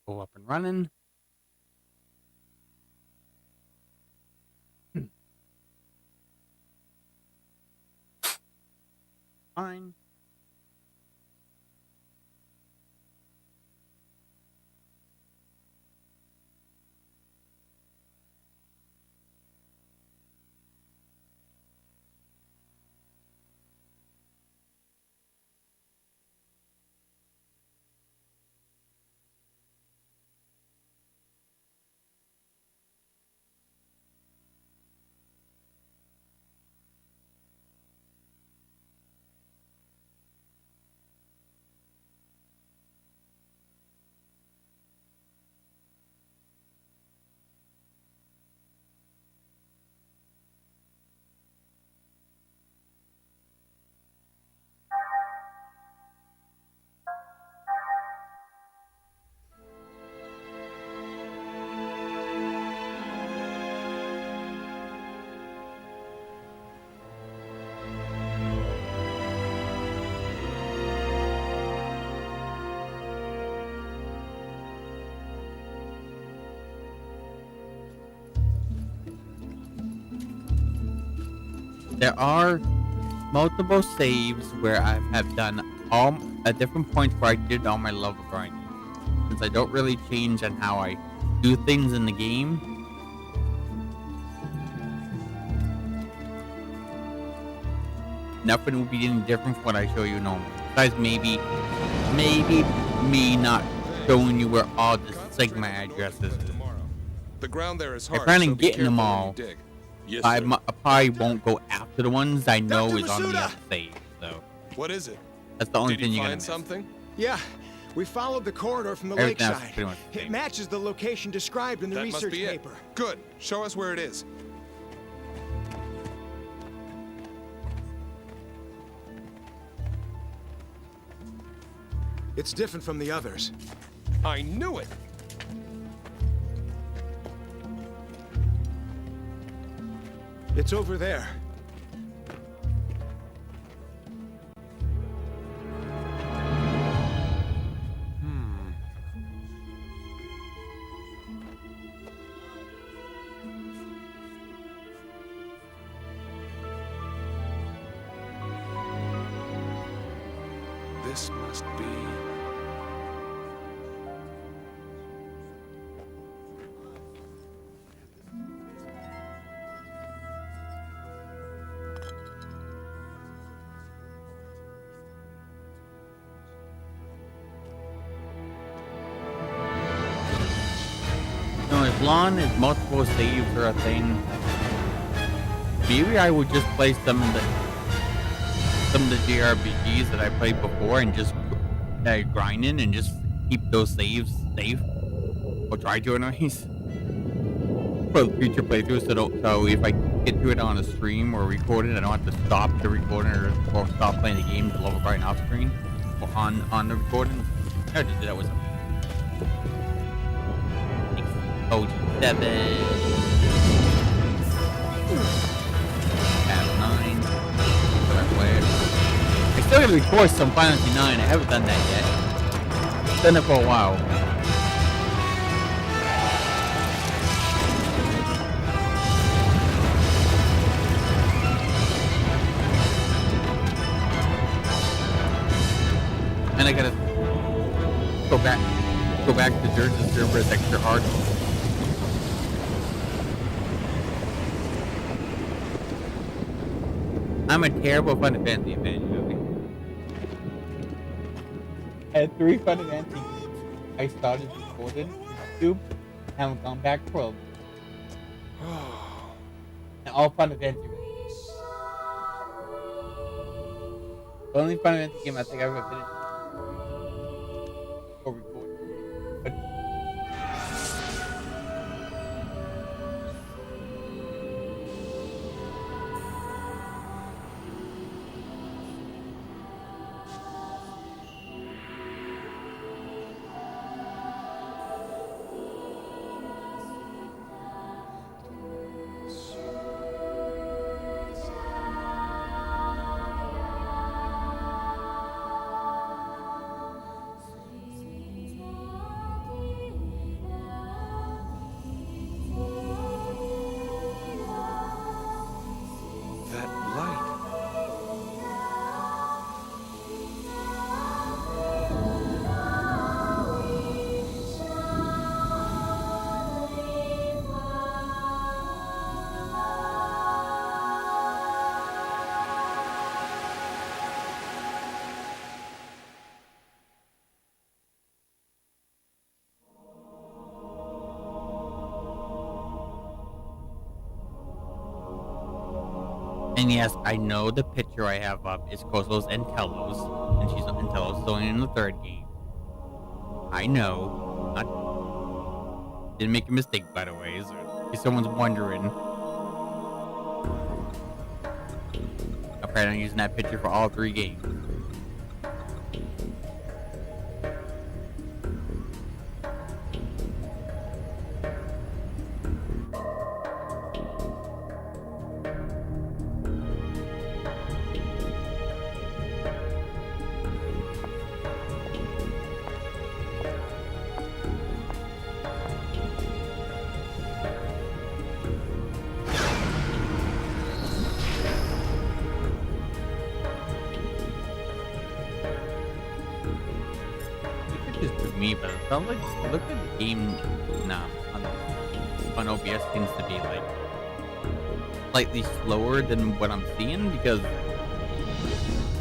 Go up and running. Fine. There are multiple saves where I have done all at different points where I did all my level grinding. Since I don't really change on how I do things in the game, nothing will be any different from what I show you normally. Besides maybe me not showing you where all the Sigma addresses is. The ground there is I hard, plan so on be getting them careful when you all. dig. Yes, I sir. probably won't go after the ones I know Dr. is on the Masuda! other save. So What is it? that's the only Did thing you you're gonna find miss. something? Yeah, we followed the corridor from the Everything else is lakeside. pretty much the It same. matches the location described in the That must research be it. paper. Good. Show us where it is. It's different from the others. I knew it. It's over there. This must be... No, as long as multiple saves are a thing, maybe I would just play some of the JRPGs that I played before and just grind in and just keep those saves safe. Or try to anyways. For the future playthroughs, so if I get to it on a stream or record it, I don't have to stop the recording or stop playing the game to level grind off screen or on the recording. I just did that with some OG7. Tab 9. I still gotta record some Final Fantasy 9. I haven't done that yet. I've done it for a while. And I gotta go back to Dirge's server. It's extra hard. I'm a terrible Final Fantasy fan, really. I had 3 Final Fantasy games I started recording on YouTube, haven't gone back for them. And all Final Fantasy games. The only Final Fantasy game I think I've ever finished or recorded. But And yes, I know the picture I have up is Koso's and Telos, and she's only in the third game. I know. Didn't make a mistake, by the way. If someone's wondering. Apparently I'm using that picture for all 3 games. Me, but it sounds like the game on OBS seems to be like slightly slower than what I'm seeing, because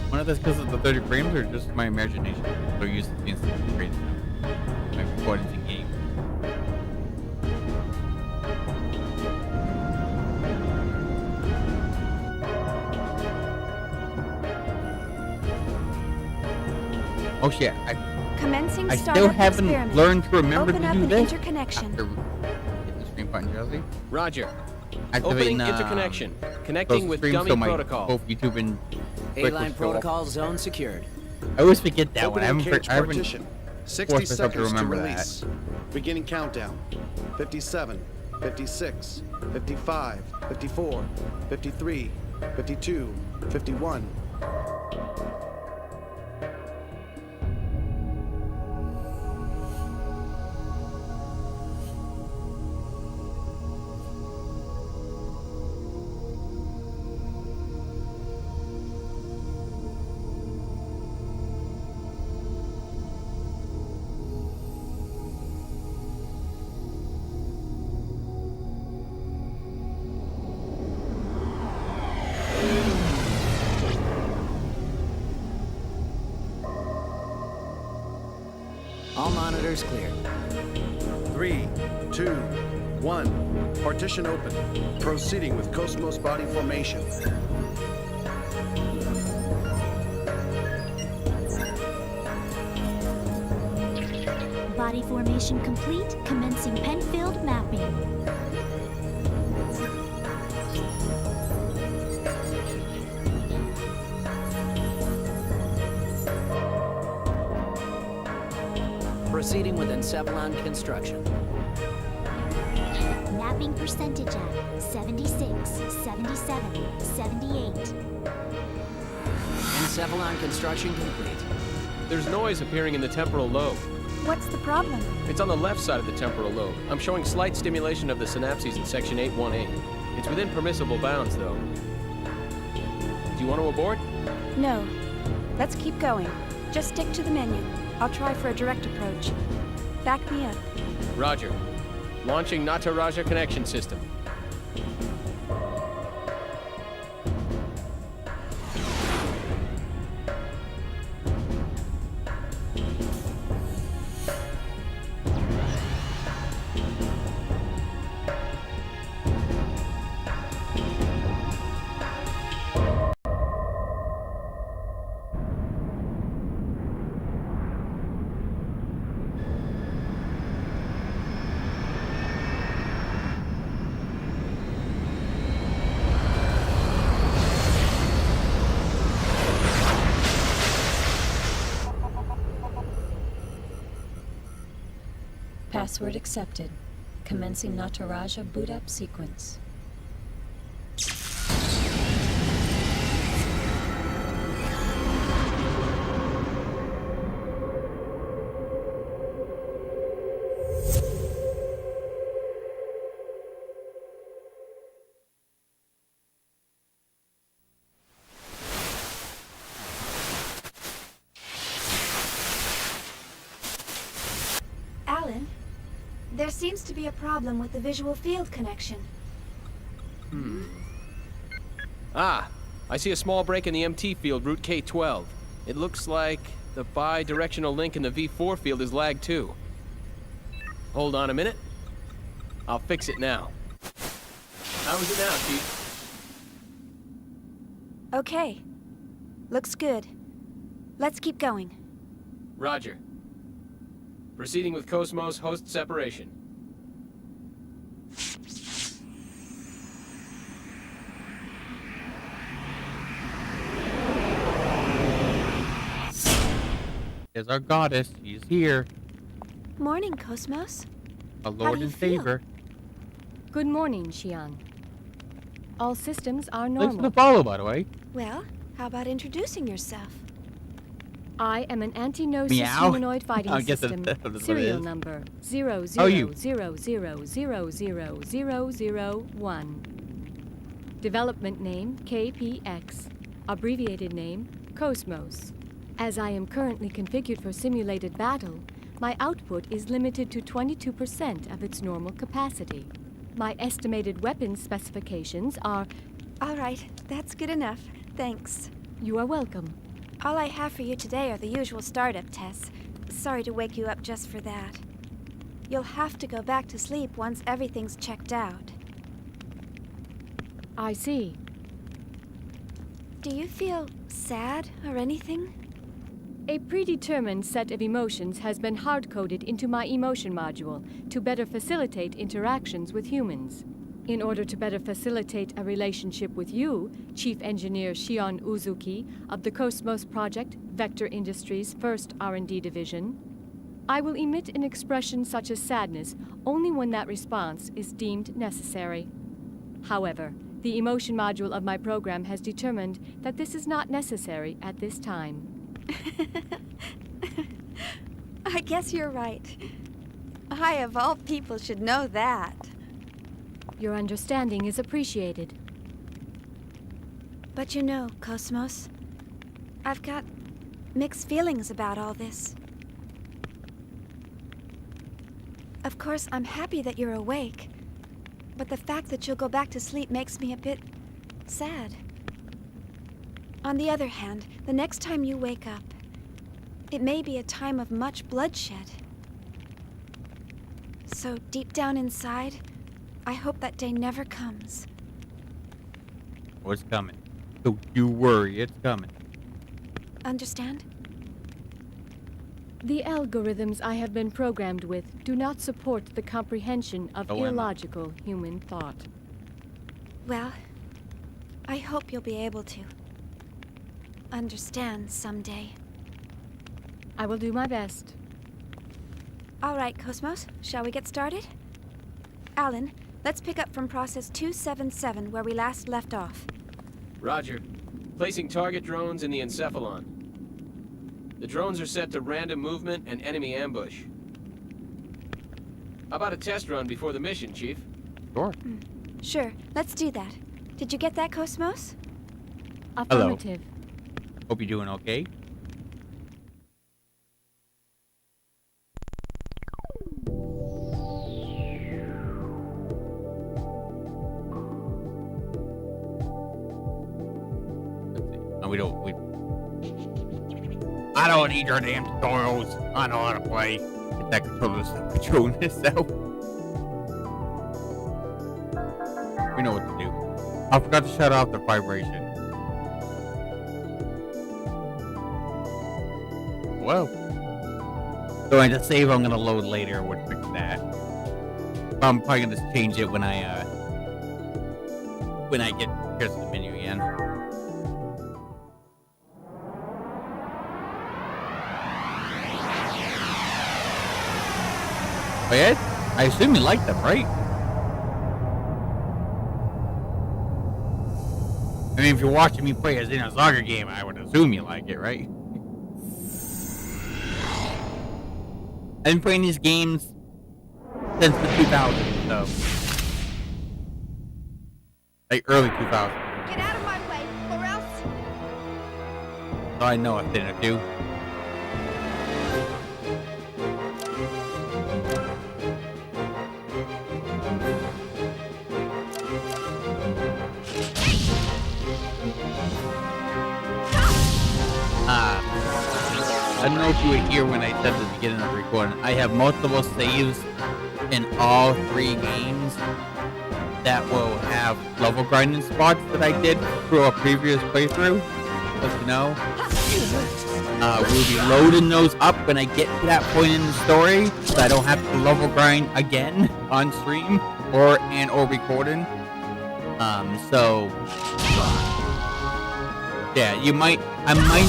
one of that's because of the 30 frames or just my imagination. So used to seeing something crazy my recordings in game. Oh shit, Commencing I still startup haven't experiment. learned to remember Open to up do an this. interconnection. After hitting the stream button, Josie. Roger. Activating Opening interconnection. Connecting with dummy protocol. Both YouTube and Twitch A-line will show up. protocol zone secured. I always forget that one. I Opening haven't, cage I haven't partition. 60 forced myself to seconds to remember release. Beginning countdown. 57, 56, 55, 54, 53, 52, 51. All monitors clear. 3, 2, 1. Partition open. Proceeding with KOS-MOS body formation. Body formation complete. Commencing Penfield mapping. Proceeding with Encephalon construction. Mapping percentage at 76, 77, 78. Encephalon construction complete. There's noise appearing in the temporal lobe. What's the problem? It's on the left side of the temporal lobe. I'm showing slight stimulation of the synapses in section 818. It's within permissible bounds, though. Do you want to abort? No. Let's keep going. Just stick to the menu. I'll try for a direct approach. Back me up. Roger. Launching Nataraja connection system. Password accepted. Commencing Nataraja boot up sequence. Alan, there seems to be a problem with the visual field connection. Ah, I see a small break in the MT field, route K12. It looks like the bi-directional link in the V4 field is lagged too. Hold on a minute. I'll fix it now. How is it now, Chief? Okay. Looks good. Let's keep going. Roger. Proceeding with KOS-MOS host separation. There's our goddess. She's here. Morning, KOS-MOS. A do lord you and feel? savior. Good morning, Xian. All systems are Thanks for normal. the follow, by the way. Well, how about introducing yourself? I am an anti-gnosis Meow. humanoid fighting I guess system. that's what it Serial is. number Oh, you. 0000000001. Development name KPX. Abbreviated name KOS-MOS. As I am currently configured for simulated battle, my output is limited to 22% of its normal capacity. My estimated weapons specifications are... All right, that's good enough. Thanks. You are welcome. All I have for you today are the usual startup tests. Sorry to wake you up just for that. You'll have to go back to sleep once everything's checked out. I see. Do you feel sad or anything? A predetermined set of emotions has been hard-coded into my emotion module to better facilitate interactions with humans. In order to better facilitate a relationship with you, Chief Engineer Shion Uzuki of the KOS-MOS Project, Vector Industries' first R&D division, I will emit an expression such as sadness only when that response is deemed necessary. However, the emotion module of my program has determined that this is not necessary at this time. I guess you're right. I, of all people, should know that. Your understanding is appreciated. But you know, KOS-MOS, I've got mixed feelings about all this. Of course, I'm happy that you're awake, but the fact that you'll go back to sleep makes me a bit sad. On the other hand, the next time you wake up, it may be a time of much bloodshed. So deep down inside, I hope that day never comes. Oh, it's coming. Don't you worry, it's coming. Understand? The algorithms I have been programmed with do not support the comprehension of Oh, am I? illogical human thought. Well, I hope you'll be able to understand someday. I will do my best. All right, KOS-MOS, shall we get started? Alan, let's pick up from process 277 where we last left off. Roger. Placing target drones in the encephalon. The drones are set to random movement and enemy ambush. How about a test run before the mission, Chief? Sure. Sure, let's do that. Did you get that, KOS-MOS? Affirmative. Hope you're doing okay. I don't need your damn tutorials. I know how to play. Get that controller stuff controlling itself. We know what to do. I forgot to shut off the vibration. Whoa. So I just save I'm gonna load later would fix that. I'm probably gonna just change it when I get here's the menu again. Oh, yeah? I assume you like them, right? I mean, if you're watching me play a Xenosaga game, I would assume you like it, right? I've been playing these games since the 2000s, so. Like, early 2000s. Get out of my way, or else... So I know a thing or two. I don't know if you were here when I said at the beginning of the recording. I have multiple saves in all 3 games that will have level grinding spots that I did through a previous playthrough. Let you know. We'll be loading those up when I get to that point in the story, so I don't have to level grind again on stream or recording. So yeah, I might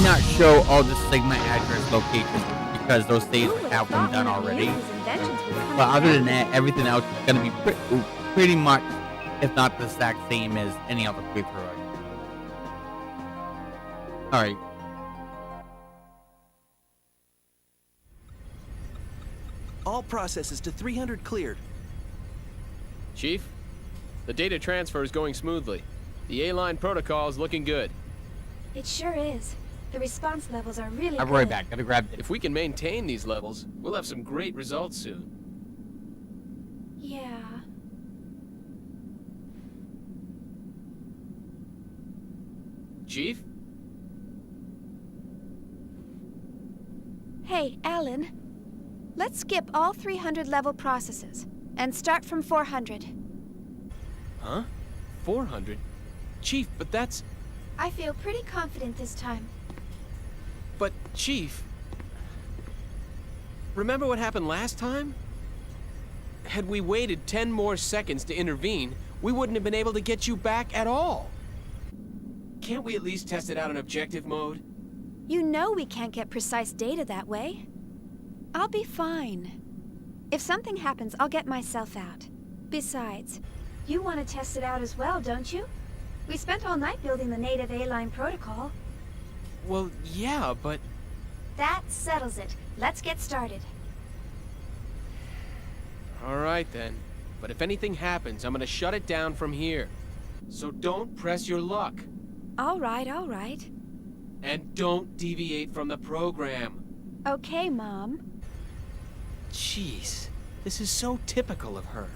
not show all the Sigma address locations because those saves have been done already. But other than that, everything else is gonna be pretty much, if not the exact same as any other playthrough. All right. All processes to 300 cleared. Chief, the data transfer is going smoothly. The A-line protocol is looking good. It sure is. The response levels are really I'll be right back. Gotta grab it. If we can maintain these levels, we'll have some great results soon. Yeah. Chief? Hey, Alan. Let's skip all 300 level processes and start from 400. Huh? 400? Chief, but that's... I feel pretty confident this time. But, Chief... Remember what happened last time? Had we waited 10 more seconds to intervene, we wouldn't have been able to get you back at all. Can't we at least test it out in objective mode? You know we can't get precise data that way. I'll be fine. If something happens, I'll get myself out. Besides, you want to test it out as well, don't you? We spent all night building the native A-line protocol. Well, yeah, but... That settles it. Let's get started. All right, then. But if anything happens, I'm gonna shut it down from here. So don't press your luck. All right, all right. And don't deviate from the program. Okay, Mom. Jeez, this is so typical of her.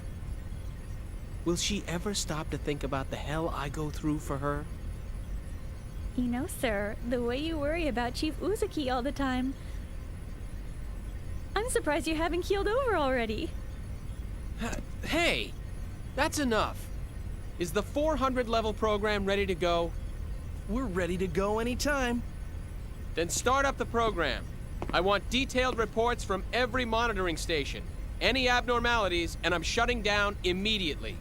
Will she ever stop to think about the hell I go through for her? You know, sir, the way you worry about Chief Uzuki all the time, I'm surprised you haven't keeled over already. Hey, that's enough. Is the 400 level program ready to go? We're ready to go anytime. Then start up the program. I want detailed reports from every monitoring station. Any abnormalities, and I'm shutting down immediately.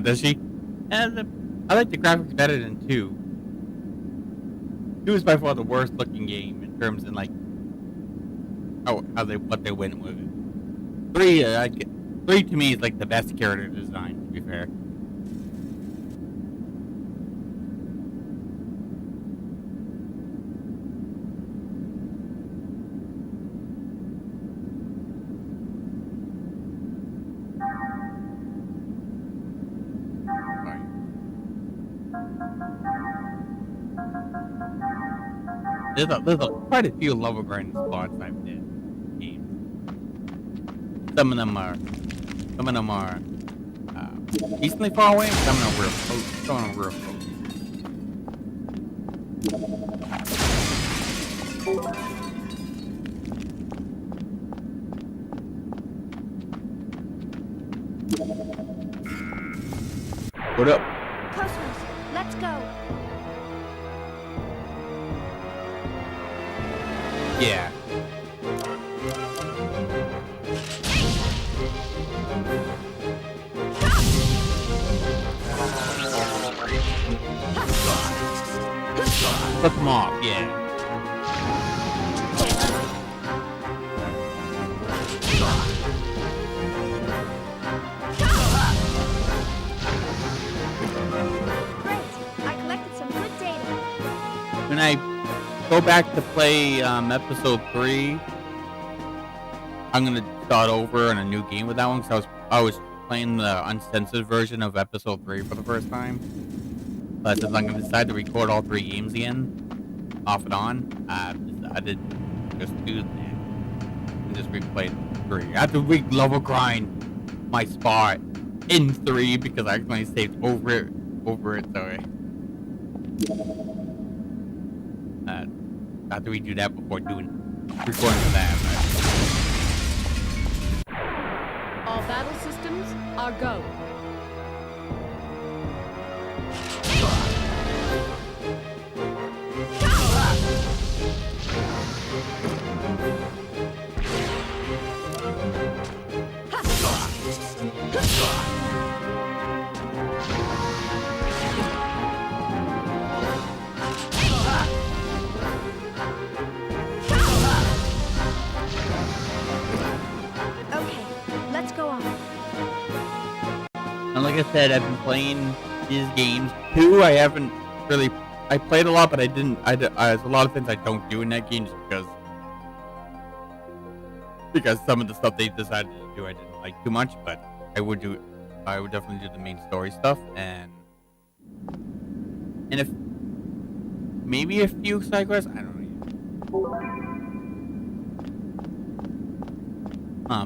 Does she? I like the graphics better than 2. 2 is by far the worst looking game in terms of like what they went with it. 3, 3 to me is like the best character design, to be fair. There's quite a few level grinding spots I've did in games. Some of them are decently far away, some of them are real close. Some of them are real close. What up? KOS-MOS, let's go. Yeah. Flip them off, yeah. Great. I collected some good data. When I go back to play episode 3, I'm gonna start over in a new game with that one because I was playing the uncensored version of episode 3 for the first time. But since I'm gonna decide to record all 3 games again, off and on, I decided to just do that and just replay 3. I have to level grind my spot in 3 because I accidentally saved over it. Sorry. I have to redo that before recording for that. All battle systems are go. Okay, let's go on. And like I said, I've been playing these games. 2, I haven't really. I played a lot, but I didn't. There's a lot of things I don't do in that game just because some of the stuff they decided to do I didn't like too much. But I would definitely do the main story stuff and if maybe a few side quests. I don't know.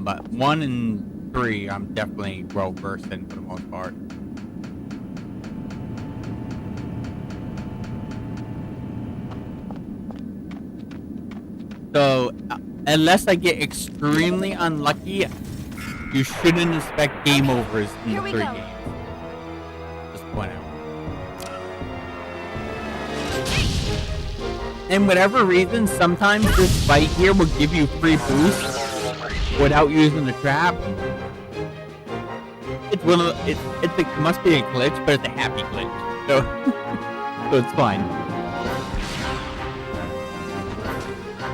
But 1 and 3, I'm definitely well versed in for the most part. So, unless I get extremely unlucky, you shouldn't expect game overs in the 3 games. Just point out. And whatever reason, sometimes this fight here will give you free boosts without using the trap. It's one of the, it must be a glitch, but it's a happy glitch. So, so it's fine.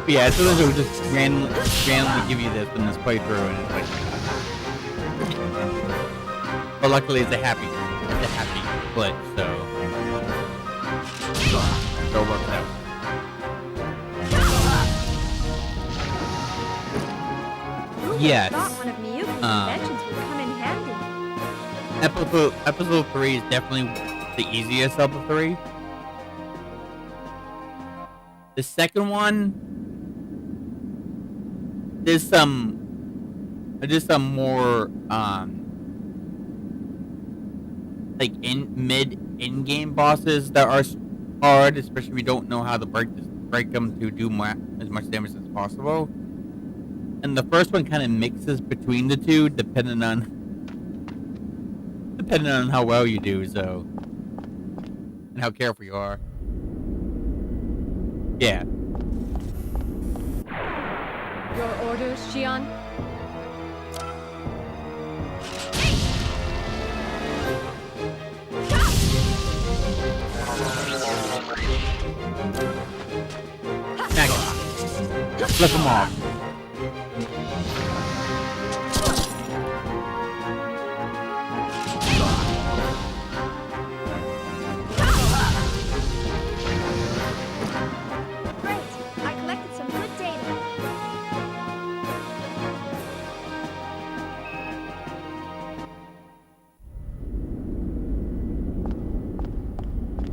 But yeah, sometimes it will just randomly give you this in this playthrough, and it's like. But luckily, it's a happy glitch, so it works out. Yes. Thought one of Miyuki's inventions would come in handy. Episode 3 is definitely the easiest of the 3. The second one, there's some more like in-game bosses that are hard, especially if you don't know how to break them to do as much damage as possible. And the first one kind of mixes between the two, depending on how well you do, so, and how careful you are. Yeah. Your orders, Xion? Flip them off. Great! I collected some good data.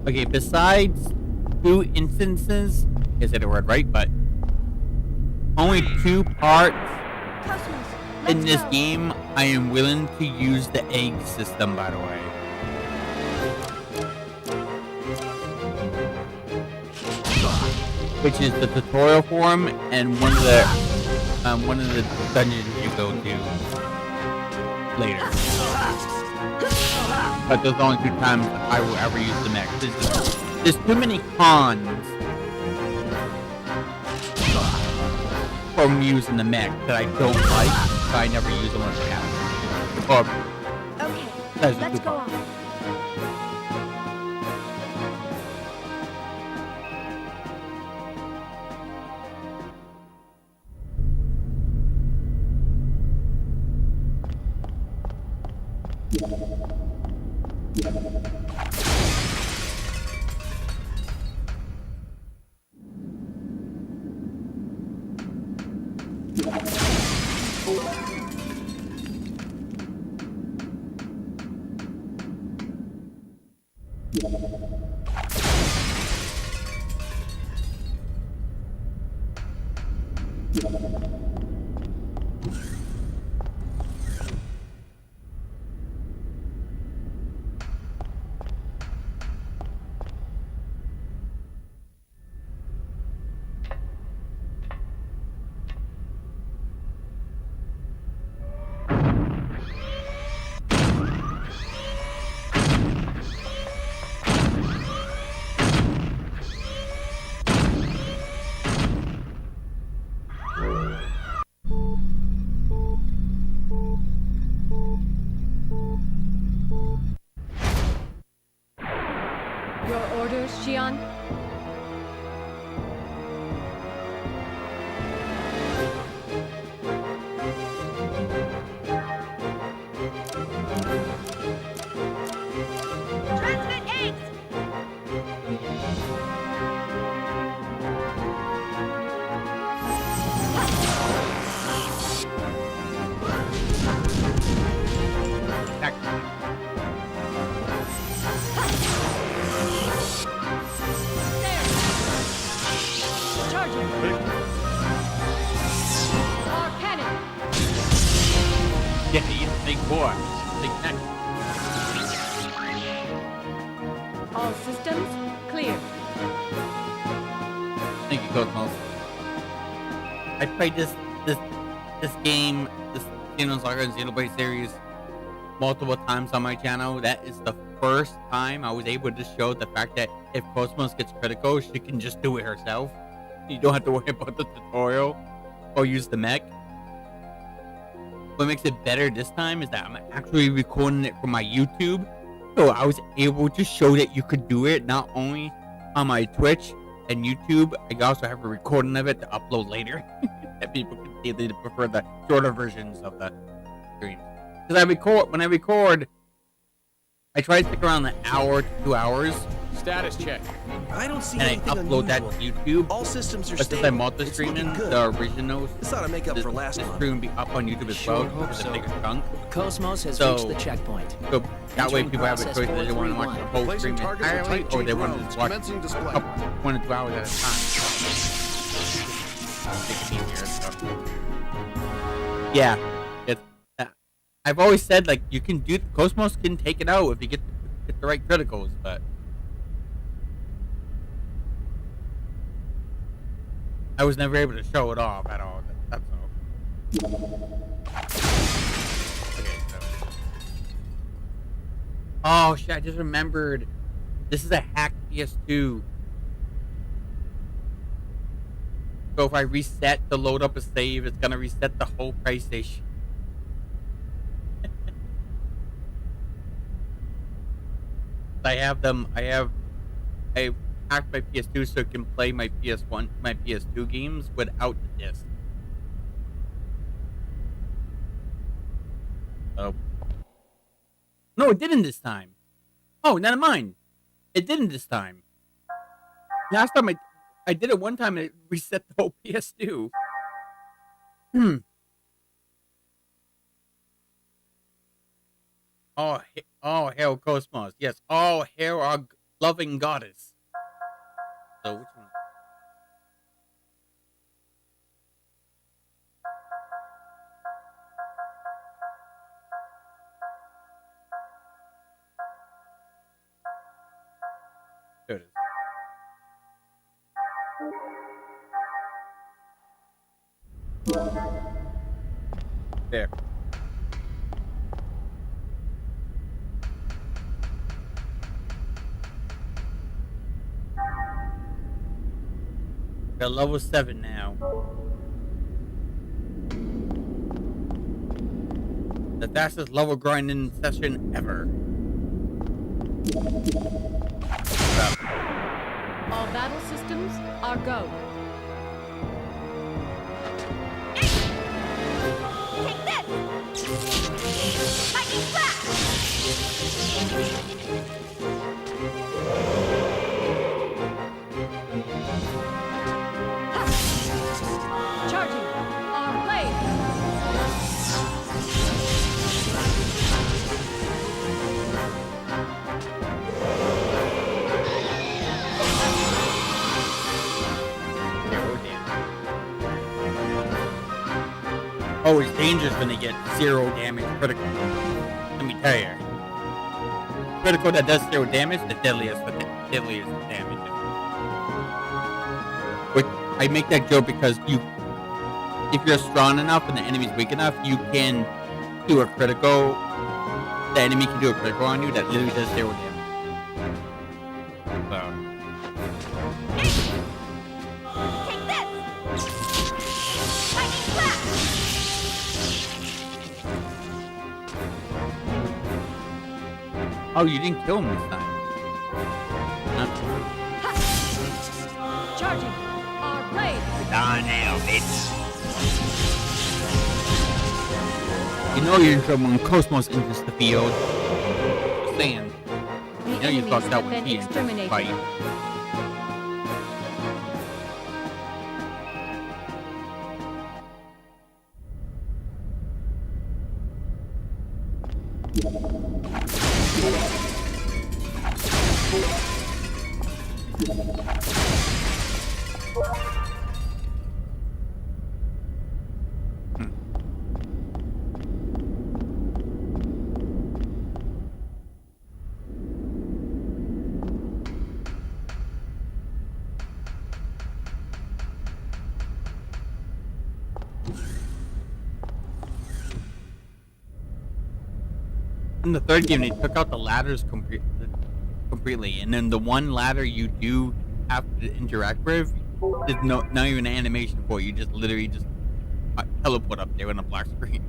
Okay, besides 2 instances, I said the word right, but only 2 parts Cosmos, in let's this go. game I am willing to use the egg system, by the way. Which is the tutorial form and one of the dungeons you go to later. But those are the only 2 times I will ever use the mech. There's too many cons from using the mech that I don't like, so I never use them on the couch. Okay, That's let's go on. Your orders, Xian? Transmit eggs! Charging! Our cannon! Yeah, he's a big boy. Big neck. All systems clear. Thank you, Cosmos. I played this game, this Xenosaga and Xenoblade series multiple times on my channel. That is the first time I was able to show the fact that if Cosmos gets critical, she can just do it herself. You don't have to worry about the tutorial or use the mech. What makes it better this time is that I'm actually recording it for my YouTube. So I was able to show that you could do it not only on my Twitch and YouTube. I also have a recording of it to upload later. That people can see. They prefer the shorter versions of the streams. Because when I record, I try to stick around an hour to 2 hours. Status check. I don't see And I anything upload that unusual. to YouTube. All systems are But since stable. I'm multi-streaming It's looking the good. originals, This ought to make up for last this month. stream will be up on YouTube as Sure well. hope It's a so. bigger chunk. KOS-MOS has So- reached the checkpoint. So that way Entering people have a process choice if they want to watch the 431. whole Placing stream targets with entirely, type or G they want to drones. just watch Commencing display. 1 to 2 hours at a time. Make it easier, so. Yeah, it's. I've always said like you can do. Cosmos can take it out if you get the right criticals, but I was never able to show it off at all. That's all. Okay, so. Oh shit! I just remembered. This is a hacked PS2. So if I reset to load up a save, it's gonna reset the whole PlayStation. I hacked my PS2 so it can play my PS2 games without the disc. Oh. No, it didn't this time. Oh, never mind. It didn't this time. Last time I did it one time and it reset the whole PS2. Oh, hail KOS-MOS. Yes. Oh, hail our loving goddess. So, which one? There it is. There. We're level 7 now. The fastest level grinding session ever. All battle systems are go. Take this! Lightning flash! Oh, it's dangerous when they get 0 damage critical. Let me tell you. Critical that does 0 damage, the deadliest damage. Which I make that joke because if you're strong enough and the enemy's weak enough, you can do a critical. The enemy can do a critical on you that literally does 0 damage. So. Take this! Lightning flash! Oh, you didn't kill him this time. Huh? Charging. Our blade. Ah, now, bitch. You know you're in trouble when KOS-MOS enters the field. Just saying. You know you fucked up when he enters the fight. In the third game, they took out the ladders completely, and then the one ladder you do have to interact with, there's not even an animation for it. You just literally just teleport up there on a black screen.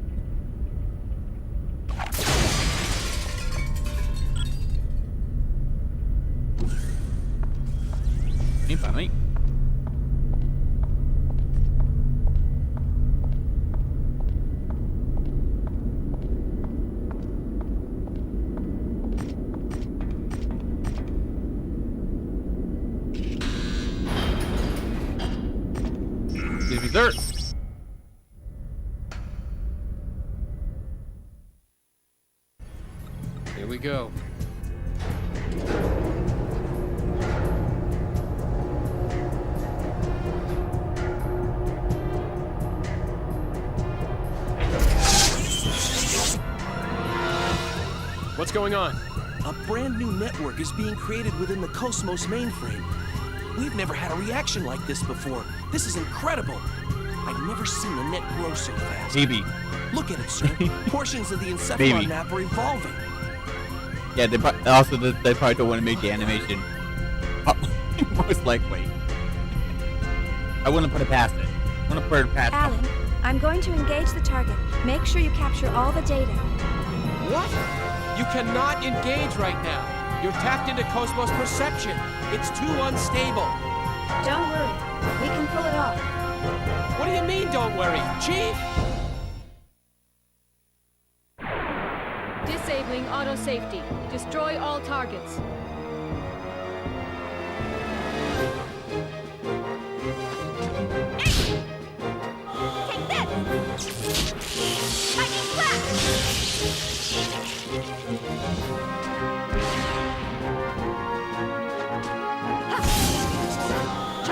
Me by me. There. Here we go. What's going on? A brand new network is being created within the KOS-MOS mainframe. We've never had a reaction like this before. This is incredible. I've never seen the net grow so fast. Maybe. Look at it, sir. Portions of the Encephalon map are evolving. Yeah, they probably don't want to make the animation. Most likely. I wouldn't put it past it. I wouldn't put it past it. Alan, I'm going to engage the target. Make sure you capture all the data. What? You cannot engage right now. You're tapped into KOS-MOS perception. It's too unstable. Don't worry. We can pull it off. What do you mean, don't worry? Chief? Disabling auto safety. Destroy all targets. Take this! Lightning flash!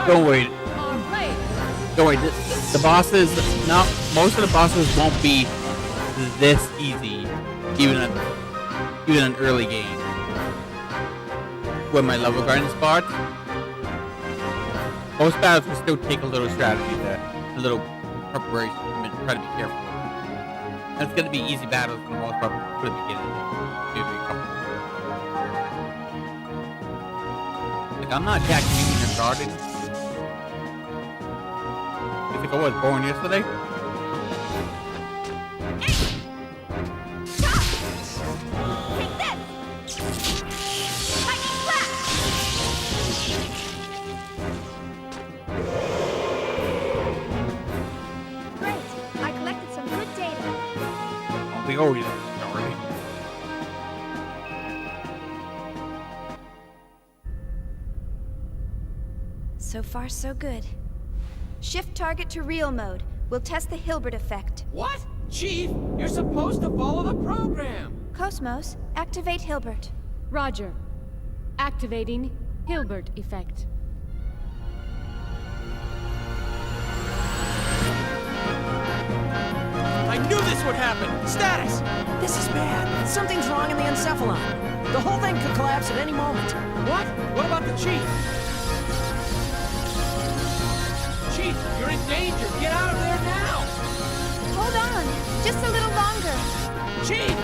Don't worry. Don't worry. The bosses, most of the bosses won't be this easy, even in early game. With my level garden spot, most battles will still take a little strategy there, a little preparation. Try to be careful. And it's gonna be easy battles for the most part for the beginning. Maybe a couple. Like I'm not attacking you in your garden. You think I was born yesterday? Take this! Lightning flash! Great. I collected some good data. We always already. So far, so good. Shift target to real mode. We'll test the Hilbert effect. What? Chief, you're supposed to follow the program. KOS-MOS, activate Hilbert. Roger. Activating Hilbert effect. That's what happened. Status! This is bad. Something's wrong in the encephalon. The whole thing could collapse at any moment. What? What about the Chief? Chief, you're in danger. Get out of there now! Hold on, just a little longer. Chief!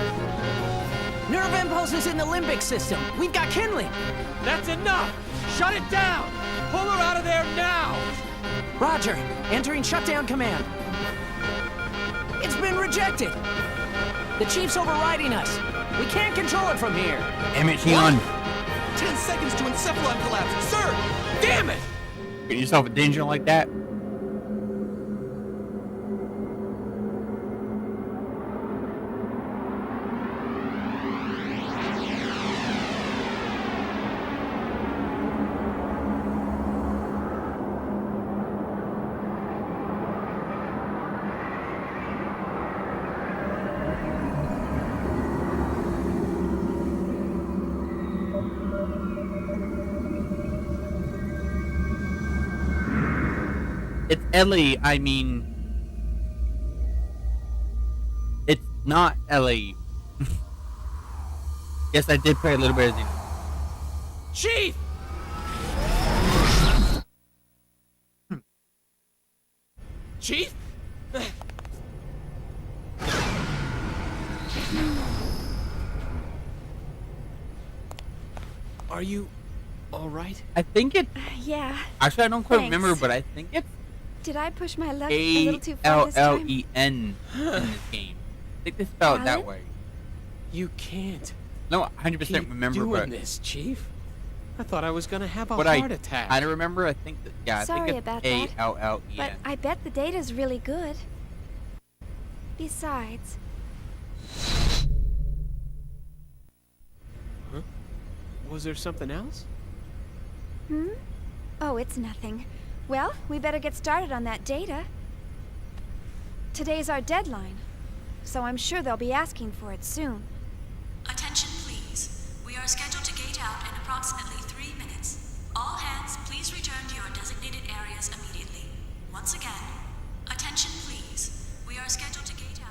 Nerve impulses in the limbic system. We've got kindling. That's enough! Shut it down! Pull her out of there now! Roger. Entering shutdown command. It's been rejected. The Chief's overriding us. We can't control it from here. Damn it, Shion. 10 seconds to encephalon collapse. Sir! Damn it! Get yourself a danger like that. It's Ellie, I mean... It's not Ellie. Yes, I did play a little bit of the... Chief! Chief? Are you all right? I think it... Yeah. Actually, I don't quite Thanks. remember, but I think it's Did I push my luck a little too far this time? A-L-L-E-N in this game. I think they spell it that Alan? way. You can't. No, 100% Keep remember, doing but this, Chief. I thought I was gonna have a what heart I attack. kind of remember, I think that, yeah, I Sorry think it's about that. A-L-L-E-N. But I bet the data's really good. Besides, Was there something else? Oh, it's nothing. Well, we better get started on that data. Today's our deadline, so I'm sure they'll be asking for it soon. Attention, please. We are scheduled to gate out in approximately 3 minutes. All hands, please return to your designated areas immediately. Once again, attention, please. We are scheduled to gate out.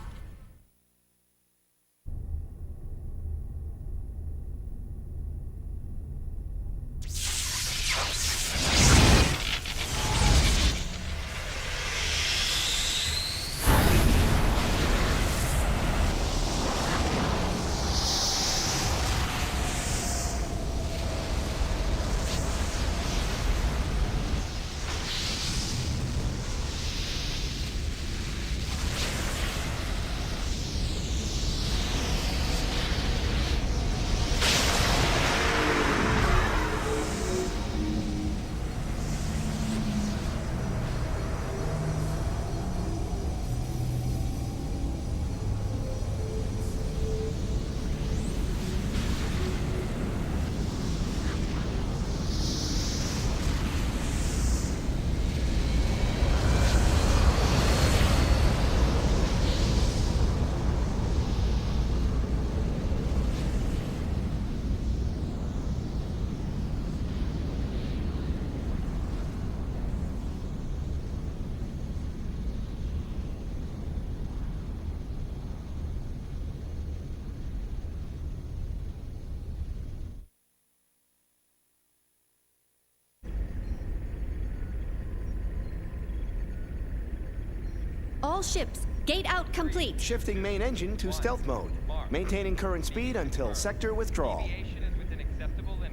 All ships, gate out complete. Shifting main engine to stealth mode. Maintaining current speed until sector withdrawal.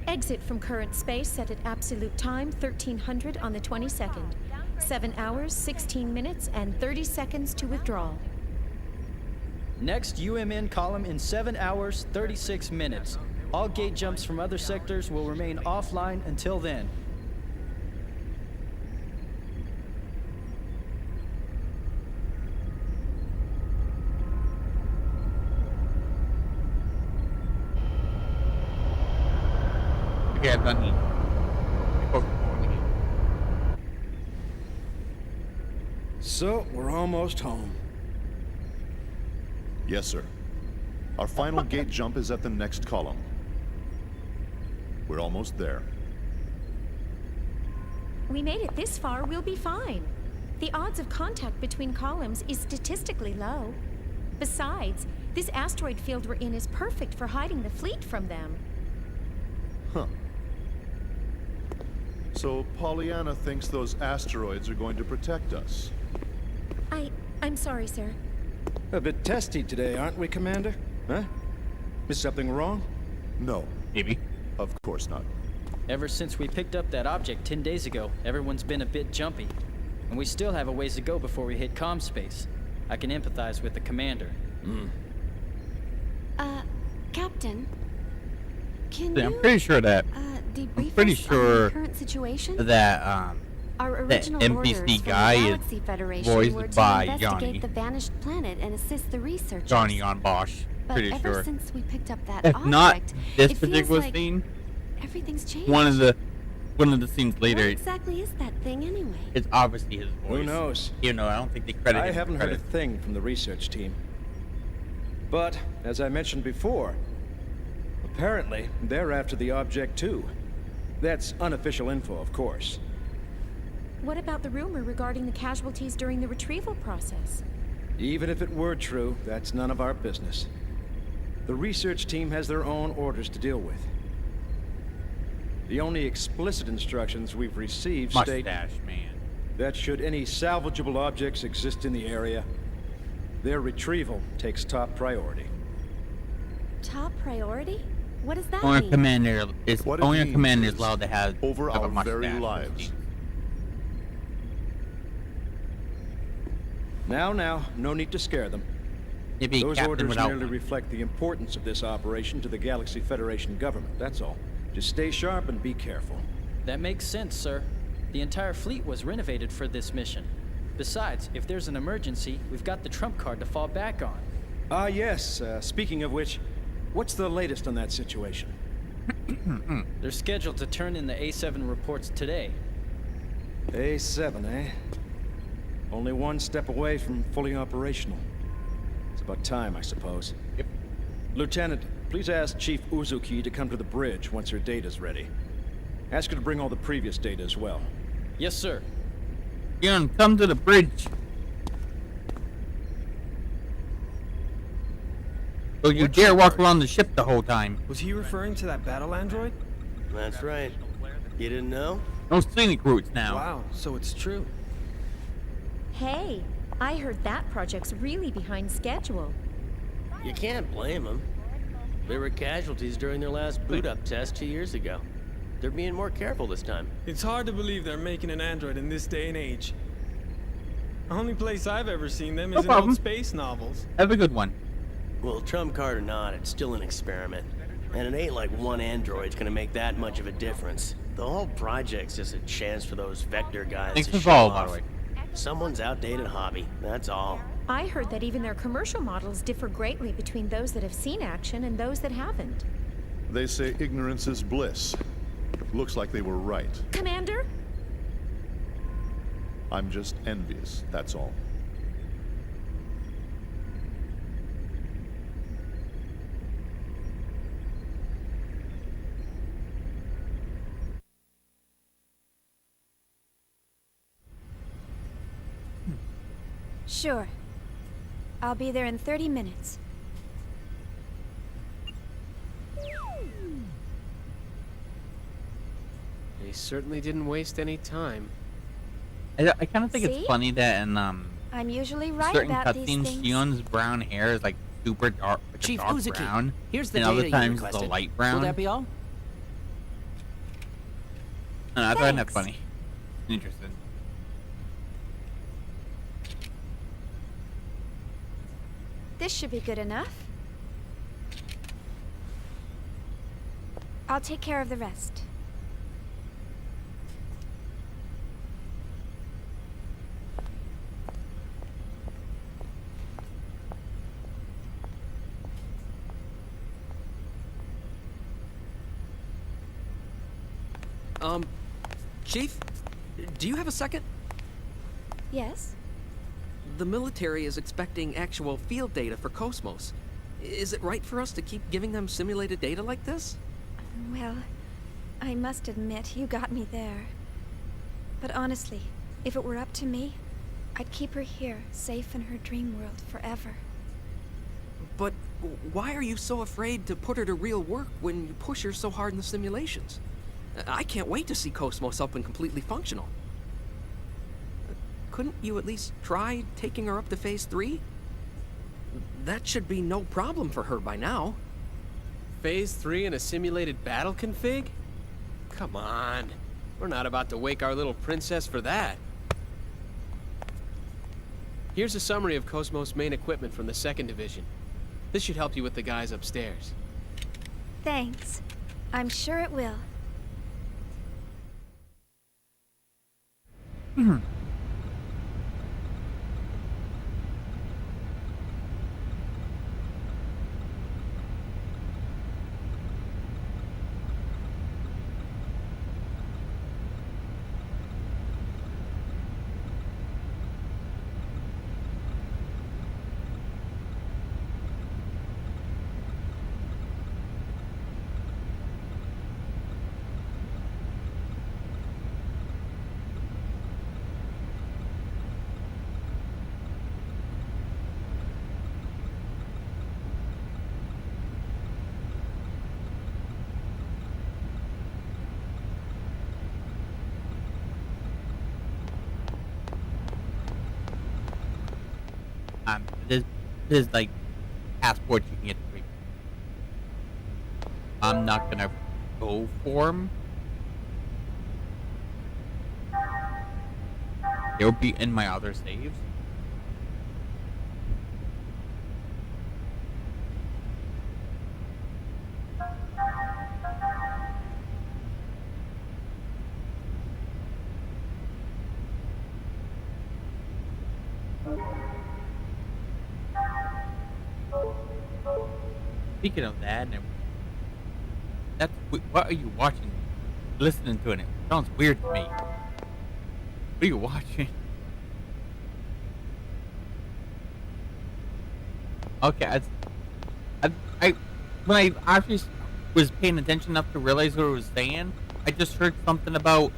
Exit from current space set at absolute time 1300 on the 22nd. 7 hours, 16 minutes, and 30 seconds to withdrawal. Next UMN column in 7 hours, 36 minutes. All gate jumps from other sectors will remain offline until then. Okay, I've done it. So, we're almost home. Yes, sir. Our final gate jump is at the next column. We're almost there. We made it this far, we'll be fine. The odds of contact between columns is statistically low. Besides, this asteroid field we're in is perfect for hiding the fleet from them. Huh. So Pollyanna thinks those asteroids are going to protect us. I'm sorry, sir. A bit testy today, aren't we, Commander? Huh? Is something wrong? No. Maybe. Of course not. Ever since we picked up that object 10 days ago, everyone's been a bit jumpy. And we still have a ways to go before we hit comm space. I can empathize with the commander. Captain, can I'm pretty sure that debrief pretty us sure on the current situation? that Our the original NPC orders guy from the is Galaxy Federation voiced were to by investigate Johnny. the vanished planet and assist the researchers. Johnny on Bosch. But Pretty ever sure. since we picked up that If object, not this it feels particular like scene, everything's changed. one of the scenes later, What exactly is that thing anyway? it's obviously his voice. Who knows? You know, I don't think they credit I him haven't with heard a credit. thing from the research team. But, as I mentioned before, apparently they're after the object too. That's unofficial info, of course. What about the rumor regarding the casualties during the retrieval process? Even if it were true, that's none of our business. The research team has their own orders to deal with. The only explicit instructions we've received state Mustache man. that should any salvageable objects exist in the area, their retrieval takes top priority. Top priority? What does that Only a mean? commander is What it only a means commander is is, allowed to have over have a our mustache. very lives. Now, no need to scare them. Maybe Those captain orders without merely one. reflect the importance of this operation to the Galaxy Federation government, that's all. Just stay sharp and be careful. That makes sense, sir. The entire fleet was renovated for this mission. Besides, if there's an emergency, we've got the trump card to fall back on. Ah, yes. Speaking of which, what's the latest on that situation? They're scheduled to turn in the A7 reports today. A7, eh? Only one step away from fully operational. It's about time, I suppose. Yep. Lieutenant, please ask Chief Uzuki to come to the bridge once her data's ready. Ask her to bring all the previous data as well. Yes, sir. Ian, come to the bridge. So you dare walk around the ship the whole time. Was he referring to that battle android? That's right. You didn't know? No scenic routes now. Wow, so it's true. Hey, I heard that project's really behind schedule. You can't blame them. There were casualties during their last boot-up test 2 years ago. They're being more careful this time. It's hard to believe they're making an android in this day and age. The only place I've ever seen them No is in problem. old space novels. Have a good one. Well, trump card or not, it's still an experiment. And it ain't like one android's gonna make that much of a difference. The whole project's just a chance for those Vector guys Thanks to for show follow, by off. the way. Someone's outdated hobby, that's all. I heard that even their commercial models differ greatly between those that have seen action and those that haven't. They say ignorance is bliss. Looks like they were right. Commander? I'm just envious, that's all. Sure. I'll be there in 30 minutes. They certainly didn't waste any time. I kind of think See? it's funny that in I'm usually right certain about these cutscenes, things. Shion's brown hair is like super dark, like Chief a dark Uzuki, brown, here's the and data other you times it's a requested. light brown. Will that be all? I find that Thanks. funny. Interesting. This should be good enough. I'll take care of the rest. Chief, do you have a second? Yes? The military is expecting actual field data for KOS-MOS. Is it right for us to keep giving them simulated data like this? Well, I must admit, you got me there. But honestly, if it were up to me, I'd keep her here, safe in her dream world forever. But why are you so afraid to put her to real work when you push her so hard in the simulations? I can't wait to see KOS-MOS up and completely functional. Couldn't you at least try taking her up to Phase 3? That should be no problem for her by now. Phase 3 in a simulated battle config? Come on. We're not about to wake our little princess for that. Here's a summary of KOS-MOS main equipment from the 2nd Division. This should help you with the guys upstairs. Thanks. I'm sure it will. There's like passports you can get free. I'm not gonna go for them. They'll be in my other saves. Speaking of that, that's what are you watching? Listening to it. It sounds weird to me. What are you watching? Okay, when I actually was paying attention enough to realize what it was saying, I just heard something about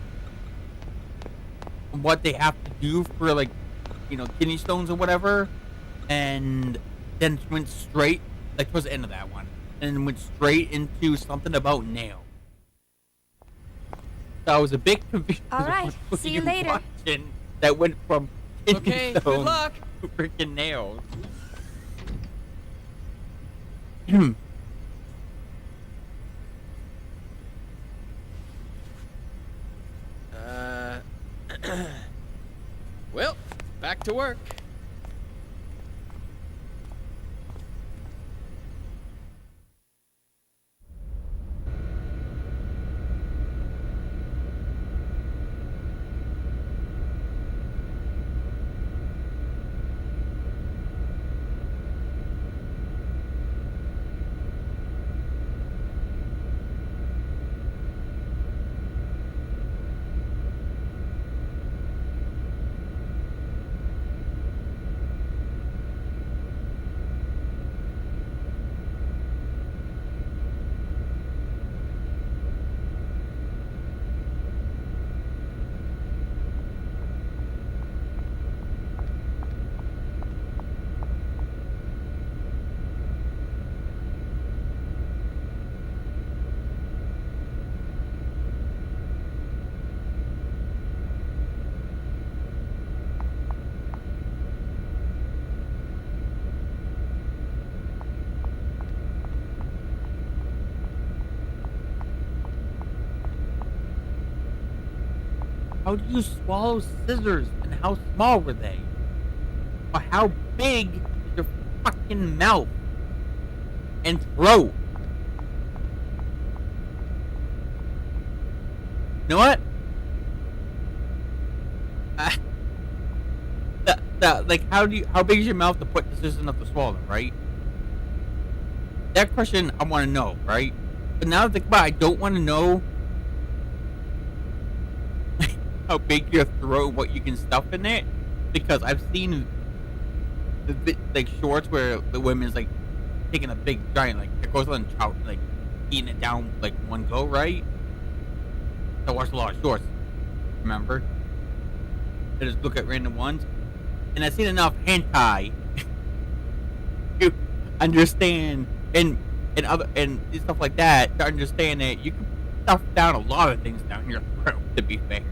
what they have to do for, like, you know, kidney stones or whatever, and then went straight, like, towards the end of that one, and went straight into something about nail. So I was a bit confused. All right, see you later. Watching that went from kidney Okay, good stones luck. to freaking nails. Well, back to work. How do you swallow scissors, and how small were they? Or how big is your fucking mouth and throat? You know what? Like, how big is your mouth to put the scissors enough to swallow them, right? That question I want to know, right? But now that I think about it, I don't want to know how big your throat, what you can stuff in it, because I've seen like shorts where the women's like taking a big giant, like, it goes on trout, like eating it down like one go, right? I watched a lot of shorts, remember? I just look at random ones, and I've seen enough hentai understand and stuff like that to understand that you can stuff down a lot of things down your throat. To be fair.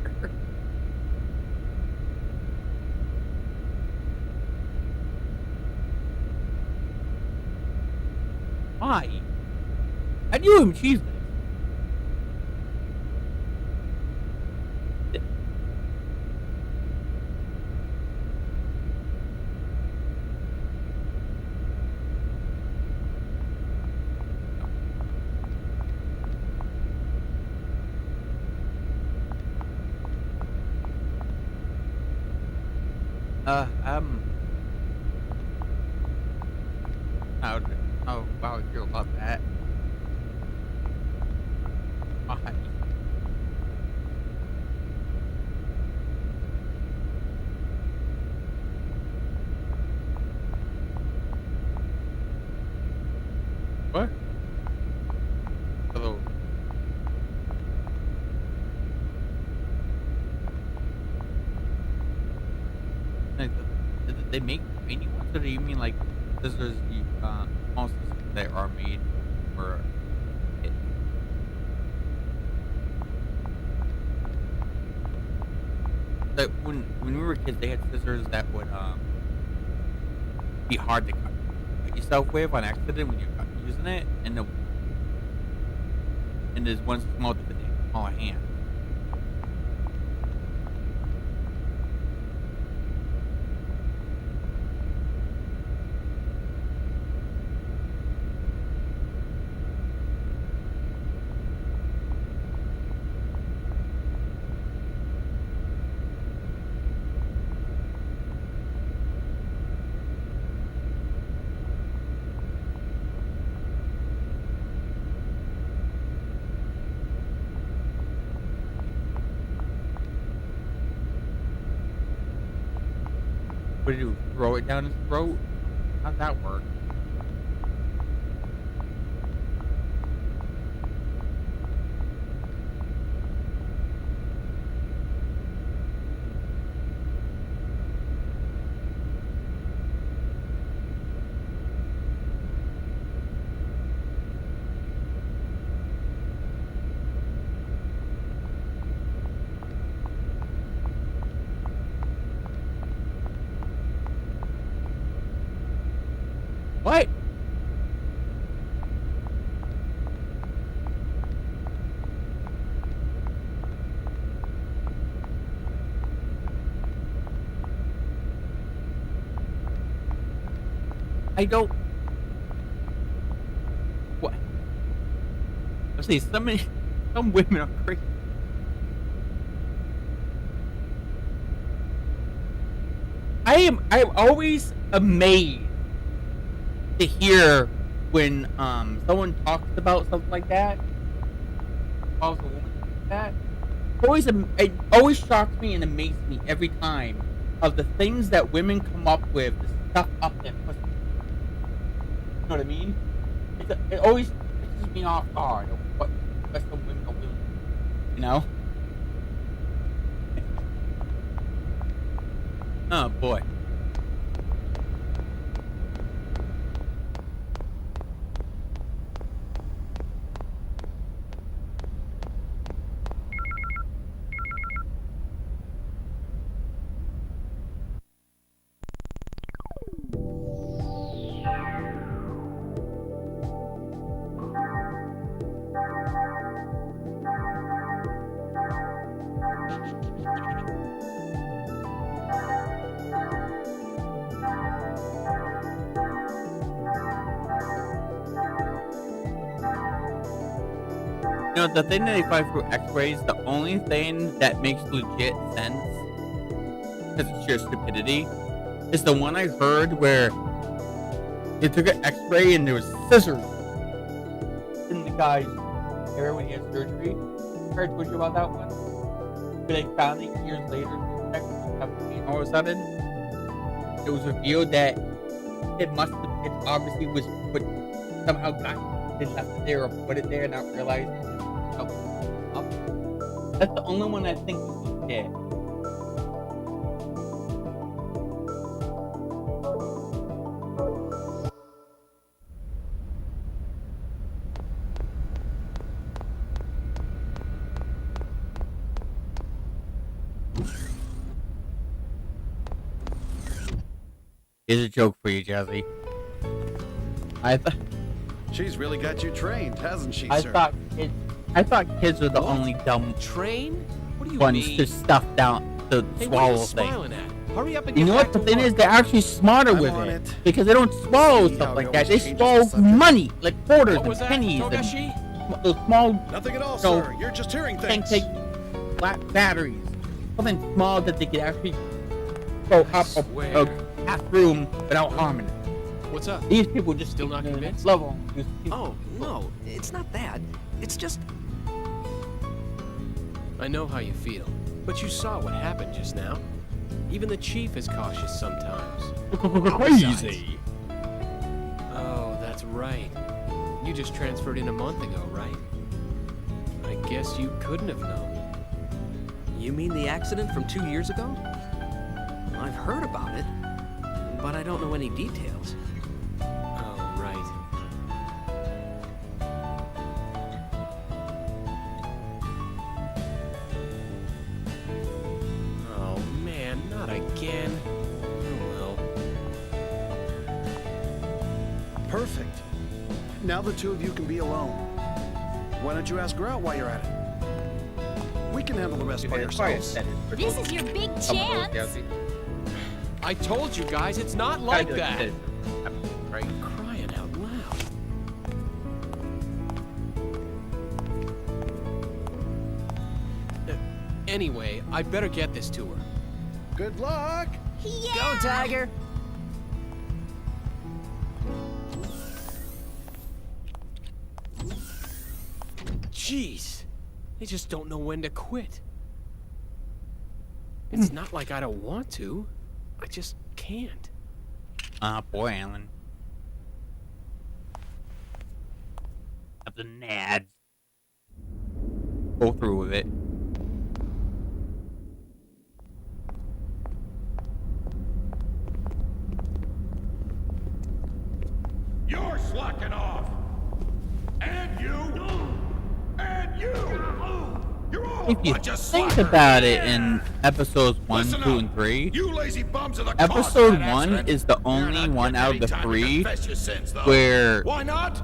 Why? How do you even achieve this? How I feel about that. Why? What? Hello. Like, did they make any ones, or do you mean like scissors? Most scissors that are made for it. Like when we were kids, they had scissors that would be hard to cut yourself with on accident when you're using it, and there's one small that fit in all hand. What do you do? Throw it down his throat? How'd that work? What? I don't. What? Let's see. Some women are crazy. I'm always amazed to hear when someone talks about something like that, calls a woman like that. It always shocks me and amazes me every time of the things that women come up with to stuff up their pussy. You know what I mean? It always pisses me off hard of what some women are willing to do, you know? Oh boy. You know, the thing that they find through x-rays, the only thing that makes legit sense, because it's sheer stupidity, is the one I heard where they took an x-ray and there was scissors in the guy's hair when he had surgery. I heard told you about that one? But they found it years later, and all of a sudden, it was revealed that it obviously was put, somehow they left it there or put it there and not realized it. That's the only one I think was dead. Here's a joke for you, Jazzy. She's really got you trained, hasn't she, I sir? thought kids were the only dumb What do you ones mean? to stuff down to Hey, what are swallow you things. smiling at? Hurry up and You get know back what? The to thing work. is, they're actually smarter with on it it. because they don't swallow See stuff how like he that. They always changes the swallow subject? money, like quarters What was and that, pennies Togashi? and those small. Nothing at all, No. sir. You're just hearing Can't things. take flat batteries. Something small that they could actually go up swear. a half room without harming it. What's up? These people just Still not convinced? level. Oh, no, it's not that. It's just. I know how you feel, but you saw what happened just now. Even the chief is cautious sometimes. Crazy. Oh, that's right. You just transferred in a month ago, right? I guess you couldn't have known. You mean the accident from 2 years ago? I've heard about it, but I don't know any details. Oh, right. Oh, man, not again. Oh, well. Perfect. Now the two of you can be alone. Why don't you ask her out while you're at it? We can handle the rest by ourselves. This is your big chance. I told you guys, it's not like that. Right. Crying out loud. Anyway, I better get this to her. Good luck. Go, Tiger! Jeez, they just don't know when to quit. It's not like I don't want to. I just can't. Ah, boy, Alan. Have the nads. Go through with it. You're slacking off. And you. And you. You're all If a you bunch of think slackers. about it, in episodes 1, Listen 2, up. and 3, You lazy bums are the cause of episode that 1 accident. is the You're only not one getting out of any the time to 3 confess your sins, though. where Why not?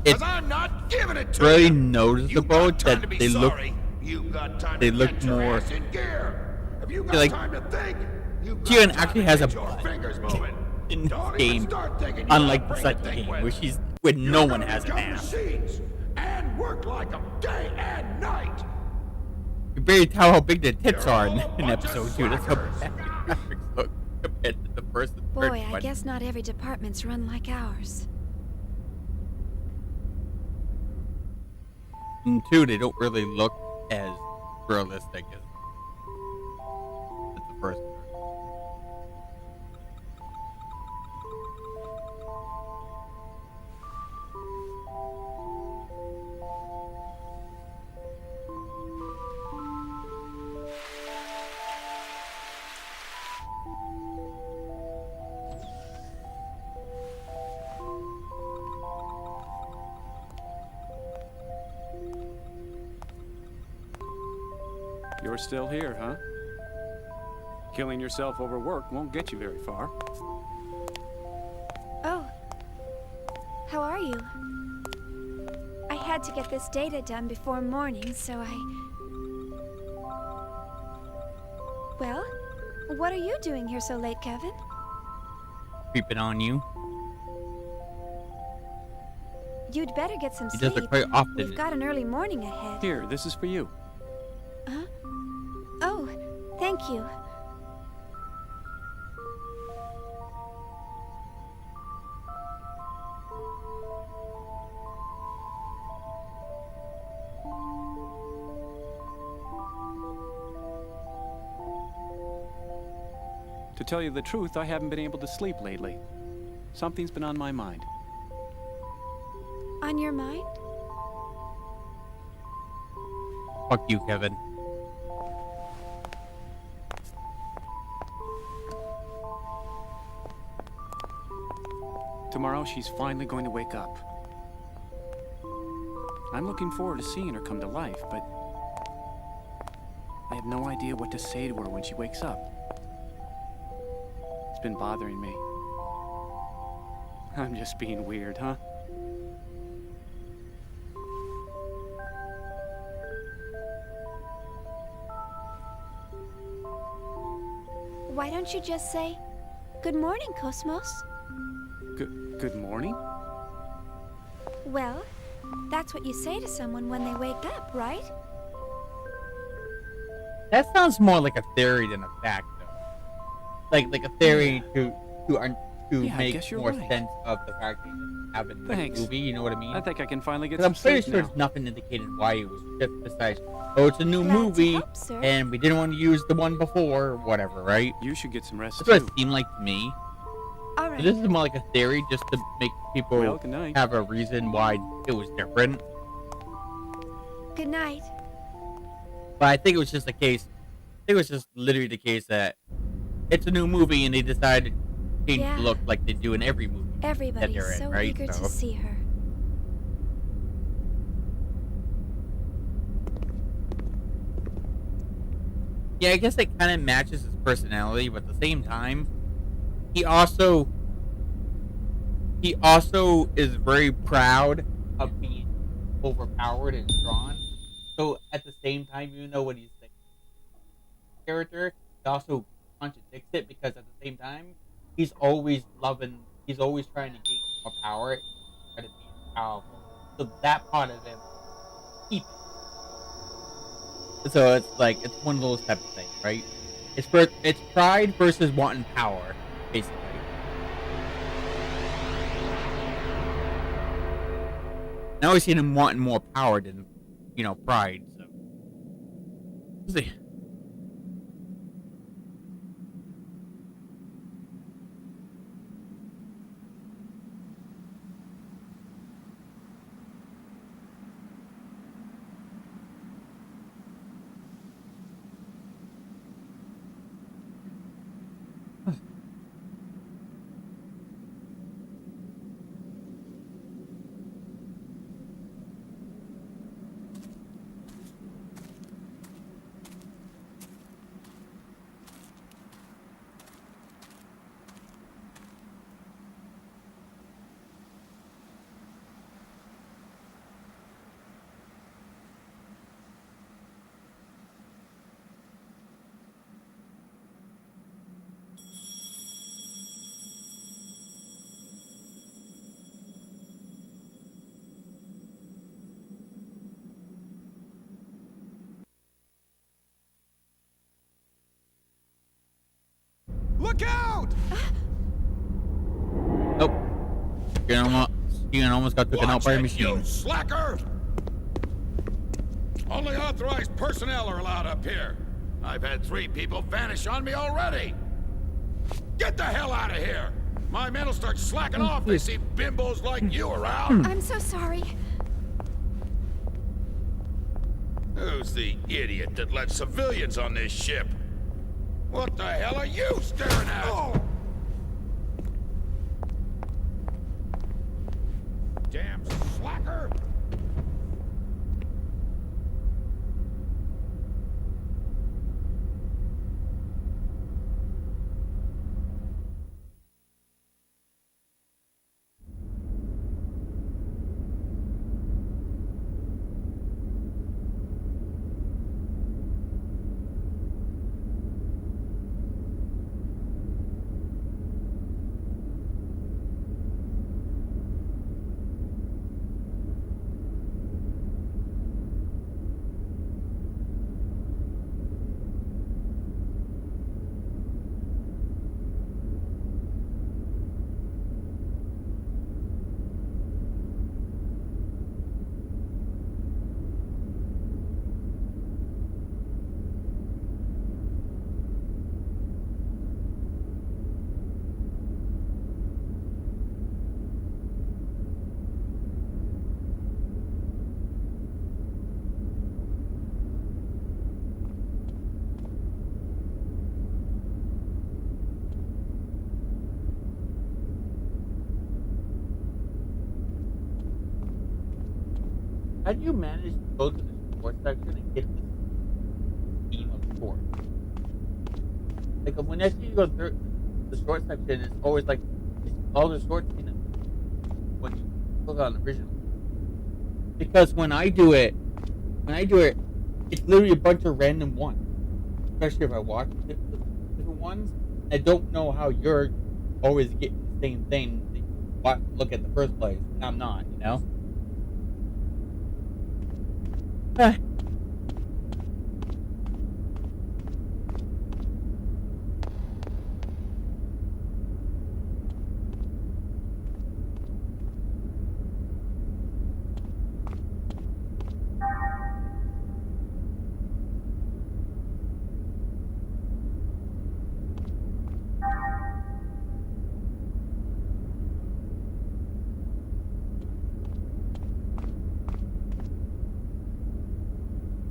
it's Because I'm not giving it to really you. noticeable You've got time that to be they look sorry. You've got time they to look get your more- ass in gear. If you got like, time to think, you've got Jiren time actually to has a get your butt fingers moving. in Don't this even game, start thinking you unlike got the a brain to second think game, with. where You're no one gonna has an become ass. machines and work like them day and night. You barely tell how big the tits You're are all a in bunch of episode 2. That's how slackers. bad the graphics look compared to the first and third Boy, I one. guess not every department's run like ours. And 2, they don't really look as realistic as the first one. You're still here, huh? Killing yourself over work won't get you very far. Oh. How are you? I had to get this data done before morning, so Well, what are you doing here so late, Kevin? Creeping on you. You'd better get some He sleep. does it quite often. We've got an early morning ahead. Here, this is for you. Huh? Oh, thank you. To tell you the truth, I haven't been able to sleep lately. Something's been on my mind. On your mind? Fuck you, Kevin. Tomorrow, she's finally going to wake up. I'm looking forward to seeing her come to life, but I have no idea what to say to her when she wakes up. It's been bothering me. I'm just being weird, huh? Why don't you just say, "Good morning, KOS-MOS"? Good morning? Well, that's what you say to someone when they wake up, right? That sounds more like a theory than a fact, though. Like a theory to Yeah, I make guess you're more right. sense of the fact that you have in the Thanks. movie. You know what I mean? I think I can finally get 'Cause some I'm pretty sleep sure now. there's nothing indicated why it was just besides, oh, it's a new Glad to movie, help, sir. and we didn't want to use the one before, or whatever, right? You should get some rest That's what too. it seemed like to me. All So right. this is more like a theory, just to make people Well, good night. have a reason why it was different. Good night. But I think it was just a case. I think it was just literally the case that it's a new movie and they decided to change Yeah. the look like they do in every movie that Everybody's they're in, so right? eager to see her. Yeah, I guess it kind of matches his personality, but at the same time, he also is very proud of being overpowered and strong. So at the same time, even though what he's saying character, he also contradicts it because at the same time, he's always trying to gain more power and try to be powerful. So that part of him, keep it. So it's like it's one of those type of things, right? It's pride versus wanting power, basically. I always seen him wanting more power than, pride. So let's see. Look out! Nope. Steven almost got taken out by a machine. You slacker! Only authorized personnel are allowed up here. I've had 3 people vanish on me already. Get the hell out of here! My men will start slacking off if they see bimbos like you around. I'm so sorry. Who's the idiot that let civilians on this ship? What the hell are you staring at? Oh. Damn slacker! How do you manage to go to the sports section and get this team of sports? Like when I see you go through the short section, it's always like all the short team Hold on, original. Because when I do it, it's literally a bunch of random ones. Especially if I watch different ones. I don't know how you're always getting the same thing that you look at the first place, and I'm not, you know?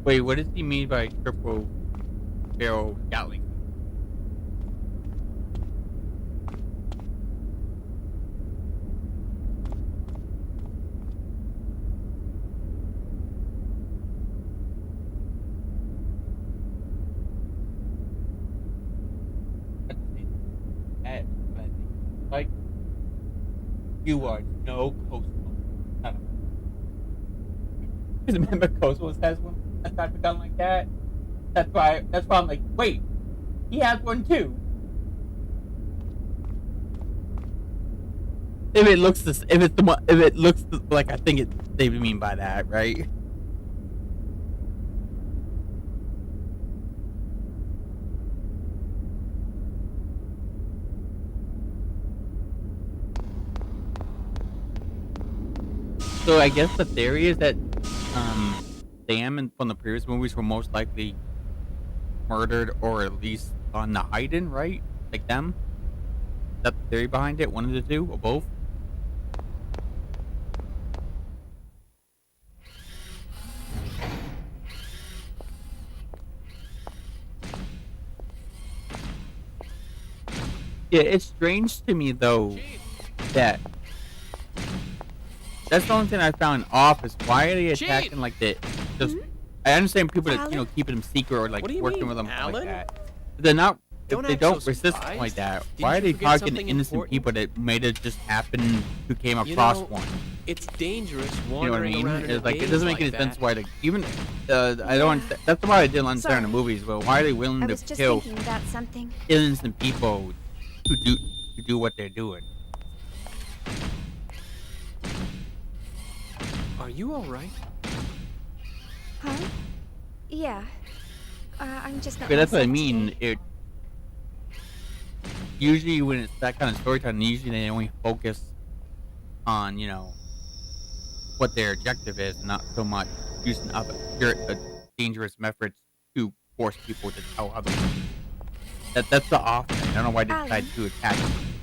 Wait, what does he mean by triple barrel Gatling? Like, you are no KOS-MOS. Because remember KOS-MOS has one? A type of gun like that. That's why I'm like, wait, he has one too. If it looks like I think they mean by that, right? So I guess the theory is that Sam and from the previous movies were most likely murdered or at least on the hide-in, right? Like them? Is that the theory behind it? One of the two or both? Yeah, it's strange to me though that that's the only thing I found off is why are they attacking like that? Just I understand people that keeping them secret or like working with them like that. But they're not. If they don't resist something like that, why are they targeting innocent people that might have just happened who came across one? It's dangerous You know what I wandering mean? around in a It's like it daze doesn't make like any sense that. why they even. I don't. Understand. That's why I didn't understand in the movies. But why are they willing I to was just kill thinking about something. innocent people to do what they're doing? Are you all right? Huh? Yeah. I'm just not. Okay, that's what I myself mean. today. It usually when it's that kind of storytelling, usually they only focus on what their objective is, not so much using other dangerous methods to force people to tell others. That's the often. I don't know why they decide to attack.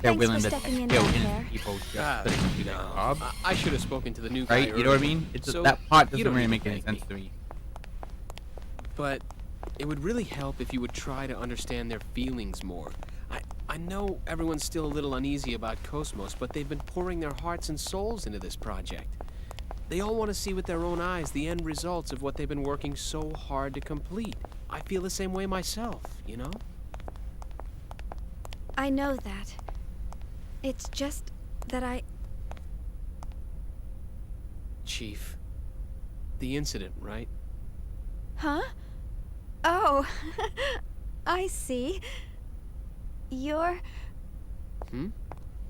They're Thanks willing for to stepping in kill back innocent there. people just so they can do their job. I should have spoken to the new guy Right? You know what I earlier. mean? It's just, So, that part you doesn't don't really need make to any thank sense to me. But it would really help if you would try to understand their feelings more. I know everyone's still a little uneasy about KOS-MOS, but they've been pouring their hearts and souls into this project. They all want to see with their own eyes the end results of what they've been working so hard to complete. I feel the same way myself, you know? I know that. It's just that Chief, the incident, right? Huh? Oh, I see. You're...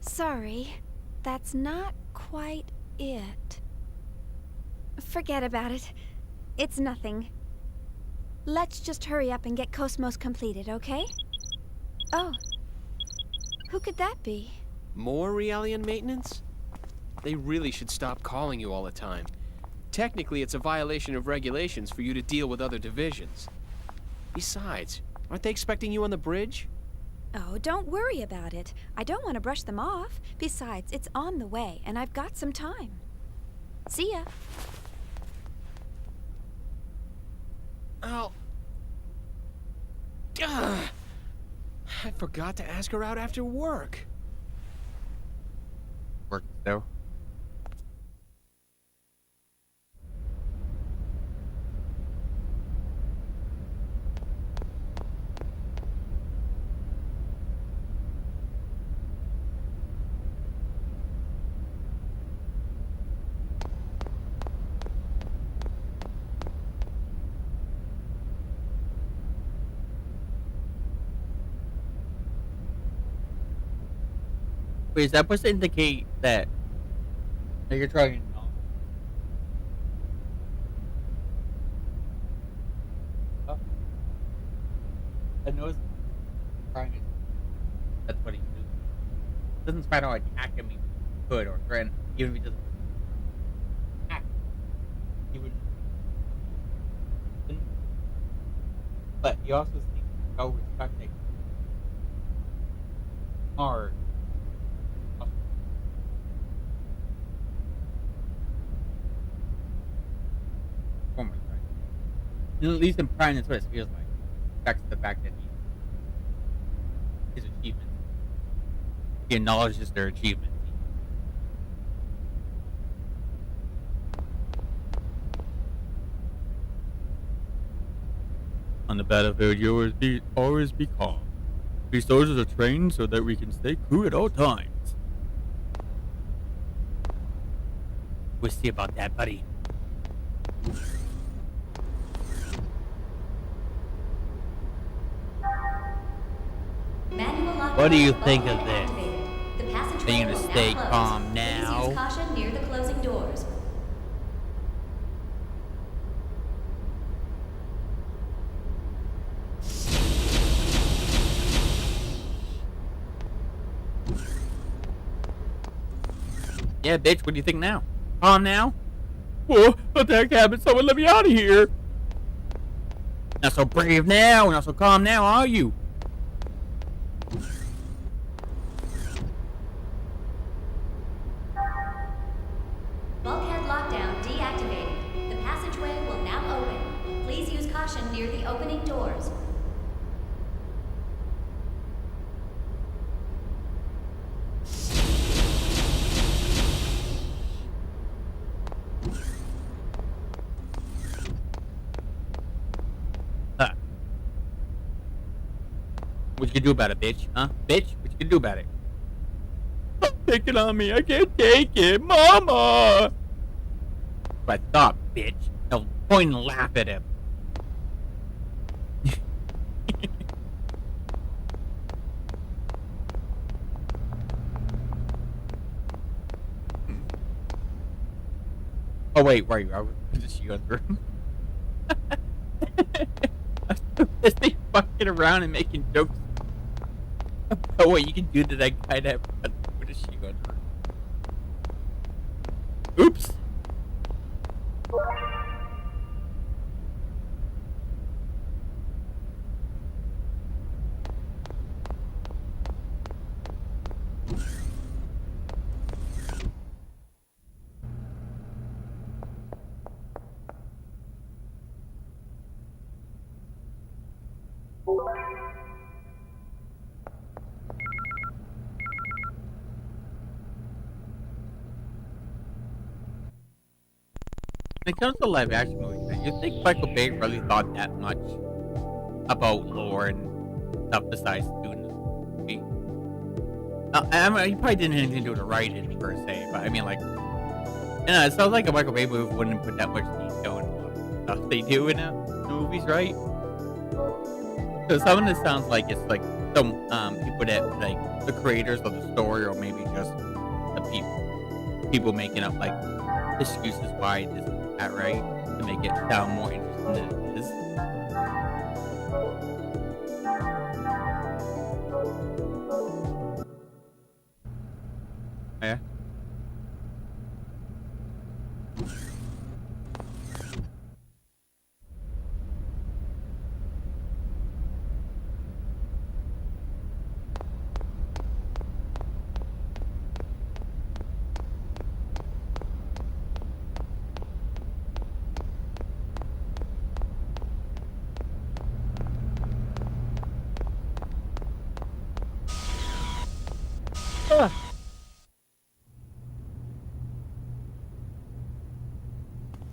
Sorry, that's not quite it. Forget about it. It's nothing. Let's just hurry up and get KOS-MOS completed, okay? Oh. Who could that be? More Realian maintenance? They really should stop calling you all the time. Technically, it's a violation of regulations for you to deal with other divisions. Besides, aren't they expecting you on the bridge? Oh, don't worry about it. I don't want to brush them off. Besides, it's on the way, and I've got some time. See ya. Oh. Ugh. I forgot to ask her out after work. Work though. Wait, is that supposed to indicate that you're trying? I know it's trying. That's what he's doing. Doesn't try to attack him. He could or threaten, even if he doesn't attack. He would. But you also see how respecting hard. Performance, right? At least in Prime, that's what it feels like. Respects the fact that his achievements. He acknowledges their achievements. On the battlefield, you always be calm. These soldiers are trained so that we can stay cool at all times. We'll see about that, buddy. What do you think of this? Are you gonna stay calm now? Use caution near the closing doors. Yeah, bitch, what do you think now? Calm now? Oh, what the heck happened? Someone let me out of here! Not so brave now, not so calm now, are you? Bulkhead lockdown deactivated. The passageway will now open. Please use caution near the opening doors. What you can do about it, bitch? Huh? Bitch? What you can do about it? Take it on me. I can't take it. Mama! But stop, bitch. Don't point and laugh at him. Oh, wait, right. I was just going through. I'm so pissed they fucking around and making jokes. Oh wait, you can do to that guy that what is she going through? Oops. When it comes to live action movies, you think Michael Bay really thought that much about lore and stuff besides doing this movie? I mean, he probably didn't have anything to do with the writing per se, but I mean, like, you know, it sounds like a Michael Bay movie wouldn't put that much detail in stuff they do in the movies, right? So some of this sounds like it's like some people that like the creators of the story, or maybe just the people making up like excuses why this is that, right, to make it sound more interesting than it is. Yeah.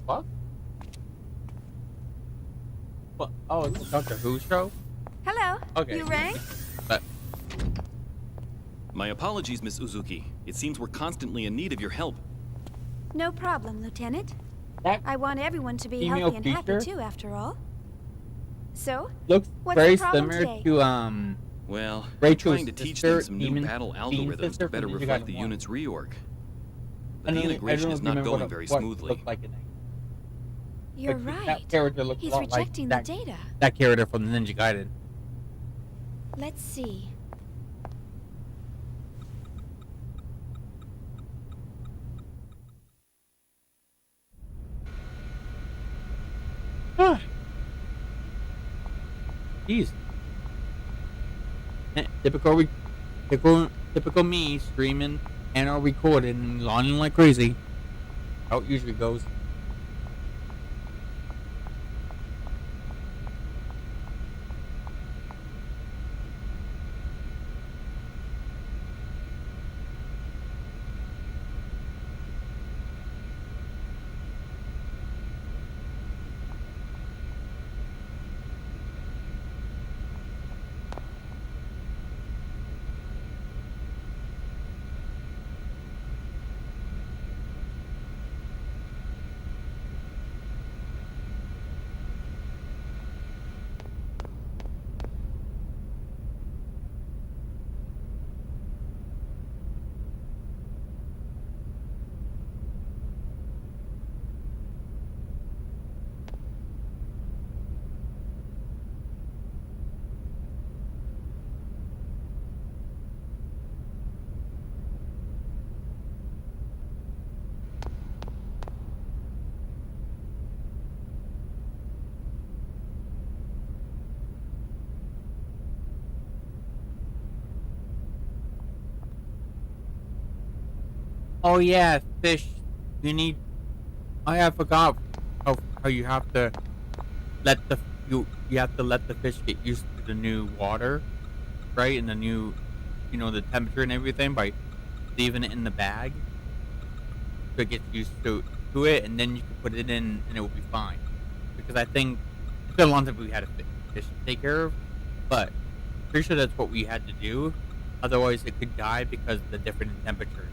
What? What? Oh, it's a Doctor Who show? Hello. Okay. You rang? But my apologies, Miss Uzuki. It seems we're constantly in need of your help. No problem, Lieutenant. That I want everyone to be female healthy and happy creature too, after all. So, looks what's very the problem similar today? to Well, Rachel's trying to teach sister, them some new demon- battle demon algorithms sister to better from Ninja reflect the Gaiden 1. unit's reorg. I But the don't integration know is if you not remember going what very what smoothly. looked like in it. You're Like, right. That character looks He's a lot like rejecting that, the data. that character from the Ninja Gaiden. Let's see. Jeez. Typical me streaming and or recording and yawning like crazy. How it usually goes. Oh yeah, fish. You need. I forgot how you have to let the you have to let the fish get used to the new water, right? And the new, the temperature and everything by leaving it in the bag. So it gets used to it, and then you can put it in, and it will be fine. Because I think it's been a long time we had a fish to take care of, but pretty sure that's what we had to do. Otherwise, it could die because of the different temperatures.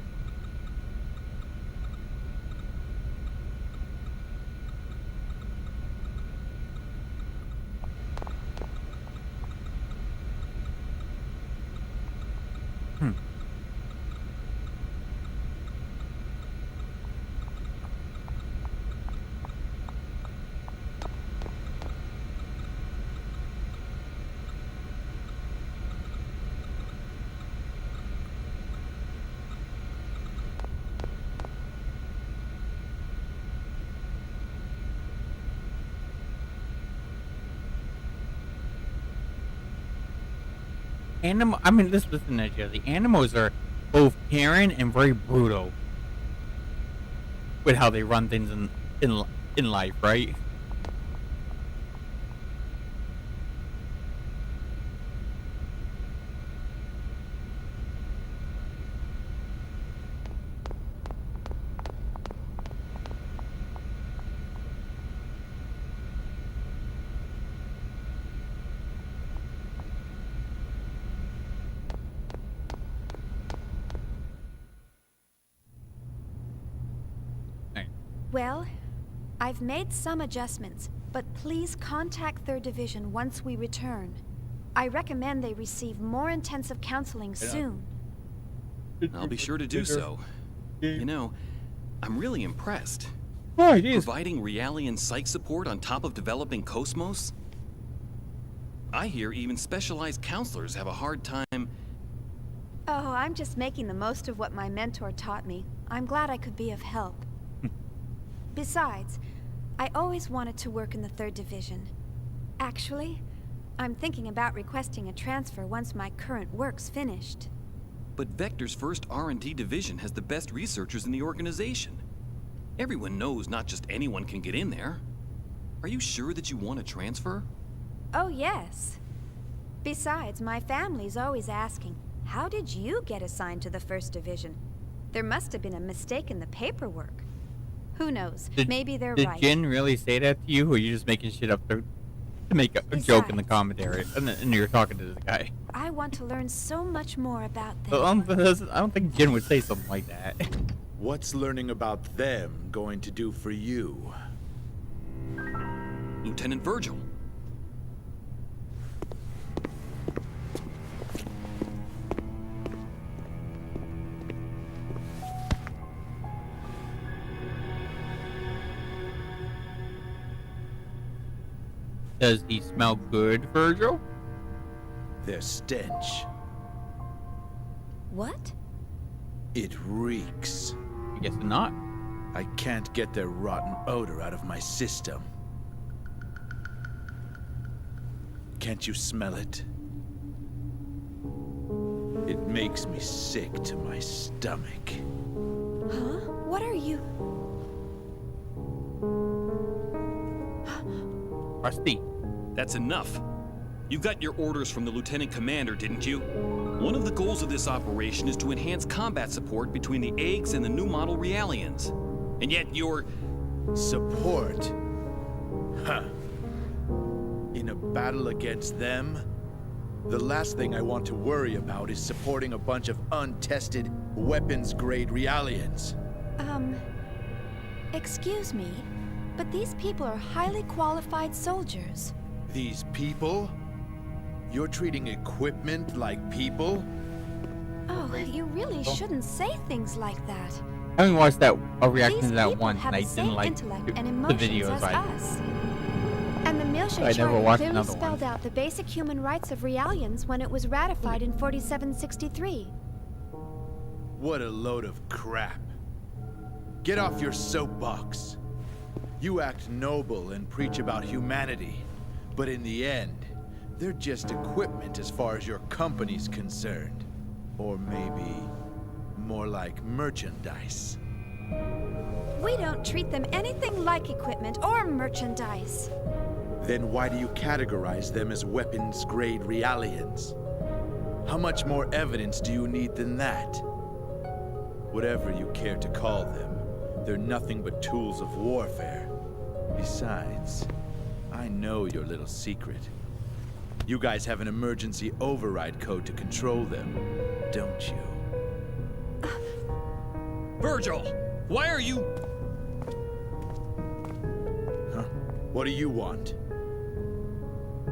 I mean, listen, Nigeria. The animals are both caring and very brutal with how they run things in life, right? Well, I've made some adjustments, but please contact 3rd Division once we return. I recommend they receive more intensive counseling soon. I'll be sure to do so. I'm really impressed. Oh, it is. Providing Realian psych support on top of developing KOS-MOS? I hear even specialized counselors have a hard time. Oh, I'm just making the most of what my mentor taught me. I'm glad I could be of help. Besides, I always wanted to work in the 3rd Division. Actually, I'm thinking about requesting a transfer once my current work's finished. But Vector's first R&D division has the best researchers in the organization. Everyone knows not just anyone can get in there. Are you sure that you want to transfer? Oh, yes. Besides, my family's always asking, how did you get assigned to the 1st Division? There must have been a mistake in the paperwork. Who knows? Maybe they're right. Did Jin really say that to you, or are you just making shit up to make a joke in the commentary? And you're talking to this guy. I want to learn so much more about them. Well, I don't think Jin would say something like that. What's learning about them going to do for you? Lieutenant Virgil. Does he smell good, Virgil? Their stench. What? It reeks. I guess not. I can't get their rotten odor out of my system. Can't you smell it? It makes me sick to my stomach. Huh? What are you? Rusty. That's enough. You got your orders from the Lieutenant Commander, didn't you? One of the goals of this operation is to enhance combat support between the eggs and the new model Realians. And yet you're... Support? Huh. In a battle against them, the last thing I want to worry about is supporting a bunch of untested, weapons-grade Realians. Excuse me, but these people are highly qualified soldiers. These people? You're treating equipment like people? Oh, you really shouldn't say things like that. I only watched a reaction These to that people once, have and I the same didn't like intellect and the emotions video. as Like, us. And the Miltia I never Charter watched clearly another spelled one. out the basic human rights of Realians when it was ratified in 4763. What a load of crap. Get off your soapbox. You act noble and preach about humanity, but in the end, they're just equipment as far as your company's concerned. Or maybe more like merchandise. We don't treat them anything like equipment or merchandise. Then why do you categorize them as weapons-grade Realians? How much more evidence do you need than that? Whatever you care to call them, they're nothing but tools of warfare. Besides, I know your little secret. You guys have an emergency override code to control them, don't you? Virgil! Why are you... Huh? What do you want?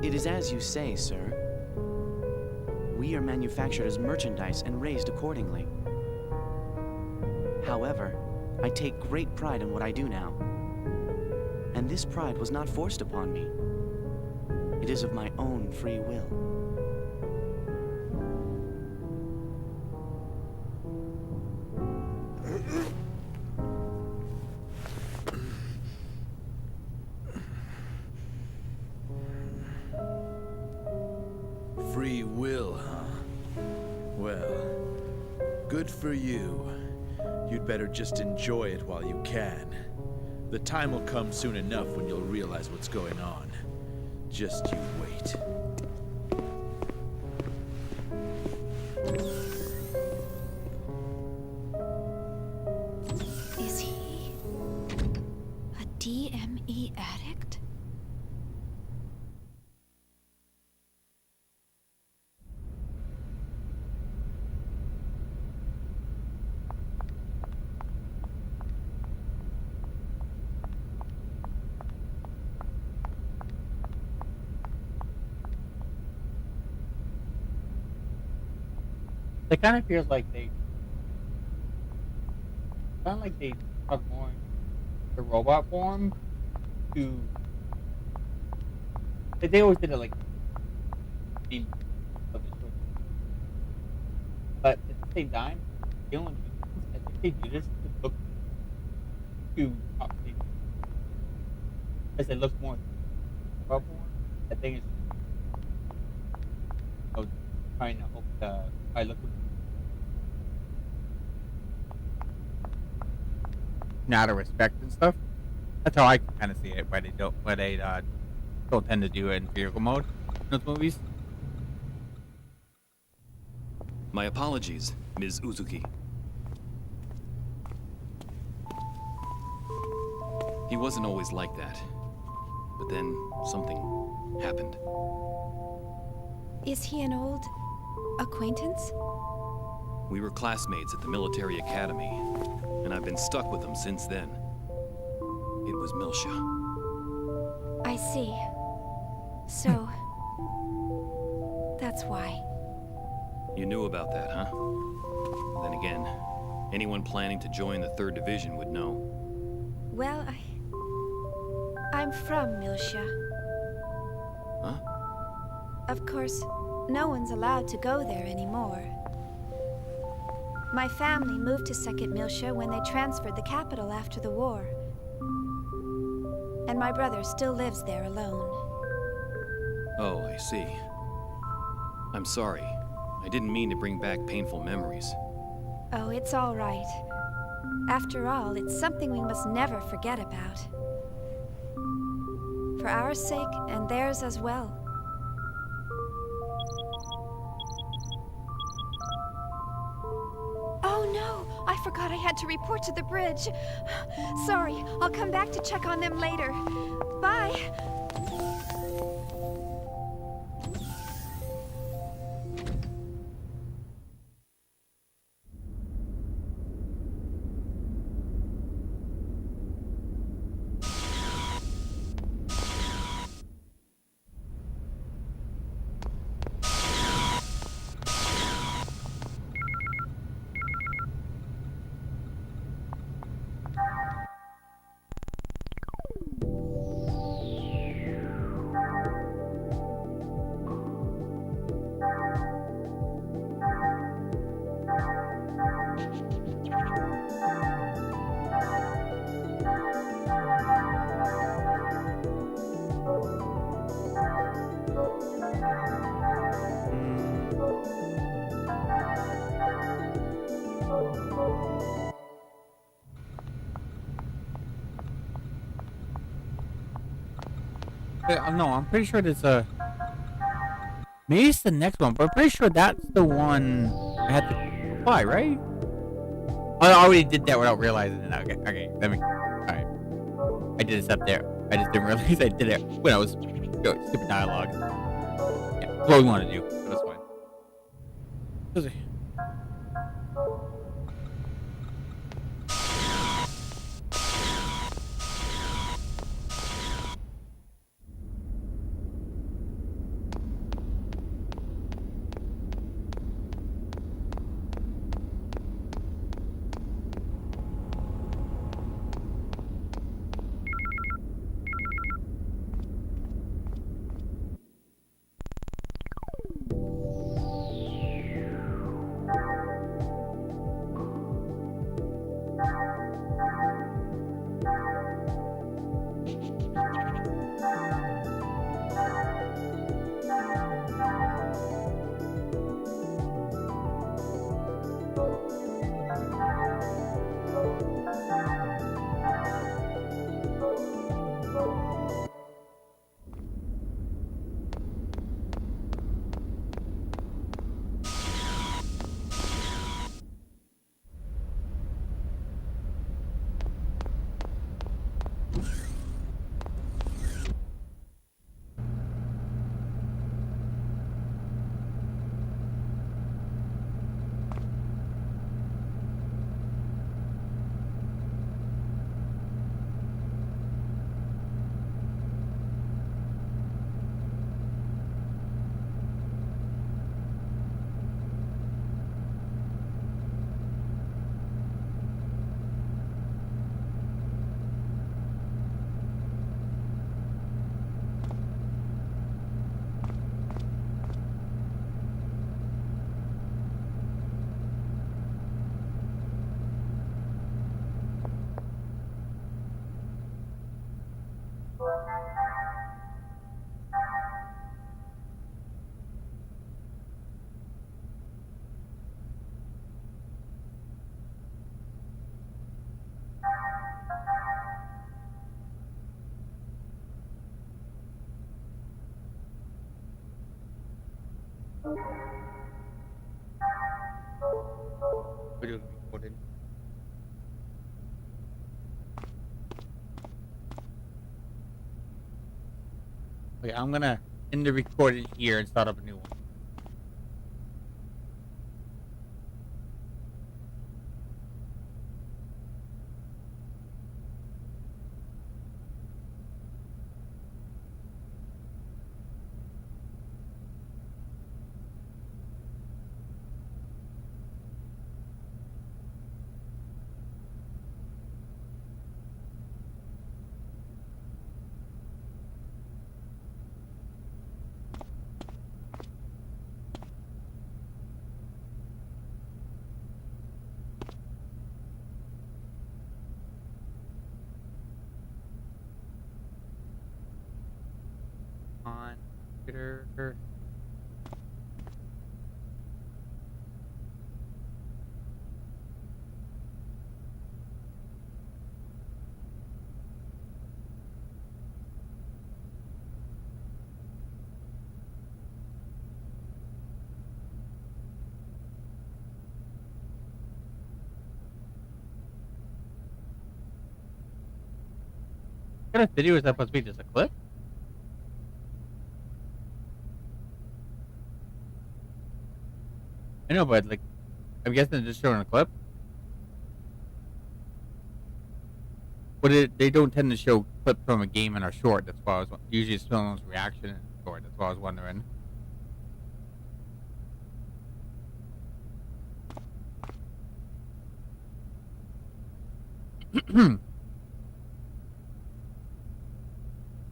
It is as you say, sir. We are manufactured as merchandise and raised accordingly. However, I take great pride in what I do now. And this pride was not forced upon me. It is of my own free will. Free will, huh? Well, good for you. You'd better just enjoy it while you can. The time will come soon enough when you'll realize what's going on. Just you wait. Is he a DME addict? It kind of feels like they took more the robot form to. Like, they always did it like. But at the same time, I think they do this to look to as it looks more robot form. I think it's trying to hope I look. Out of respect and stuff. That's how I kind of see it. Why they don't tend to do it in vehicle mode in those movies. My apologies, Ms. Uzuki. He wasn't always like that. But then something happened. Is he an old acquaintance? We were classmates at the military academy, and I've been stuck with him since then. It was Miltia. I see. So, that's why. You knew about that, huh? Then again, anyone planning to join the 3rd Division would know. Well, I'm from Miltia. Huh? Of course, no one's allowed to go there anymore. My family moved to Second Miltia when they transferred the capital after the war. And my brother still lives there alone. Oh, I see. I'm sorry. I didn't mean to bring back painful memories. Oh, it's all right. After all, it's something we must never forget about. For our sake and theirs as well. Oh no! I forgot I had to report to the bridge. Sorry, I'll come back to check on them later. Bye! No, I'm pretty sure there's a... Maybe it's the next one, but I'm pretty sure that's the one I had to apply, right? Oh, I already did that without realizing it. Okay, let me... Alright. I did this up there. I just didn't realize I did it when I was skipping dialogue. Yeah, that's what we want to do. That's fine. Video recorded. Okay, I'm gonna end the recording here and start up a new one. Computer. What kind of video is that supposed to be? Just a clip? I know, but like, I'm guessing they're just showing a clip. But they don't tend to show clips from a game in our short. That's why I was usually someone's reaction in a short. That's why I was wondering.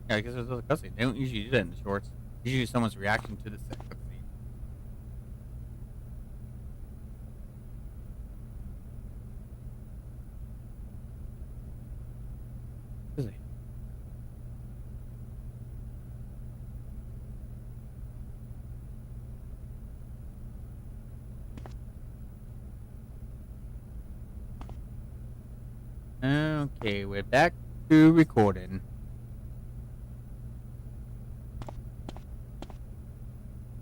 Yeah, I guess there's a cutscene. They don't usually do that in the shorts. Usually someone's reaction to the cutscene. Busy. Okay, we're back to recording.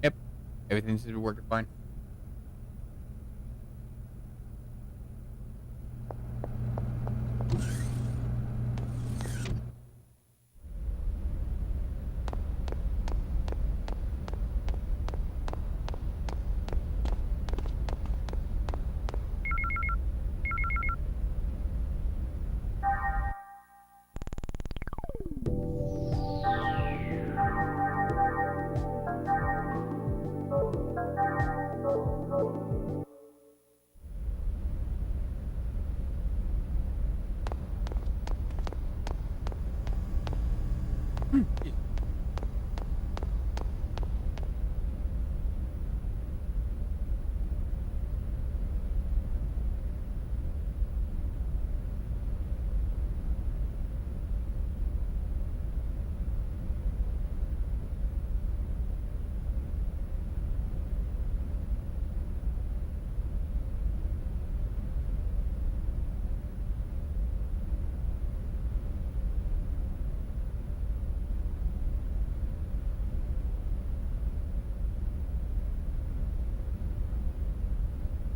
Yep, everything seems to be working fine.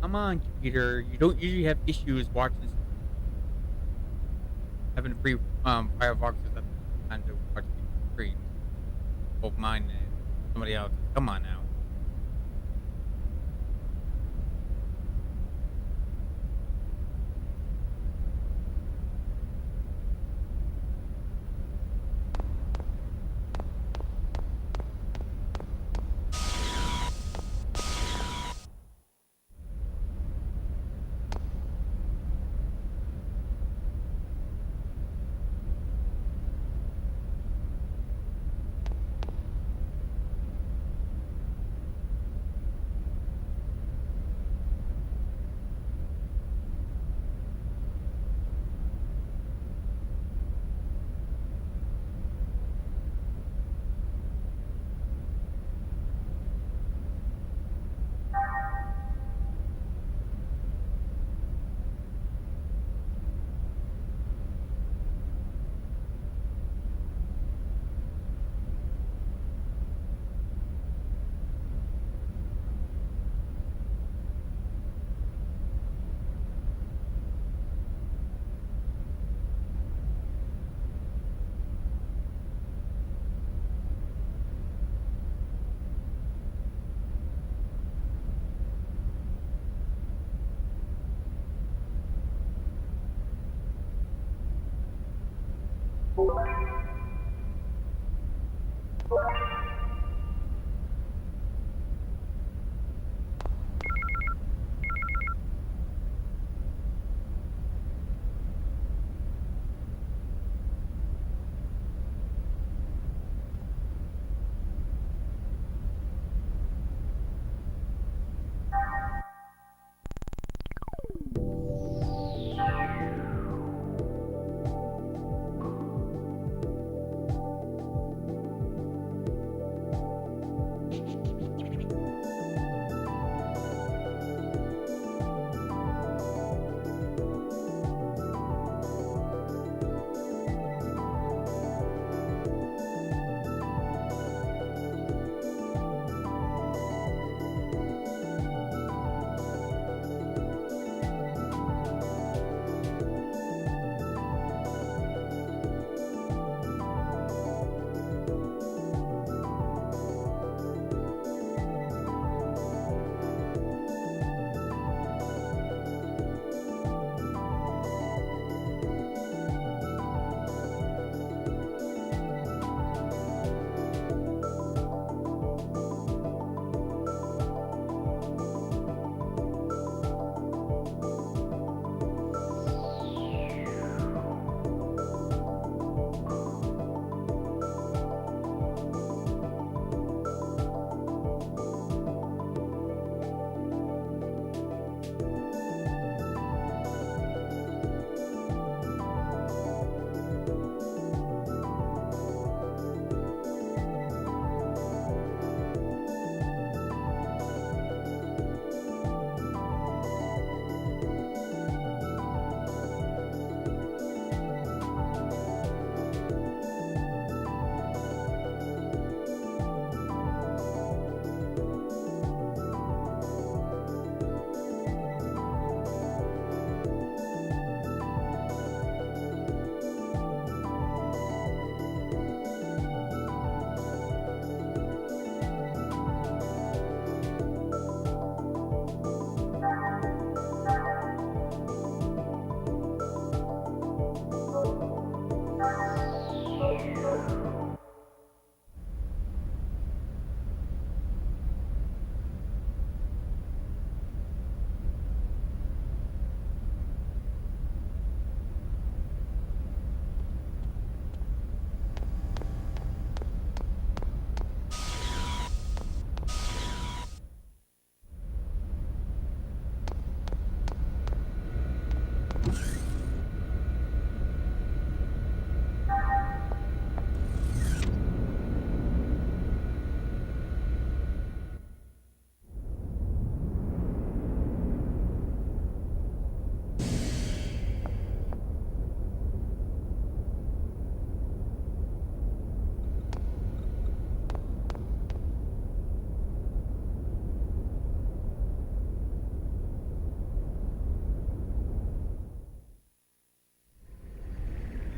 Come on, computer. You don't usually have issues watching having free Fireboxes at the time to watch free. Both mine and somebody else. Come on now.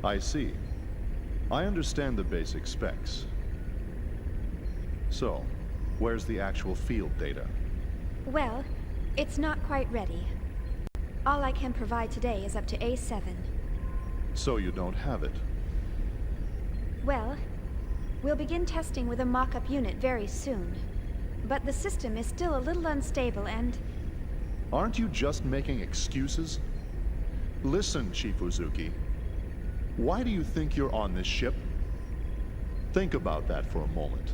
I see. I understand the basic specs. So, where's the actual field data? Well, it's not quite ready. All I can provide today is up to A7. So you don't have it? Well, we'll begin testing with a mock-up unit very soon. But the system is still a little unstable and... Aren't you just making excuses? Listen, Chief Uzuki. Why do you think you're on this ship? Think about that for a moment.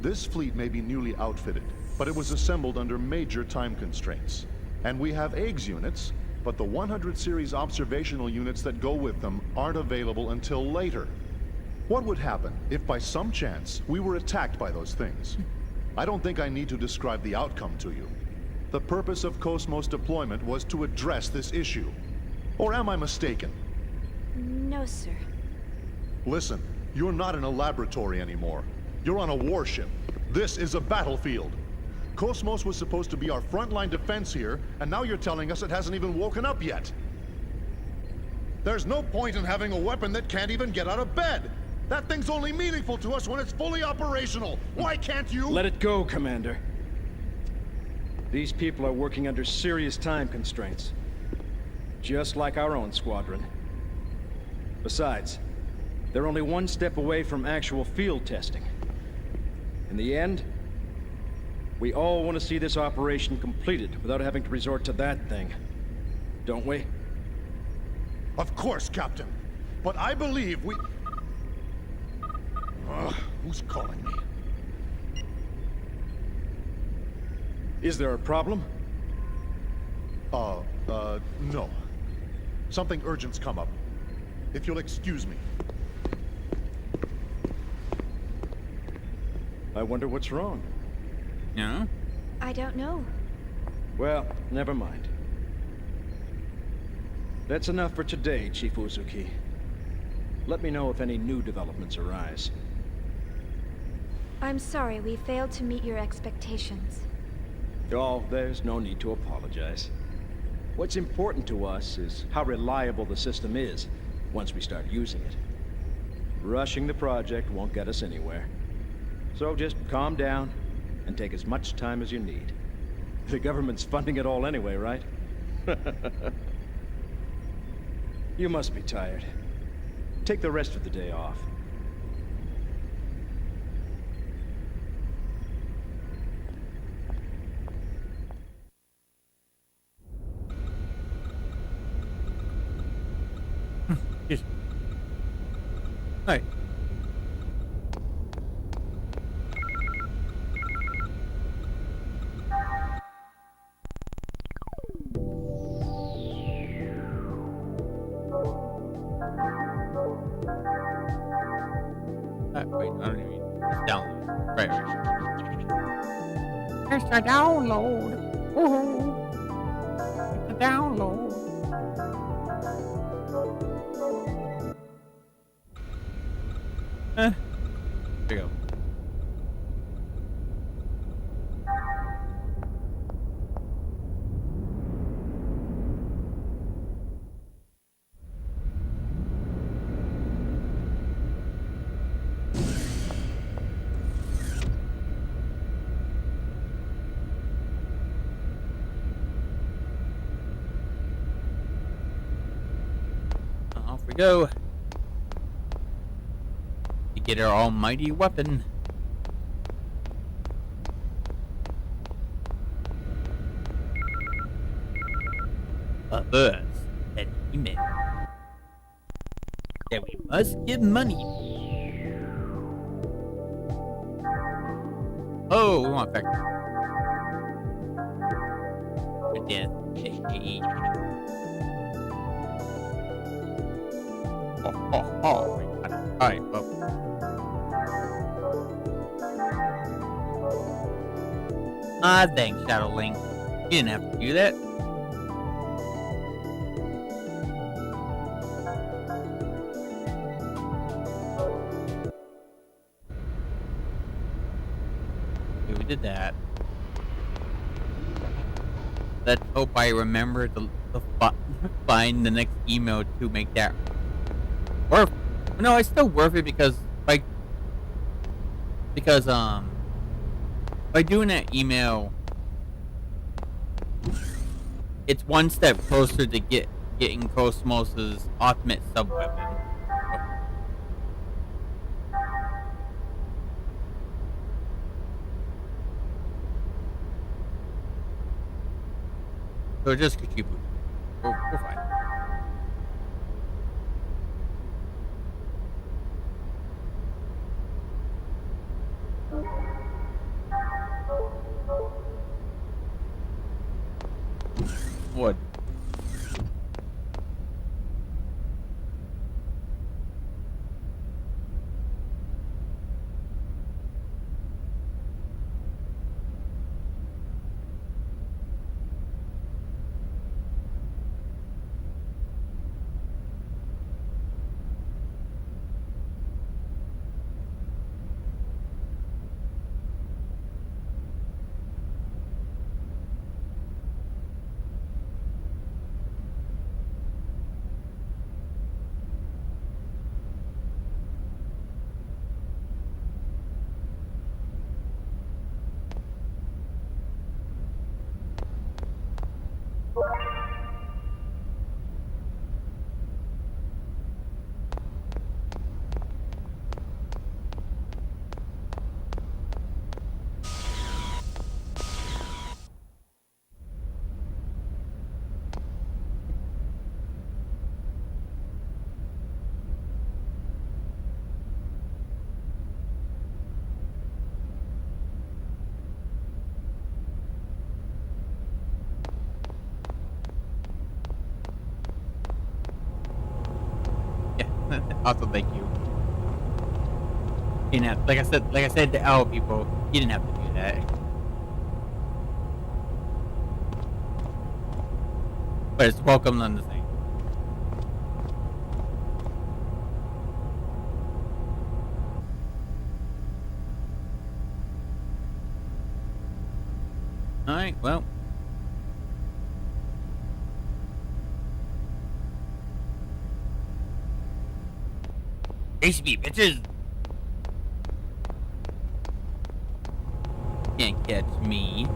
This fleet may be newly outfitted, but it was assembled under major time constraints. And we have eggs units, but the 100 series observational units that go with them aren't available until later. What would happen if by some chance we were attacked by those things? I don't think I need to describe the outcome to you. The purpose of KOS-MOS deployment was to address this issue. Or am I mistaken? No, sir. Listen, you're not in a laboratory anymore. You're on a warship. This is a battlefield. KOS-MOS was supposed to be our frontline defense here, and now you're telling us it hasn't even woken up yet. There's no point in having a weapon that can't even get out of bed. That thing's only meaningful to us when it's fully operational. Why can't you— Let it go, Commander. These people are working under serious time constraints. Just like our own squadron. Besides, they're only one step away from actual field testing. In the end, we all want to see this operation completed without having to resort to that thing. Don't we? Of course, Captain. But I believe we... who's calling me? Is there a problem? No. Something urgent's come up. If you'll excuse me. I wonder what's wrong. Yeah? I don't know. Well, never mind. That's enough for today, Chief Uzuki. Let me know if any new developments arise. I'm sorry we failed to meet your expectations. Oh, there's no need to apologize. What's important to us is how reliable the system is once we start using it. Rushing the project won't get us anywhere. So just calm down and take as much time as you need. The government's funding it all anyway, right? You must be tired. Take the rest of the day off. Hey. Wait, I don't even... It's download. Right. It's a download. Ooh. It's a download. There you go. Off we go. To get our almighty weapon. But first, an email. That we must give money. Oh, we want factory. For death. Oh, we got it. Alright, well. Ah, thanks, Shadow Link. You didn't have to do that. Okay, we did that. Let's hope I remember the to find the next email to make that worth. No, it's still worth it because by doing that email, it's one step closer to getting KOS-MOS's ultimate sub-weapon. So just Kuchibu. We're fine. What? Also, thank you. You know, like I said to our people, you didn't have to do that. But it's welcome none the same. Alright, well. HB bitches! Can't catch me.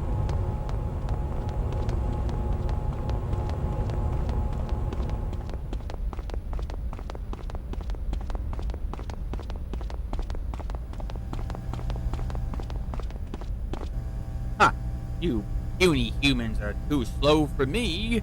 Ha! You puny humans are too slow for me.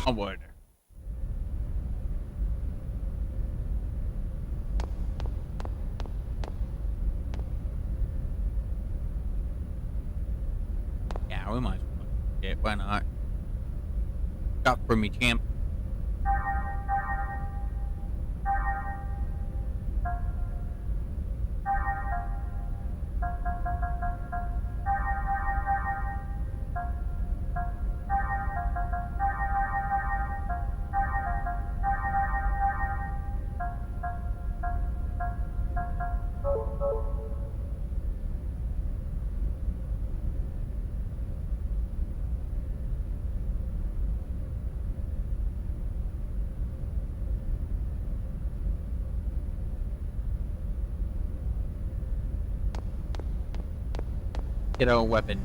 Onward. Yeah, we might as well. Yeah, why not? Stop for me, champ. Get a weapon.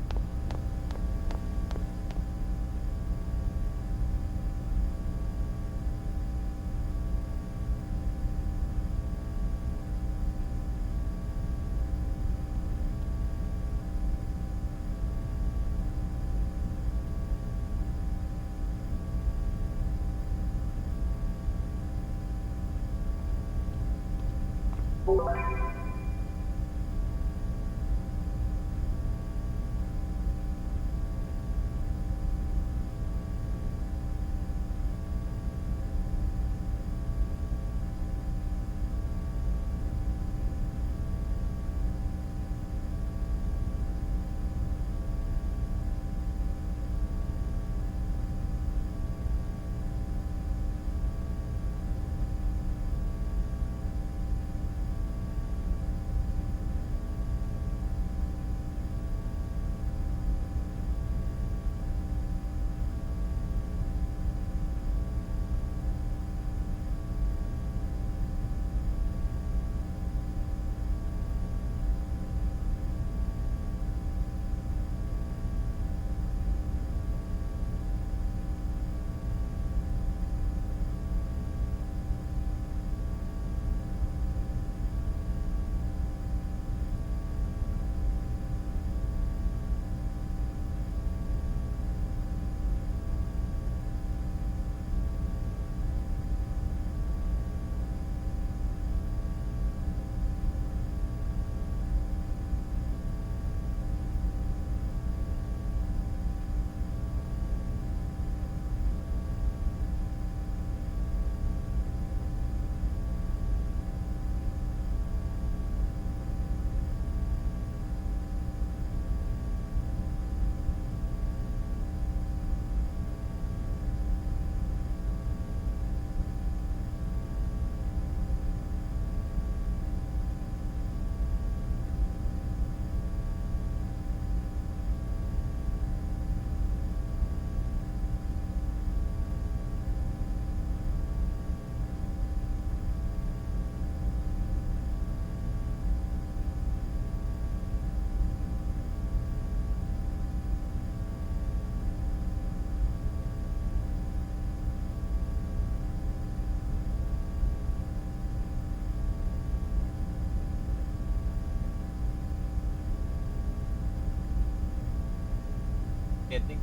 I think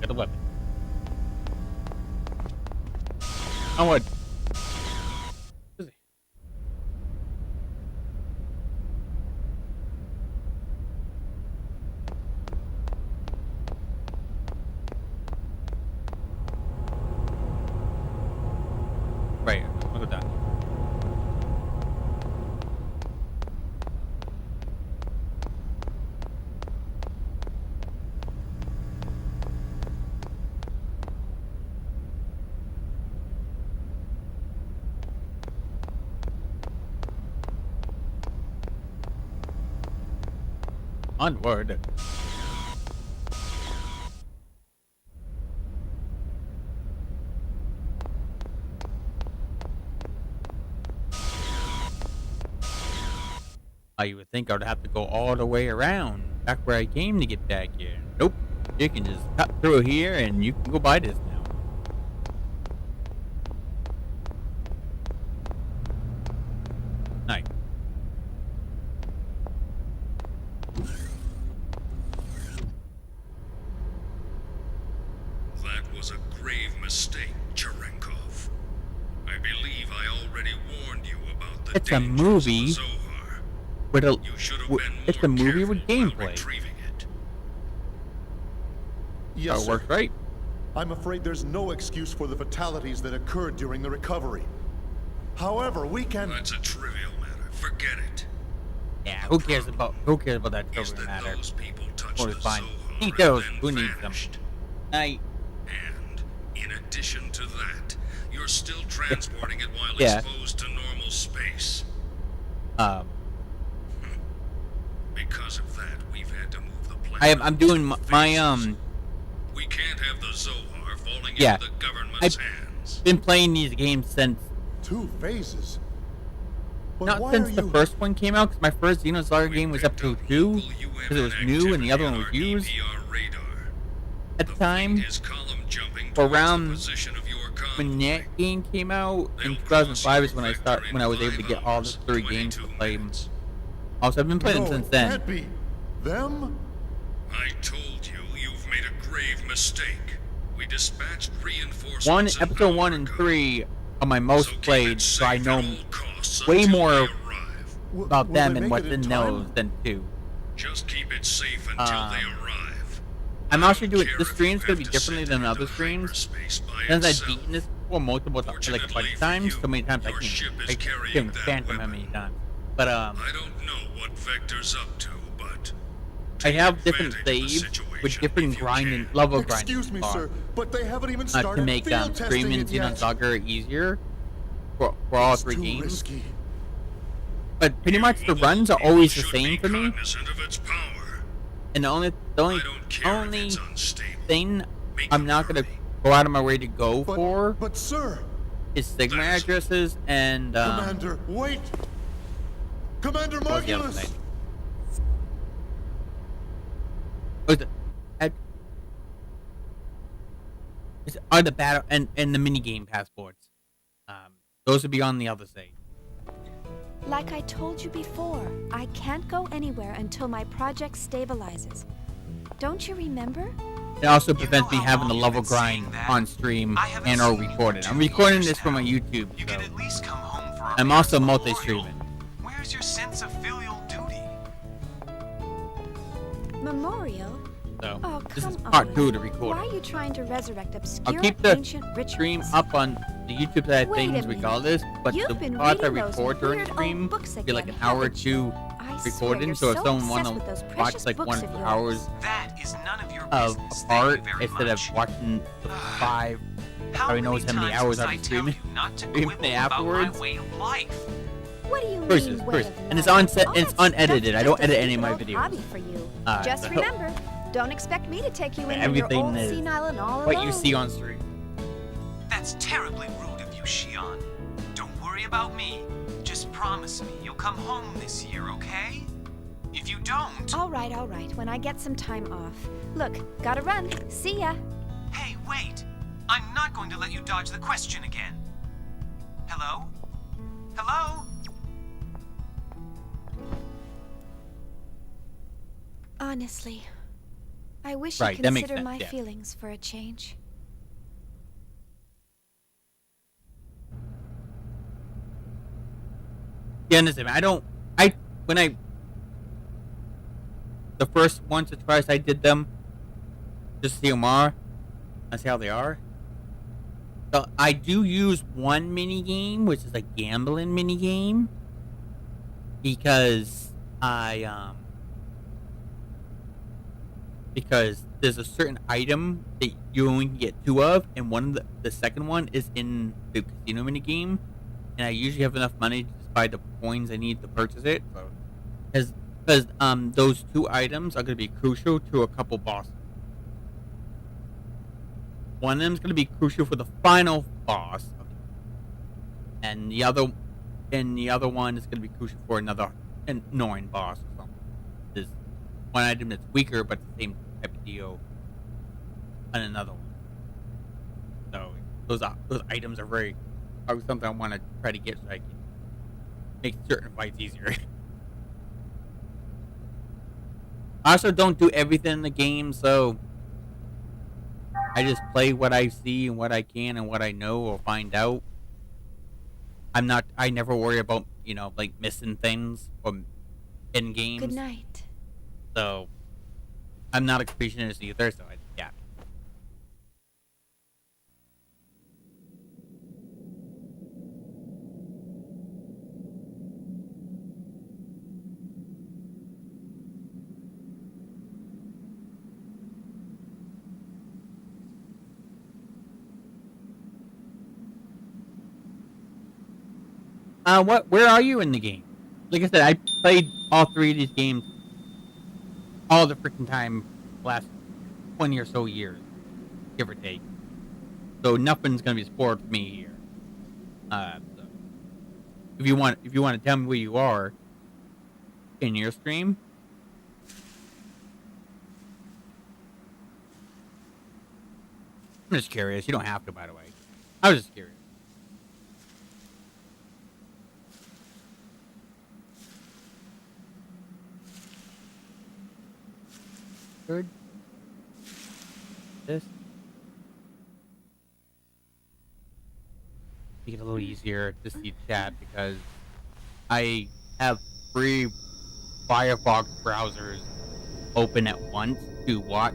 get the weapon. Onward. Right, I'll go down. Onward. You would think I would have to go all the way around back where I came to get back here. Nope. You can just cut through here and you can go buy this now. Nice. That was a grave mistake, Cherenkov. I believe I already warned you about the It's a movie with a. It's a movie with gameplay. Yes, It sir. works right. I'm afraid there's no excuse for the fatalities that occurred during the recovery. However, we can... That's a trivial matter. Forget it. Yeah, who cares about that trivial matter? Those people touched Or the fine. Zohar Eat those. and Who then needs them? vanished. I. And in addition to that, you're still transporting it while Yeah. exposed to normal space. Because of that, we've had to move the planet. I'm doing my We can't have the Zohar falling Yeah. into the government's hands. been playing these games since 2 phases? But not why since are the you... first one came out, because my first Xenosaga game was episode 2, because it was new and the other one was used at the time. Or around when that game came out in 2005 is when I was able to get all the 3 games to play them. Also, I've been playing them since then. Can't be. Them? I told you, you've made a grave mistake. We dispatched reinforcements. Episode 1 and 3 are my most played, so I know way more about them and what's in those than 2. Just keep it safe until they arrive. I'm actually doing this stream's gonna be differently than other streams. Since I've beaten this before multiple times, like a bunch of times, so many times I can't phantom how many times. But I don't know what Vector's up to, but I have different saves with different grinding level grinding. Excuse me, sir, but they haven't even started to make field testing streaming it yet. Xenosaga easier for all 3 too games. risky. But pretty much the runs are always the same for me. And the only thing I'm not gonna go out of my way to go for sir, is Sigma addresses and Commander, wait! Commander what was the other Margulis! thing? Are the battle and the mini game passports? Those would be on the other side. Like I told you before, I can't go anywhere until my project stabilizes. Don't you remember? It also prevents me having the level grind on stream and or recorded. I'm recording this for my YouTube, so At least come home for I'm also multi-streaming. Where's your sense of filial duty? Memorial? So Oh, this is come part on. 2 to record. Why are you trying to resurrect obscure I'll keep the ancient rituals? stream up on the YouTube side of Wait a things minute. regardless, but You've the been parts I reading those record during the weird stream old books be like an again, hour or haven't you? two I swear recording, you're so if so someone obsessed want with those to watch precious like books 1 of or 2 yours. hours That is none of your of business. art Thank you very instead much. of watching the 5, How I don't know many how many times hours must I'm I tell streaming. you not to Streaming quibble afterwards. about my way of life? What do you Versus, mean, way versus. of And it's life? on set, All it's that unedited. stuff's I don't just a edit any of my stupid old videos. hobby for you. Uh, Just so- remember, don't expect me to take you in when Everything you're old, is senile, and all what alone. you see on stream. That's terribly rude of you, Shion. Don't worry about me. Just promise me you'll come home this year, okay? If you don't... All right, when I get some time off. Look, gotta run. See ya. Hey, wait! I'm not going to let you dodge the question again. Hello? Hello? Honestly, I wish Right, you that makes consider sense, my yeah. feelings for a change. Yeah, understand. The first ones or twice I did them, just to see them are, and see how they are. So I do use one mini game, which is a gambling mini game, because because there's a certain item that you only can get 2 of, and the second one is in the casino mini game, and I usually have enough money to just buy the coins I need to purchase it. So, because those 2 items are going to be crucial to a couple bosses. One of them is going to be crucial for the final boss, and the other one is going to be crucial for another annoying boss or something. There's one item that's weaker, but the same type of deal on another one. So those items are something I want to try to get so I can make certain fights easier. I also don't do everything in the game, so I just play what I see and what I can and what I know or find out. I never worry about, like missing things or in games. Good night. So I'm not a creationist either, so yeah. Where are you in the game? Like I said, I played all 3 of these games all the freaking time last 20 or so years, give or take. So nothing's gonna be spoiled for me here. So if you want to tell me where you are in your stream, I'm just curious. You don't have to, by the way. I was just curious. Good. This. Make it a little easier to see chat because I have 3 Firefox browsers open at once to watch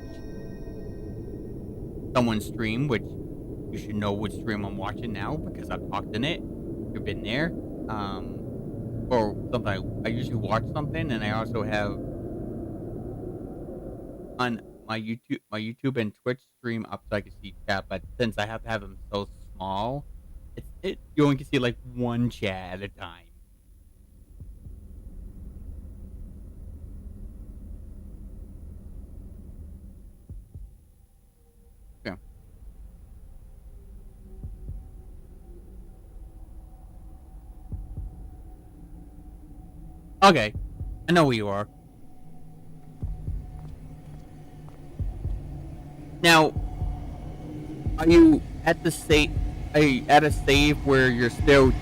someone's stream, which you should know which stream I'm watching now because I've talked in it. You've been there. Or something. I usually watch something, and I also have on my YouTube and Twitch stream up so I can see chat. But since I have to have them so small, you only can see like 1 chat at a time. Yeah. Okay, I know where you are. Now, are you at the save? Are you at a save where you're still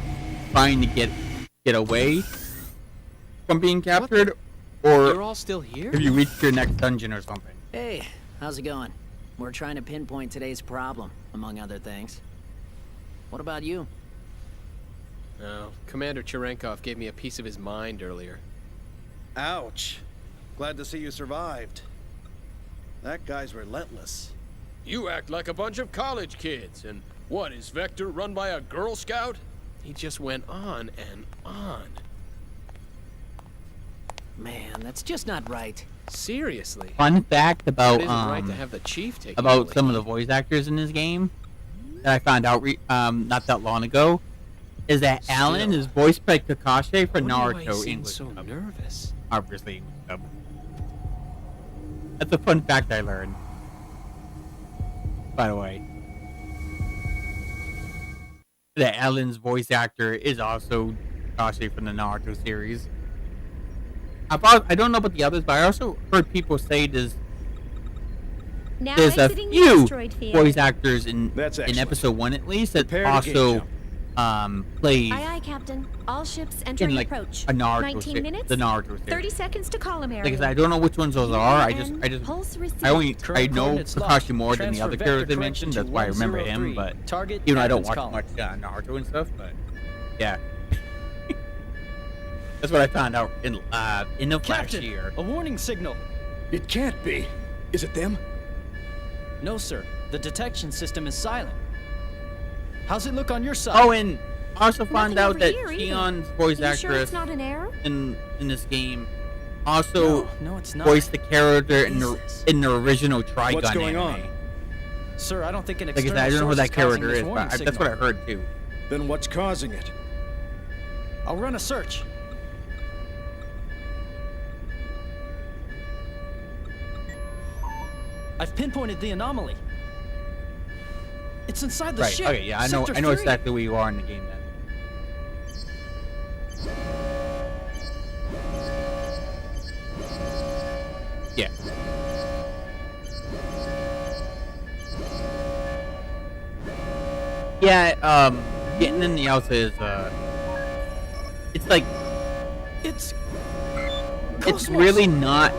trying to get away from being captured, or You're all still here? have you reached your next dungeon or something? Hey, how's it going? We're trying to pinpoint today's problem, among other things. What about you? No, Commander Cherenkov gave me a piece of his mind earlier. Ouch. Glad to see you survived. That guy's relentless. You act like a bunch of college kids, and what, is Vector run by a Girl Scout? He just went on and on. Man, that's just not right. Seriously. Fun fact about It isn't right to have the chief take about it some of the voice actors in this game that I found out not that long ago is that Alan is voiced by Kakashi for Naruto English. So nervous. Obviously. That's a fun fact I learned. By the way, that Alan's voice actor is also Kakashi from the Naruto series. I don't know about the others, but I also heard people say there's a few voice actors in episode 1 at least that also plays Aye, aye, Captain. All ships entering in like approach. a Naruto 19 minutes. the Naruto series. 30 seconds to column area. Like I said, I don't know which ones those are. I know Kakashi more than the other characters they mentioned. That's why I remember him. But even though I don't watch much Naruto and stuff, but yeah. That's what I found out in the last year. A warning signal. It can't be. Is it them? No, sir. The detection system is silent. How's it look on your side? Oh, and I also found out that here either. Tion's voice You sure actress it's not an error? in this game also No, it's not. voiced the character in the original Trigun What's going anime. on? Sir, I don't think an Like I external said, I don't know who source that causing character this is, warning but that's what I signal. heard too. Then what's causing it? I'll run a search. I've pinpointed the anomaly. It's inside the Right. ship. Okay. Yeah. I know. Sector I know 3. exactly where you are in the game then. Yeah. Yeah. Getting in the Elsa is it's like It's really not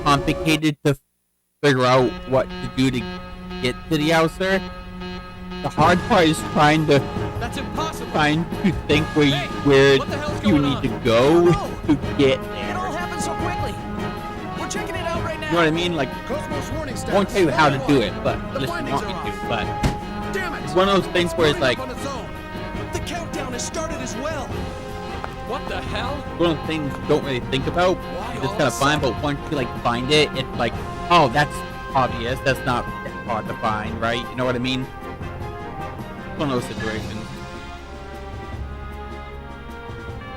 complicated to figure out what to do to get to the Elsa. The hard part is trying to think where you need to go to get there. It all happened so quickly. We're checking it out right now. You know what I mean? Like, I won't tell you how to do it, but unless you want me to. But it's one of those things where it's like The countdown has started as well. What the hell? one of the things you don't really think about. You just kind of find, but once you like find it, it's like, oh, that's obvious. That's not hard to find, right? You know what I mean? One of those situations.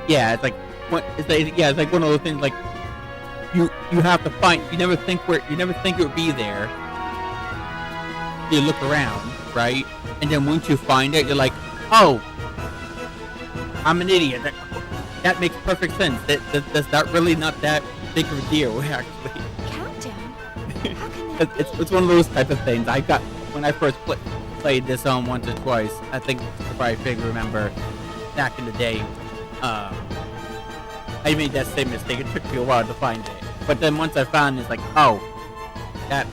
Yeah, it's like it's like one of those things. Like you have to find. You never think it would be there. You look around, right? And then once you find it, you're like, oh, I'm an idiot. That makes perfect sense. That's not really not that big of a deal, actually. Countdown? How can that It's one of those type of things. I got when I first played this once or twice. I think if I vaguely remember back in the day, I made that same mistake. It took me a while to find it, but then once I found it, it's like, oh, that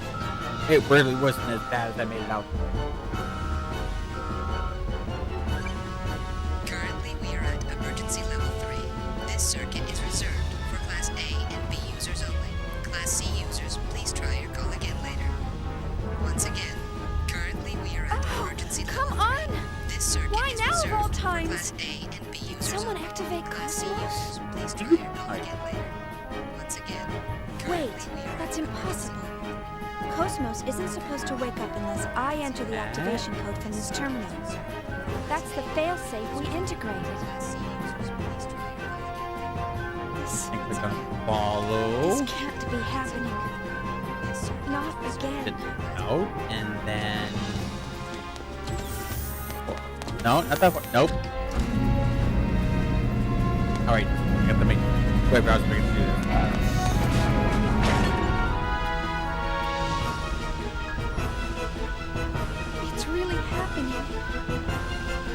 it really wasn't as bad as I made it out to be. Currently, we are at emergency level 3. This circuit is reserved for Class A and B users only. Class C users, please try your call again later. Once again, currently we are at emergency level 3. Come on! This circuit Why is now of reserved all for times? Class A and B users Someone only. activate Class C KOS-MOS? users, please try your call again later. Once again, Wait, that's impossible. KOS-MOS isn't supposed to wake up unless I enter the activation code from this terminal. That's the failsafe we integrated. I think we're gonna follow. This can't be happening. Not again. Nope, and then no, not that far. Nope. All right, we have to make whoever else we can do this. happening?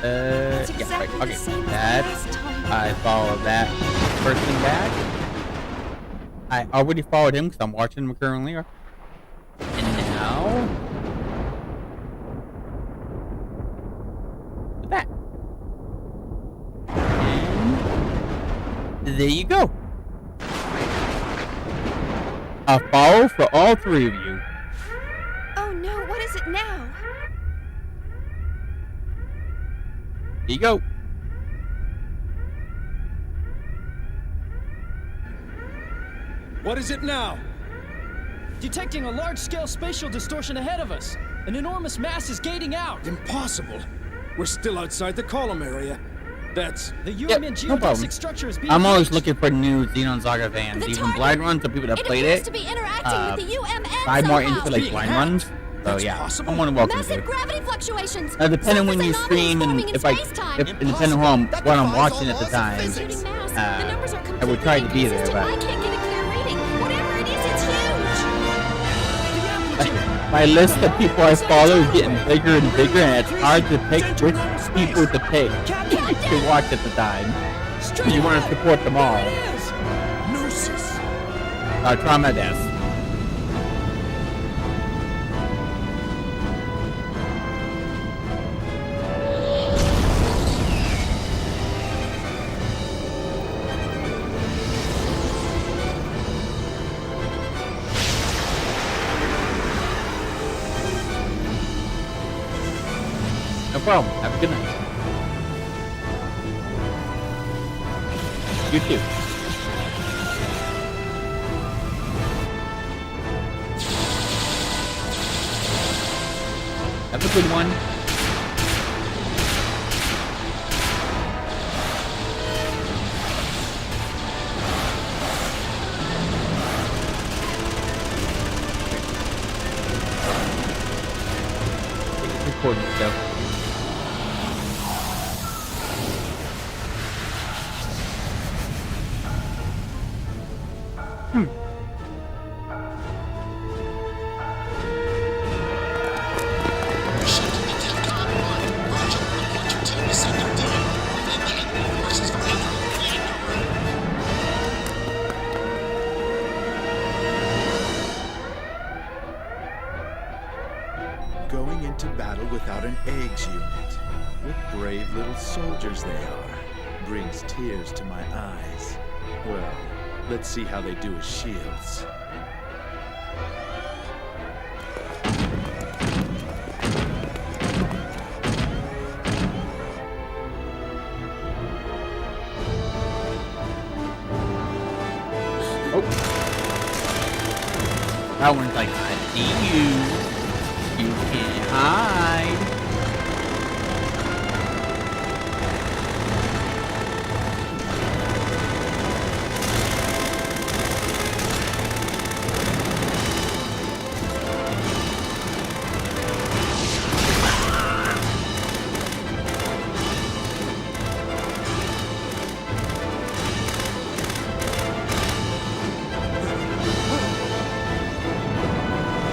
It's Yeah, exactly okay. the same as That, last time. I follow that person back. I already followed him because I'm watching him currently. And now... that. And there you go. A follow for all three of you. Oh no, what is it now? Here you go. What is it now? Detecting a large-scale spatial distortion ahead of us. An enormous mass is gating out. Impossible. We're still outside the column area. That's... The Yep, UMN no problem. geodesic structure is being I'm always breached. looking for new Xenosaga fans, even blind runs, the people that played it. To be interacting with the UMN I'm more somehow. into like blind runs. So yeah, I'm more than welcome Massive to. gravity fluctuations. Depending when you Surface stream and anomalies if forming I, in space-time. if depending on what I'm watching at the time, Shooting mass. The numbers are I would try to be there, inconsistent. I but can't get a clear reading. Whatever it is, it's huge. my list of people I follow is getting bigger and bigger, and it's hard to pick which people to pick to watch at the time. You want to support them all. I'll try my best. No problem. Have a good night. You too. Have a good one. Recording stuff. Going into battle without an eggs unit. What brave little soldiers they are. Brings tears to my eyes. Well, let's see how they do as shields. That one's like, I see you. You can't hide.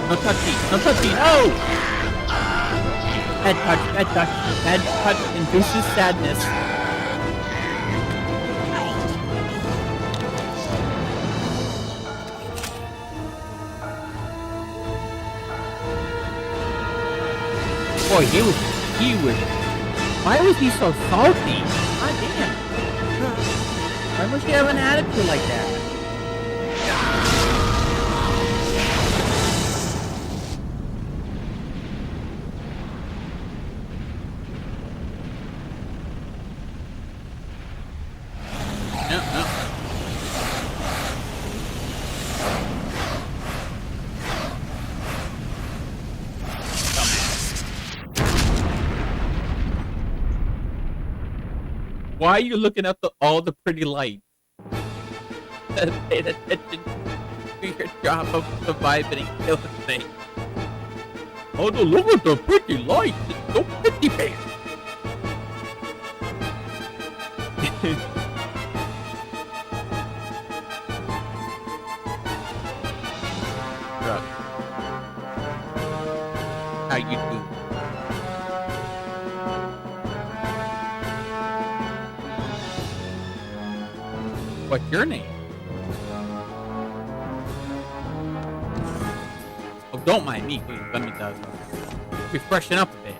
No touchy, no touchy, no! Bad touch, bad touch induces sadness. Boy, he was, why was he so salty? God damn. Why must he have an attitude like that? Why are you looking at all the pretty lights? Pay attention to your job of surviving and killing things. Oh, look at the pretty lights. It's so pretty, man. How you doing? What's your name? Oh, don't mind me, please. Let me refreshen up a bit.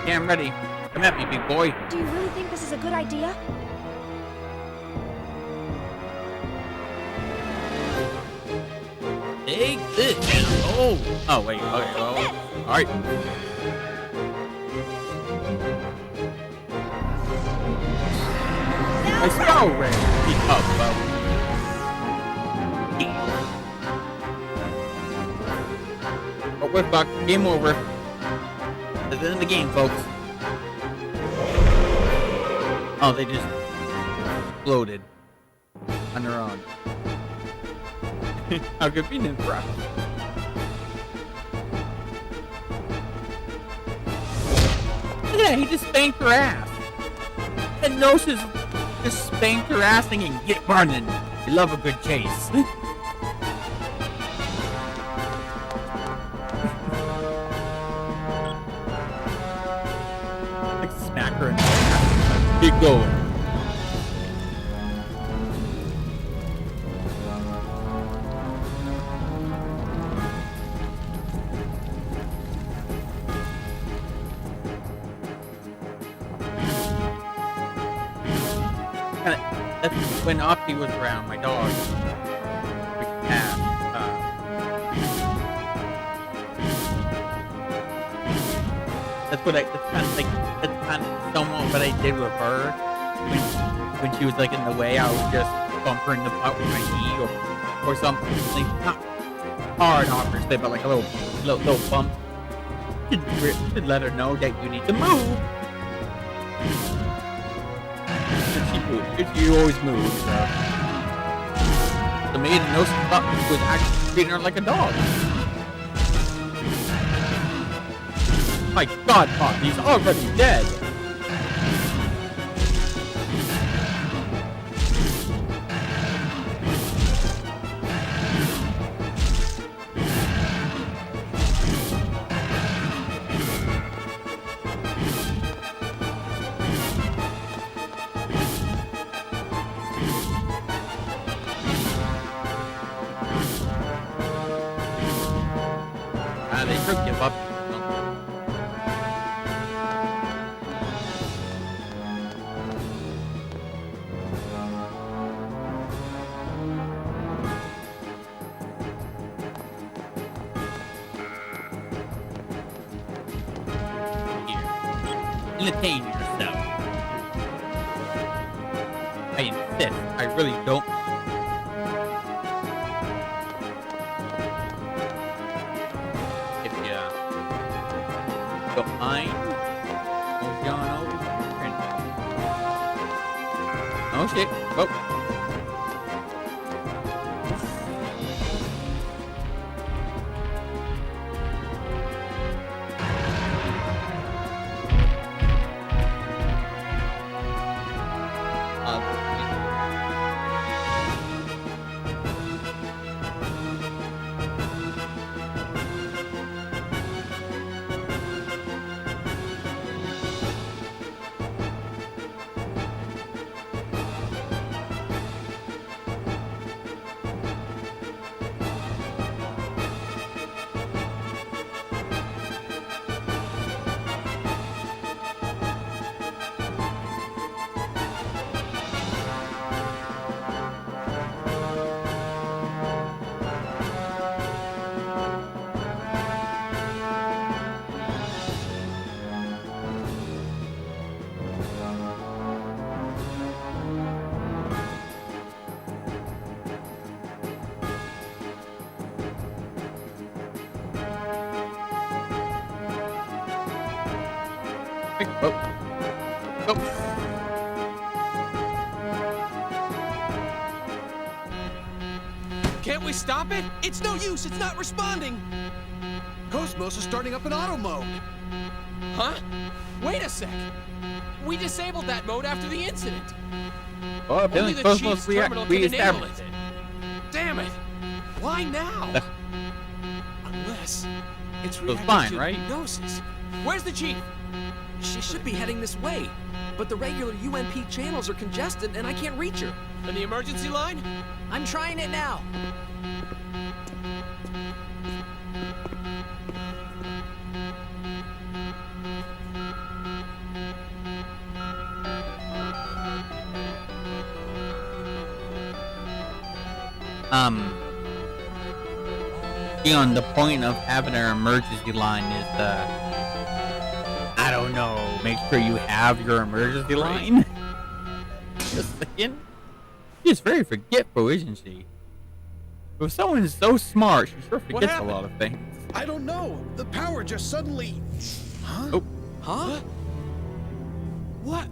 Yeah, I'm ready. Come at me, big boy. Do you really think this is a good idea? Take this. Oh. Oh, wait. Okay. Oh. All right. Let's go, Ray. Keep up, But we're back. Game over. That's the end of the game, folks. Oh, they just exploded on their own. How convenient for us. Yeah, he just spanked her ass. And Gnosis just spanked her ass thinking, get running. You love a good chase. Like smack her in the ass. Keep going. That's when Opti was around, my dog. That's kind of somewhat what I did with her. When she was like in the way, I would just bump her in the butt with my knee or something. Like, not hard, obviously, but like a little bump to let her know that you need to move. She always moves. The maid in Gnosis was actually treating her like a dog. My God, Pop, he's already dead. They should give up. Here. Entertain yourself. I insist. I really don't. Oh shit. Whoa. Oh. Oh. stop it? It's no use. It's not responding. KOS-MOS is starting up in auto mode. Huh? Wait a sec. We disabled that mode after the incident. Oh, Only apparently the KOS-MOS Chief's terminal can enable re-established. it. Damn it. Why now? Unless it's was reacting fine, to right? hypnosis. Where's the Chief? She should be heading this way, but the regular UMP channels are congested and I can't reach her. And the emergency line? I'm trying it now. On the point of having an emergency line is, I don't know, make sure you have your emergency line. Just saying. She's very forgetful, isn't she? If someone is so smart, she sure forgets a lot of things. I don't know. The power just suddenly... Huh? Oh. Huh? What?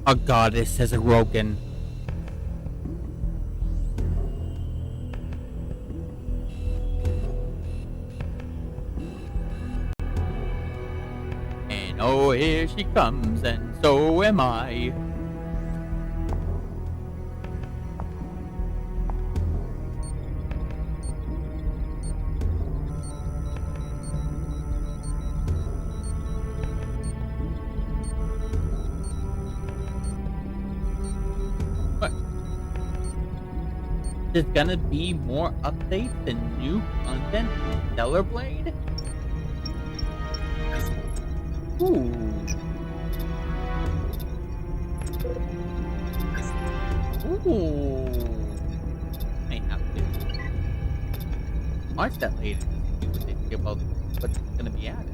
A goddess has awoken. And oh, here she comes, and so am I. There's gonna be more updates and new content in Stellar Blade? Ooh. Ooh. May have to watch that later to see what they think about what's gonna be added.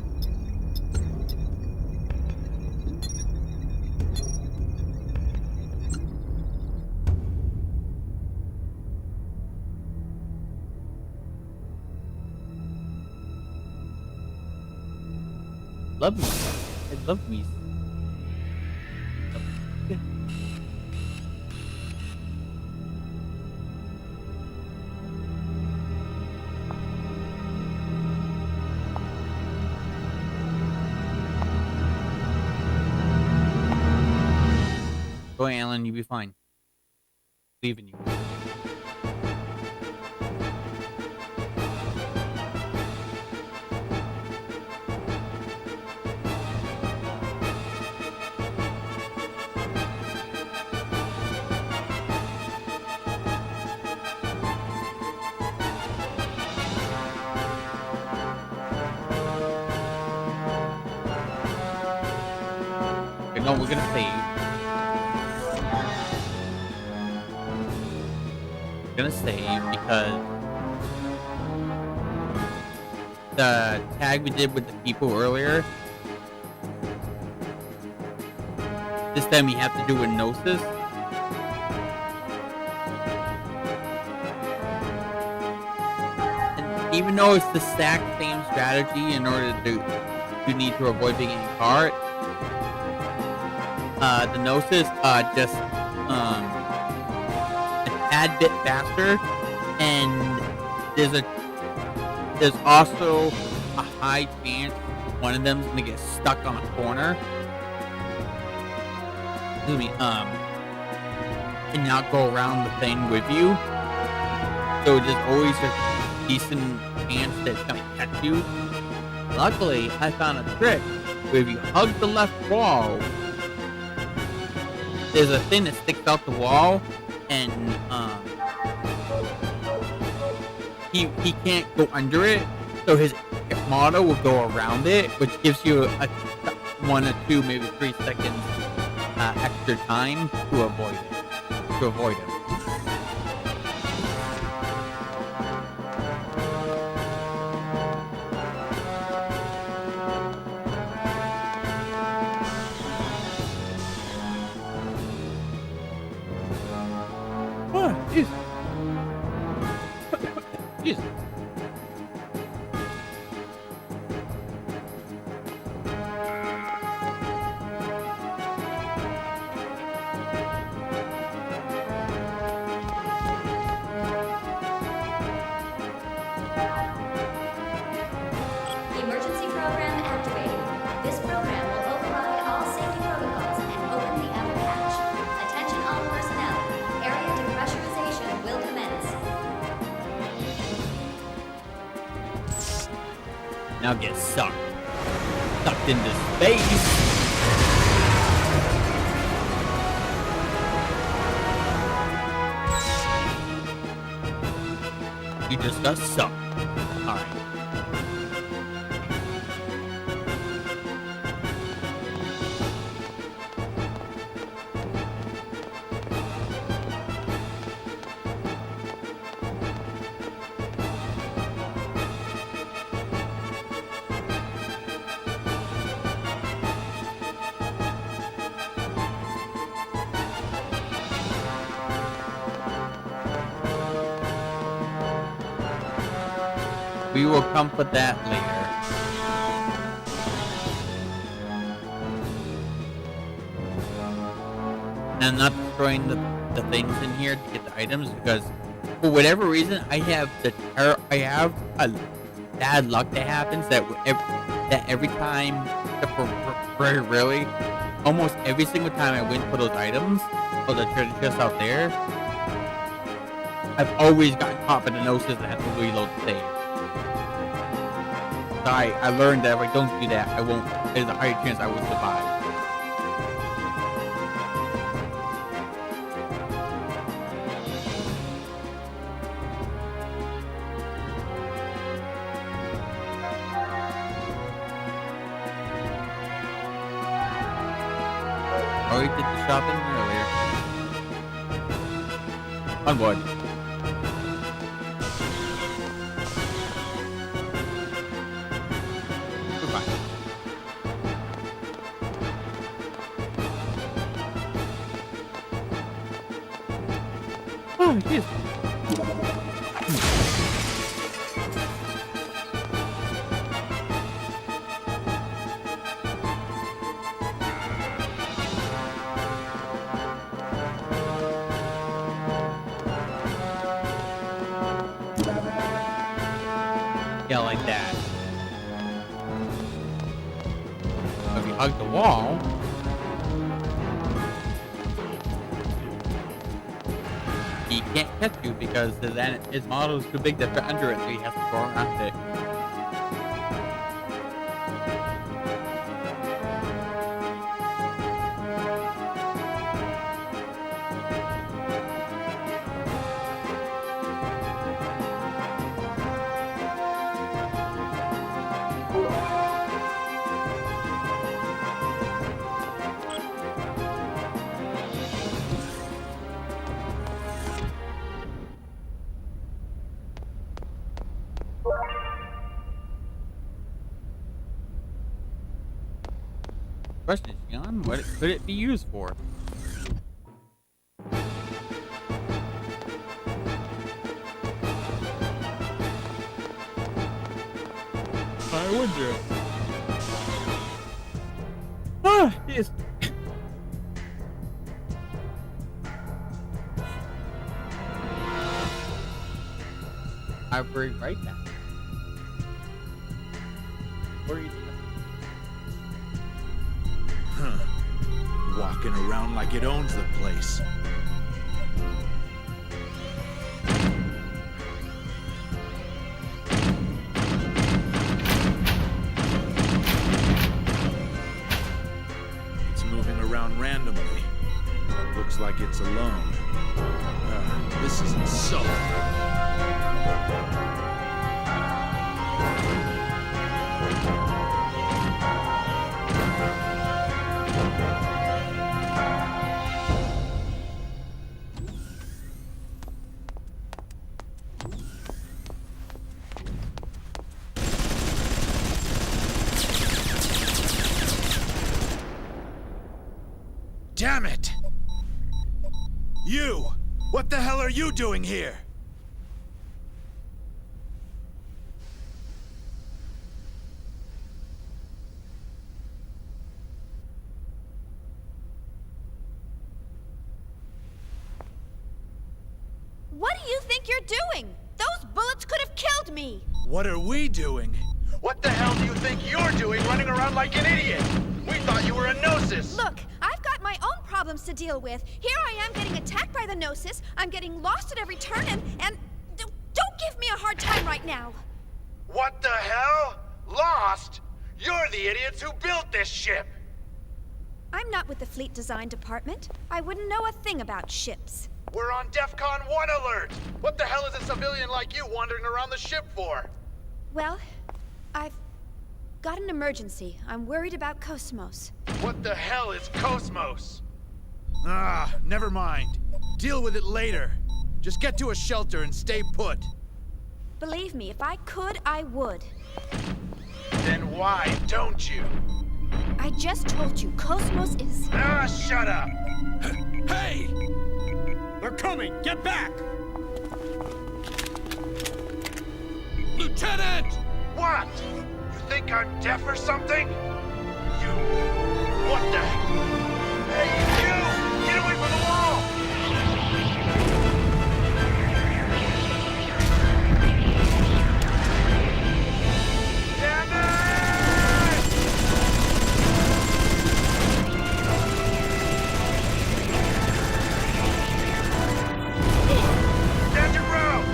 Love me. I love me. Go, Alan. You'll be fine. Believe in you. No, we're gonna save. We're gonna save because the tag we did with the people earlier, this time we have to do a Gnosis. And even though it's the exact same strategy in order to you need to avoid being in cart. The Gnosis just a tad bit faster, and there's also a high chance one of them's gonna get stuck on a corner. Excuse me, and not go around the thing with you. So there's always a decent chance that it's gonna catch you. Luckily, I found a trick where if you hug the left wall, there's a thing that sticks out the wall, and he can't go under it, so his model will go around it, which gives you a 1 or 2, maybe 3 seconds extra time to avoid it. Now get sucked into space. You just got sucked. All right. We will come for that later. And I'm not destroying the things in here to get the items because for whatever reason I have a bad luck that happens that every time, except for very rarely, almost every single time I went for those items or the treasure chest out there, I've always gotten caught by the gnosis and had to reload the save. I learned that if I don't do that, there's a higher chance I will survive. Already did the shopping earlier. Onward. Oh, jeez. Yeah, like that. If you hug the wall, he can't catch you because his model is too big to fit under it, so he has to go around it. Question is, John, what could it be used for? I wonder. Ah, yes. I'll be right back. What are you doing? Walking around like it owns the place. It's moving around randomly. Looks like it's alone. This isn't so. Damn it! You! What the hell are you doing here? What do you think you're doing? Those bullets could have killed me! What are we doing? What the hell do you think you're doing running around like an idiot? We thought you were a Gnosis! Look, I've got my own problems to deal with. Here I am getting attacked by the Gnosis, I'm getting lost at every turn, and don't give me a hard time right now! What the hell? Lost? lost? You're the idiots who built this ship! I'm not with the fleet design department. I wouldn't know a thing about ships. We're on DEFCON 1 alert! What the hell is a civilian like you wandering around the ship for? Well, I've got an emergency. I'm worried about KOS-MOS. What the hell is KOS-MOS? Ah, never mind. Deal with it later. Just get to a shelter and stay put. Believe me, if I could, I would. Then why don't you? I just told you, KOS-MOS is... Ah, shut up! Hey! They're coming! Get back! Lieutenant! What? You think I'm deaf or something? You... What the... Hey, you! Get away from the wall! Damn it! Stand your ground!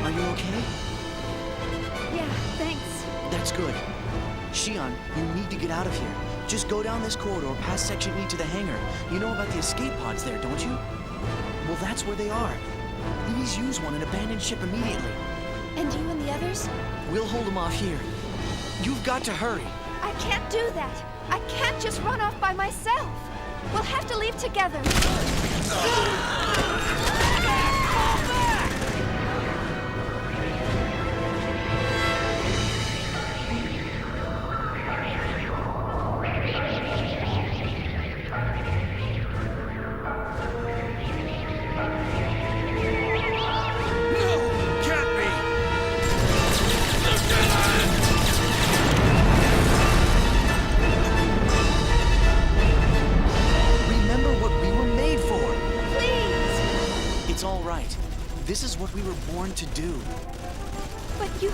Are you okay? Yeah, thanks. That's good. Shion, you need to get out of here. Just go down this corridor past Section E to the hangar. You know about the escape pods there, don't you? Well, that's where they are. Please use one and abandon ship immediately. And you and the others? We'll hold them off here. You've got to hurry. I can't do that. I can't just run off by myself. We'll have to leave together. Remember what we were made for. Please. It's all right. This is what we were born to do. But you...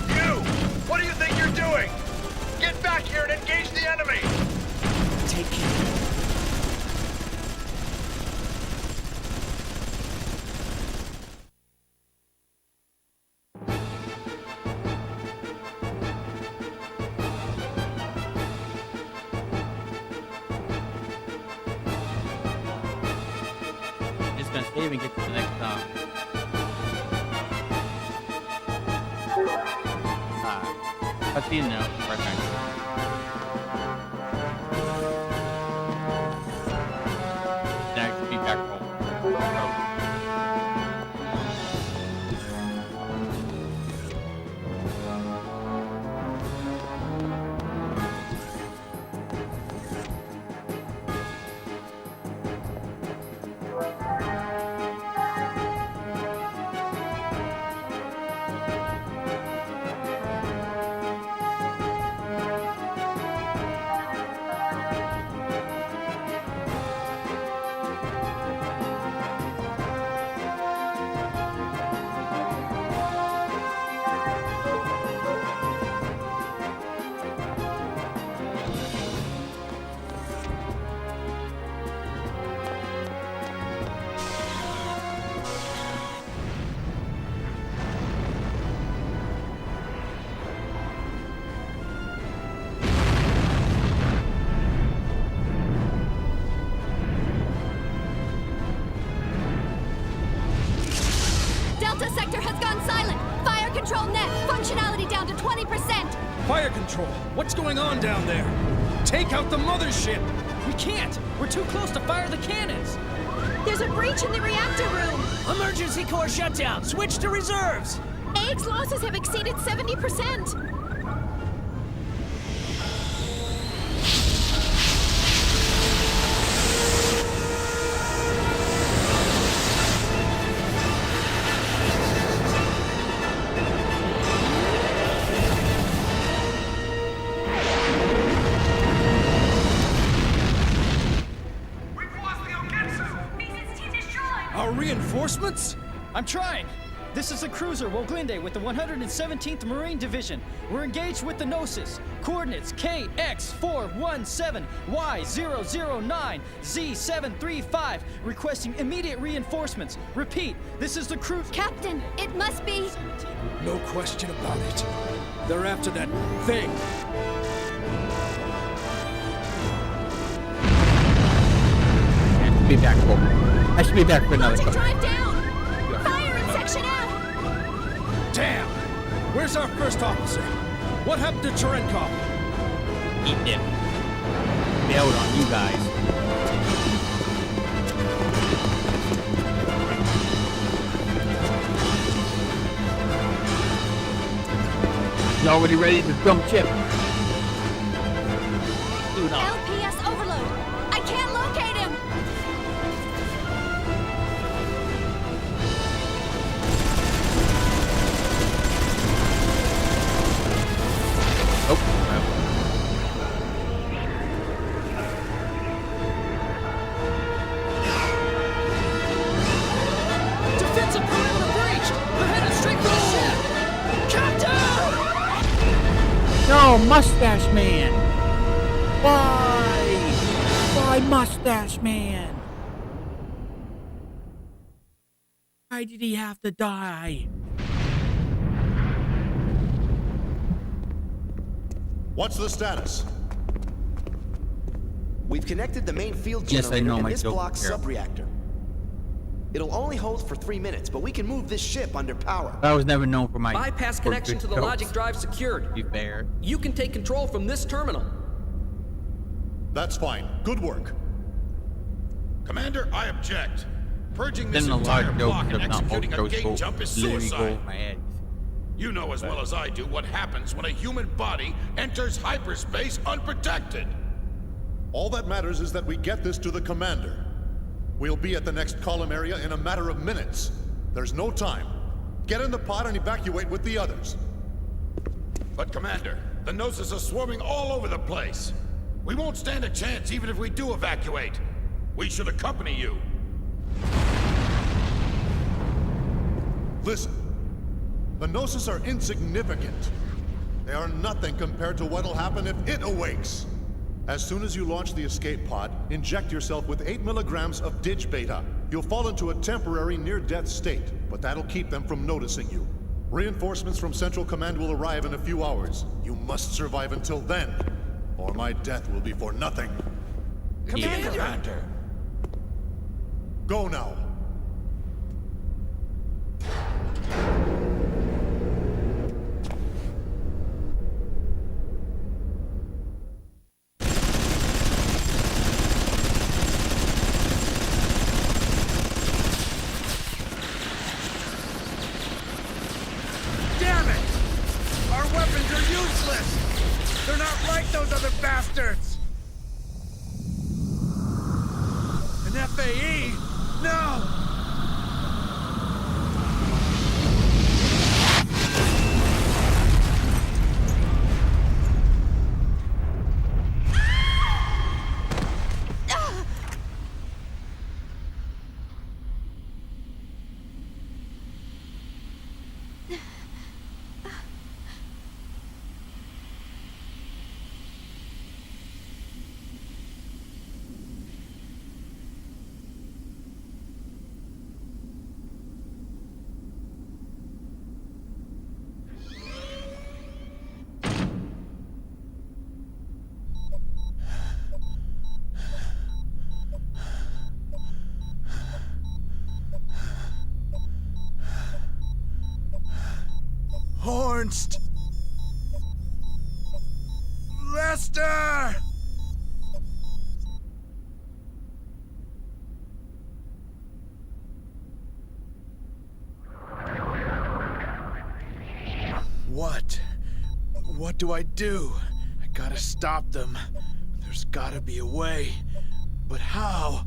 You! What do you think you're doing? Get back here and engage the enemy! Take care. Just gonna save and get to the next cutscene now. Right back. Next feedback roll. Delta sector has gone silent. Fire control net. Functionality down to 20%. Fire control! What's going on down there? Take out the mothership! We can't! We're too close to fire the cannons! There's a breach in the reactor room! Emergency core shutdown! Switch to reserves! Eggs losses have exceeded 70%! Our reinforcements? I'm trying! This is the cruiser Woglinde with the 117th Marine Division. We're engaged with the Gnosis. Coordinates KX417Y009Z735. Requesting immediate reinforcements. Repeat, this is the cruiser. Captain, it must be. No question about it. They're after that thing. I should be back for. I should be back for another Launch a couple. drive down! Fire in Section F! Damn! Where's our first officer? What happened to Cherenkov? He did. Bailed on you guys. He's already ready to dump chip. Dude, no. LPS overload! I can't locate him! Defensive perimeter breached! They're headed straight for the ship! Captain! No, Mustache Man! Why? Why Mustache Man? Why did he have to die? What's the status? We've connected the main field Yes, I generator know and my this joke block's here. sub-reactor. It'll only hold for 3 minutes, but we can move this ship under power. I was never known for my Bypass for connection good to the jokes, logic drive secured. to be fair. You can take control from this terminal. That's fine. Good work. Commander, I object. Purging this Then a lot entire of block jokes and of not executing a most gate jokes jump is literally go suicide. over my head. You know as well as I do what happens when a human body enters hyperspace unprotected. All that matters is that we get this to the commander. We'll be at the next column area in a matter of minutes. There's no time. Get in the pod and evacuate with the others. But Commander, the Gnosis are swarming all over the place. We won't stand a chance even if we do evacuate. We should accompany you. Listen. The Gnosis are insignificant. They are nothing compared to what'll happen if it awakes. As soon as you launch the escape pod, inject yourself with 8 milligrams of Dig Beta. You'll fall into a temporary near-death state, but that'll keep them from noticing you. Reinforcements from Central Command will arrive in a few hours. You must survive until then, or my death will be for nothing. Commander! Go now. Damn it! Our weapons are useless! They're not like those other bastards! An FAE? No! Hornst! Lester! What? What do I do? I gotta stop them. There's gotta be a way. But how?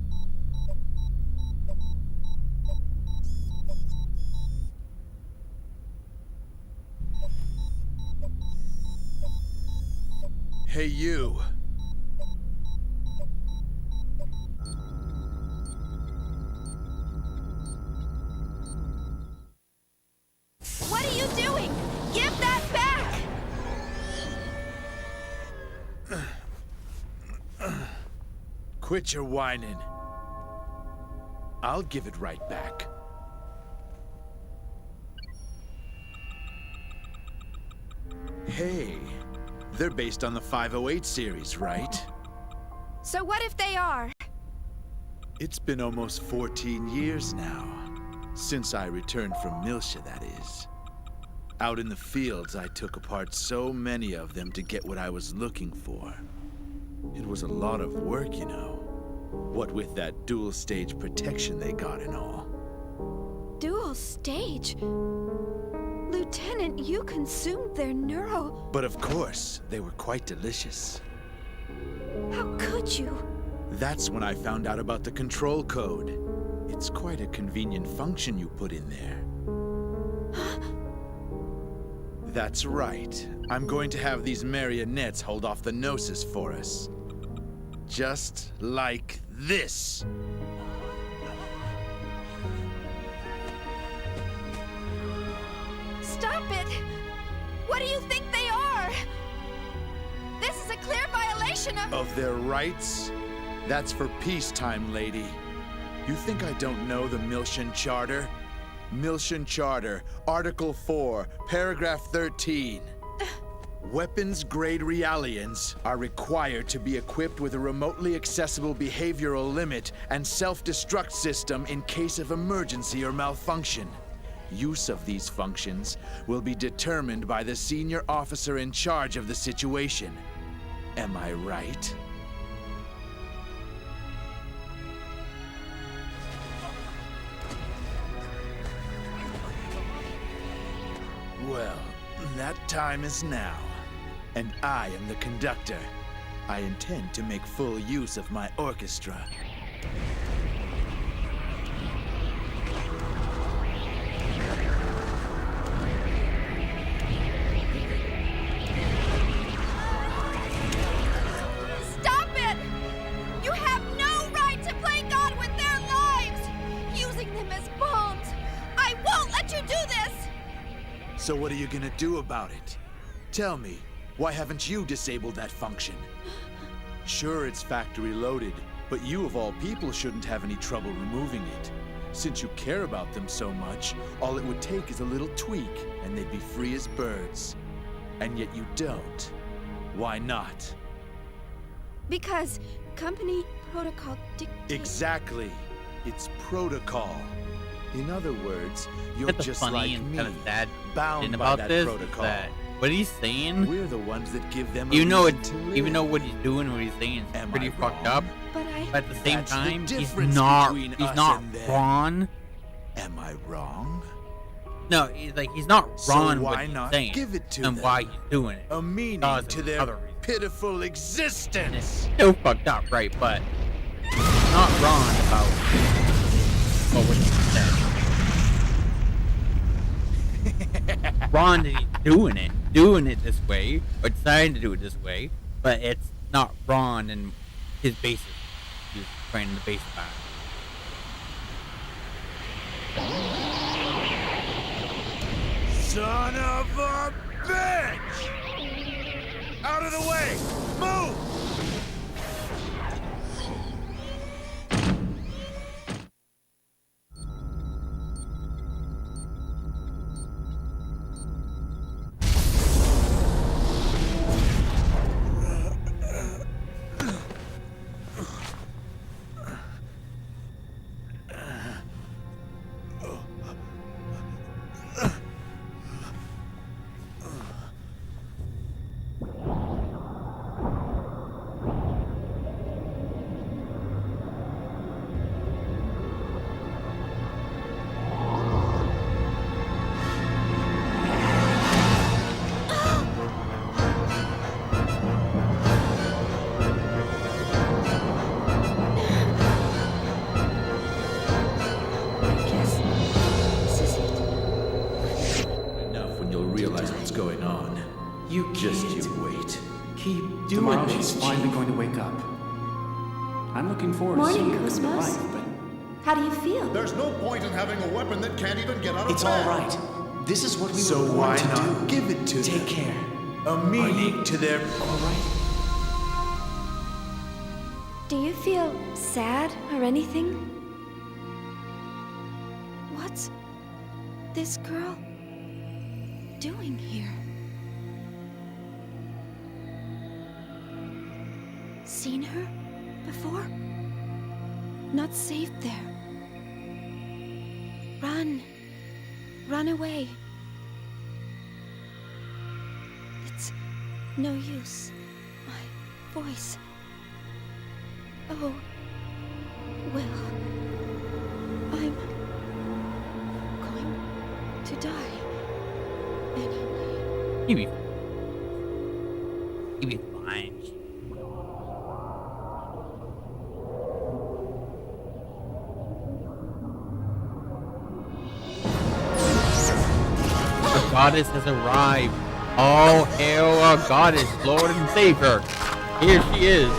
Hey, you. Quit your whining. I'll give it right back. Hey, they're based on the 508 series, right? So what if they are? It's been almost 14 years now. Since I returned from Milsha, that is. Out in the fields, I took apart so many of them to get what I was looking for. It was a lot of work, you know. What with that dual-stage protection they got and all. Dual stage? Lieutenant, you consumed their neuro... But of course, they were quite delicious. How could you? That's when I found out about the control code. It's quite a convenient function you put in there. That's right. I'm going to have these marionettes hold off the Gnosis for us. Just like this. Stop it! What do you think they are? This is a clear violation Of their rights? That's for peacetime, lady. You think I don't know the Milshan Charter? Milshan Charter, Article 4, Paragraph 13. Weapons-grade Realians are required to be equipped with a remotely accessible behavioral limit and self-destruct system in case of emergency or malfunction. Use of these functions will be determined by the senior officer in charge of the situation. Am I right? Well, that time is now, and I am the conductor. I intend to make full use of my orchestra. Stop it! You have no right to play God with their lives! Using them as bombs! I won't let you do this! So what are you gonna do about it? Tell me, why haven't you disabled that function? Sure, it's factory loaded, but you of all people shouldn't have any trouble removing it. Since you care about them so much, all it would take is a little tweak, and they'd be free as birds. And yet you don't. Why not? Because company protocol dictates... Exactly. It's protocol. In other words, you're That's just funny like and me, kind of sad bound thing by about that this. protocol. That what he's saying, we're the ones that give them. you know, even know what he's doing, what he's saying is pretty fucked up. But at the same That's the time, he's difference not between us and them. wrong. Am I wrong? No, he's not So why why he's not saying give it to and them? why he's doing it. A meaning Because to of their other reasons. pitiful existence. Still fucked up, right? But he's not wrong about what he said. Ron is doing it this way, or deciding to do it this way, but it's not Ron and his basis. He's trying to base about it. Son of a bitch! Out of the way! Move! going on. You just you wait. Keep doing Tomorrow this, she's finally Chief. going to wake up. I'm looking forward to Morning, seeing her come to KOS-MOS. life, but How do you feel? There's no point in having a weapon that can't even get out of It's bed. all right. This is what we So were why born to not do. give it to Take them? care. A meaning to their... All right. Do you feel sad or anything? What's this girl doing here? Seen her before? Not safe there. Run. Run away. It's no use. My voice. Oh, well, I'm going to die anyway. You'll be fine. The goddess has arrived. Oh, hail our goddess, Lord and Savior. Here she is.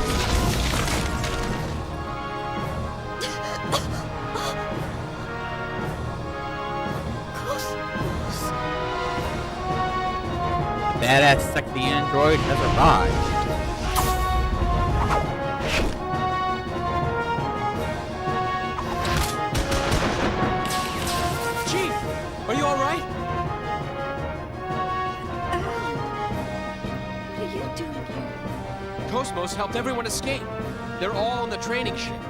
Badass sexy android has arrived. Chief, are you all right? What are you doing here? KOS-MOS helped everyone escape. They're all on the training ship.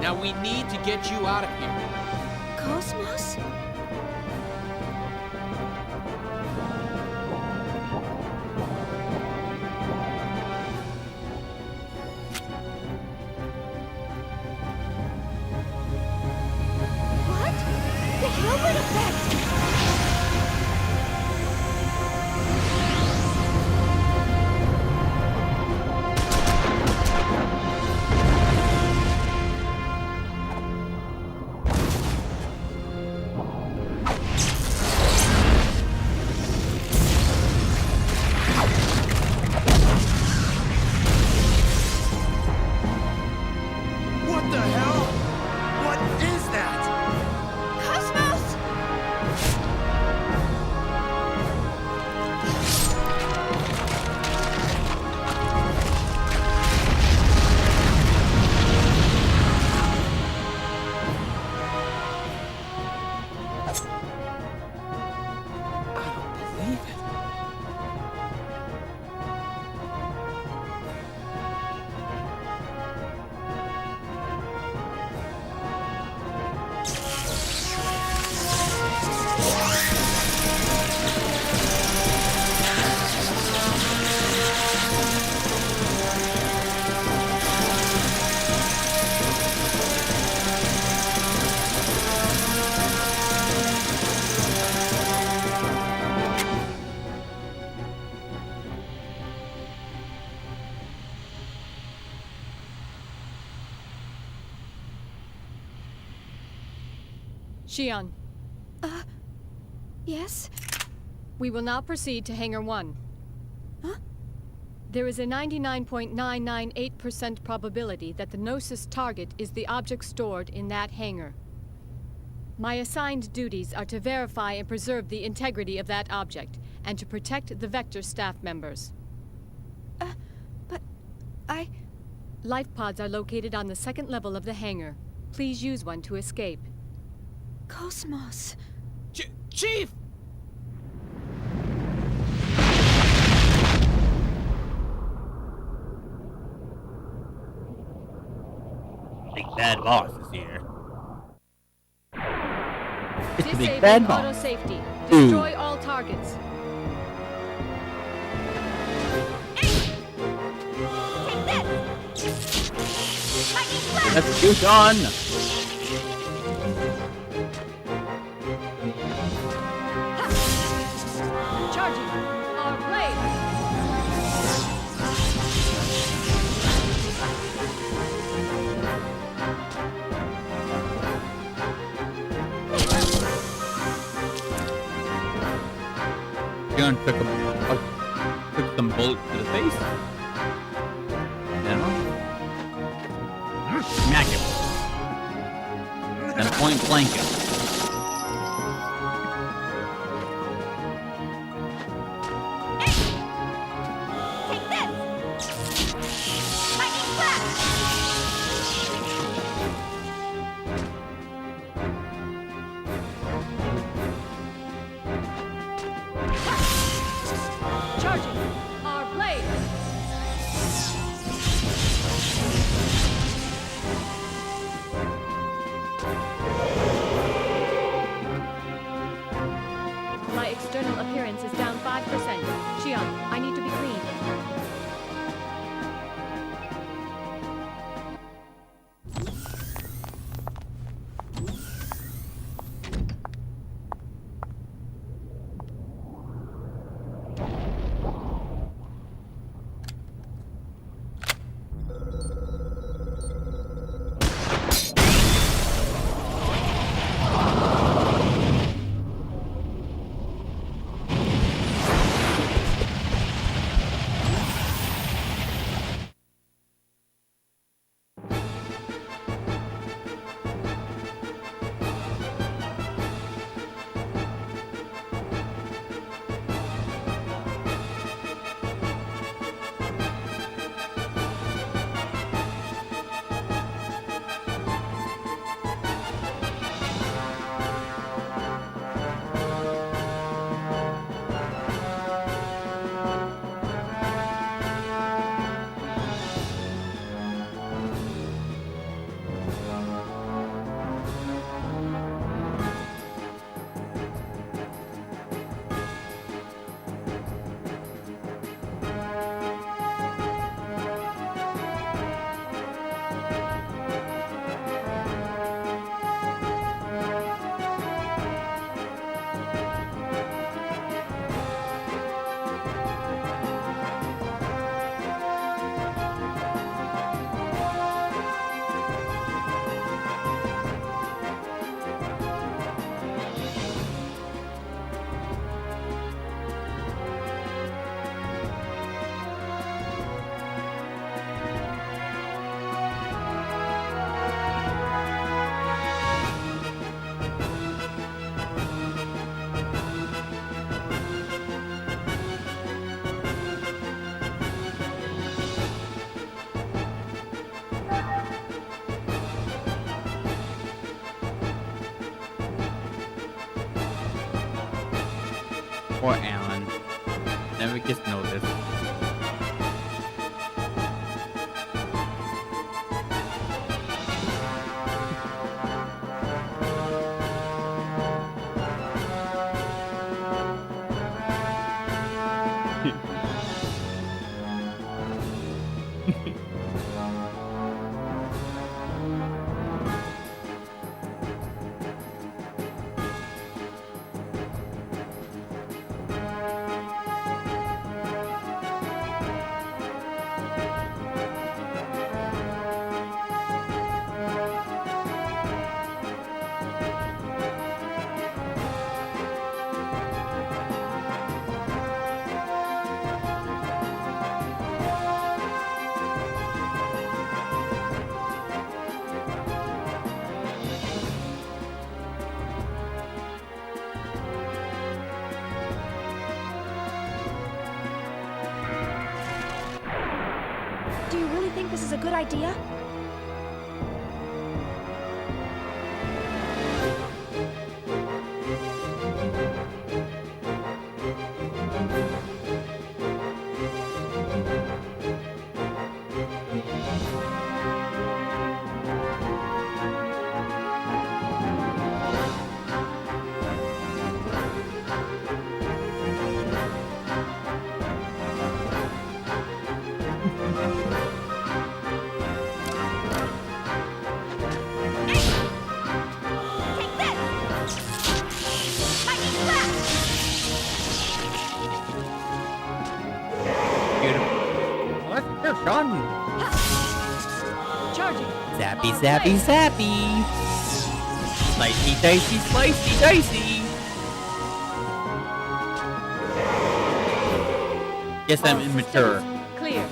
Now we need to get you out of here. KOS-MOS? What the hell? What is that? KOS-MOS! Believe it. Xion. Yes? We will now proceed to Hangar 1. Huh? There is a 99.998% probability that the Gnosis target is the object stored in that hangar. My assigned duties are to verify and preserve the integrity of that object, and to protect the Vector staff members. But I... Life pods are located on the second level of the hangar. Please use one to escape. KOS-MOS. Chief! Big bad boss is here. It's the big Disabling bad auto boss. safety. Destroy all targets. Let's do Sean. Charging. Our blade. Sean took some bullets to the face. Smack him. And point blank him. Poor Alan. Never gets noticed. Do you really think this is a good idea? Charging. Zappy, zappy, zappy. Slicey, dicey, slicey, dicey. Guess I'm immature. Clear.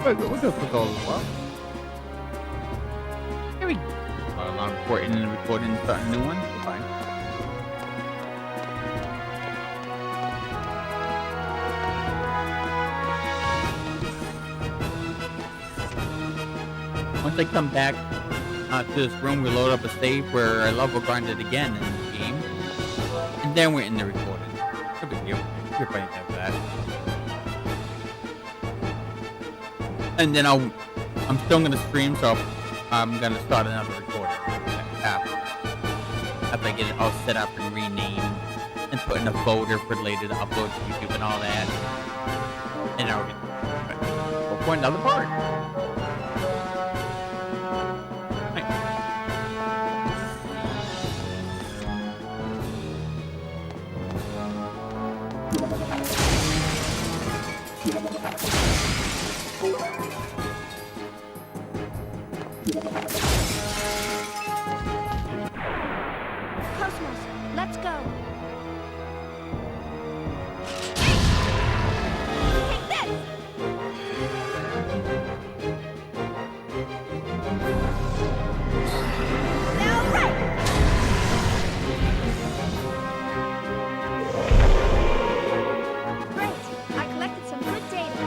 We'll go for gold as well. Here we go. Not important and recording starting a new one. We're fine. once I come back to this room, we load up a save where I level grind it again in the game. And then we're in the recording. No big deal. You're playing after that. And then I'm still gonna stream, so I'm gonna start another recording after I get it all set up and renamed and put in a folder for later to upload to YouTube and all that. And I'll go for another part. Cosmos, let's go. Take this! Now right! Great! I collected some good data.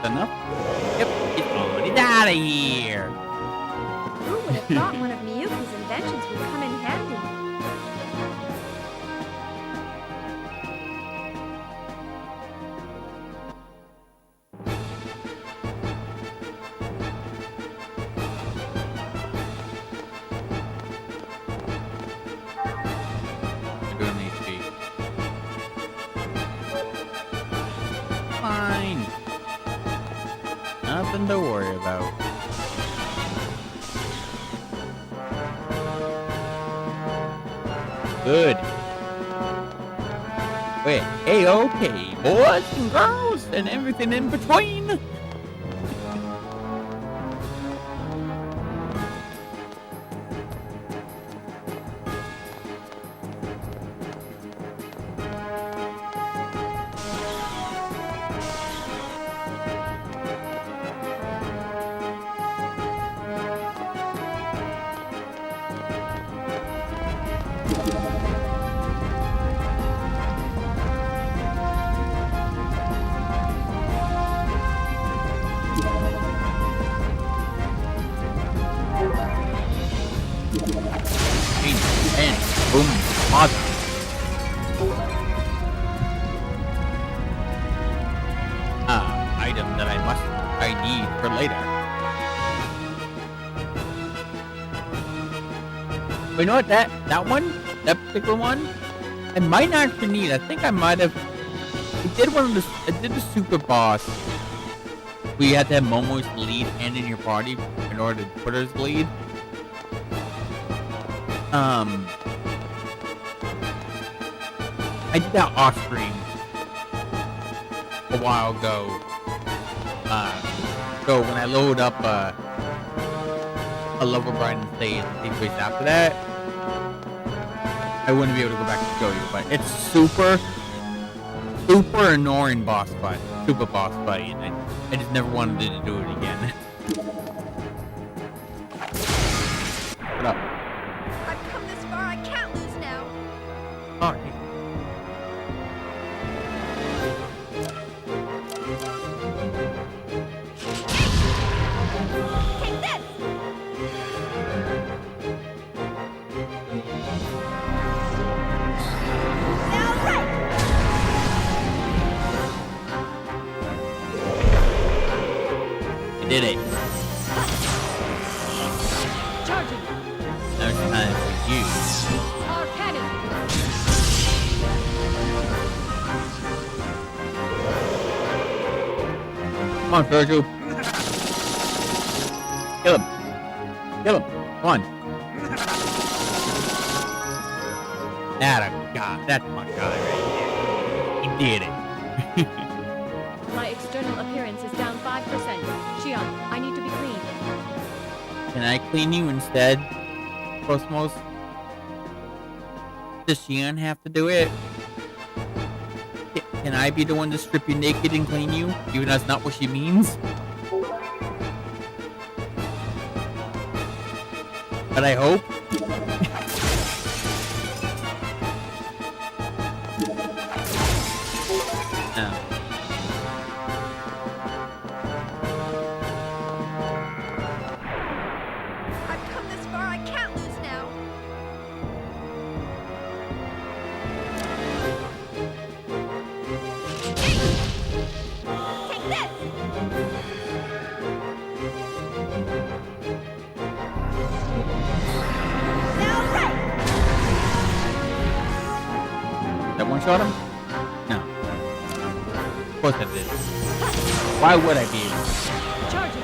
enough. Yep, it's on. It's out of here. Who would have thought one of Miyuki's inventions would come in handy? Fine. Nothing to worry about. Good. Wait, okay, boys and girls and everything in between. Boom. Awesome. Item that I need for later. But you know what? That particular one, I might not actually need. I think I might have. I did the super boss. Where you had to have Momo's lead and in your party in order to put her as lead. I did that off stream a while ago. So when I load up a level grind and save after that, I wouldn't be able to go back and show you. But it's super annoying boss fight, super boss fight, and I just never wanted to do it again. What up? I've come this far, I can't lose now. Oh, Take this! Now right! I did it. Charging. Now it's time for you. Our cannon. Come on, Virgil. Kill him. Kill him. Come on. That's my guy right there. He did it. My external appearance is down 5%. Shion, I need to be clean. Can I clean you instead, KOS-MOS? Does Shion have to do it? Can I be the one to strip you naked and clean you? Even though that's not what she means? But I hope. No. I've come this far, I can't lose now. Take this! Now right! That one shot him? No. Of course I did. Why would I be? Charging.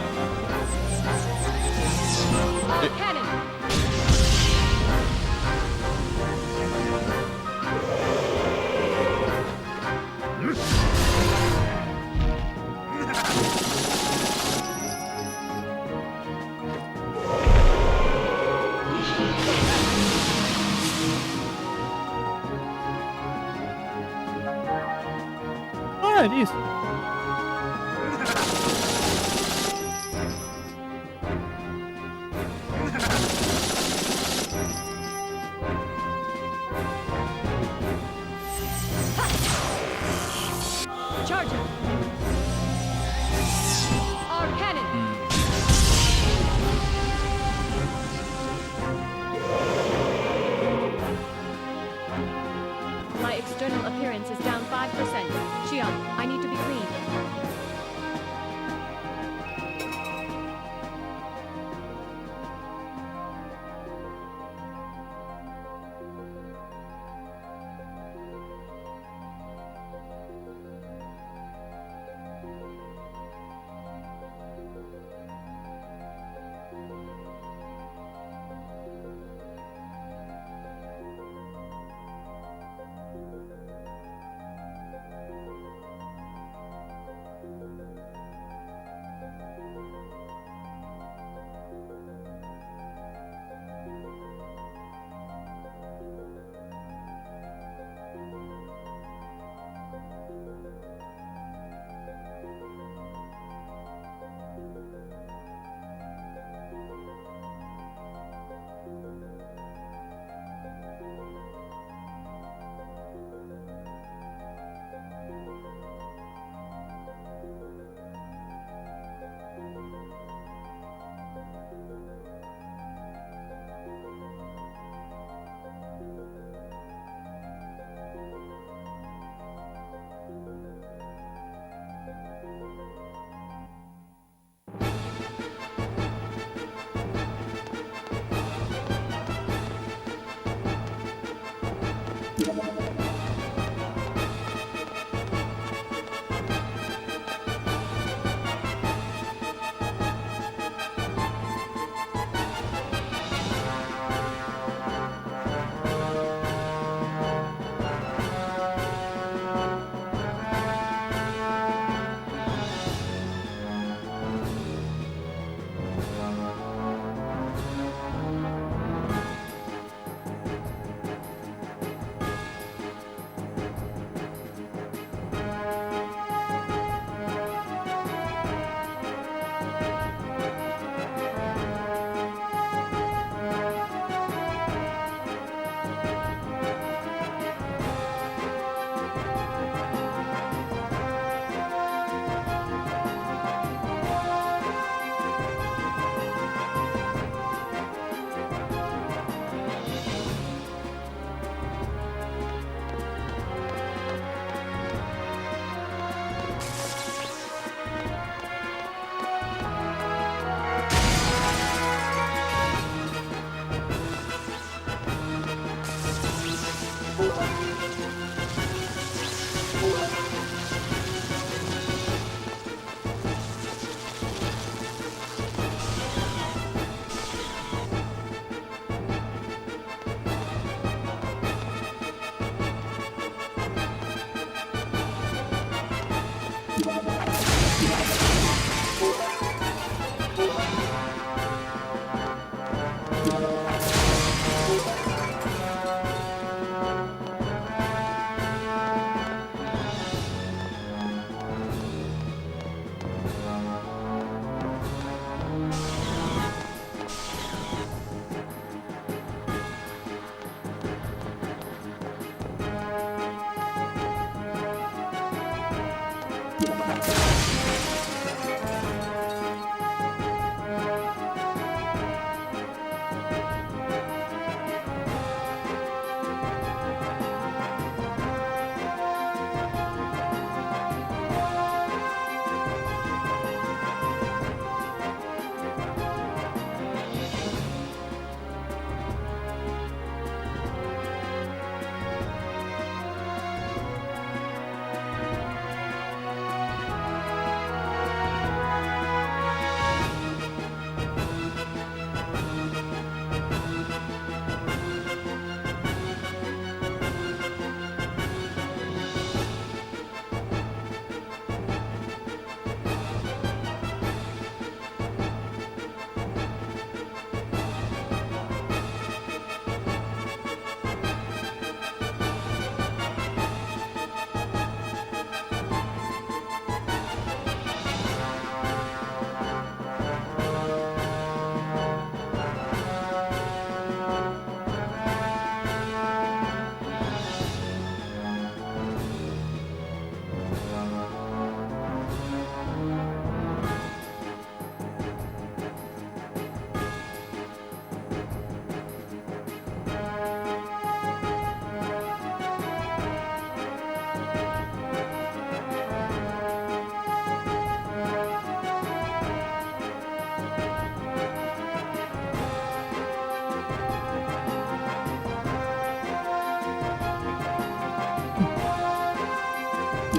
Our cannon. Oh, it is. Charging. personal appearance is down 5%. Shion, I need to be clean.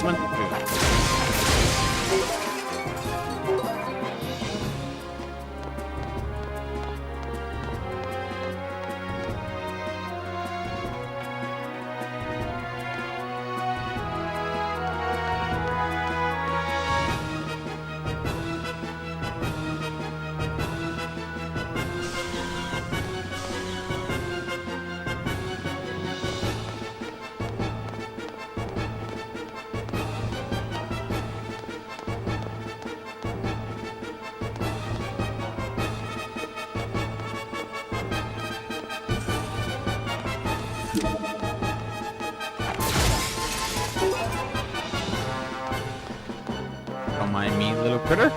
1, 2. Don't mind me, little critter.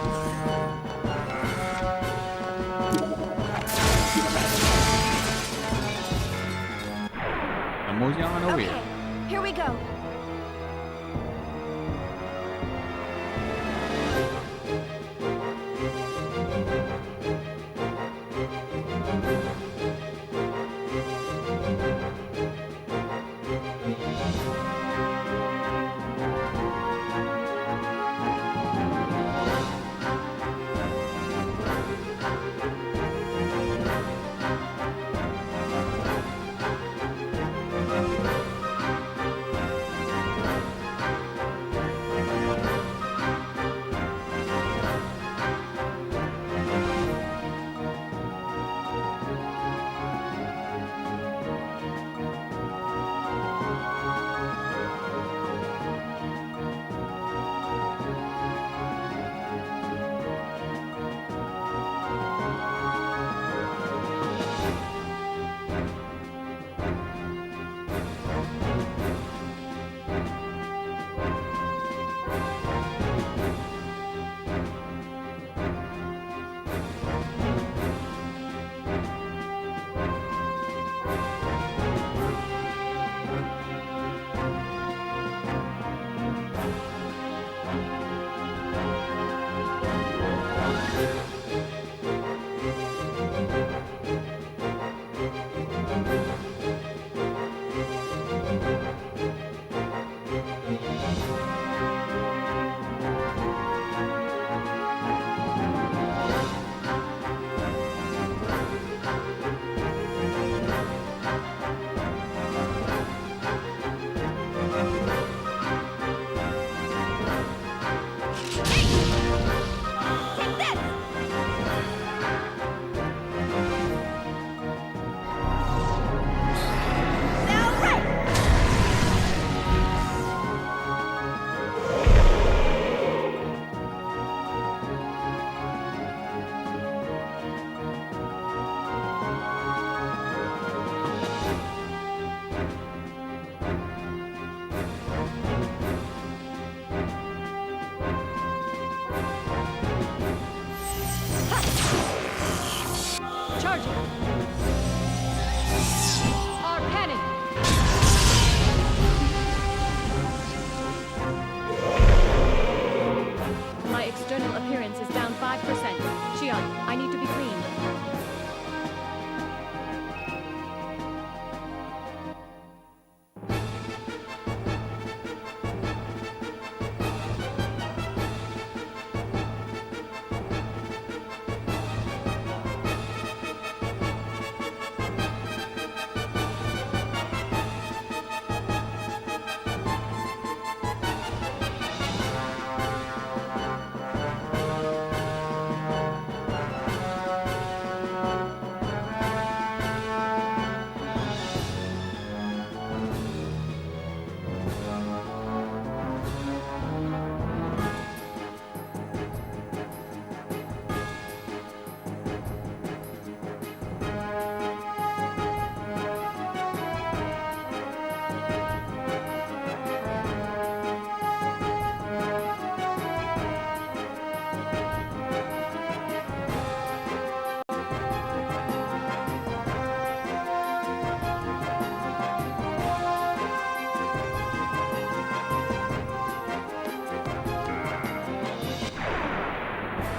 I'm moseying on over Okay, here. here we go. Charging. Our cannon. My external appearance is down 5%. Shion, I need to be cleaned.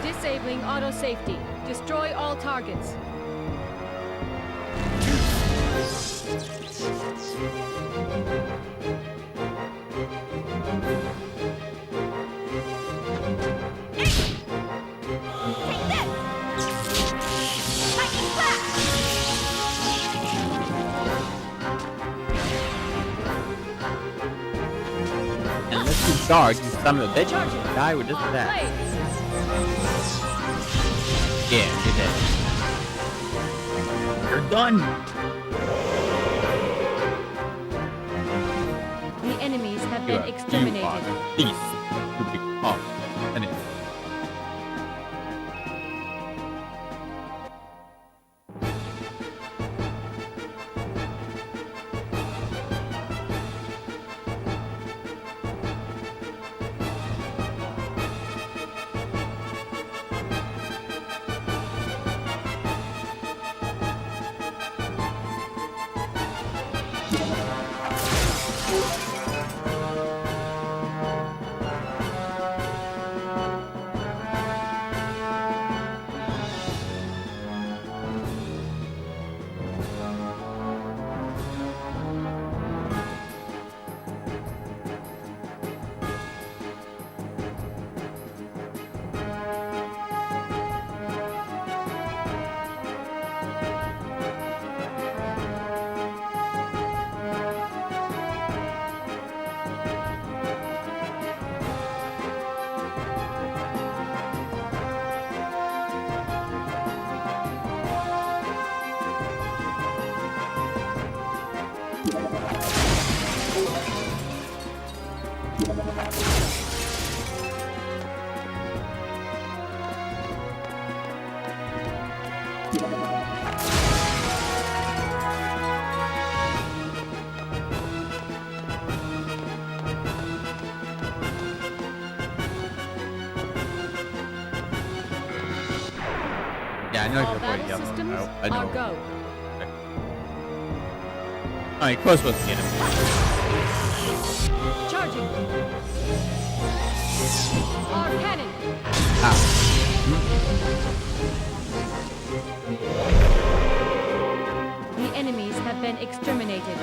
Disabling auto safety. Destroy all targets. Unless you charge, you son of a bitch, you die with this attack. Yeah, you're dead. You're done. The enemies have been exterminated. You are the beast to become an enemy. Yeah, I know All you're battle yellow. systems I know. are go. Alright, KOS-MOS get him. Charging. Our cannon. The enemies have been exterminated.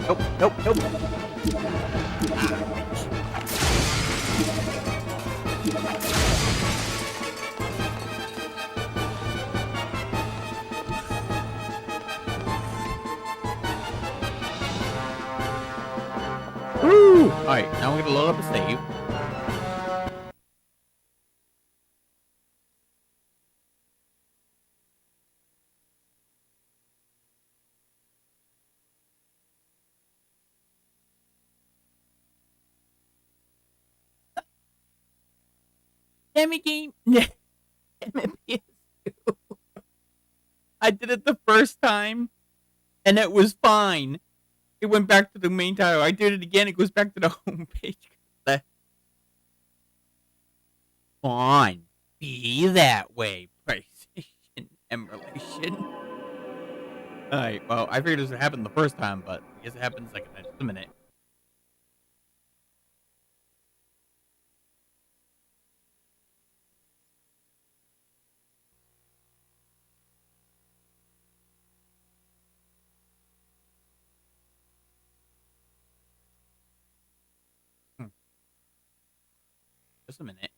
Nope, nope, nope. Woo! Alright, now we're gonna load up a save. Damn it, game. Damn it, PS2. I did it the first time, and it was fine. It went back to the main title. I did it again. It goes back to the home page. Fine. Be that way, PlayStation emulation. Alright, well, I figured this would happen the first time, but I guess it happens like in just a minute. Just a minute.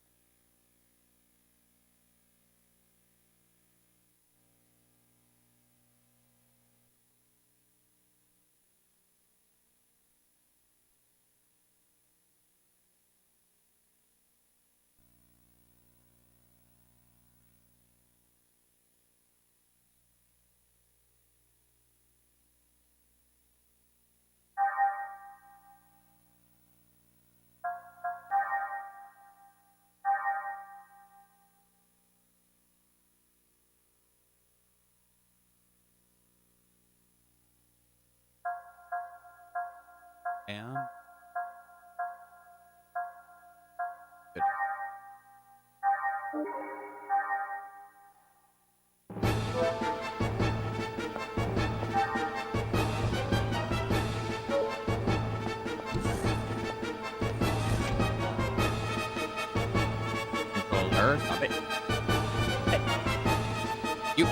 And good. Controller, stop it. Hey. You.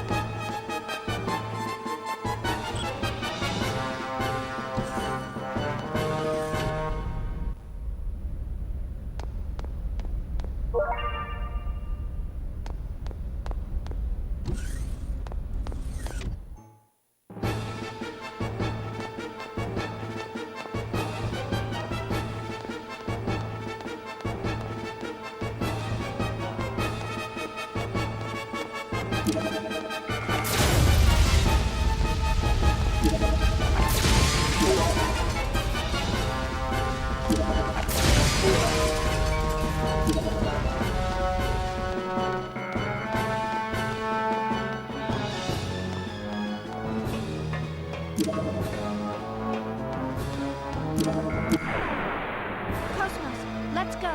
Cosmos, let's go.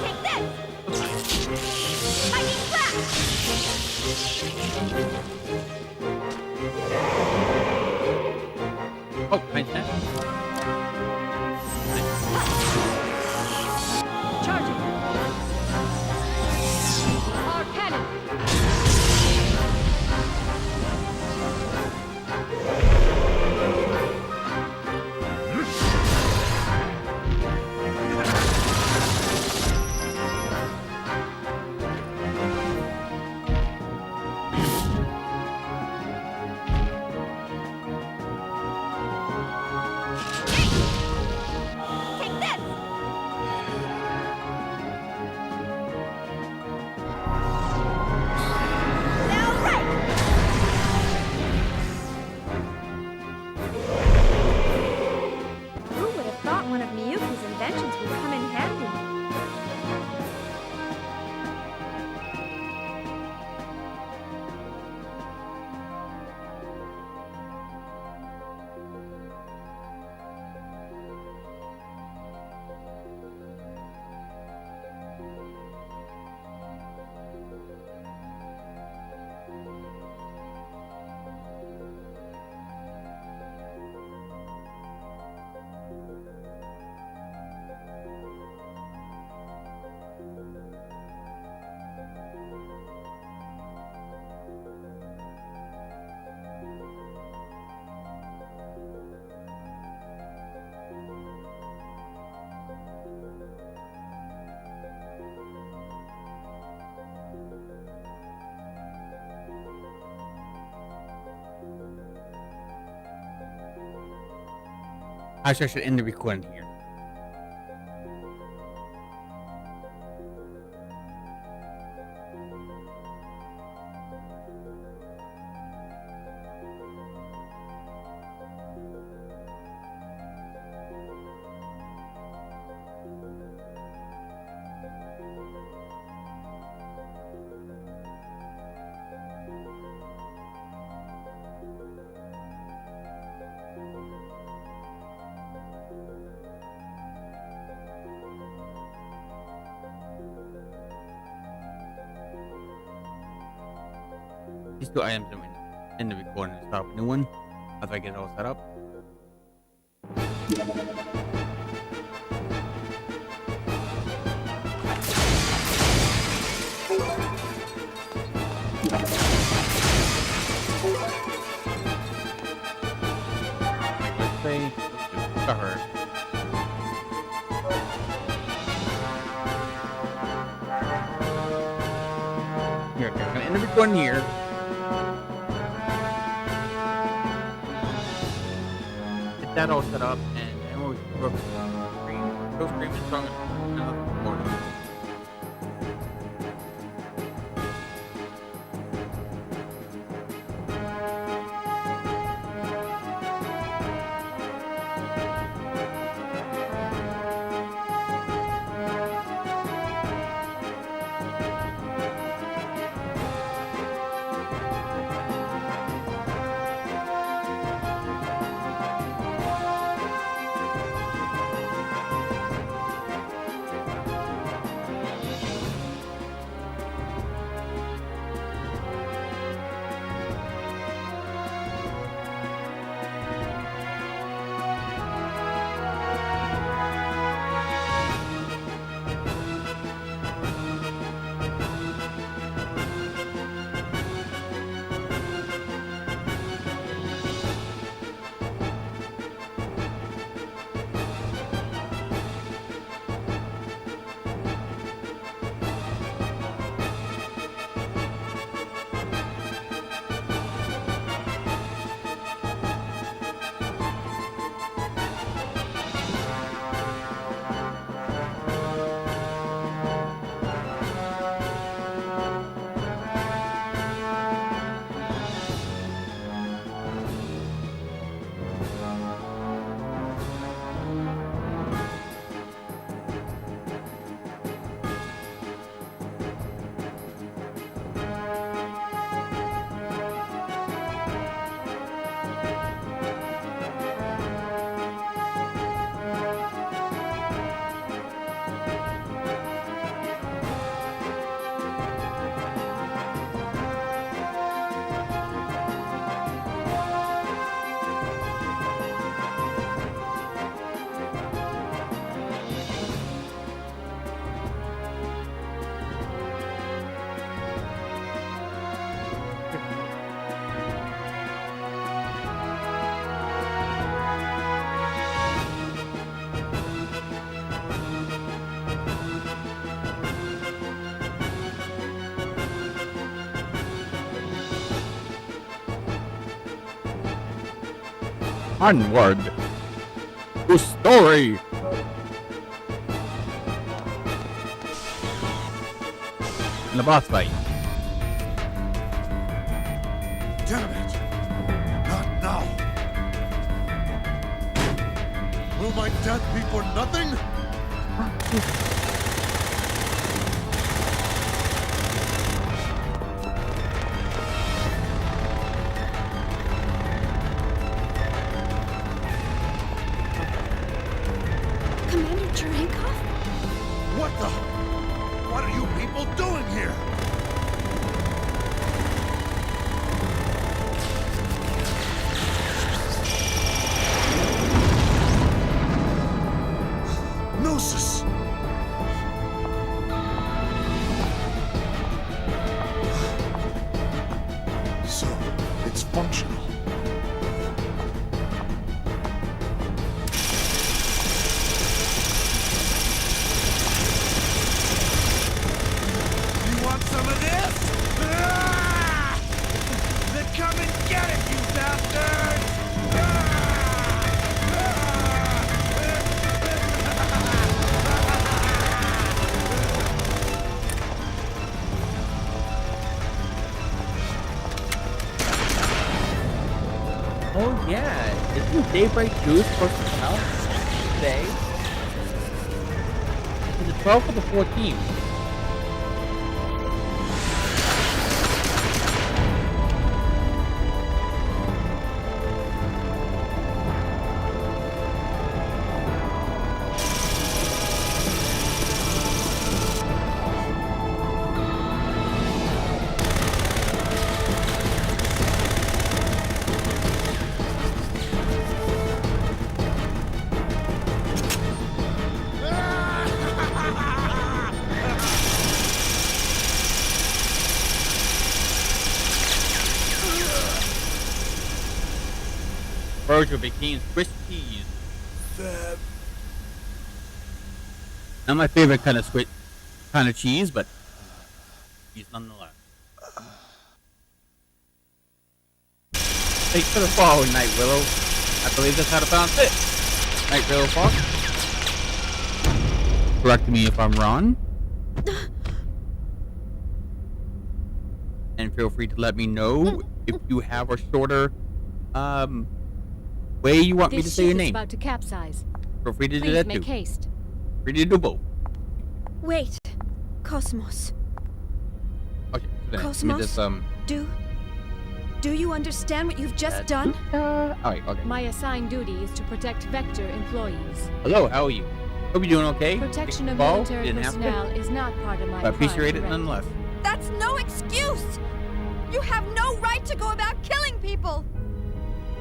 Take this! Lightning flash! Oh, nice snap. Charging. Our cannon. Actually, I should end the recording here. These two items in the recording and start a new one after I get it all set up. Let's say to her. Here, okay, I'm gonna end the recording here. That all set up, and then we'll go stream and song another recording. Onward to story. And the boss fight. Damn it! Not now! Will my death be for nothing? Commander Cherenkov? What the? What are you people doing here? Gnosis! So, it's functional. You want some of Daybreak 2 is supposed to come out today? Is it 12th or the 14th? Burger became Swiss cheese. Not my favorite kind of cheese, but cheese nonetheless. Thanks for the follow, Night Willow. I believe that's how to pronounce it. Night Willow Fox. Correct me if I'm wrong. And feel free to let me know if you have a shorter way you want me to say your name. About to capsize. Feel free to do Please that make too. haste. Free to do both. Wait, KOS-MOS. Okay, so KOS-MOS? Do you understand what you've just done? Alright, okay. My assigned duty is to protect Vector employees. Hello, how are you? Hope you're doing okay. Protection of Ball, military didn't have to. personnel is not part of my I appreciate it prime nonetheless. That's no excuse! You have no right to go about killing people!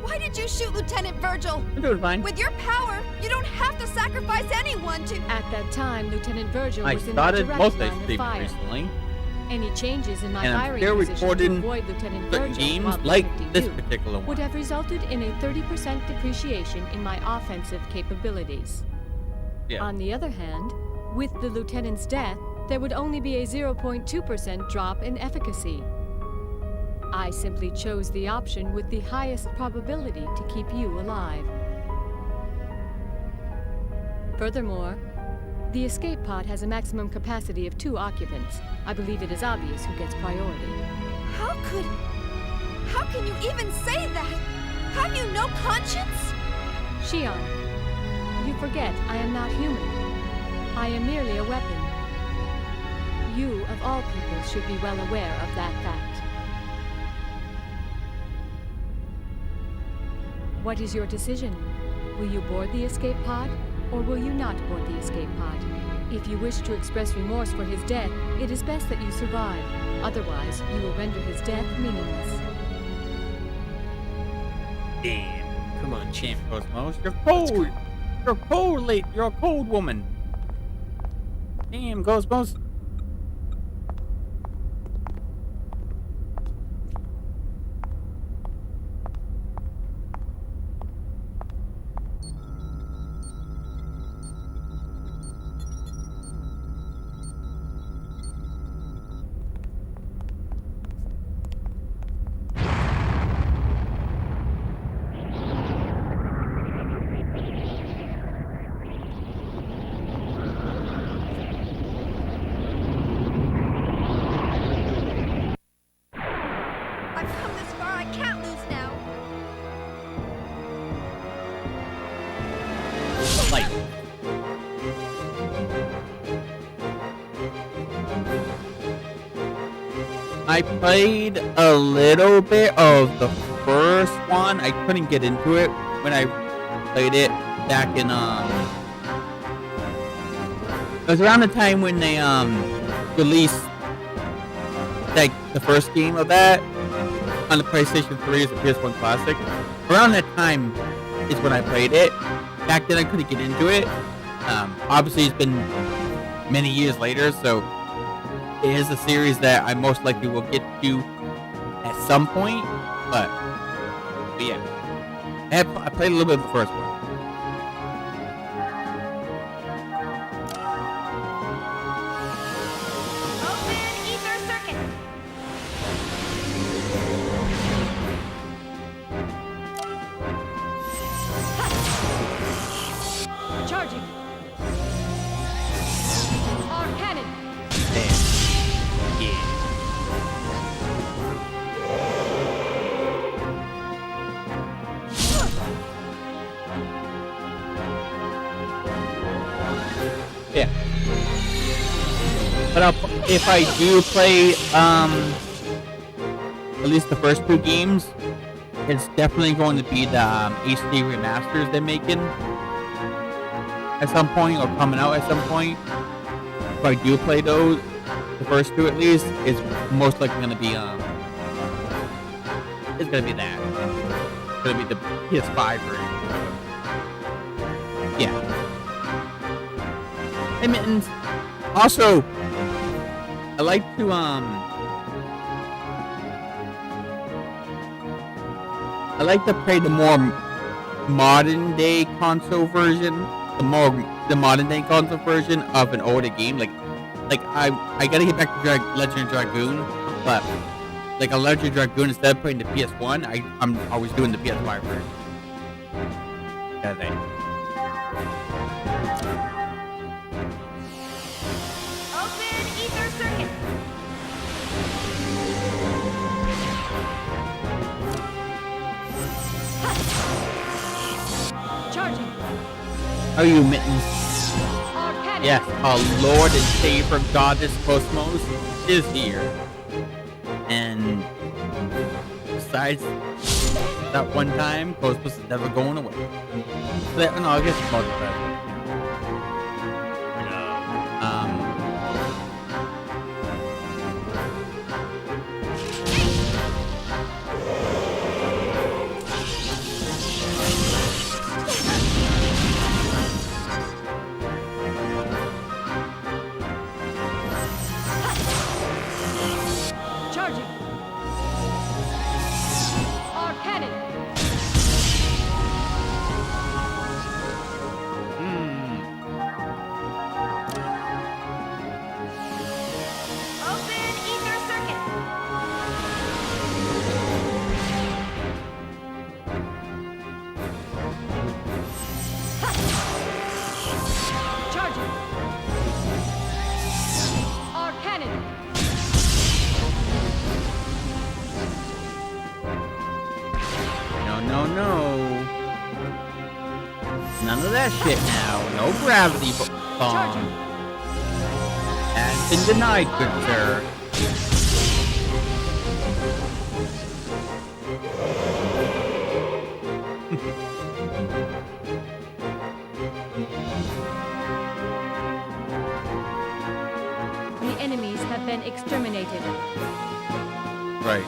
Why did you shoot Lieutenant Virgil? I'm doing fine. With your power, you don't have to sacrifice anyone to... At that time, Lieutenant Virgil I was in the started direct most of line these of things fire. recently. Any changes in my And I'm hiring still position to recording avoid Lieutenant certain Virgil games while like protecting this you particular one. would have resulted in a 30% depreciation in my offensive capabilities. Yeah. On the other hand, with the lieutenant's death, there would only be a 0.2% drop in efficacy. I simply chose the option with the highest probability to keep you alive. Furthermore, the escape pod has a maximum capacity of 2 occupants. I believe it is obvious who gets priority. How can you even say that? Have you no conscience? Shion, you forget I am not human. I am merely a weapon. You, of all people, should be well aware of that fact. What is your decision? Will you board the escape pod, or will you not board the escape pod? If you wish to express remorse for his death, it is best that you survive. Otherwise, you will render his death meaningless. Damn. Come on, Champ KOS-MOS. You're cold. You're cold, late. You're a cold woman. Damn, KOS-MOS. I've come this far, I can't lose now. Light. I played a little bit of the first one. I couldn't get into it when I played it back in it was around the time when they released like the first game of that on the PlayStation 3 as a PS1 Classic. Around that time is when I played it. Back then I couldn't get into it. Obviously it's been many years later, so it is a series that I most likely will get to at some point. But yeah, I played a little bit of the first one. Open ether circuit. Charging. Arm cannon. Yeah. Yeah. But if I do play, at least the first 2 games, it's definitely going to be the HD remasters they're making at some point, or coming out at some point. If I do play those, the first 2 at least, it's most likely going to be it's going to be that. It's going to be the PS5 version. Yeah. Hey, Mittens. Also, I like to play the more modern day console version, the modern day console version of an older game. Like I gotta get back to Legend of Dragoon, but like a Legend of Dragoon, instead of playing the PS1, I'm always doing the PS5 version. Yeah, they. Open ether circuit. Charging. How are you, Mittens? Yes, our Lord and Savior Goddess KOS-MOS is here. And besides that one time, KOS-MOS is never going away. But, no, I guess it's about the present. Charging. Our cannon. Open ether circuit. Charging. Our cannon. No. None of that shit now. No gravity bomb. Has been denied, good sir. The enemies have been exterminated. Right.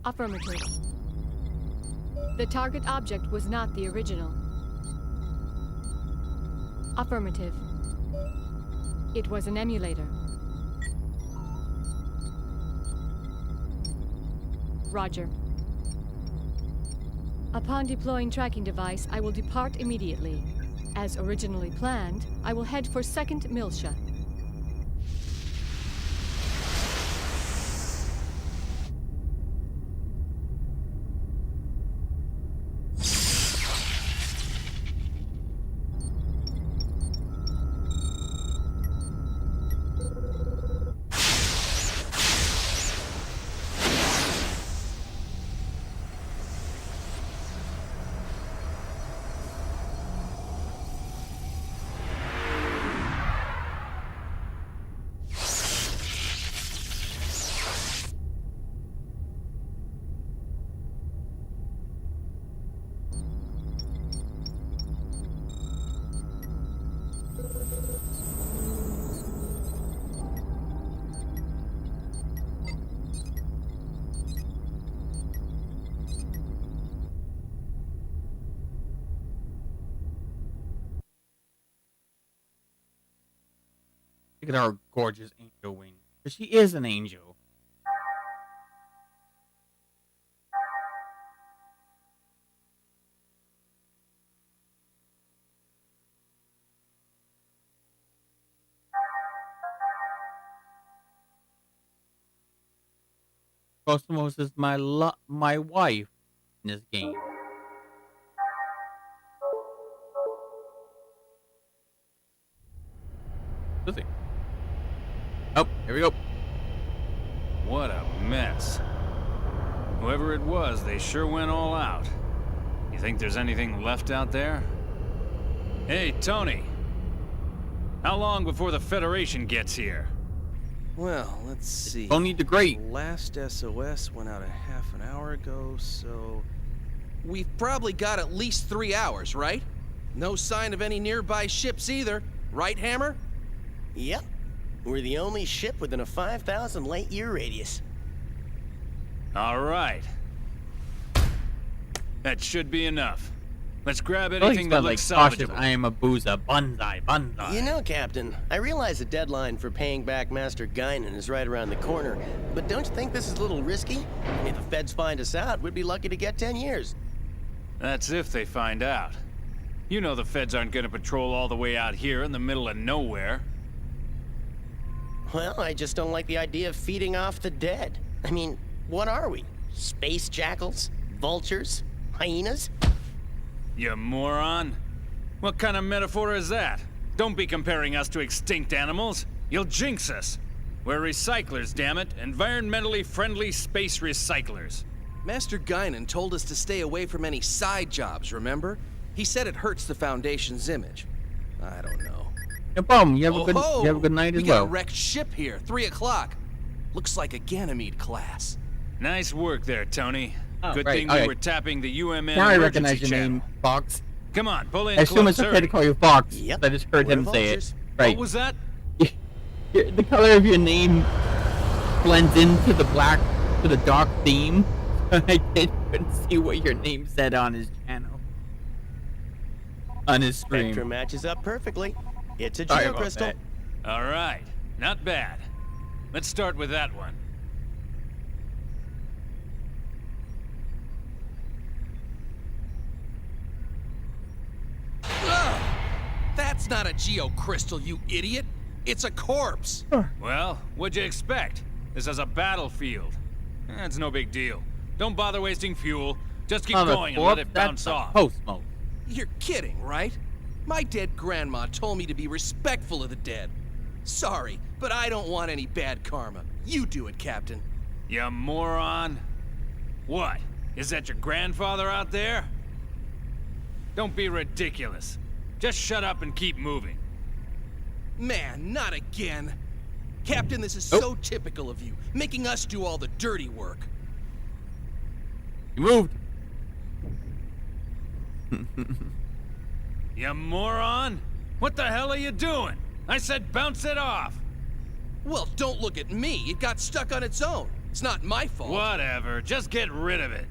Affirmative. The target object was not the original. Affirmative. It was an emulator. Roger. Upon deploying tracking device, I will depart immediately. As originally planned, I will head for 2nd Miltia. Look at her gorgeous angel wing. Because she is an angel. KOS-MOS is my wife in this game. Let's see. Oh, here we go. What a mess. Whoever it was, they sure went all out. You think there's anything left out there? Hey, Tony. How long before the Federation gets here? Well, let's see. Tony the Great. Last SOS went out a half an hour ago, so... We've probably got at least 3 hours, right? No sign of any nearby ships either. Right, Hammer? Yep. We're the only ship within a 5,000 light-year radius. All right. That should be enough. Let's grab anything that looks salvageable. I am a boozer. Banzai, banzai. You know, Captain, I realize the deadline for paying back Master Guinan is right around the corner, but don't you think this is a little risky? If the feds find us out, we'd be lucky to get 10 years. That's if they find out. You know the feds aren't gonna patrol all the way out here in the middle of nowhere. Well, I just don't like the idea of feeding off the dead. I mean, what are we? Space jackals? Vultures? Hyenas? You moron. What kind of metaphor is that? Don't be comparing us to extinct animals. You'll jinx us. We're recyclers, damn it. Environmentally friendly space recyclers. Master Guinan told us to stay away from any side jobs, remember? He said it hurts the Foundation's image. I don't know. No problem. You have a good night as we well. got a wrecked ship here, 3 o'clock. Looks like a Ganymede class. Nice work there, Tony. Oh, Good right, thing okay. we were tapping the UMN Now I emergency recognize your channel. name, Fox. Come on, pull in I assume it's closer. okay to call you Fox. Yep. I just heard him say it. Right. What was that? The color of your name blends into the dark theme. I couldn't see what your name said on his channel. On his stream. Spectrum matches up perfectly. It's a Sorry about geocrystal. that. All right, not bad. Let's start with that one. Ugh! That's not a geocrystal, you idiot. It's a corpse. Well, what'd you expect? This is a battlefield. It's no big deal. Don't bother wasting fuel. Just keep going and let it bounce off. KOS-MOS. You're kidding, right? My dead grandma told me to be respectful of the dead. Sorry, but I don't want any bad karma. You do it, Captain. You moron. What? Is that your grandfather out there? Don't be ridiculous. Just shut up and keep moving. Man, not again. Captain, this is so typical of you, making us do all the dirty work. You moved. You moron. What the hell are you doing? I said bounce it off. Well, don't look at me. It got stuck on its own. It's not my fault. Whatever. Just get rid of it.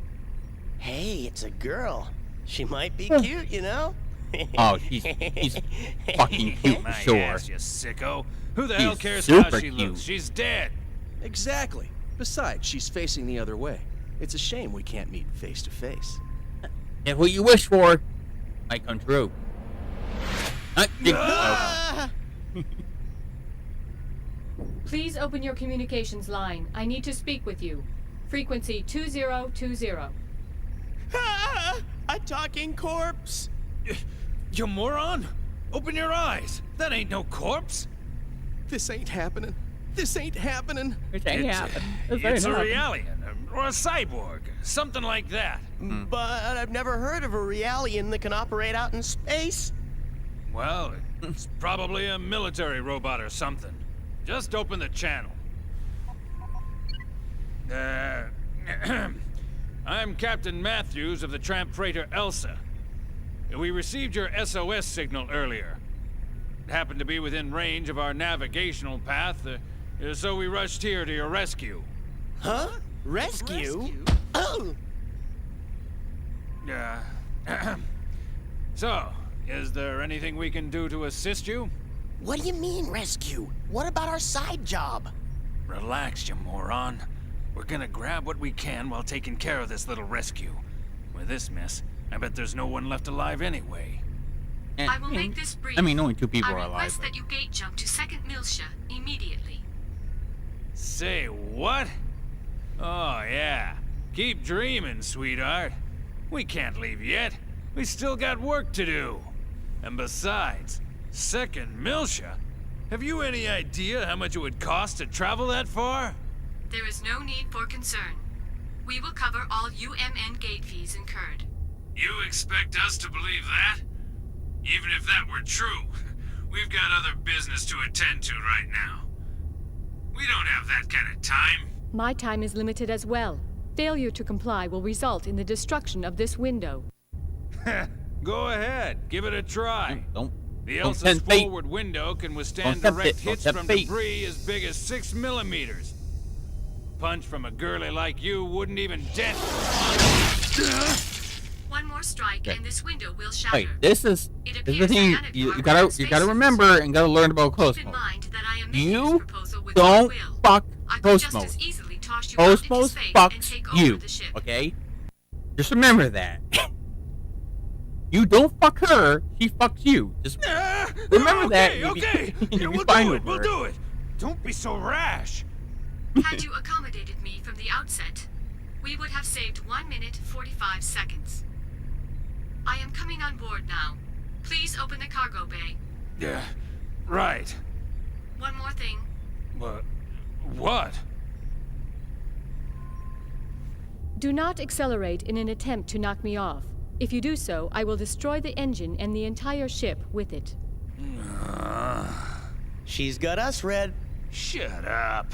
Hey, it's a girl. She might be cute, you know? Oh, she's fucking cute, My sure. ass, you sicko. Who the She's hell cares how super she cute. looks? She's dead. Exactly. Besides, she's facing the other way. It's a shame we can't meet face to face. If what you wish for might come true. Please open your communications line. I need to speak with you. Frequency 2020. A talking corpse! You moron! Open your eyes! That ain't no corpse! This ain't happening. This ain't happening. It ain't happening. It's a Realian, or a cyborg, something like that. But I've never heard of a Realian that can operate out in space. Well, it's probably a military robot or something. Just open the channel. I'm Captain Matthews of the tramp freighter Elsa. We received your SOS signal earlier. It happened to be within range of our navigational path, so we rushed here to your rescue. Huh? Rescue? Oh! So, is there anything we can do to assist you? What do you mean, rescue? What about our side job? Relax, you moron. We're gonna grab what we can while taking care of this little rescue. With this mess, I bet there's no one left alive anyway. I will make this brief. I mean, only 2 people are I alive. request that you gate jump to 2nd Miltia immediately. Say what? Oh, yeah. Keep dreaming, sweetheart. We can't leave yet. We still got work to do. And besides, 2nd Miltia? Have you any idea how much it would cost to travel that far? There is no need for concern. We will cover all UMN gate fees incurred. You expect us to believe that? Even if that were true, we've got other business to attend to right now. We don't have that kind of time. My time is limited as well. Failure to comply will result in the destruction of this window. Go ahead, give it a try. The Elsa's tempt fate. forward window can withstand Don't tempt direct it. Don't hits tempt from fate. debris as big as 6 millimeters. Punch from a girly like you wouldn't even dent. One more strike and this window will shatter. Wait, this is the appears thing none of you our gotta spaces. remember and gotta learn about Keep in KOS-MOS. mind that I am making You this proposal with don't goodwill. fuck I could just KOS-MOS. as easily toss you out into KOS-MOS space and fucks take you, over the ship. okay? Just remember that. You don't fuck her, she fucks you. Just remember that. Okay, You'll be we'll fine do with it, we'll her. do it. Don't be so rash. Had you accommodated me from the outset, we would have saved 1 minute 45 seconds. I am coming on board now. Please open the cargo bay. Yeah, right. One more thing. What? Do not accelerate in an attempt to knock me off. If you do so, I will destroy the engine and the entire ship with it. She's got us, Red. Shut up.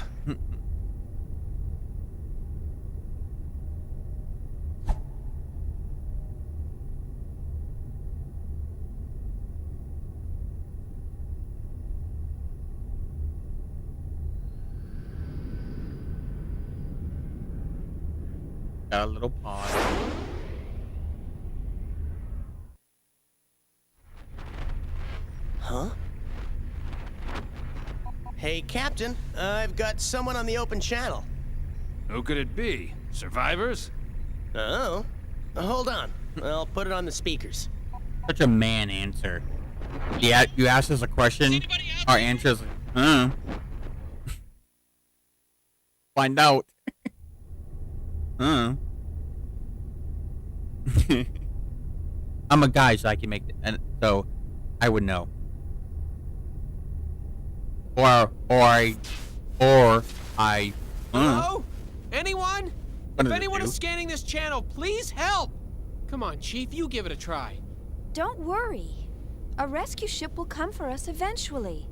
Got a little pause. Huh? Hey, Captain. I've got someone on the open channel. Who could it be? Survivors? Oh. Hold on. I'll put it on the speakers. Such a man answer. Yeah, you ask us a question, our answer is, Find out. I'm a guy, so I can make and so I would know. Or I. Hello? Anyone? What If does it anyone do? is scanning this channel, please help! Come on, Chief, you give it a try. Don't worry. A rescue ship will come for us eventually.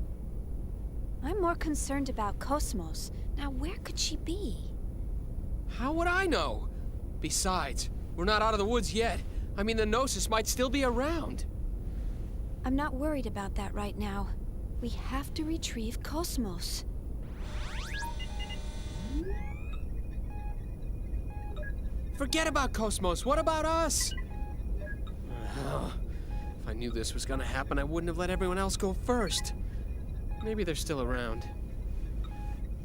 I'm more concerned about KOS-MOS. Now, where could she be? How would I know? Besides, we're not out of the woods yet. I mean, the Gnosis might still be around. I'm not worried about that right now. We have to retrieve KOS-MOS. Forget about KOS-MOS. What about us? If I knew this was gonna happen, I wouldn't have let everyone else go first. Maybe they're still around.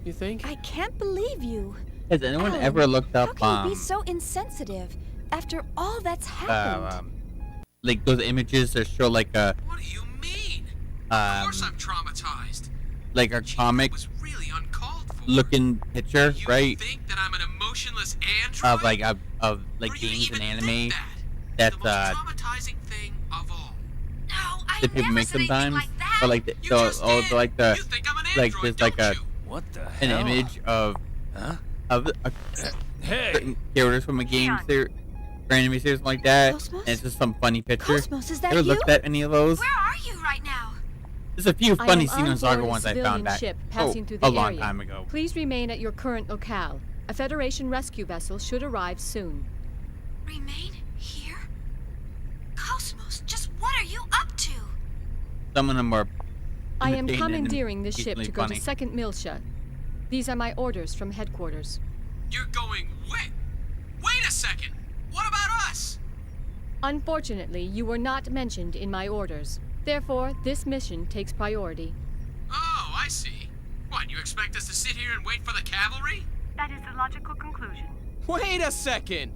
You think? I can't believe you. Has anyone Alan, ever looked up How can you be so insensitive after all that's happened? like those images that show like a What do you mean? Of course I'm traumatized. like a comic was really uncalled for. looking picture, right? Think that I'm an emotionless android? Of like like games and anime. That's Traumatizing thing of all. that people make sometimes. But like the like there's like What the an hell? image of Hey! certain characters from a game series or anime series like that. KOS-MOS? And it's just some funny picture. KOS-MOS, is that Ever you? looked at any of those? Where are you right now? There's a few I funny am on Xenosaga board a ones I civilian found back ship passing through the a long area. time ago. Please remain at your current locale. A Federation rescue vessel should arrive soon. Remain here? KOS-MOS, just what are you up to? Some of them are. I am imitating and commandeering this ship decently to go funny. to 2nd Miltia. These are my orders from headquarters. You're going wait a second. What about us? Unfortunately, you were not mentioned in my orders. Therefore, this mission takes priority. Oh, I see. What, you expect us to sit here and wait for the cavalry? That is the logical conclusion. Wait a second!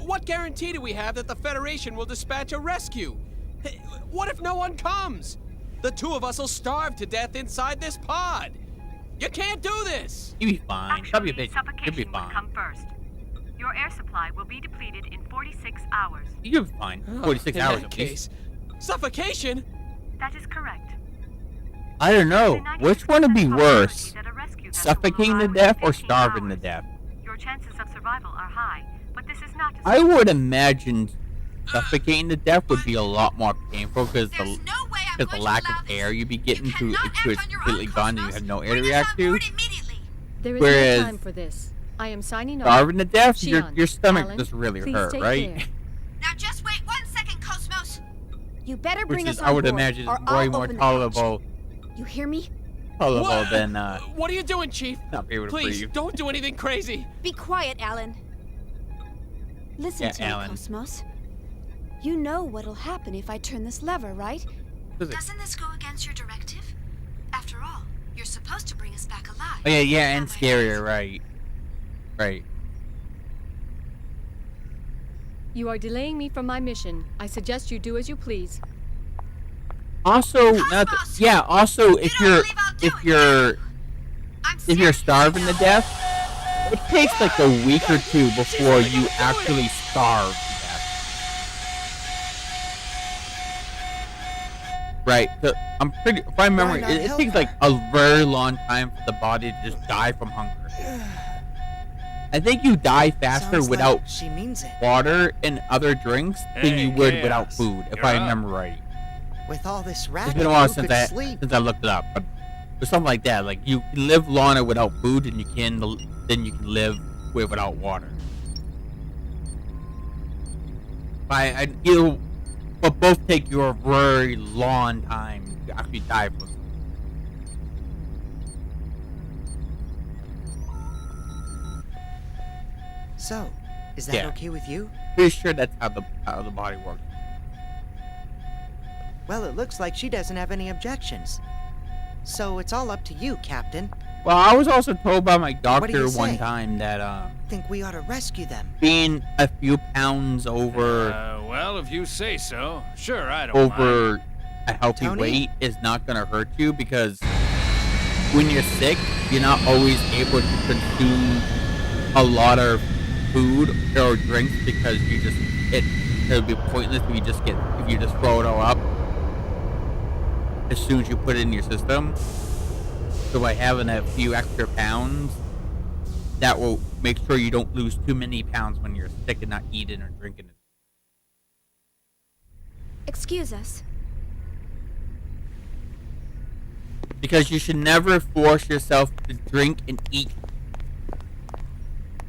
What guarantee do we have that the Federation will dispatch a rescue? Hey, what if no one comes? The two of us will starve to death inside this pod. You can't do this! You'll be fine. Stop your bitch. You'll be Suffocation will fine. come first. Your air supply will be depleted in 46 hours. You'll be fine. 46 in hours that at case. least. Suffocation? That is correct. I don't know. Which one would be worse? That a rescue vessel will Suffocating to arrive death within or 15 starving to hours. death? Your chances of survival are high, but this is not. I would imagine suffocating to death would be a lot more painful because the lack of air you'd be getting to it's completely gone and you have no air to react to. There is Whereas no time for this. I am signing off. starving to death, your Shion, stomach Alan, just really please hurt, take right? care. Now just wait 1 second, KOS-MOS. You better Which bring is, us on I would board, imagine, or way I'll more open the hatch. tolerable You hear me? than What are you doing, Chief? not be able to Please, breathe. don't do anything crazy. Be quiet, Alan. Listen to Alan. me, KOS-MOS. You know what'll happen if I turn this lever, right? Doesn't this go against your directive? After all, you're supposed to bring us back alive. Oh yeah, and scarier, right? Right. You are delaying me from my mission. I suggest you do as you please. Also, also if you're starving to death, it takes like a week or two before you actually starve to death. Right. So I'm pretty. If I remember, it takes like a very long time for the body to just die from hunger. I think you die faster Sounds without like she means it. water and other drinks than you would without food, if I remember right. With all this It's racket, been a while who since could I sleep? looked it up, but or something like that. Like you can live longer without food than you can live without water. But both take you a very long time to actually die from. So, is that Yeah. okay with you? Pretty sure that's how the body works. Well, it looks like she doesn't have any objections. So it's all up to you, Captain. Well, I was also told by my What do doctor you one say? time that Think we ought to rescue them. being a few pounds over Well, if you say so. Sure, I don't mind. over a healthy Tony? weight is not gonna hurt you because when you're sick, you're not always able to consume a lot of food or drinks because it'll be pointless if you just throw it all up as soon as you put it in your system. So by having a few extra pounds, that will make sure you don't lose too many pounds when you're sick and not eating or drinking. Excuse us. Because you should never force yourself to drink and eat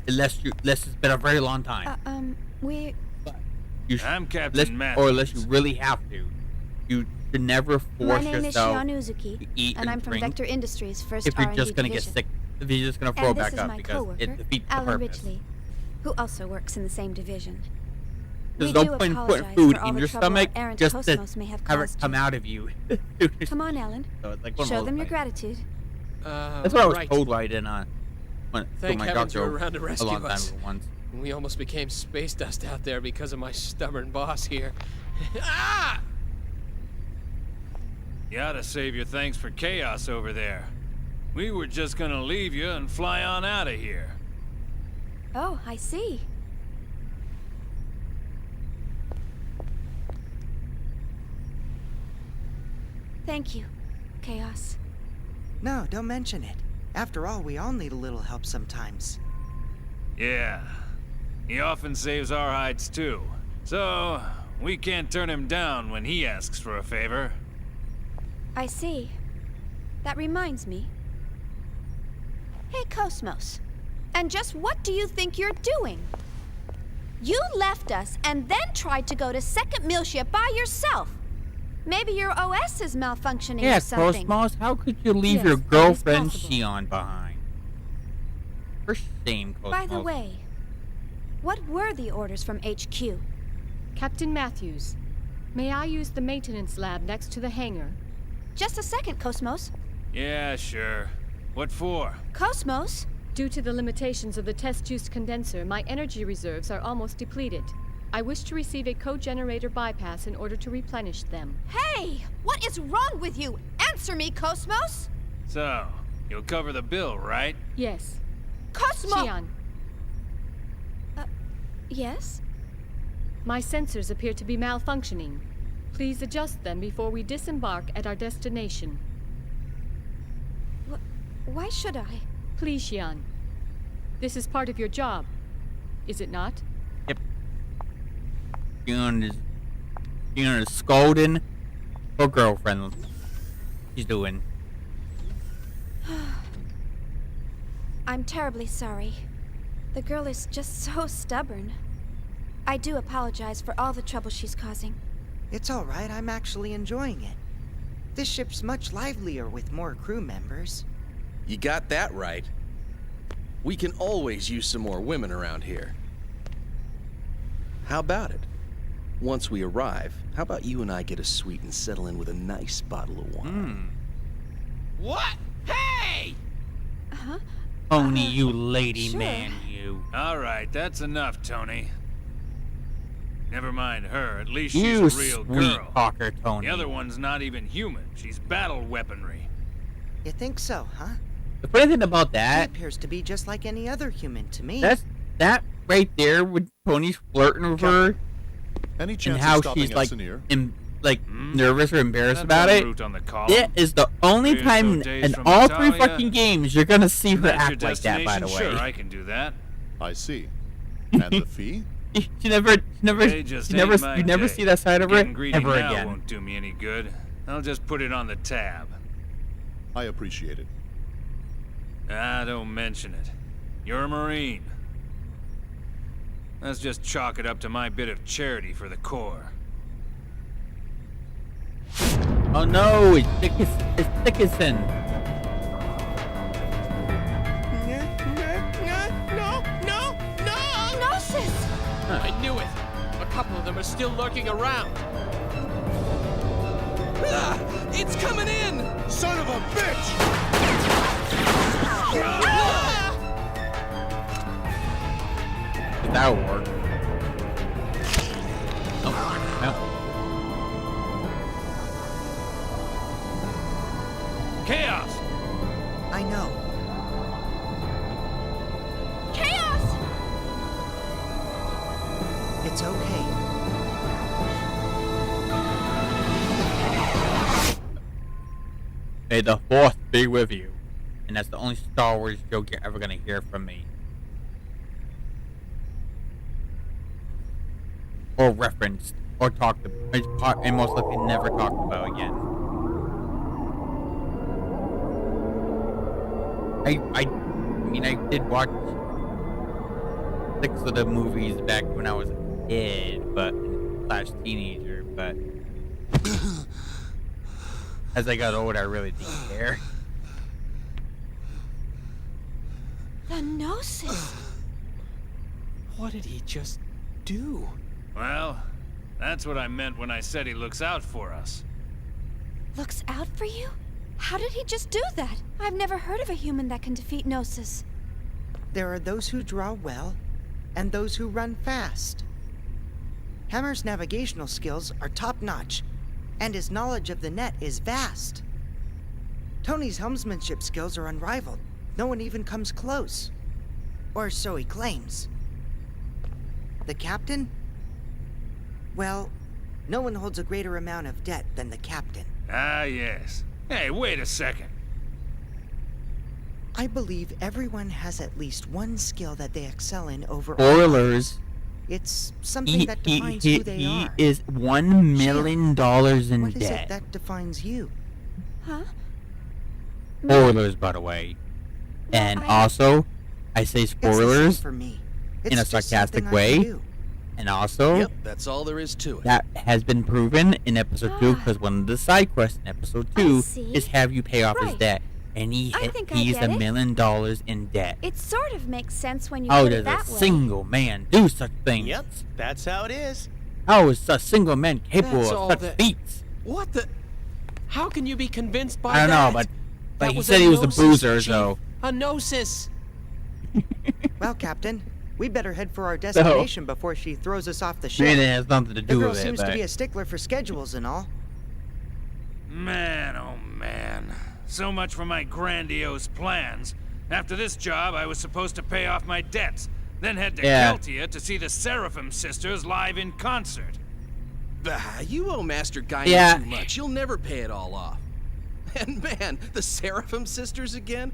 unless it's been a very long time. We... I'm Captain Matt. Or unless you really have to. You should never My force name is yourself Shion to Uzuki, eat and I'm from drink Vector Industries, first if you're R&D just gonna get division. sick. If you're just gonna throw And it this back is up my because coworker, it defeats the Alan purpose. Ridgely, who also works in the same division. There's We no do point in apologize putting food for all in the your trouble stomach our errant just to KOS-MOS may have have it caused come you. out of you. Come on, Ellen. So it's like one of Show those them your things. gratitude. That's what I was right. told why I didn't Thank my heavens doctor you're around to a rescue long time us. ago once. We almost became space dust out there because of my stubborn boss here. Ah! You ought to save your thanks for chaos over there. We were just gonna leave you and fly on out of here. Oh, I see. Thank you, Chaos. No, don't mention it. After all, we all need a little help sometimes. Yeah. He often saves our hides too. So, we can't turn him down when he asks for a favor. I see. That reminds me. Hey, KOS-MOS. And just what do you think you're doing? You left us and then tried to go to second meal ship by yourself. Maybe your OS is malfunctioning or Yeah, something. KOS-MOS, how could you leave Yes, your that is girlfriend possible. Xion behind? For shame, KOS-MOS. By the way, what were the orders from HQ? Captain Matthews, may I use the maintenance lab next to the hangar? Just a second, KOS-MOS. Yeah, sure. What for? KOS-MOS? Due to the limitations of the test juice condenser, my energy reserves are almost depleted. I wish to receive a co-generator bypass in order to replenish them. Hey! What is wrong with you? Answer me, KOS-MOS! So, you'll cover the bill, right? Yes. KOS-MOS! Xion, Yes? my sensors appear to be malfunctioning. Please adjust them before we disembark at our destination. Why should I? Please, Xion. This is part of your job, is it not? Yep. Xion is scolding her girlfriend. She's doing. I'm terribly sorry. The girl is just so stubborn. I do apologize for all the trouble she's causing. It's all right, I'm actually enjoying it. This ship's much livelier with more crew members. You got that right. We can always use some more women around here. How about it? Once we arrive, how about you and I get a suite and settle in with a nice bottle of wine? What? Hey! Huh? Tony, you lady sure. man, you. All right, that's enough, Tony. Never mind her, at least You she's a real sweet girl. talker, Tony. The other one's not even human. She's battle weaponry. You think so, huh? The funny thing about He that, appears to be just like any other human to me. that right there with Tony's flirting with her, Any and chance how of stopping she's at like, Sinir? nervous or embarrassed That about dumb it. route on the column. It is the only 3 or so time days in from all 3 Italia. fucking games you're gonna see her That's your act like that. By the way, destination? Sure, I can do that. I see. And the fee? you never, They just you never, ain't my you never day. see that side of her Getting greedy ever now again. won't do me any good. I'll just put it on the tab. I appreciate it. Ah, don't mention it. You're a Marine. Let's just chalk it up to my bit of charity for the Corps. Oh no, it's Dickinson. No! Gnosis! I knew it! A couple of them are still lurking around. Ah! It's coming in! Son of a bitch! That would work. Oh, no. Chaos! I know. Chaos! It's okay. May the Fourth be with you. And that's the only Star Wars joke you're ever gonna hear from me. Or referenced, or talked about, and most likely never talked about again. I mean, I did watch 6 of the movies back when I was a kid, but / teenager, but as I got older, I really didn't care. The Gnosis! What did he just do? Well, that's what I meant when I said he looks out for us. Looks out for you? How did he just do that? I've never heard of a human that can defeat Gnosis. There are those who draw well, and those who run fast. Hammer's navigational skills are top-notch, and his knowledge of the net is vast. Tony's helmsmanship skills are unrivaled. No one even comes close. Or so he claims. The captain? Well, no one holds a greater amount of debt than the captain. Ah, yes. Hey, wait a second. I believe everyone has at least one skill that they excel in over Spoilers. It's something that defines who they he are. is $1 million in What is debt. it that defines you? Huh? Spoilers, by the way. And also, I say spoilers for me. in a It's just sarcastic something I can way. do. And also, Yep, that's all there is to it. that has been proven in episode 2, because one of the side quests in episode 2 see. is have you pay off his Right. debt. And I think I he's get $1 it. million in debt. It sort of makes sense when you How put it does a that way. single man do such things? Yep, that's how it is. How is a single man capable That's of all such that- feats? What the? How can you be convinced by I don't that? know, but That he was said he was a Gnosis, boozer, Chief. so A Gnosis. Well, Captain, we better head for our destination before she throws us off the ship. maybe it has nothing to The do girl with it. seems to But be a stickler for schedules and all. Man, oh man. So much for my grandiose plans. After this job, I was supposed to pay off my debts, then head to Yeah. Keltia to see the Seraphim sisters live in concert. Bah, you owe Master Guy Yeah. too much. You'll never pay it all off. And man, the Seraphim sisters again?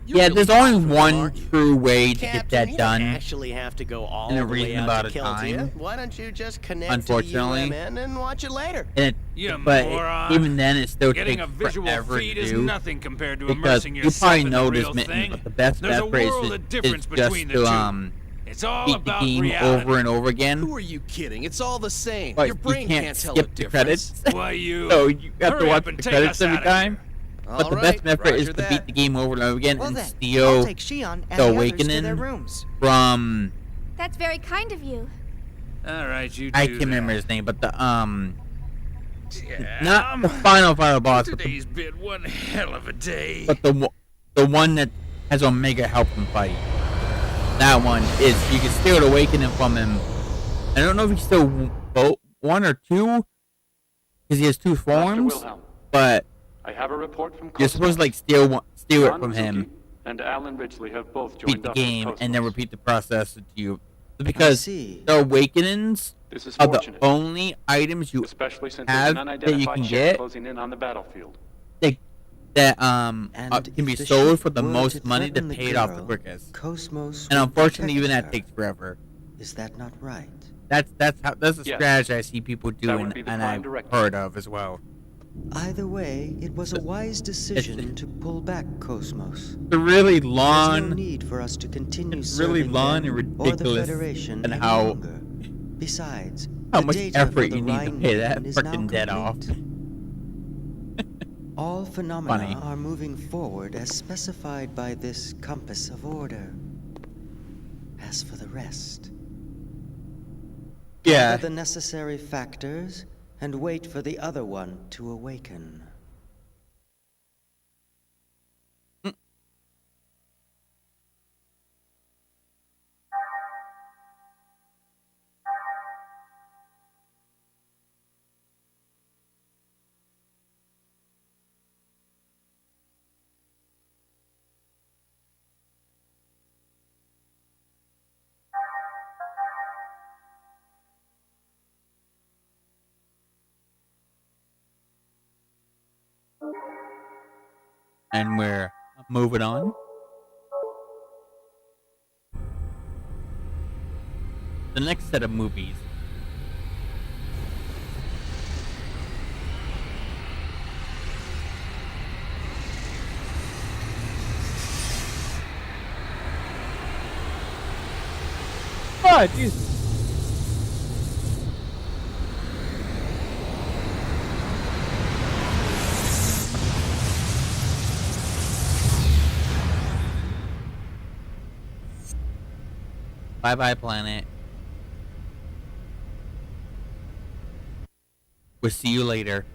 You're yeah, really there's bad only for them, one aren't you? true way to get Captain, that you done. don't actually have to go all in a the way reasonable out amount to of Keltia. time. Why don't you just connect Unfortunately. to the UMN and watch it later? And it, You but moron. even then, it still Getting takes a visual forever feed to is do. nothing compared to Because immersing you yourself probably in know the this, real Mitten, thing. but the best There's a phrase world is of difference just between the to two. It's all beat the about game reality. over and over again. Who are you kidding? It's all the same. But Your brain you can't tell skip the the difference. credits. Why you? So you have to Hurry watch up the and take credits us every outta time. here. But the best method is to beat the game over and over again Well and then, steal I'll take Shion and the the others to Awakening their rooms. from That's very kind of you. All right, you I do can't remember that. his name, but the Yeah, not the final boss, but Today's been one hell of a day. the one that has Omega help him fight. That one is you can steal the Awakening from him. I don't know if he still both one or two, because he has two forms. Wilhelm, But I have a report from you're supposed to like steal it John from him, Mizuki and Alan Ridgely have both beat joined the up with game, KOS-MOS. and then repeat the process to you. Because see. the Awakenings This is are the fortunate, only items you especially since have there's an that you unidentified can ship get closing in on the battlefield. that And can be if the sold ship for the were most to money to threaten the pay it off the girl, quickest. KOS-MOS And would unfortunately, even protect that her. takes forever. Is that not right? That's a Yes. strategy I see people doing, would be the and prime I've directive. heard of as well. Either way, it was a wise decision to pull back KOS-MOS. It's really There's no long. need for us to continue It's really serving long them and or the ridiculous, Federation and any how longer. Besides, how the much data effort for you the need to Rhine pay that movement is now freaking debt off. complete. All phenomena Funny. are moving forward as specified by this compass of order. As for the rest, Yeah. gather the necessary factors and wait for the other one to awaken. And we're moving on. The next set of movies. Oh, Jesus. Bye bye, planet. We'll see you later.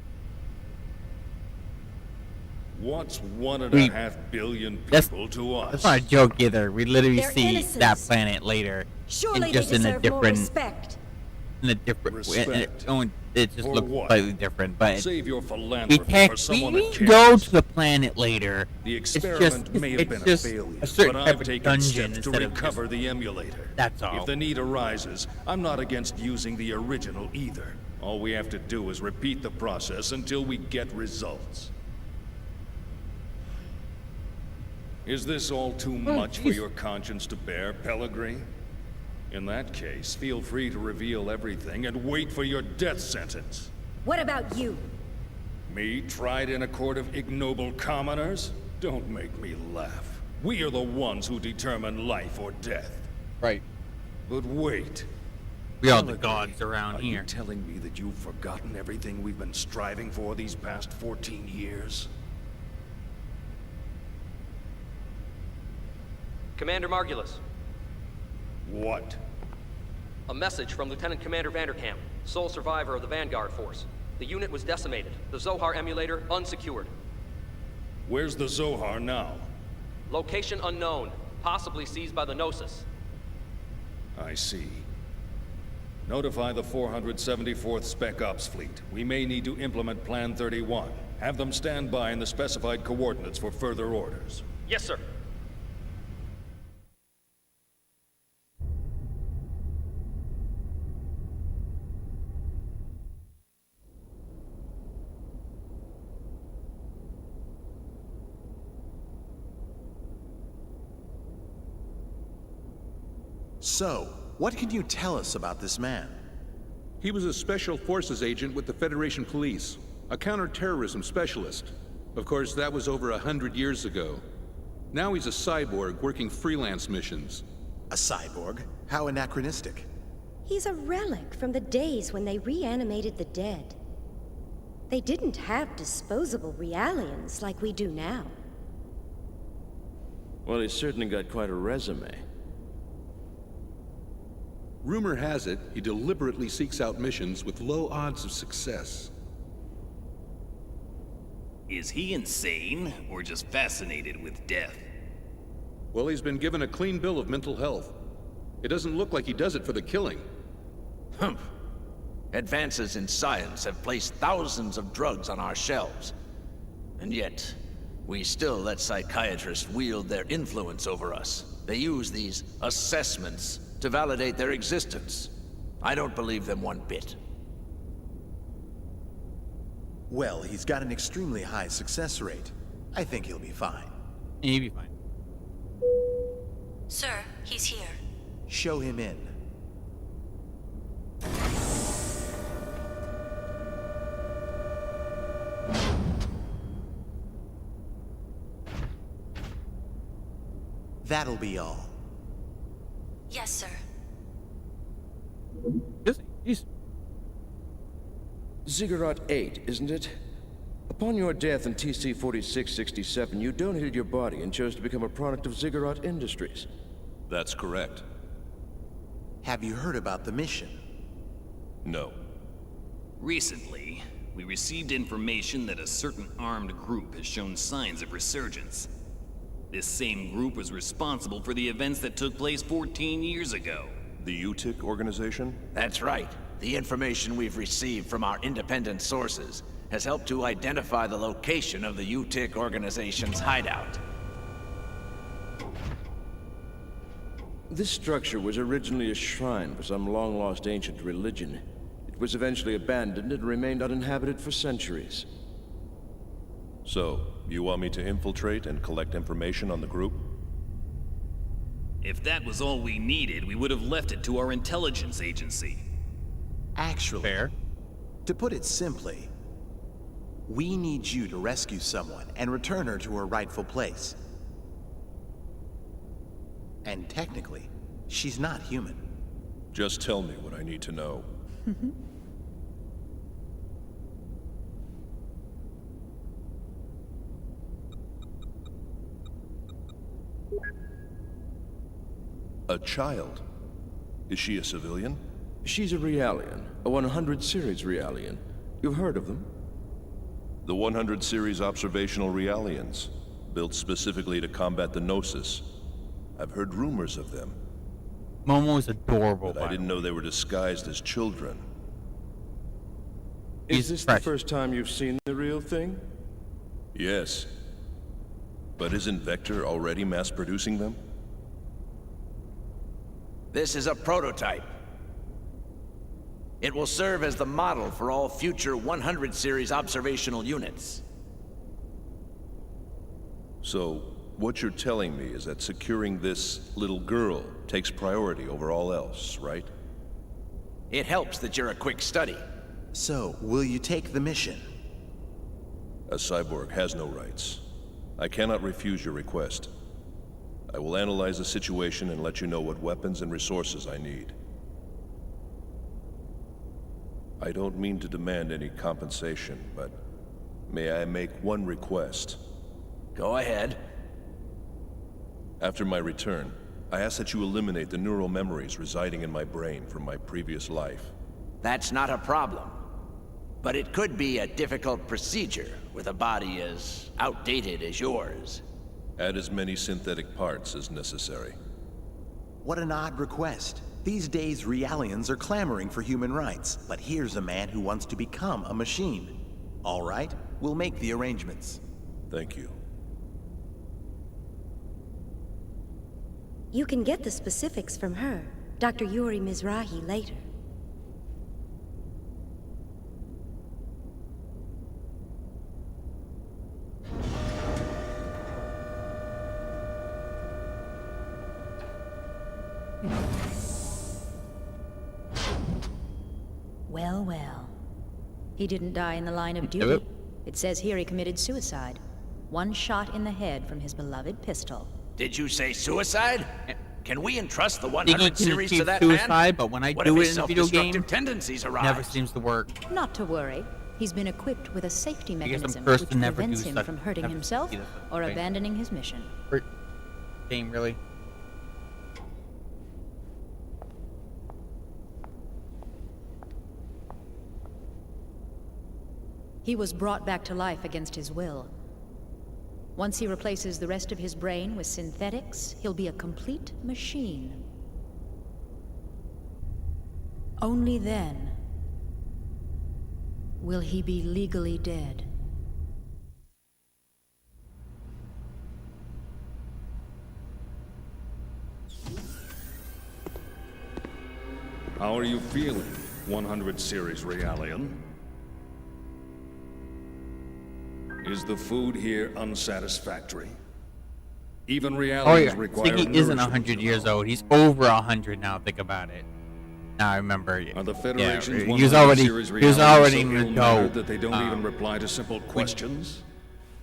What's 1.5 billion people to us? That's not a joke either. We literally They're see innocents. that planet later. Surely and just they in a deserve more different, respect. in a different Respect? it just For looks what? slightly different, but Save your we philanthropy for someone that cares. go to the planet later. The It's experiment just, may have it's been a just failure, a certain but type I've of taken dungeon steps to instead of recover just, the emulator. That's all. If the need arises, I'm not against using the original either. All we have to do is repeat the process until we get results. Is this all too much for your conscience to bear, Pellegrin? In that case, feel free to reveal everything and wait for your death sentence. What about you? Me, tried in a court of ignoble commoners? Don't make me laugh. We are the ones who determine life or death. Right. But wait. We are the gods around here. Are you telling me that you've forgotten everything we've been striving for these past 14 years? Commander Margulis. What? A message from Lieutenant Commander Vanderkamp, sole survivor of the Vanguard Force. The unit was decimated. The Zohar emulator unsecured. Where's the Zohar now? Location unknown, possibly seized by the Gnosis. I see. Notify the 474th Spec Ops Fleet. We may need to implement Plan 31. Have them stand by in the specified coordinates for further orders. Yes, sir. So, what can you tell us about this man? He was a Special Forces agent with the Federation Police, a counterterrorism specialist. Of course, that was over 100 years ago. Now he's a cyborg working freelance missions. A cyborg? How anachronistic. He's a relic from the days when they reanimated the dead. They didn't have disposable realians like we do now. Well, he's certainly got quite a resume. Rumor has it, he deliberately seeks out missions with low odds of success. Is he insane, or just fascinated with death? Well, he's been given a clean bill of mental health. It doesn't look like he does it for the killing. Humph. Advances in science have placed thousands of drugs on our shelves. And yet, we still let psychiatrists wield their influence over us. They use these assessments to validate their existence. I don't believe them one bit. Well, he's got an extremely high success rate. I think he'll be fine. He'll be fine. Sir, he's here. Show him in. That'll be all. Yes, sir. He's Ziggurat 8, isn't it? Upon your death in TC-4667, you donated your body and chose to become a product of Ziggurat Industries. That's correct. Have you heard about the mission? No. Recently, we received information that a certain armed group has shown signs of resurgence. This same group was responsible for the events that took place 14 years ago. The UTIC organization? That's right. The information we've received from our independent sources has helped to identify the location of the UTIC organization's hideout. This structure was originally a shrine for some long-lost ancient religion. It was eventually abandoned and remained uninhabited for centuries. So, you want me to infiltrate and collect information on the group? If that was all we needed, we would have left it to our intelligence agency. Actually, to put it simply, we need you to rescue someone and return her to her rightful place. And technically, she's not human. Just tell me what I need to know. A child? Is she a civilian? She's a Realian, a 100 series Realian. You've heard of them? The 100 series observational realians, built specifically to combat the Gnosis. I've heard rumors of them. Momo's adorable. But I didn't know they were disguised as children. Is this the first time you've seen the real thing? Yes. But isn't Vector already mass-producing them? This is a prototype. It will serve as the model for all future 100 series observational units. So, what you're telling me is that securing this little girl takes priority over all else, right? It helps that you're a quick study. So, will you take the mission? A cyborg has no rights. I cannot refuse your request. I will analyze the situation and let you know what weapons and resources I need. I don't mean to demand any compensation, but may I make one request? Go ahead. After my return, I ask that you eliminate the neural memories residing in my brain from my previous life. That's not a problem. But it could be a difficult procedure with a body as outdated as yours. Add as many synthetic parts as necessary. What an odd request. These days, Realians are clamoring for human rights, but here's a man who wants to become a machine. All right, we'll make the arrangements. Thank you. You can get the specifics from her, Dr. Yuri Mizrahi, later. Well, well. He didn't die in the line of duty. It says here he committed suicide. One shot in the head from his beloved pistol. Did you say suicide? Can we entrust the Thinking 100 can series to achieve that suicide, man? but when I What do if it his in a video game, self-destructive tendencies arise? never seems to work. Not to worry. He's been equipped with a safety I guess I'm mechanism cursed which to never prevents do him such- from hurting never himself see this or thing. abandoning his mission. Game, really? He was brought back to life against his will. Once he replaces the rest of his brain with synthetics, he'll be a complete machine. Only then will he be legally dead. How are you feeling, 100 series Realian? Is the food here unsatisfactory? Even Realians Oh yeah, require Siggy isn't nourishment, 100 years old. He's over 100 now. Think about it. Now I remember. Are the Yeah, Federation's he 100 was already series he was Realians already so in the ill-mannered dough. that they don't even reply to simple questions?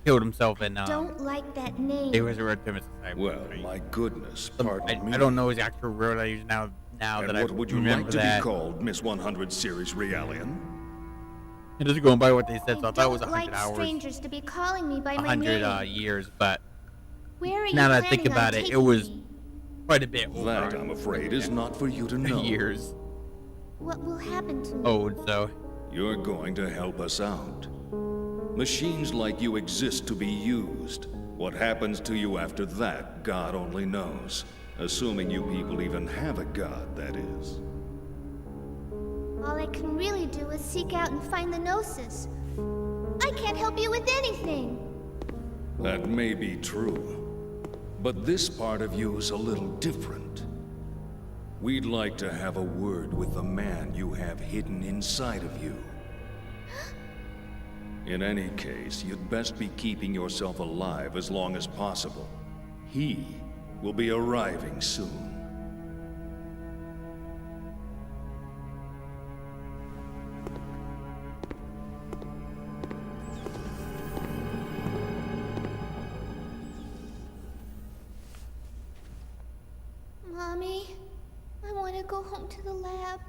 Killed himself in. Don't like that name. They was a timid society. Well, my goodness, pardon me. I don't know his actual word I use now. Now And that I what would you remember like to that. be called, Miss 100 series Realian? It is going by what they said, so I thought it was 100 like hours, strangers to be calling me by my 100 name. years, but Where are you now that I think planning on about it, it taking was me? quite a bit over. That, I'm afraid, is not for you to know. Years What will happen to me? old, so. You're going to help us out. Machines like you exist to be used. What happens to you after that, God only knows. Assuming you people even have a God, that is. All I can really do is seek out and find the Gnosis. I can't help you with anything. That may be true. But this part of you is a little different. We'd like to have a word with the man you have hidden inside of you. In any case, you'd best be keeping yourself alive as long as possible. He will be arriving soon. Mommy, I want to go home to the lab.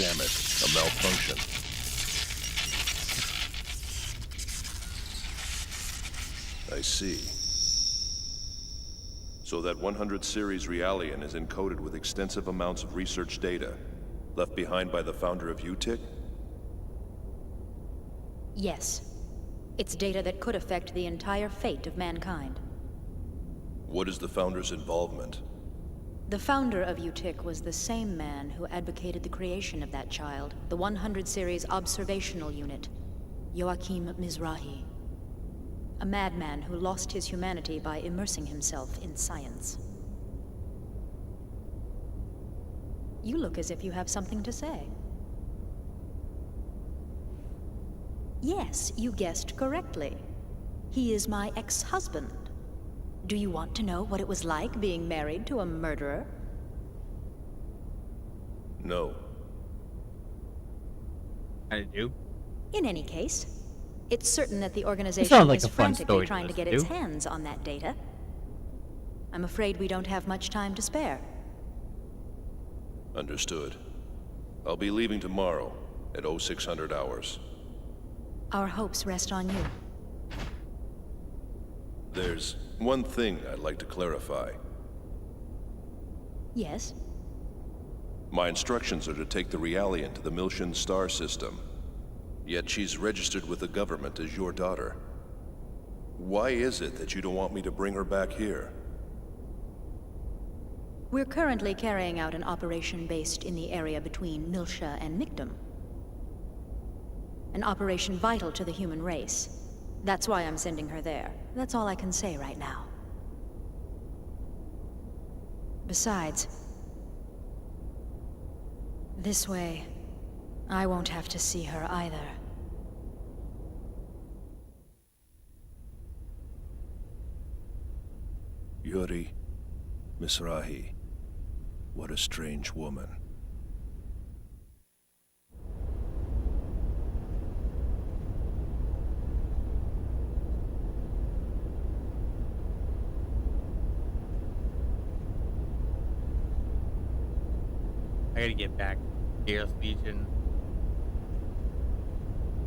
Damn it, a malfunction. I see. So that 100 series Realian is encoded with extensive amounts of research data, left behind by the founder of UTIC? Yes. It's data that could affect the entire fate of mankind. What is the founder's involvement? The founder of UTIC was the same man who advocated the creation of that child, the 100 series observational unit, Joachim Mizrahi. A madman who lost his humanity by immersing himself in science. You look as if you have something to say. Yes, you guessed correctly. He is my ex-husband. Do you want to know what it was like being married to a murderer? No. I do. In any case, it's certain that the organization sounds like is a fun frantically story to trying to listen get its to. hands on that data. I'm afraid we don't have much time to spare. Understood. I'll be leaving tomorrow at 0600 hours. Our hopes rest on you. There's one thing I'd like to clarify. Yes? My instructions are to take the Realian to the Milshan star system. Yet she's registered with the government as your daughter. Why is it that you don't want me to bring her back here? We're currently carrying out an operation based in the area between Milsha and Mictum. An operation vital to the human race. That's why I'm sending her there. That's all I can say right now. Besides, this way, I won't have to see her either. Yuri Mizrahi. What a strange woman. I gotta get back to Chaos Legion.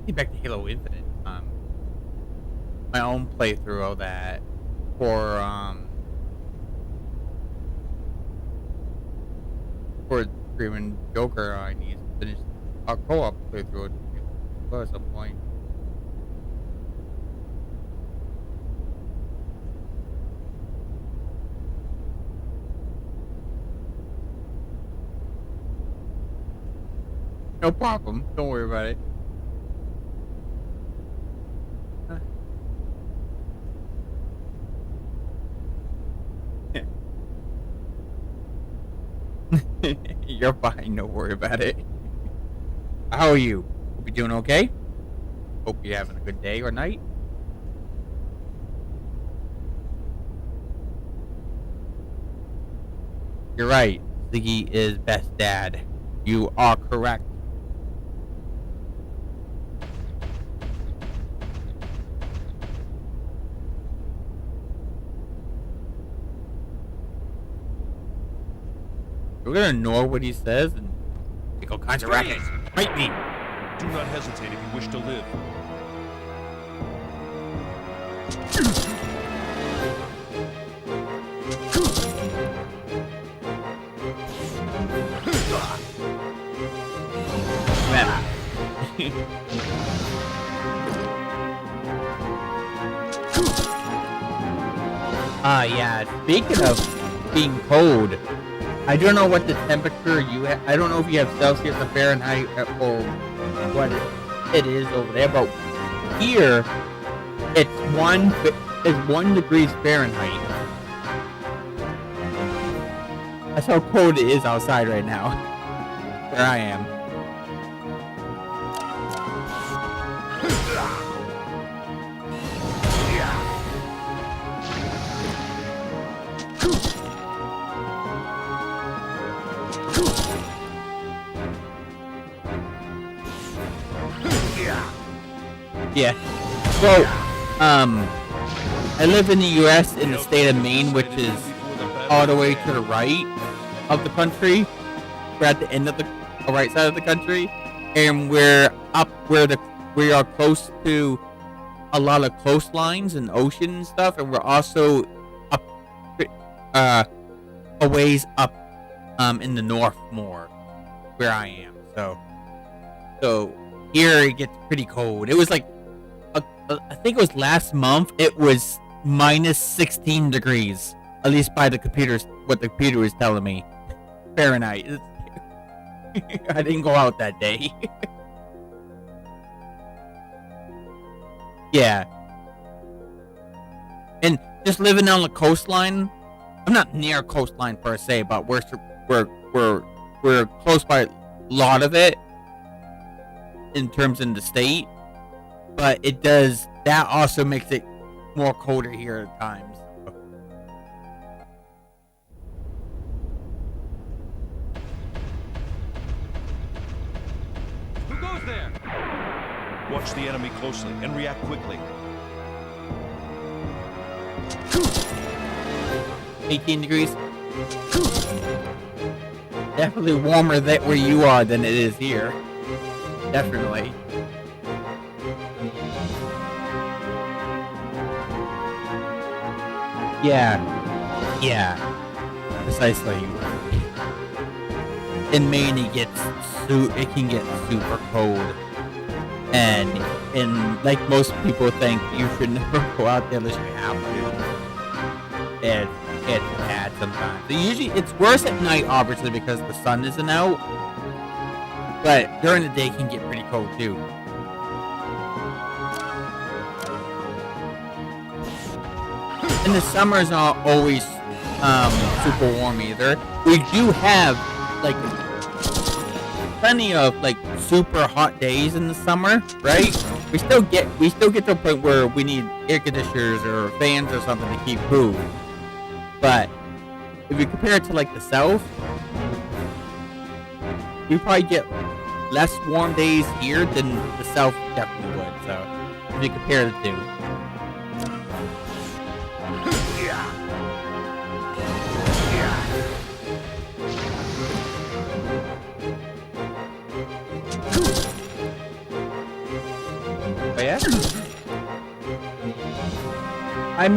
Get back to Halo Infinite. My own playthrough of that for Screaming Joker. I need to finish a co-op playthrough at some point. No problem. Don't worry about it. You're fine. Don't worry about it. How are you? Hope you're doing okay. Hope you're having a good day or night. You're right. Ziggy is best dad. You are correct. We're gonna ignore what he says and make all kinds of rackets. Fight me! Do not hesitate if you wish to live. Yeah, speaking of being cold, I don't know what the temperature you have. I don't know if you have Celsius or Fahrenheit or what it is over there, but here it's 1 degrees Fahrenheit. That's how cold it is outside right now, where I am. Yeah. Well, I live in the U.S. in the state of Maine, which is all the way to the right of the country. We're at the end of the right side of the country, and we're up where we are close to a lot of coastlines and ocean and stuff, and we're also up a ways up in the north more, where I am. So here it gets pretty cold. It was like I think it was last month. It was minus 16 degrees, at least by the computers. What the computer was telling me, Fahrenheit. I didn't go out that day. Yeah, and just living on the coastline. I'm not near a coastline per se, but we're we're close by a lot of it in terms in the state, but it does, that also makes it more colder here at times. Who goes there? Watch the enemy closely and react quickly. 18 degrees. Definitely warmer where you are than it is here. Definitely. Yeah, precisely. In Maine, it can get super cold, and like most people think, you should never go out there unless you have to. It's bad sometimes. Usually, it's worse at night, obviously, because the sun isn't out. But during the day, it can get pretty cold too. And the summer is not always super warm either. We do have like plenty of like super hot days in the summer, right? We still get to a point where we need air conditioners or fans or something to keep cool. But if you compare it to like the South, we probably get less warm days here than the South definitely would. So if you compare the two. Oh yeah? I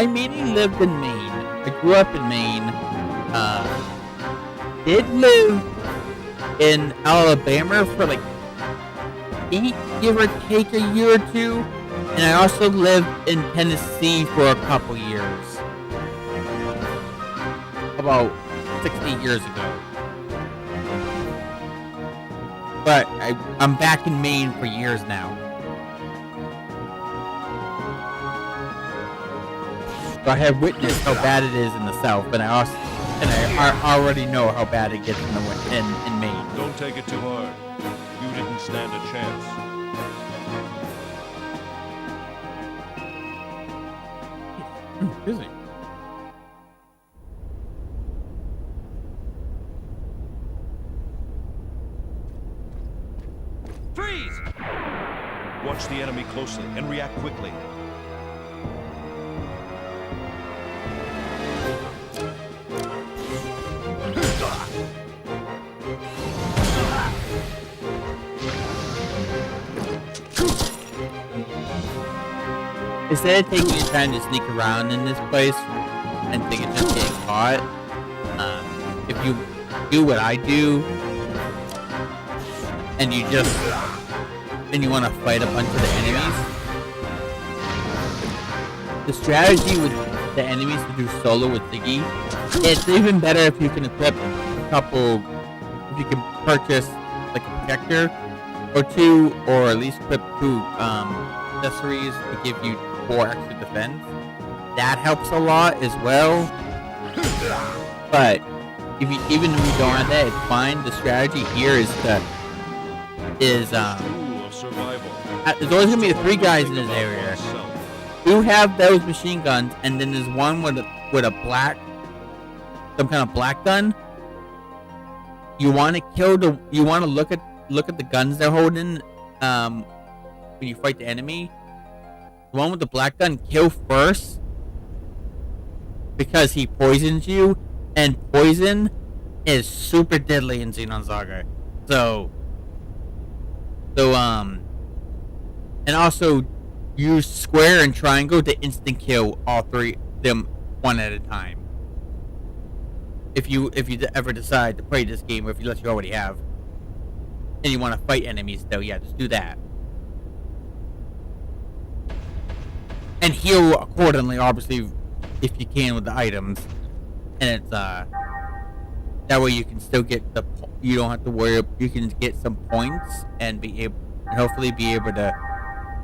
mainly lived in Maine. I grew up in Maine. Did live in Alabama for like 8, give or take a year or 2. And I also lived in Tennessee for a couple years. About 60 years ago. But I'm back in Maine for years now. So I have witnessed how bad it is in the South, but I already know how bad it gets in Maine. Don't take it too hard. You didn't stand a chance. Busy. Freeze! Watch the enemy closely and react quickly. Instead of taking your time to sneak around in this place and think it's just getting caught, if you do what I do and you want to fight a bunch of the enemies, the strategy with the enemies to do solo with Ziggy, it's even better if you can equip a couple, if you can purchase like a protector or 2, or at least equip 2 accessories to give you 4 extra defense. That helps a lot as well. But even if you don't have that, it's fine. The strategy here is there's always gonna be 3 guys in this area who have those machine guns, and then there's one with a black, some kind of black gun. You want to look at the guns they're holding when you fight the enemy. The one with the black gun, kill first, because he poisons you, and poison is super deadly in Xenosaga. And also use square and triangle to instant kill all 3 of them one at a time. If you ever decide to play this game, or if you already have, and you want to fight enemies, though, yeah, just do that. And heal accordingly, obviously, if you can with the items. And it's that way you can still get you don't have to worry. You can get some points and hopefully be able to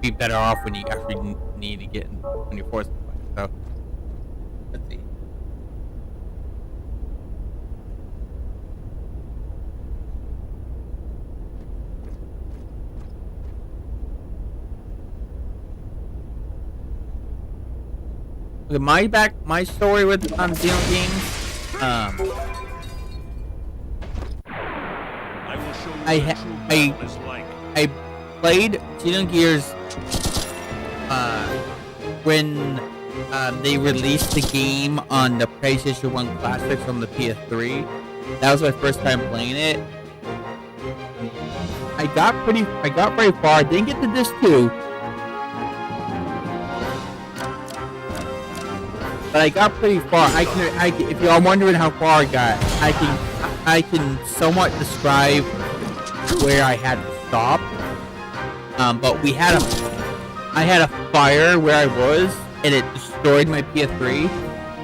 be better off when you actually need to get when you're forced to fight. So let's see. My story with Xeno games. I will show you what true battle is like. I played Xenogears when they released the game on the PlayStation 1 Classics on the PS3. That was my first time playing it. I got very far. I didn't get to this 2. But I got pretty far. If y'all wondering how far I got, I can somewhat describe where I had to stop. But I had a fire where I was, and it destroyed my PS3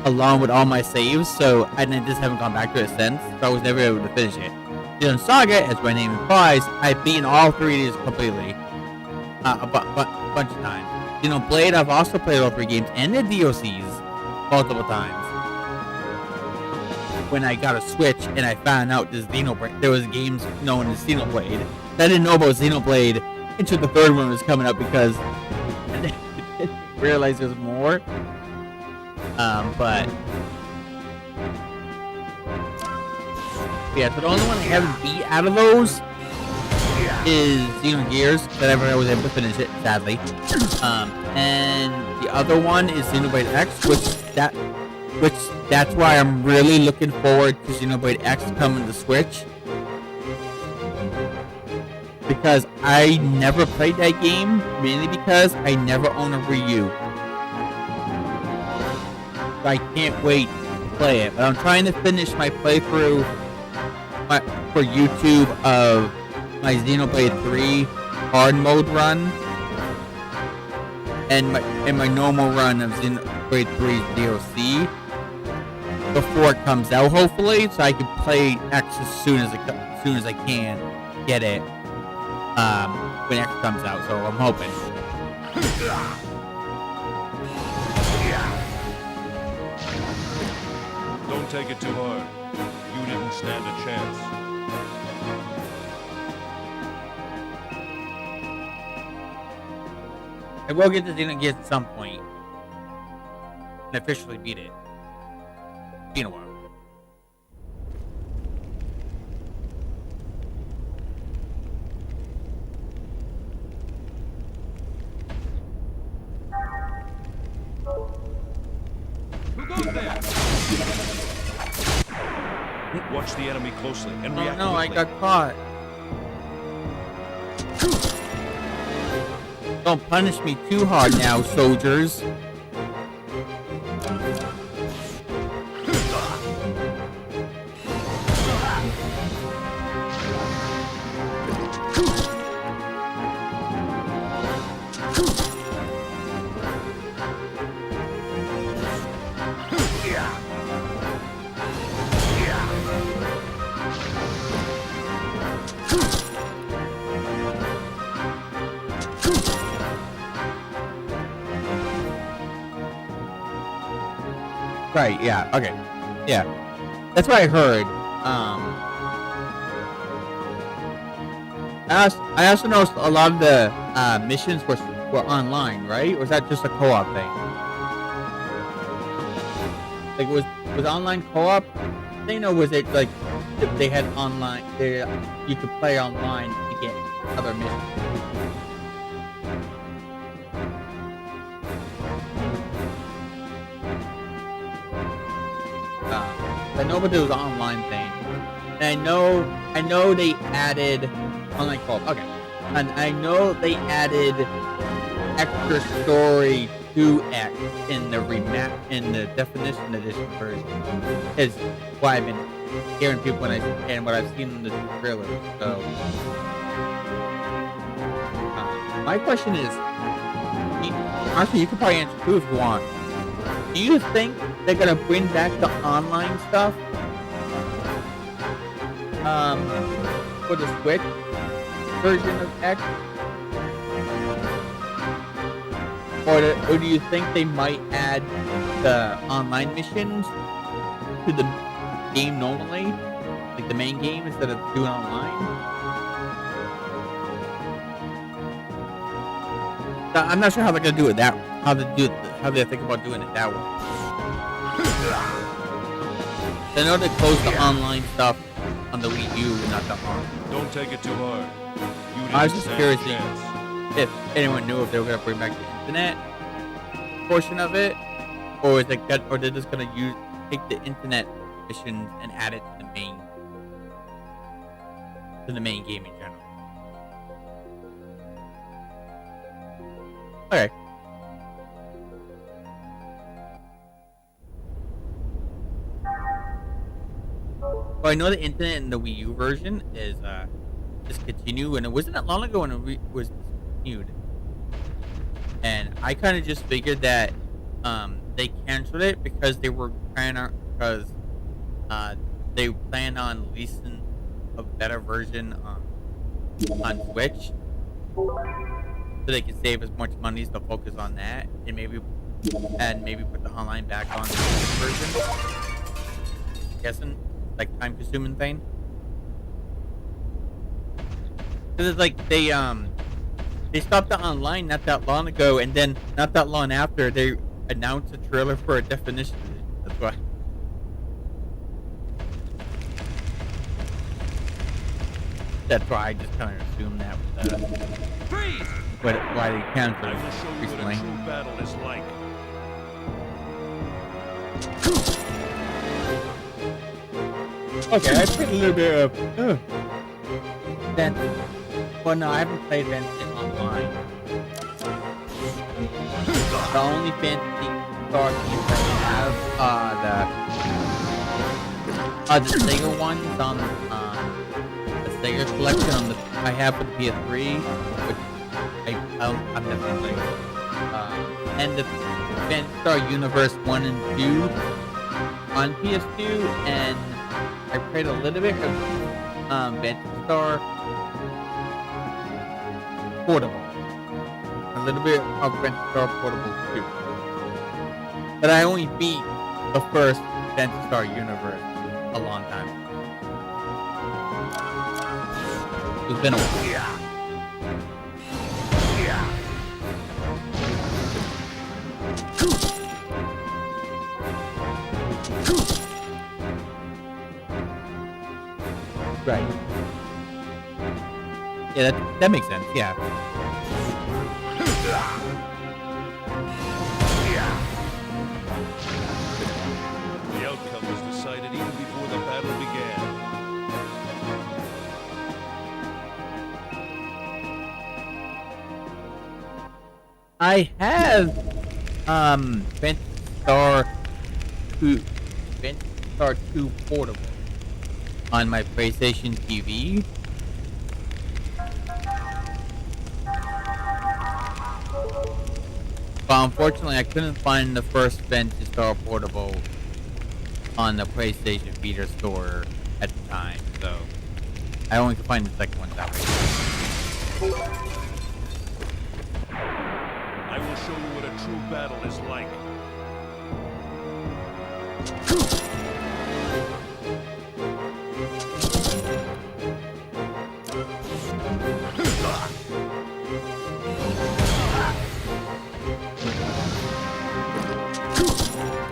along with all my saves. So I just haven't gone back to it since. So I was never able to finish it. Xenosaga, as my name implies, I've beaten all 3 of these completely a bunch of times. Xenoblade, I've also played all 3 games and the DLCs multiple times. When I got a Switch and I found out there was games known as Xenoblade. I didn't know about Xenoblade until the 3rd one was coming up because I didn't realize there was more. But yeah, so the only one I haven't beat out of those is Xenogears, but I was able to finish it, sadly. And the other one is Xenoblade X, that's why I'm really looking forward to Xenoblade X coming to Switch. Because I never played that game, mainly because I never own a Wii U. So I can't wait to play it. But I'm trying to finish my playthrough for YouTube of my Xenoblade 3 hard mode run and my normal run of Xenoblade 3's DLC before it comes out, hopefully, so I can play X as soon as I can get it when X comes out. So I'm hoping. Don't take it too hard. You didn't stand a chance. I will get to Xenogears at some point and officially beat it. Been a while. Who goes there? Watch the enemy closely and react no, quickly. I got caught. Don't punish me too hard now, soldiers. Right, yeah, okay. Yeah. That's what I heard. I also noticed a lot of the missions were online, right? Or was that just a co-op thing? Like, was online co-op thing, or was it like they had online? You could play online to get other missions. I know but there was an online thing. And I know they added online co-op. Okay. And I know they added extra story to X in the definition edition version. Is what I've been hearing people what I've seen in the trailers. So my question is, actually you can probably answer too if you want. Do you think they're gonna bring back the online stuff for the Switch version of X? Or do you think they might add the online missions to the game normally? Like the main game instead of doing online? I'm not sure how they're gonna do it that way. how they think about doing it that way. I know they closed the online stuff on the Wii U, not the on. Don't take it too hard. I was just curious if anyone knew if they were gonna bring back the internet portion of it, or is it or they're just gonna take the internet missions and add it to the main game in general. Okay. Well, I know the internet in the Wii U version is discontinued, and it wasn't that long ago when it was discontinued. And I kind of just figured that they canceled it because they were they planned on releasing a better version on Switch, so they can save as much money to focus on that, and maybe put the online back on the version. Guessing like time-consuming thing. Cause it's like they stopped the online not that long ago, and then not that long after they announced a trailer for a definition. That's why. That's why I just kind of assumed that was why they canceled it recently. What a true battle is like. Okay, I played a little bit of Vent. Well, no, I haven't played Vent online. The only Fantasy Star games I have the Sega ones on the Sega collection I have for the PS3, which I'm never playing. And the Fantasy Star Universe 1 and 2 on PS2, and I played a little bit of Fantasy Star Portable. A little bit of Fantasy Star Portable too. But I only beat the first Fantasy Star Universe a long time ago. It's been a while. Right. Yeah, that makes sense, yeah. The outcome was decided even before the battle began. I have Fantasy Star 2 Portable on my PlayStation TV. But unfortunately, I couldn't find the first Fantasy Star Portable on the PlayStation Vita store at the time, so I only could find the second one that way. I will show you what a true battle is like.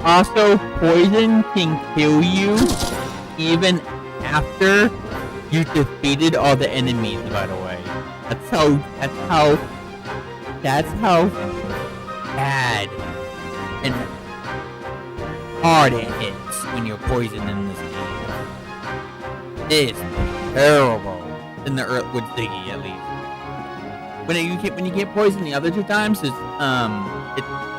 Also, poison can kill you even after you defeated all the enemies, by the way. That's how bad and hard it hits when you're poisoned in this game. It's terrible in the Earth with Ziggy, at least. When you get poisoned the other two times, you're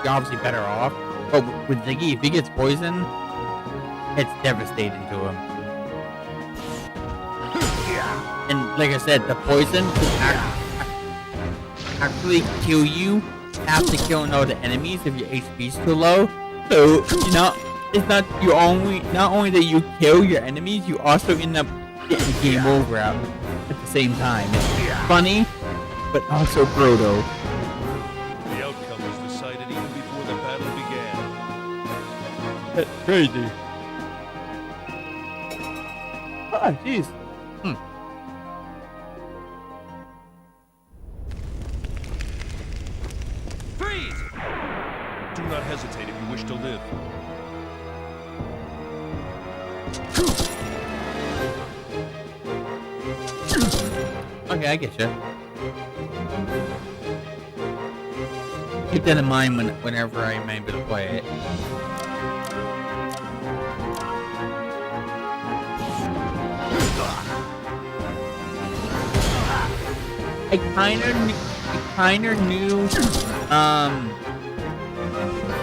obviously better off. But with Ziggy, if he gets poisoned, it's devastating to him. And like I said, the poison can actually kill you after killing all the enemies if your HP's too low. So, it's not only that you kill your enemies, you also end up getting game over at the same time. It's funny, but also brutal. The outcome was decided even before the battle began. That's crazy. Ah, jeez. Freeze! hesitate if you wish to live. Okay, I get you. Keep that in mind whenever I'm able to play it. I kind of knew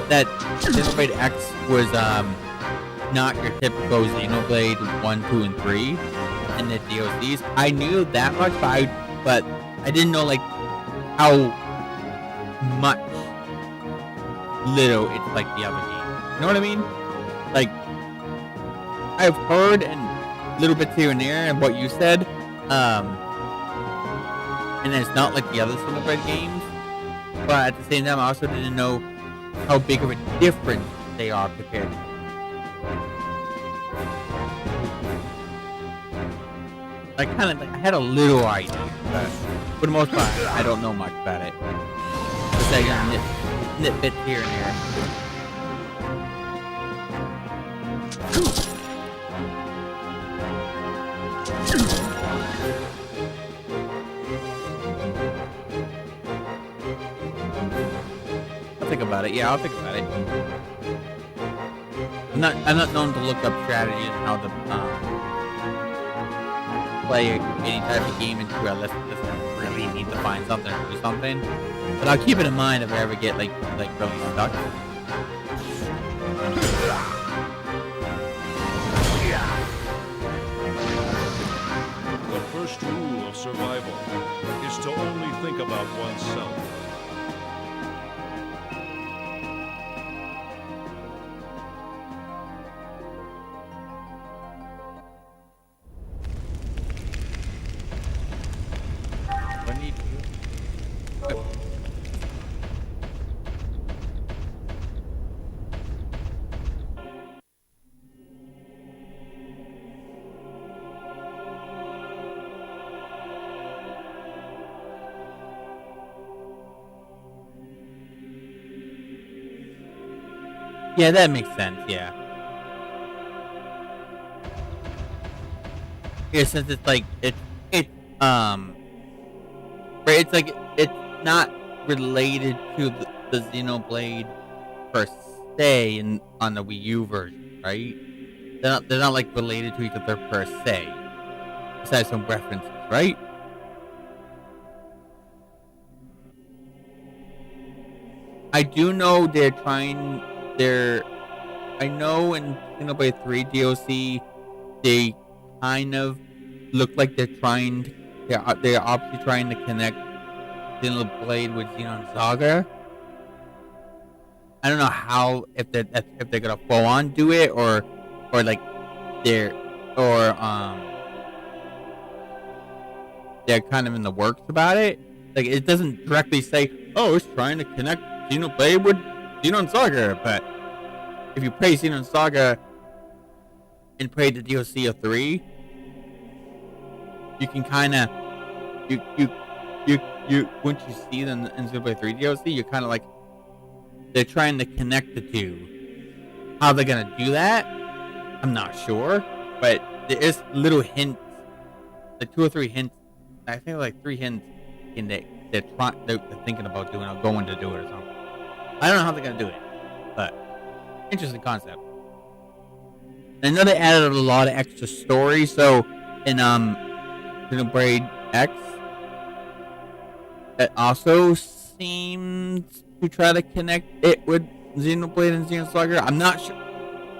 that Xenoblade X was not your typical Xenoblade 1, 2, and 3 in the DLCs. I knew that much, but I didn't know like how much little it's like the other game. You know what I mean? Like I've heard and little bits here and there and what you said, and it's not like the other Xenoblade games. But at the same time, I also didn't know how big of a difference they are compared to. I had a little idea, but for the most part, I don't know much about it. Just like nitbits here and there. I'll think about it. Yeah, I'll think about it. I'm not known to look up strategies and how to play any type of game into unless I really need to find something or do something. But I'll keep it in mind if I ever get like really stuck. The first rule of survival is to only think about oneself. Yeah, that makes sense, yeah. Yeah, since it's like, it's like, it's not related to the Xenoblade per se on the Wii U version, right? They're not like related to each other per se. Besides some references, right? I do know I know in Xenoblade 3 DLC, they kind of look like they're obviously trying to connect Xenoblade with Xenosaga. I don't know how, if they're gonna full on do it or like they're kind of in the works about it. Like it doesn't directly say, oh, it's trying to connect Xenoblade with Xenosaga, but if you play Xenosaga and play the DLC of 3, you can kind of you once you see them in Xenoblade 3 DLC, you're kind of like they're trying to connect the two. How they're gonna do that, I'm not sure, but there is little hints, like 2 or 3 hints. I think like 3 hints in that they're thinking about doing or going to do it or something. I don't know how they're gonna do it, but interesting concept. I know they added a lot of extra story, so in Xenoblade X, it also seems to try to connect it with Xenoblade and Xenosaga. I'm not sure.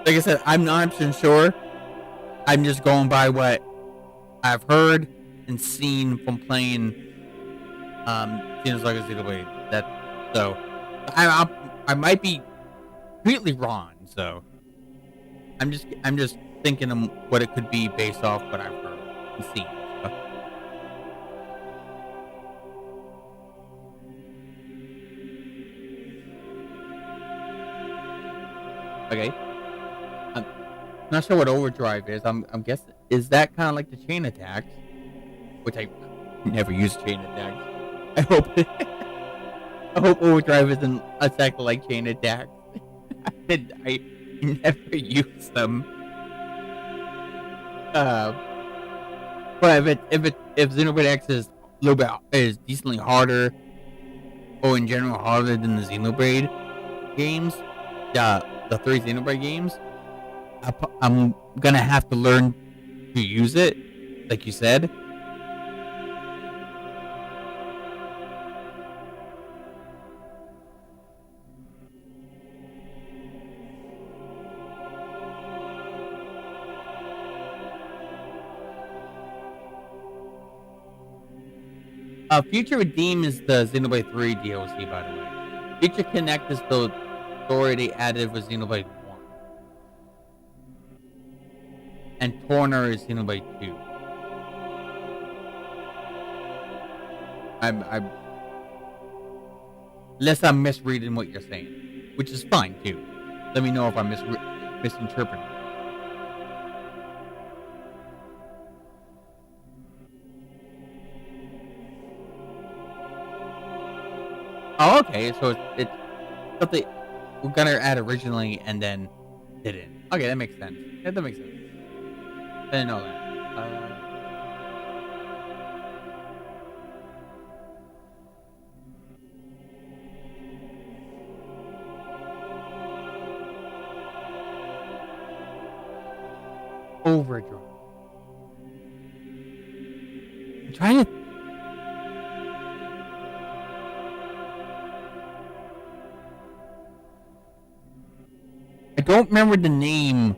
Like I said, I'm not 100% sure. I'm just going by what I've heard and seen from playing Xenosaga Xenoblade. So I might be completely wrong. So I'm just thinking of what it could be based off what I've heard and seen. Okay. I'm not sure what overdrive is. I'm guessing, is that kind of like the chain attacks, which I never use chain attacks. I hope overdrive isn't exactly like chain attacks. I never use them. But if Xenoblade X is a little bit is decently harder, or in general harder than the Xenoblade games, the 3 Xenoblade games, I'm gonna have to learn to use it, like you said. Future Redeem is the Xenoblade 3 DLC, by the way. Future Connect is the story they added with Xenoblade 1. And Torner is Xenoblade 2. Unless I'm misreading what you're saying, which is fine too. Let me know if I'm misinterpreting. Oh, okay. So it's something we're gonna add originally and then didn't. Okay, that makes sense. Yeah, that makes sense. I didn't know that. Overdrive. I'm trying to. I don't remember the name.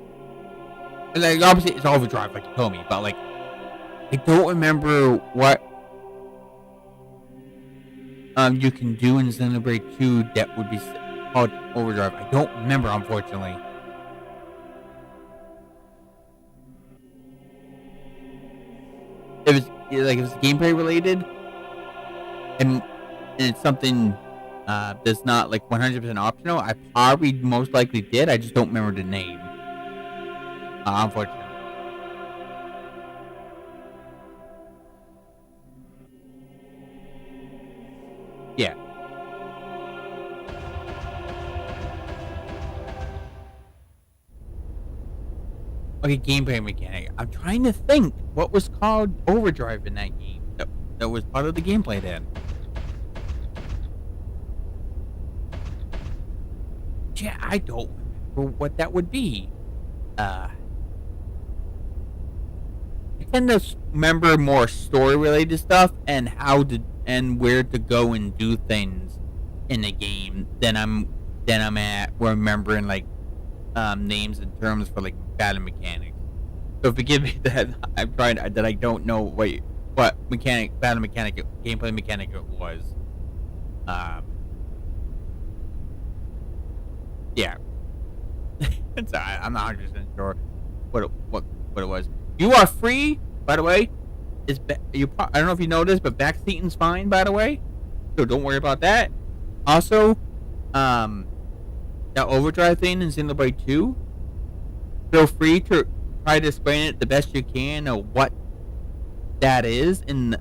Like, obviously, it's Overdrive, like you told me, but like, I don't remember what you can do in Xenoblade 2 that would be called Overdrive. I don't remember, unfortunately. If it's gameplay related, and it's something that's not like 100% optional, I probably most likely did. I just don't remember the name. Unfortunately. Yeah. Okay, gameplay mechanic. I'm trying to think what was called Overdrive in that game. That was part of the gameplay then. Yeah, I don't remember what that would be. I tend to remember more story-related stuff and and where to go and do things in the game than I'm at remembering like names and terms for like battle mechanics. So forgive me that I'm trying that I don't know what battle mechanic gameplay mechanic it was. Yeah. I'm not 100% sure what it was. You are free, by the way. I don't know if you know this, but backseating's fine, by the way. So don't worry about that. Also, that overdrive thing in Xenoblade 2. Feel free to try to explain it the best you can of what that is in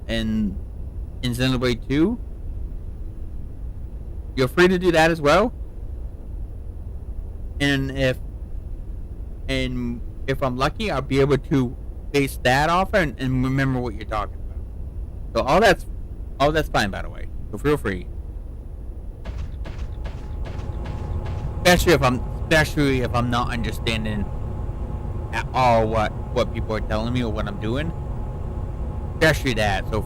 Xenoblade 2. You're free to do that as well. And if I'm lucky, I'll be able to base that off and remember what you're talking about. So all that's fine, by the way. So feel free. Especially if I'm not understanding at all what people are telling me or what I'm doing. Especially that. So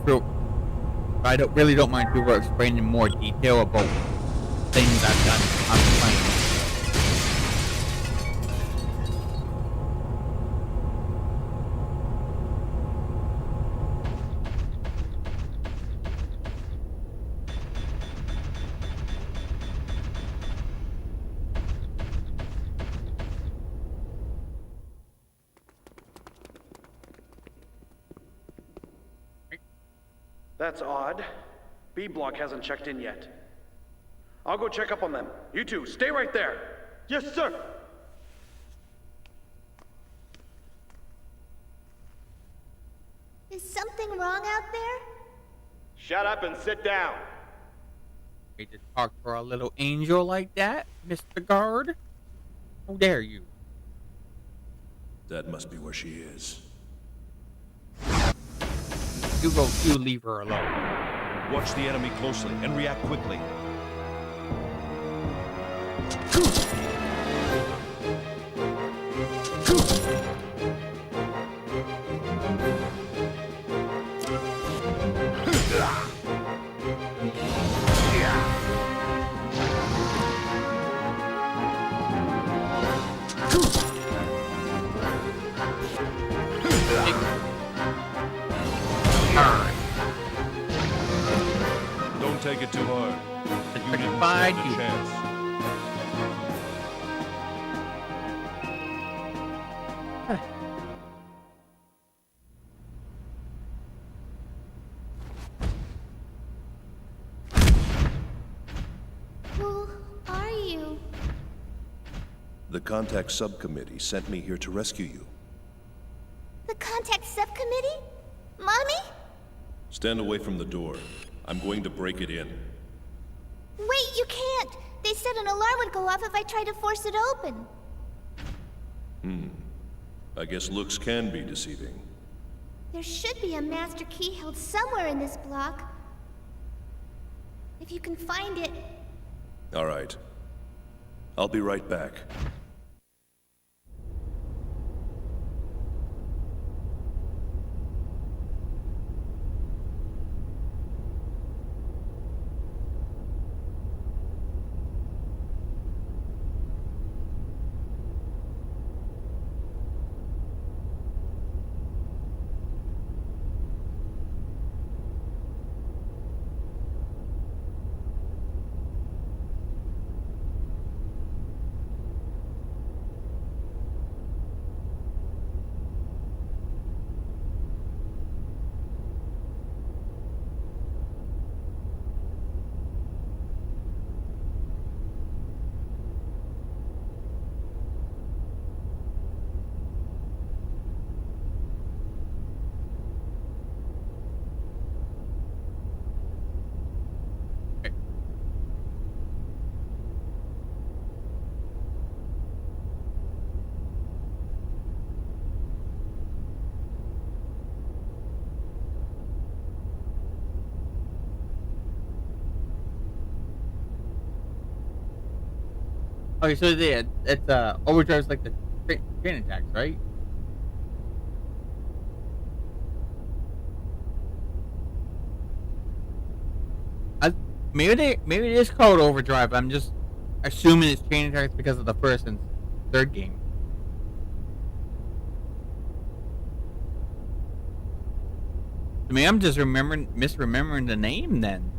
I really don't mind people explaining more detail about things I've done on the plane. That's odd. B block hasn't checked in yet. I'll go check up on them. You two, stay right there. Yes, sir. Is something wrong out there? Shut up and sit down. We just talk for a little angel like that, Mr. Guard. How dare you? That must be where she is. You leave her alone. Watch the enemy closely and react quickly. Don't take it too hard. You didn't stand a chance. Who are you? The Contact Subcommittee sent me here to rescue you. The Contact Subcommittee? Mommy? Stand away from the door. I'm going to break it in. Wait, you can't! They said an alarm would go off if I tried to force it open. I guess looks can be deceiving. There should be a master key held somewhere in this block. If you can find it. All right. I'll be right back. Okay, so it's overdrive's like the train attacks, right? Maybe it is called overdrive. I'm just assuming it's train attacks because of the first and third game. I mean, I'm just misremembering the name then.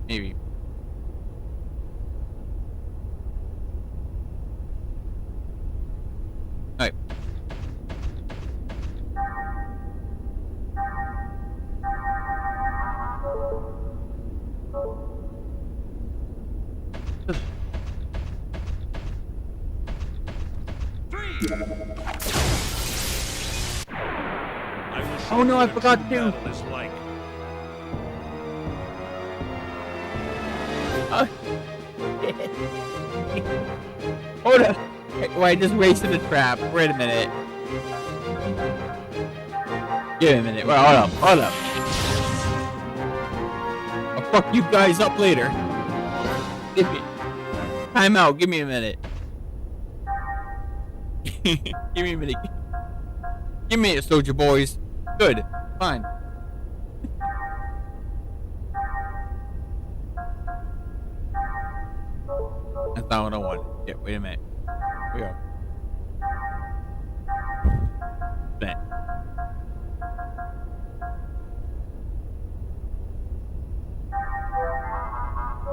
Maybe. Alright. Oh no, I forgot to. Hold up. Wait, I just wasted a trap. Wait a minute. Give me a minute. Well, hold up. I'll fuck you guys up later. Give me. Time out. Give me a minute. Give me a minute. Give me a soldier, boys. Good. Fine. That's not what I wanted. Yeah, wait a minute. Here we go. Bet.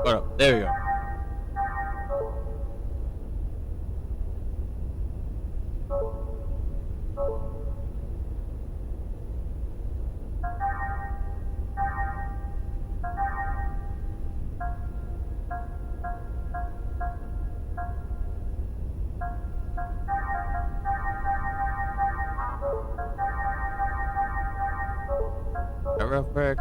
Hold up. There we go. Real quick.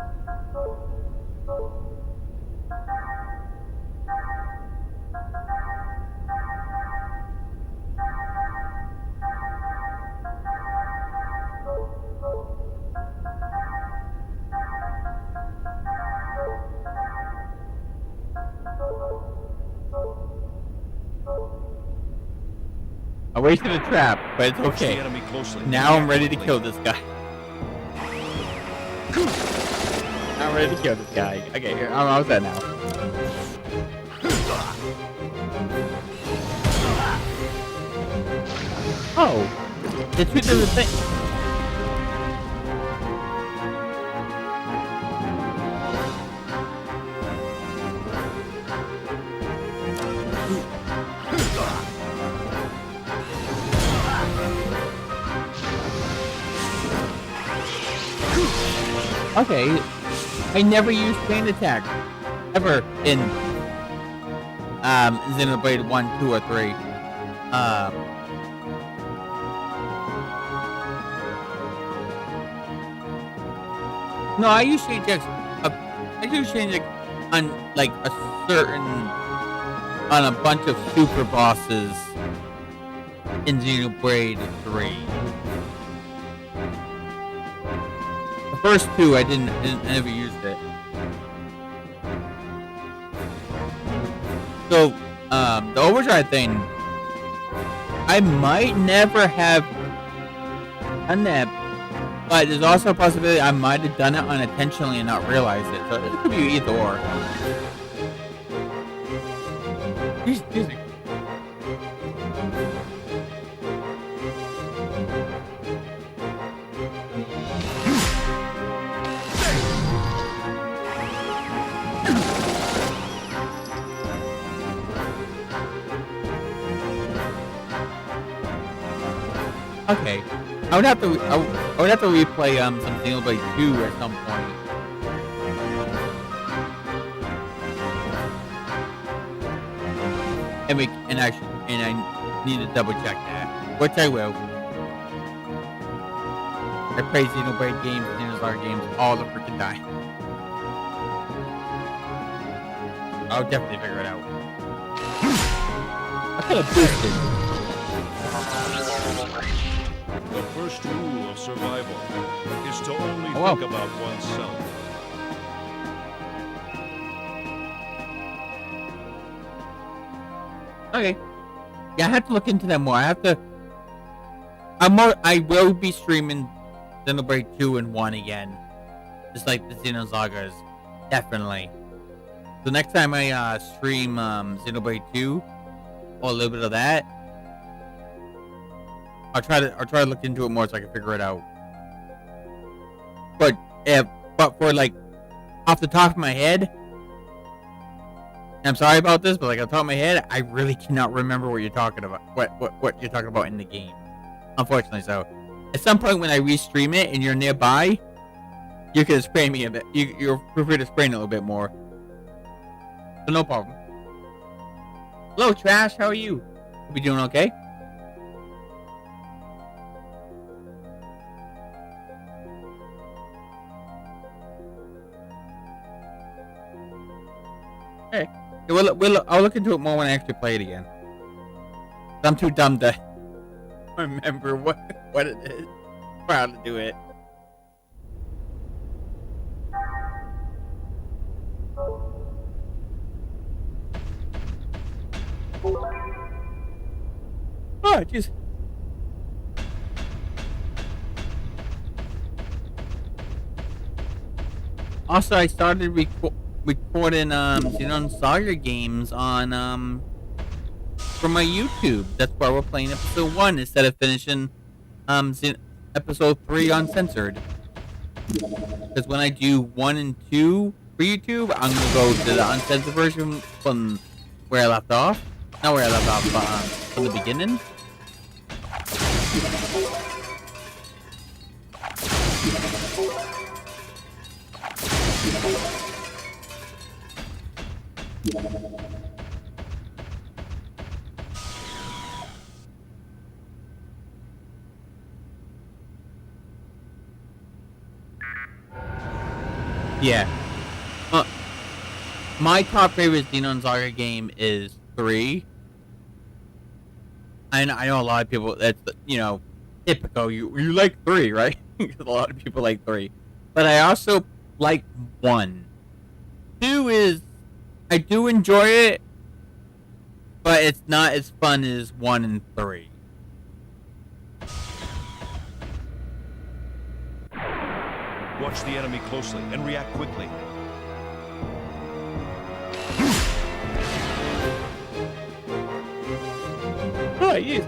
I wasted a trap, but it's Watch the okay. enemy closely. Now I'm ready to kill this guy. I'm ready to kill this guy. Okay, here, I'm all set now. Oh, the truth of the thing. Okay, I never used chain attack ever in Xenoblade 1, 2, or 3. No, I use chain attacks. I use chain attack on like on a bunch of super bosses in Xenoblade 3. The first two, I never used it. So, the overdrive thing, I might never have done that, but there's also a possibility I might have done it unintentionally and not realized it. So it could be either or. Excuse me. Okay, I would have to replay some Xenoblade 2 at some point. And I need to double check that, which I will. I play Xenoblade games, Xenosaga games all the freaking time. I'll definitely figure it out. I could have boosted. The first rule of survival is to only think about oneself. Okay. Yeah, I have to look into that more. I will be streaming Xenoblade 2 and 1 again. Just like the Xenosagas. Definitely. So next time I stream Xenoblade 2, or a little bit of that, I'll try to look into it more so I can figure it out. But for like off the top of my head, I'm sorry about this, but like off the top of my head, I really cannot remember what you're talking about. What you're talking about in the game. Unfortunately, so at some point when I restream it and you're nearby, you can spray me a bit. You're free to spray a little bit more. So no problem. Hello, Trash. How are you? We doing okay? Hey, I'll look into it more when I actually play it again. I'm too dumb to remember what it is. Proud to do it. Oh, jeez. Also, I started recording Xenosaga games on for my YouTube. That's why we're playing episode 1 instead of finishing episode 3 uncensored. Because when I do 1 and 2 for YouTube, I'm gonna go to the uncensored version from where I left off. Not where I left off, but from the beginning. Yeah. My top favorite Xenosaga game is 3. I know a lot of people, that's, typical. You like 3, right? Because a lot of people like 3. But I also like 1. 2 is, I do enjoy it, but it's not as fun as 1 and 3. Watch the enemy closely and react quickly. Oh, yes.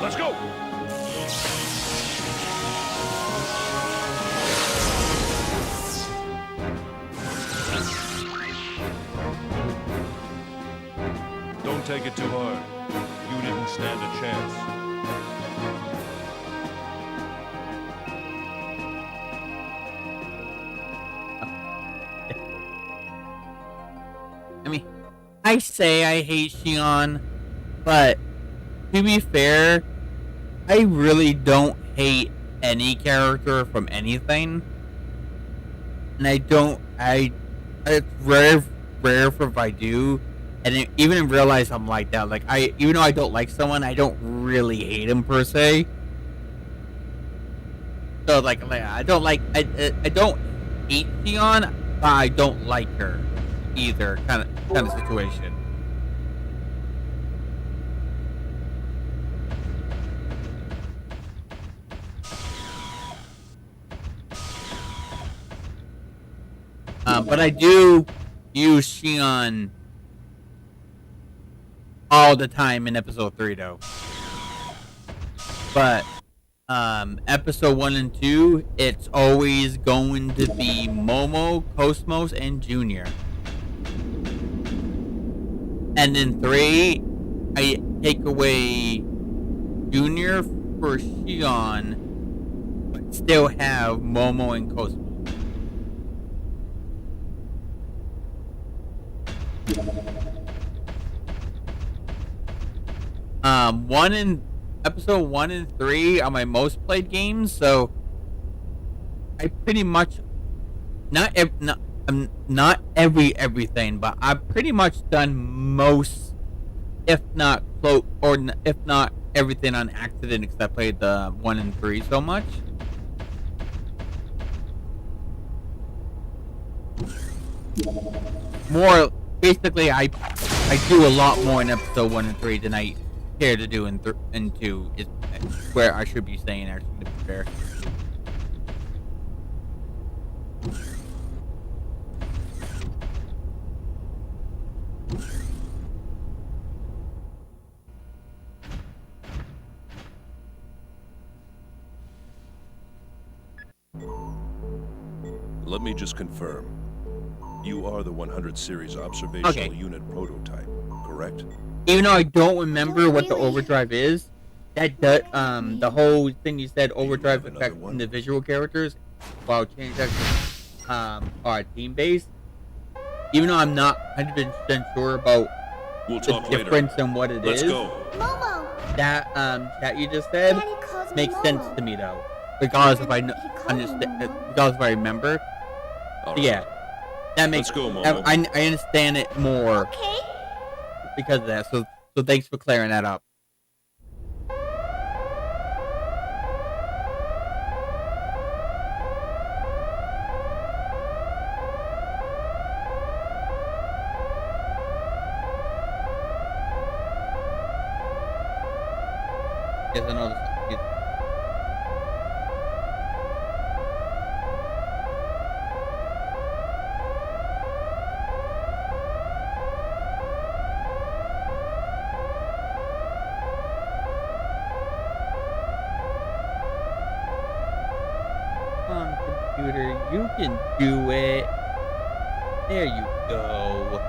Let's go! Don't take it too hard. You didn't stand a chance. I mean, I say I hate Xion, but to be fair, I really don't hate any character from anything. And it's rare if I do. And even in real life, I'm like that. Like, even though I don't like someone, I don't really hate him per se. So, like I don't hate Xion, but I don't like her either. Kind of situation. But I do use Xion all the time in episode 3, though. But episode 1 and 2, it's always going to be Momo, KOS-MOS, and Junior. And then 3, I take away Junior for Xion, but still have Momo and KOS-MOS. Episode 1 and 3 are my most played games, so I pretty much not everything, but I've pretty much done most, if not everything on accident, because I played the 1 and 3 so much. More basically, I do a lot more in episode 1 and 3 than I care to do in 2, is where I should be saying, actually, to be fair. Let me just confirm. You are the 100 series observational unit prototype, correct? Even though I don't remember what the overdrive is, that the whole thing you said, overdrive affects individual characters, while change that are team based. Even though I'm not 100% sure about the difference in what it is. Let's go. That that you just said makes sense to me though, regardless if I understand, regardless if I remember. Right. Yeah, that makes. Let's go, Momo. I understand it more because of that. So thanks for clearing that up. Yes, I know this. Computer, you can do it. There you go.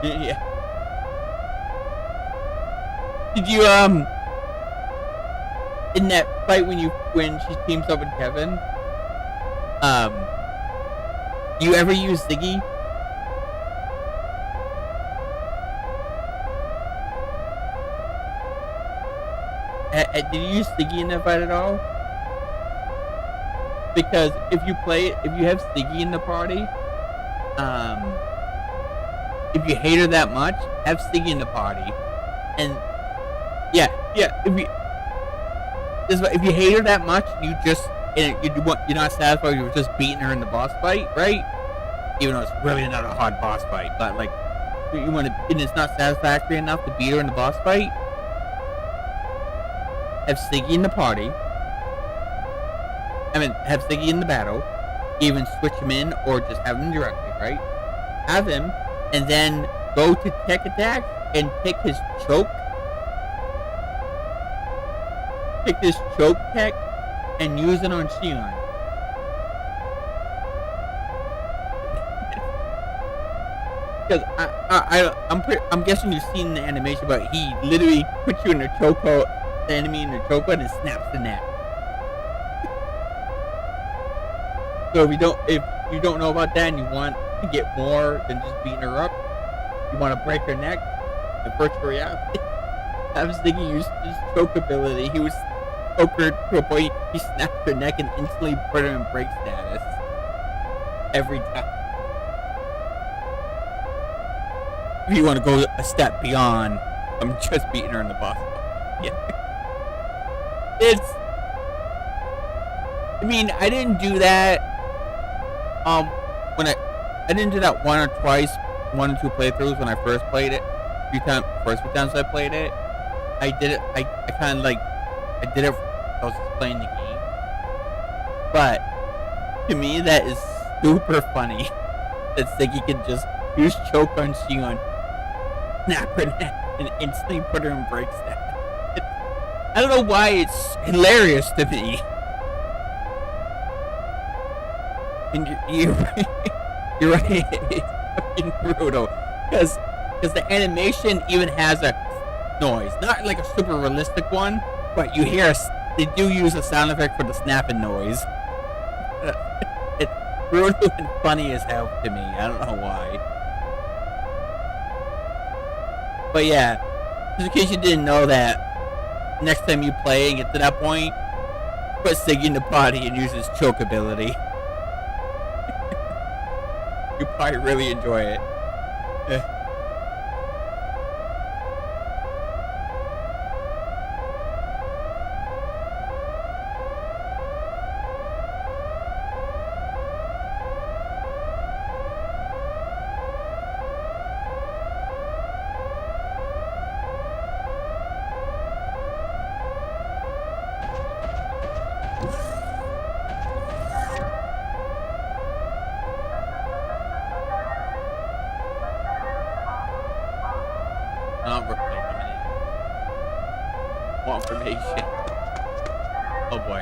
Yeah. Did you in that fight when she teams up with Kevin, you ever use Ziggy? Did you use Ziggy in that fight at all? Because if you have Ziggy in the party, if you hate her that much, have Ziggy in the party, and yeah, if you hate her that much, you're not satisfied. You're just beating her in the boss fight, right? Even though it's really not a hard boss fight, but like you want to, and it's not satisfactory enough to beat her in the boss fight. Have Ziggy in the party. Have Ziggy in the battle. Even switch him in or just have him directly, right? Have him, and then go to tech attack and pick his choke. Pick this choke tech and use it on Shion. Because I'm guessing you've seen the animation, but he literally puts you in the chokehold, the enemy in the chokehold, and snaps the neck. So if you don't know about that and you want to get more than just beating her up, you want to break her neck, the virtual reality. I was thinking use his choke ability. He was choke her to a point he snapped her neck and instantly put her in break status. Every time. If you want to go a step beyond, I'm just beating her in the boss fight. Yeah. I didn't do that. When I didn't do that one or two playthroughs when I first played it. First few times I played it, I did it. I kind of I did it. I was just playing the game. But to me, that is super funny. That Ziggy can just use choke on Shion, snap her neck, and instantly put her in break status. I don't know why it's hilarious to me. And you're right. You're right. It's fucking brutal. Because the animation even has a noise. Not like a super realistic one, but you hear they do use a sound effect for the snapping noise. It's brutal and funny as hell to me. I don't know why. But yeah, just in case you didn't know that, next time you play and get to that point, put Ziggy in the party and use his choke ability. You probably really enjoy it. Information. Oh boy.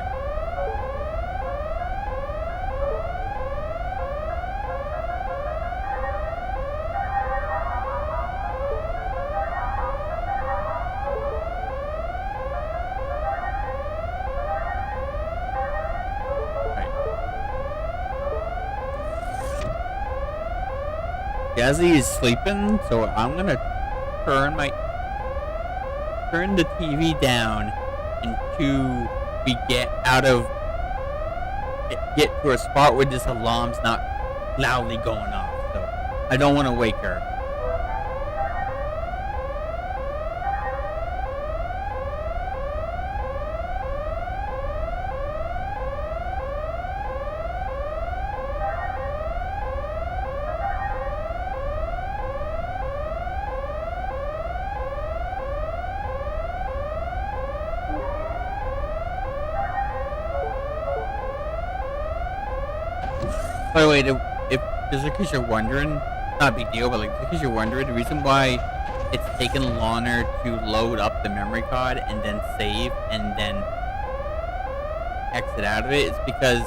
Gazzy is sleeping, so I'm gonna turn the TV down until we get to a spot where this alarm's not loudly going off. So I don't want to wake her. By the way, just because you're wondering, not a big deal, but like because you're wondering, the reason why it's taken longer to load up the memory card and then save and then exit out of it is because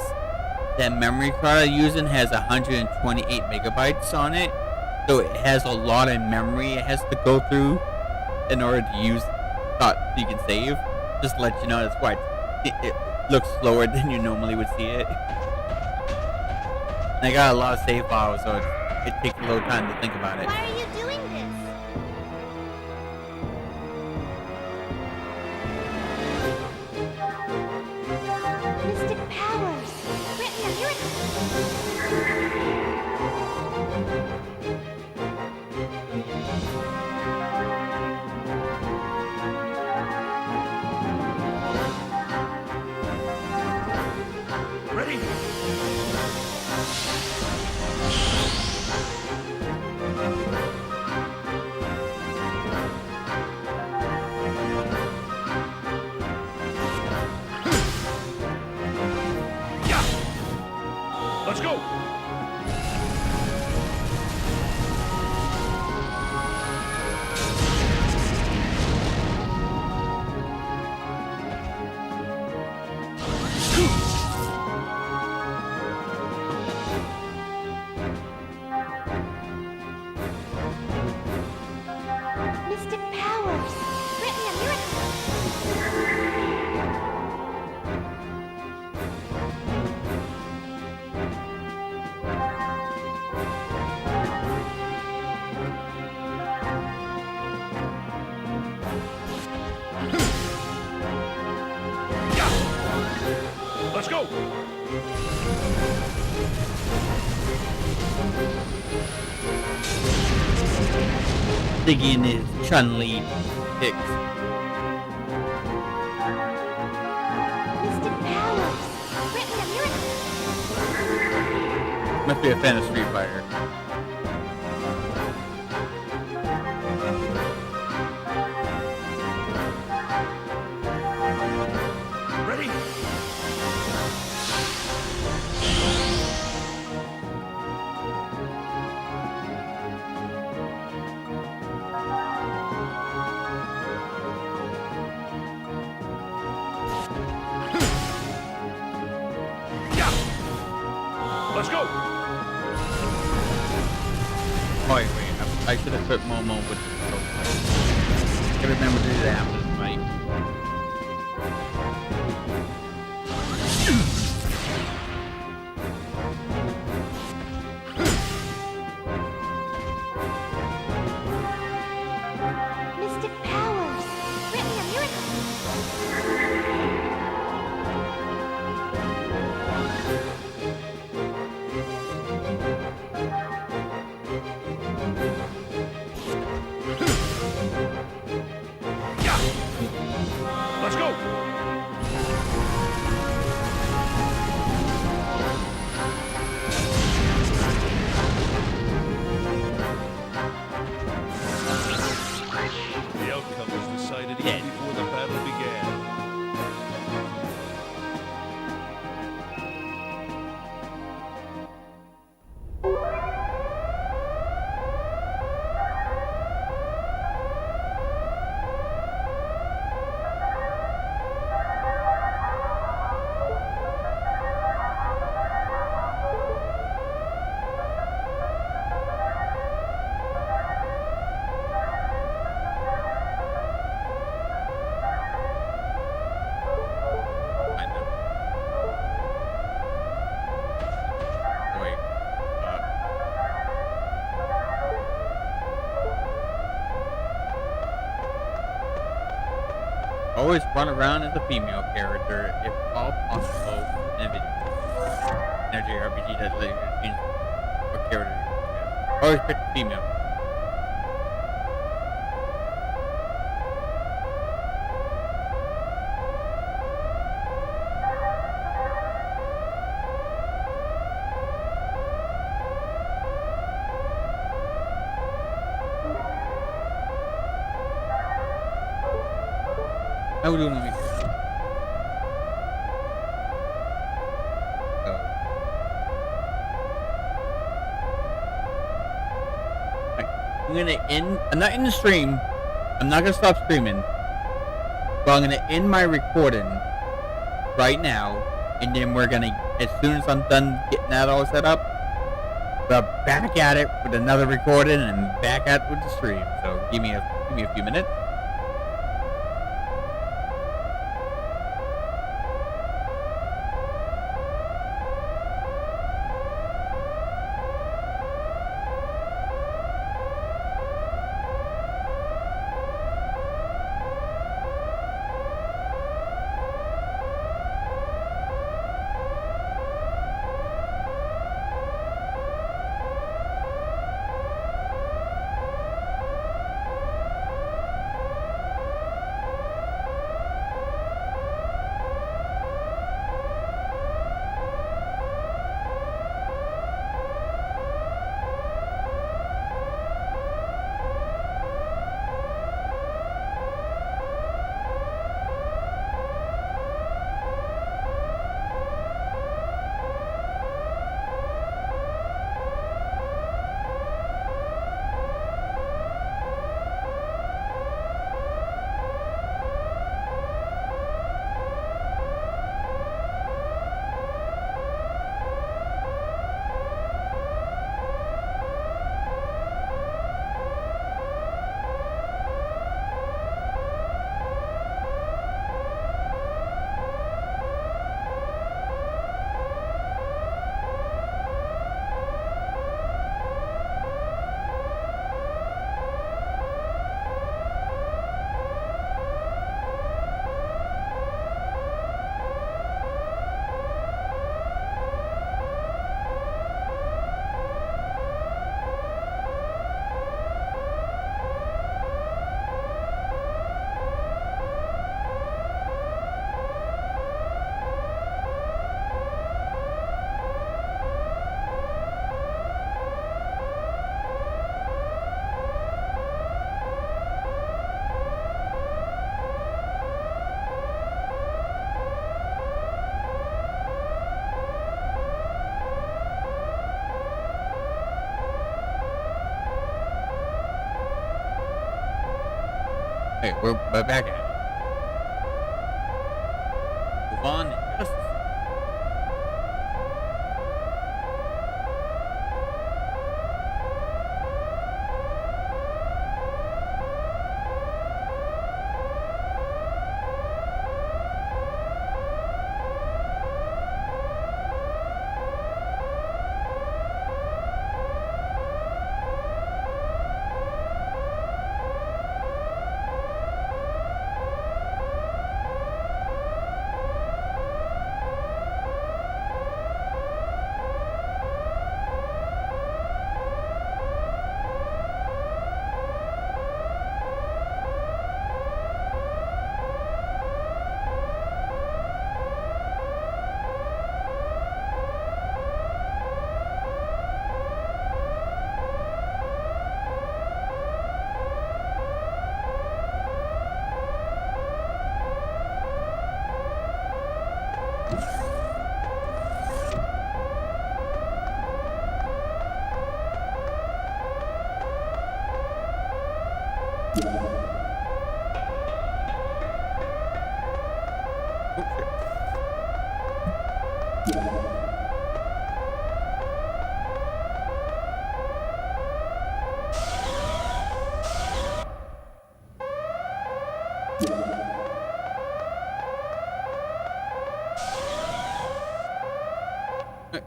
that memory card I'm using has 128 megabytes on it, so it has a lot of memory it has to go through in order to use thought you can save. Just to let you know that's why it looks slower than you normally would see it. And I got a lot of save files, so it takes a little time to think about it. Why are you doing this? Mystic powers! Grant me a miracle! Ready? Let's go! Mystic powers! Grant me a miracle! Let's go! Digging is Chun-Li picks. Mystic powers! Grant me a miracle! Must be a fan of Street Fighter. Ready? Let's go! Oh wait, I should have put Momo with the I remember to do that one, right? Mystic powers! Grant me a miracle! Let's go! The outcome was decided even before the battle began. Always run around as a female character, if all possible, in a video. Energy RPG that later change what character you want. Always pick female. How we doing on weekend? I'm gonna end. I'm not in the stream. I'm not gonna stop streaming. But I'm gonna end my recording right now, and then we're gonna, as soon as I'm done getting that all set up, we're back at it with another recording and back at it with the stream. So give me a few minutes. Hey, we're back at it. Move on. Just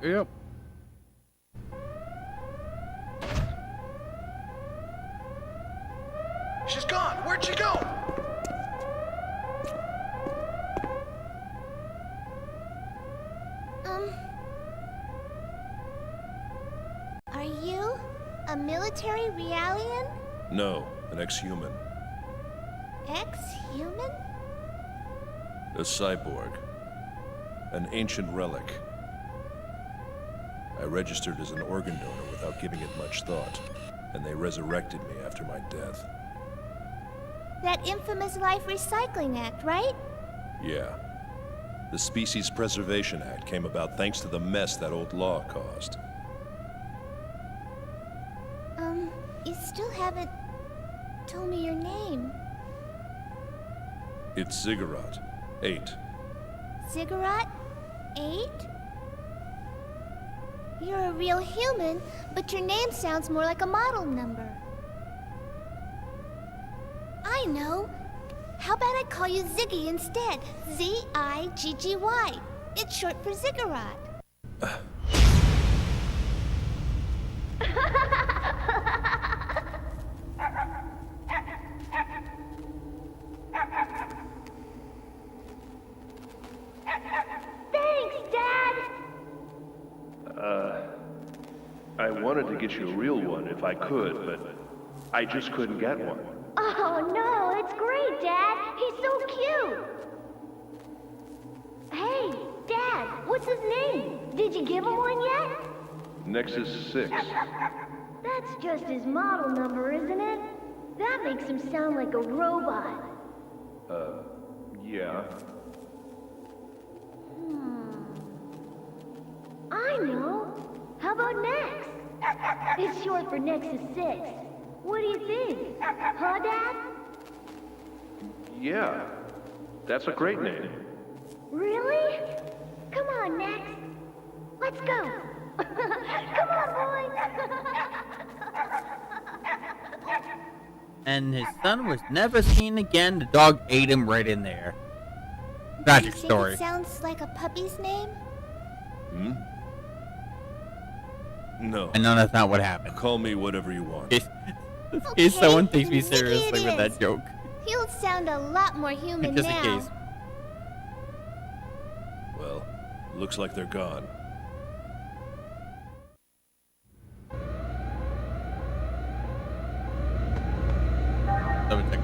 yep. She's gone. Where'd she go? Are you a military Realian? No, an ex-human. Ex-human? A cyborg. An ancient relic. I registered as an organ donor without giving it much thought, and they resurrected me after my death. That infamous Life Recycling Act, right? Yeah. The Species Preservation Act came about thanks to the mess that old law caused. You still haven't told me your name. It's Ziggurat. 8. Ziggurat? 8? You're a real human, but your name sounds more like a model number. I know. How about I call you Ziggy instead? Z-I-G-G-Y. It's short for Ziggurat. Thanks, Dad! I wanted to get you a real one if I could, but I just couldn't get one. Oh, no, it's great, Dad. He's so cute. Hey, Dad, what's his name? Did you give him one yet? Nexus 6. That's just his model number, isn't it? That makes him sound like a robot. Yeah. I know. How about Nex? It's short for Nexus 6. What do you think? Huh, Dad? Yeah. That's a great name. Really? Come on, Nex. Let's go. Come on, boys. And his son was never seen again. The dog ate him right in there. Tragic You think story. it sounds like a puppy's name? Hmm? No. I know that's not what happened. Call me whatever you want. In case someone takes me then Ziggy it seriously with that is. joke. He'll sound a lot more human Just in now. case. Well, looks like they're gone. Double check.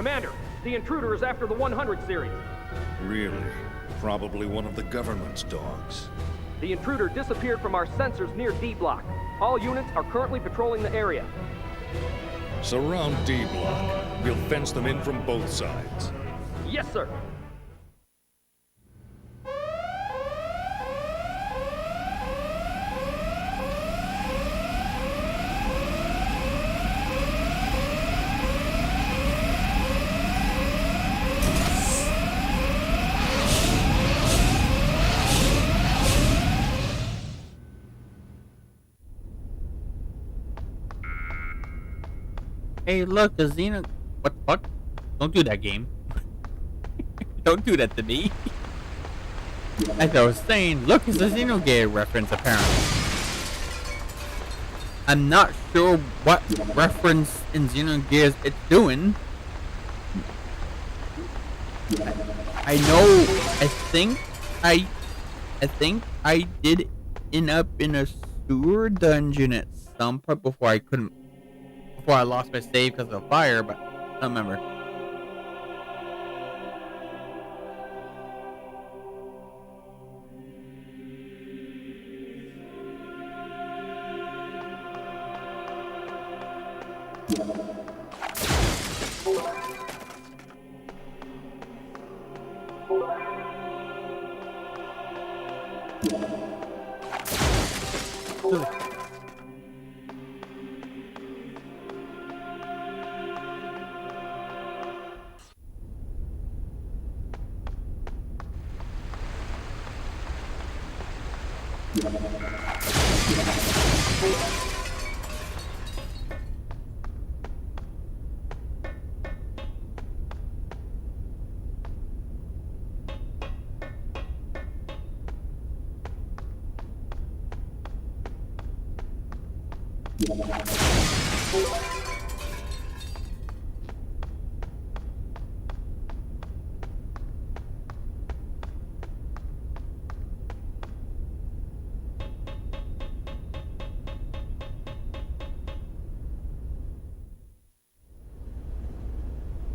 Commander, the intruder is after the 100 series. Really? Probably one of the government's dogs. The intruder disappeared from our sensors near D Block. All units are currently patrolling the area. Surround D Block. We'll fence them in from both sides. Yes, sir. Hey, look, a Xeno... What the fuck? Don't do that, game. Don't do that to me. As I was saying, look, it's a Xenosaga reference, apparently. I'm not sure what reference in Xenosaga it's doing. I know, I think I did end up in a sewer dungeon at some point before I lost my save because of the fire, but I don't remember.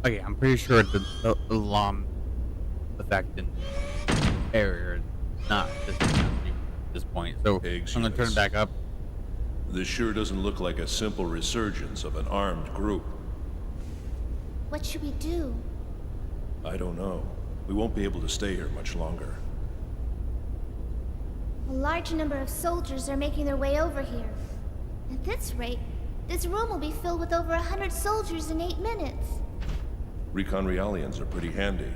Okay, I'm pretty sure the alarm effect in area is not this point, so I'm gonna turn it back up. This sure doesn't look like a simple resurgence of an armed group. What should we do? I don't know. We won't be able to stay here much longer. A large number of soldiers are making their way over here. At this rate, this room will be filled with over 100 soldiers in 8 minutes. Recon Realians are pretty handy.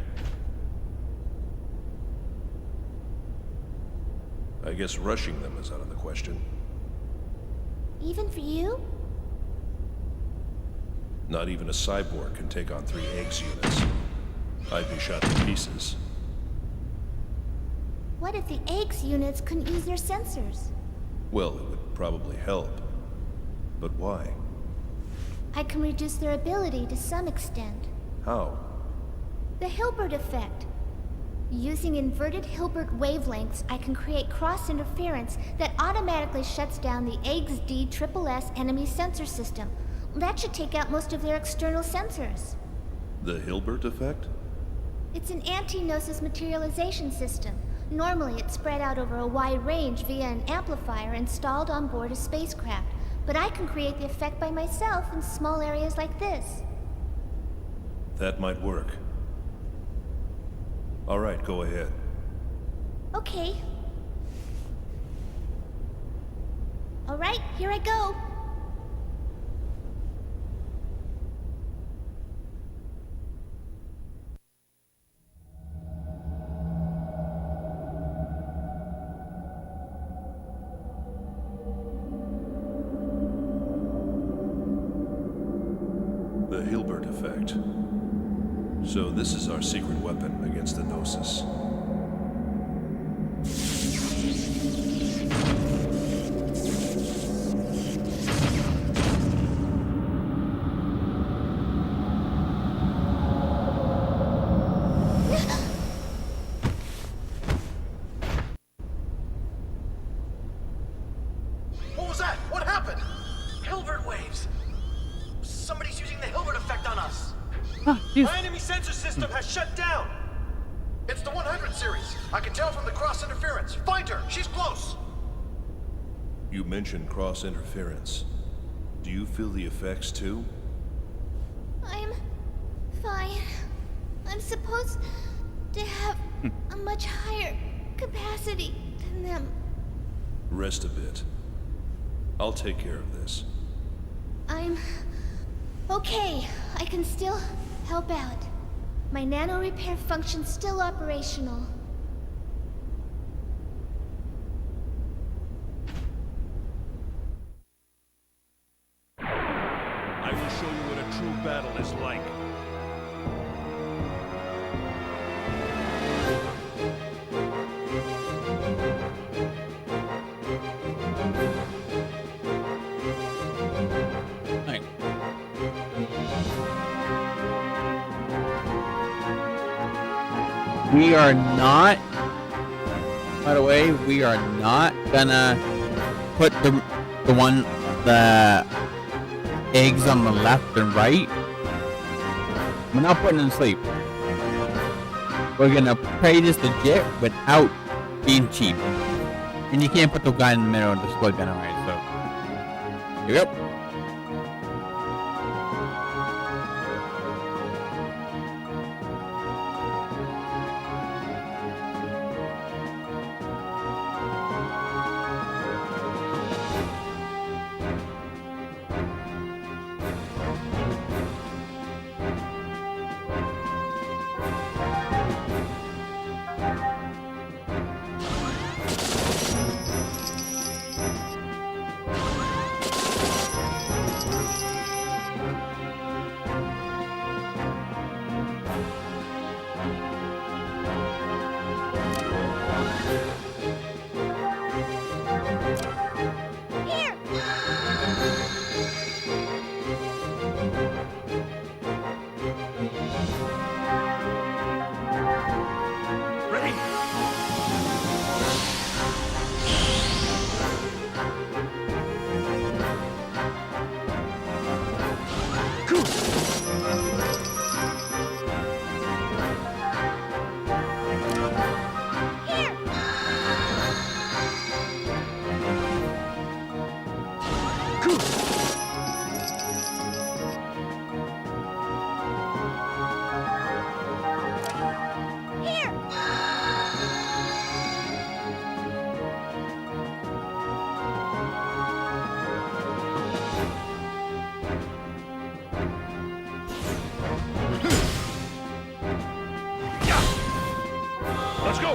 I guess rushing them is out of the question. Even for you? Not even a cyborg can take on 3 eggs units. I'd be shot to pieces. What if the eggs units couldn't use their sensors? Well, it would probably help. But why? I can reduce their ability to some extent. How? The Hilbert effect. Using inverted Hilbert wavelengths, I can create cross-interference that automatically shuts down the XD-SSS enemy sensor system. That should take out most of their external sensors. The Hilbert effect? It's an anti-gnosis materialization system. Normally, it's spread out over a wide range via an amplifier installed on board a spacecraft. But I can create the effect by myself in small areas like this. That might work. All right, go ahead. Okay. All right, here I go. The Hilbert effect. So this is our secret weapon against the Gnosis. What was that? What happened? Hilbert waves! Somebody's using the Hilbert effect on us! My enemy sensor system has shut down. It's the 100 series. I can tell from the cross interference. Find her. She's close. You mentioned cross interference. Do you feel the effects too? I'm fine. I'm supposed to have a much higher capacity than them. Rest a bit. I'll take care of this. I'm okay. I can still help out. My nano repair function's still operational. I will show you what a true battle is like. We are not, by the way, we are not gonna put the eggs on the left and right. We're not putting them to sleep. We're gonna play this legit without being cheap. And you can't put the guy in the middle of the split gun, alright, so. Here we go. Let's go!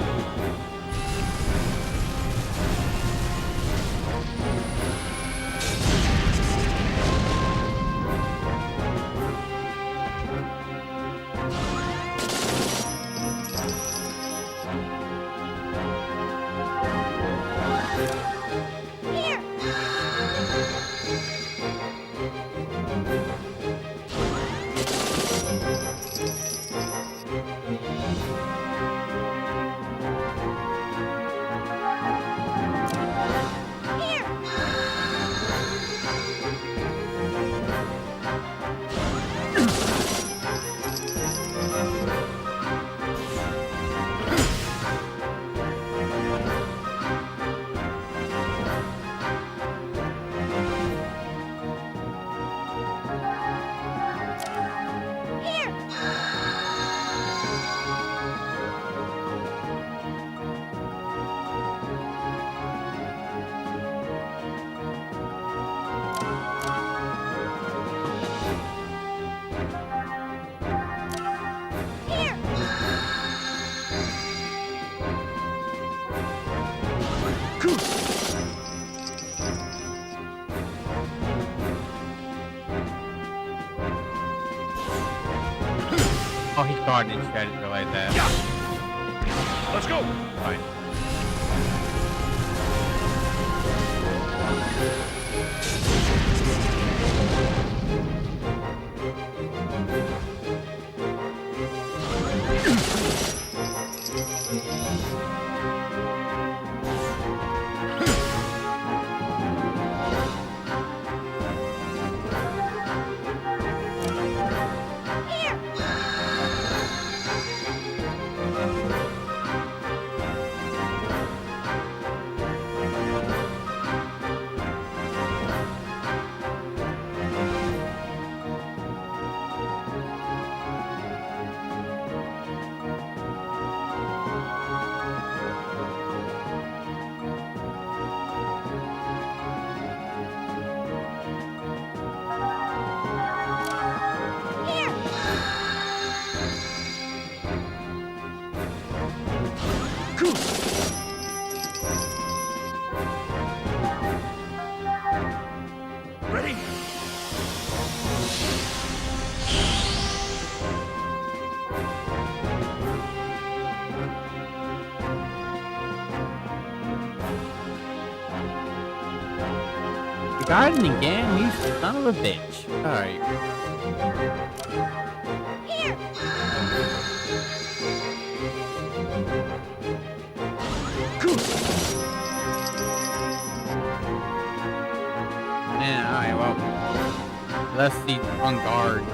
Oh, he caught it. I didn't realize that. Let's go! Fine. Here! Starting again, you son of a bitch. Alright. Here! Yeah, alright, well. Let's see on guard.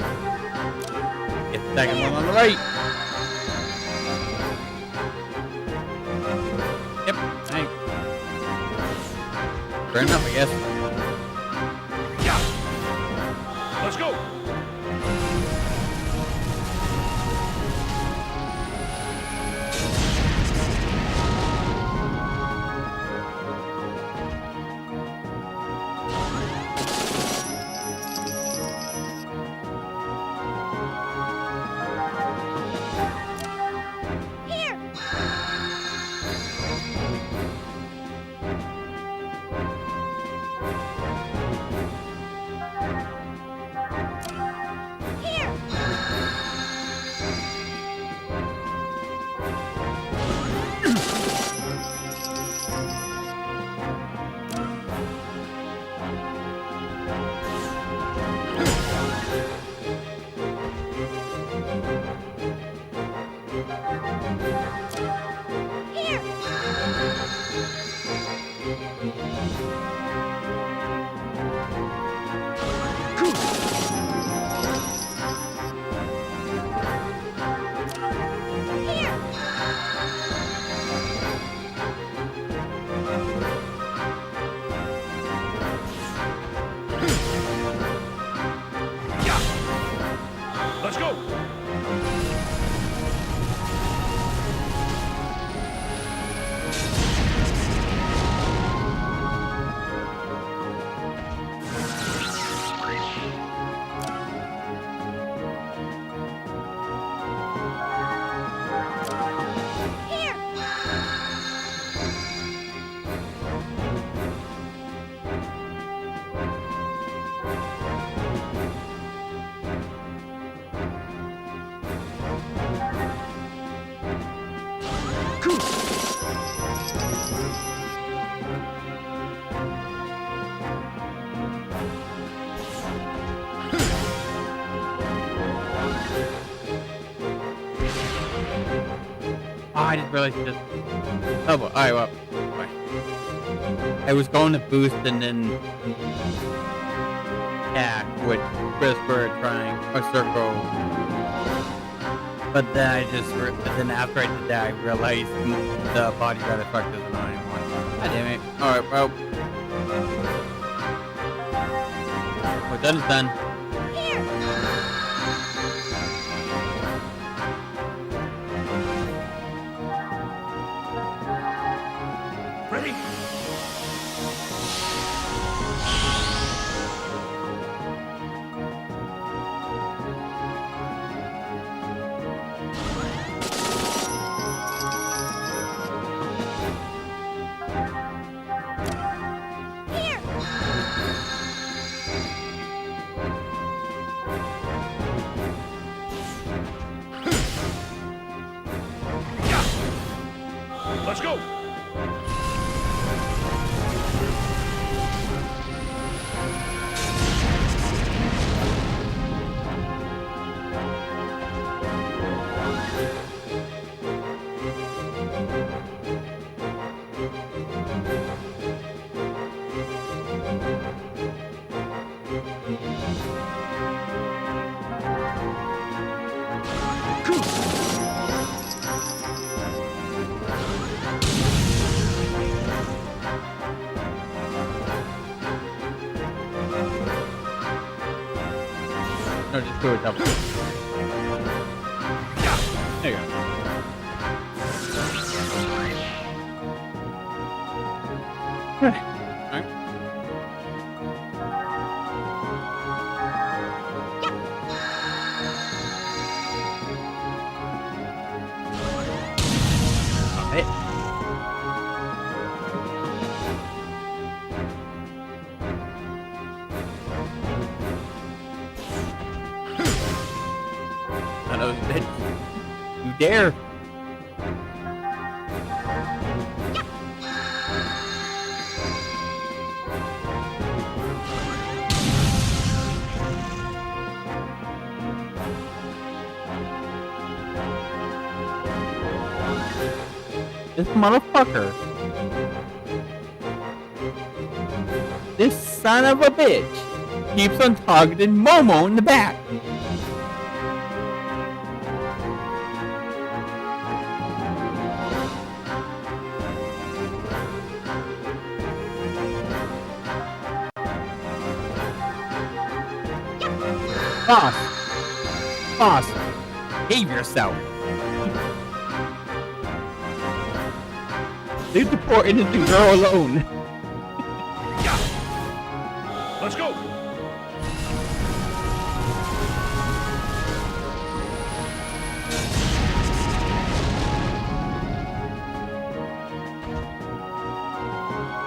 Get the second one on the right. Yep, hey. Fair enough, I guess. Let's go! Here! Here! Here! Here! Let's go! Here! Oh, I didn't realize this. Oh, well, alright, well. Alright. I was going to boost and then. Yeah, with press for a triangle, a circle. But then I just. Then after I did that, I realized the body got effect doesn't know anymore. God damn it. Alright, well. What's done is done. Here! Ready? Here! Let's go! No, just do a double. There you go. Alright. Alright. Son of a bitch. You dare. This motherfucker. This son of a bitch keeps on targeting Momo in the back. Boss, behave yourself. Leave the poor innocent girl alone. Let's go!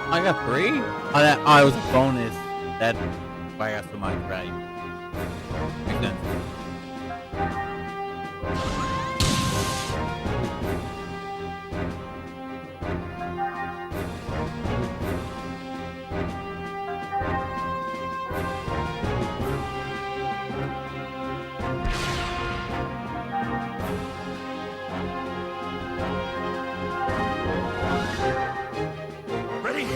I got 3? Oh, it was a bonus. That's why I got so much, right? Makes sense. Ready?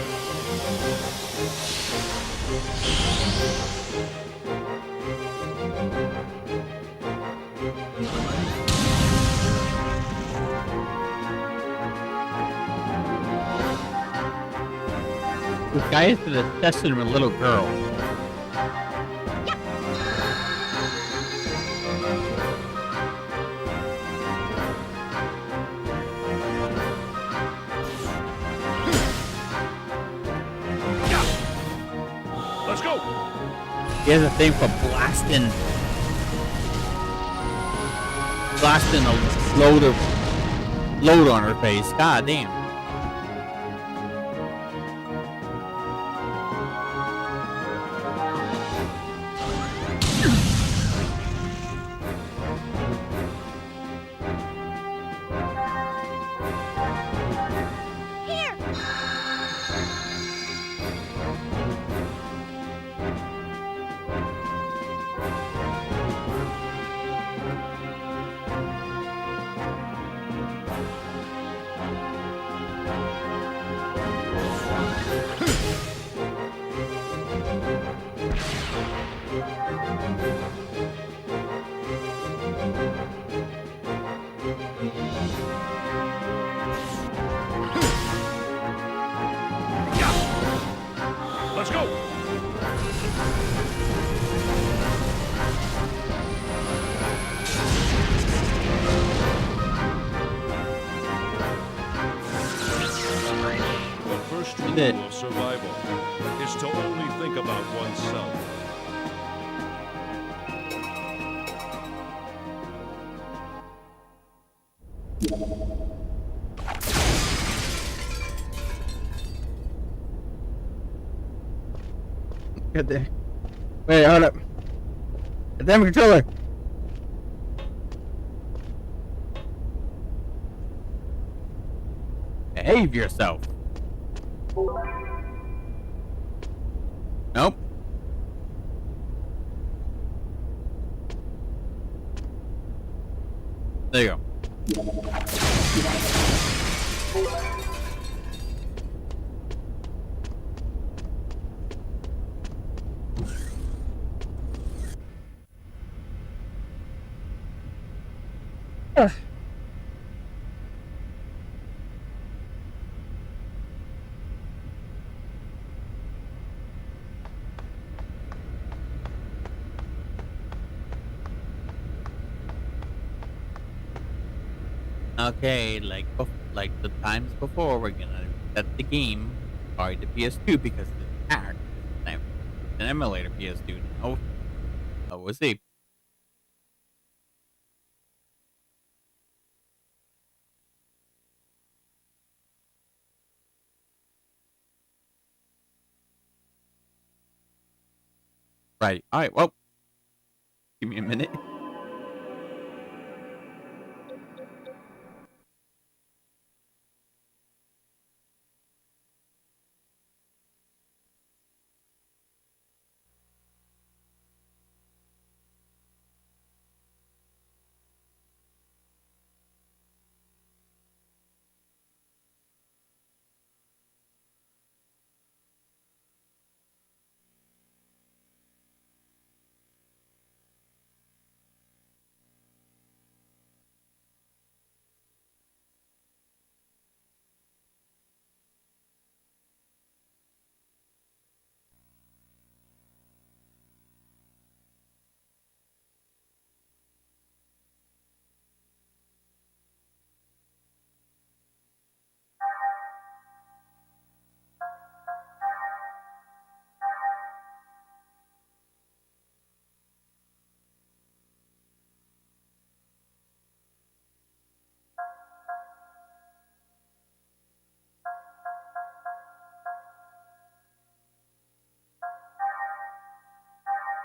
This guy is an obsession with a little girl. Let's go! He has a thing for blasting a load on her face. God damn. Let's go! The first rule of survival is to only think about oneself. Get there. Wait, hold up. Damn controller. Behave yourself. Nope. There you go. Okay, like the times before, we're gonna set the game by the PS2 because it's hacked. It's an emulator PS2 now. So we'll see. Right. All right. Well, give me a minute.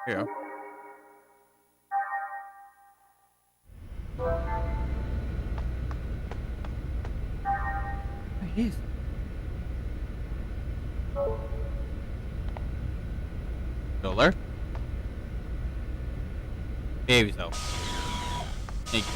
Here you go. It is. Still there? Behave yourself. Thank you.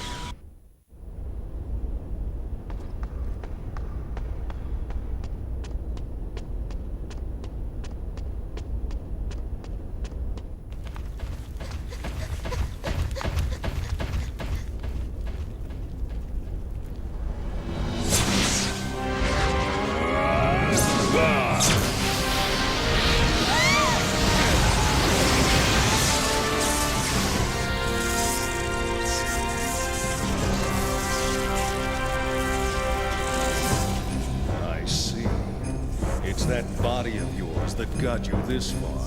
I see. It's that body of yours that got you this far.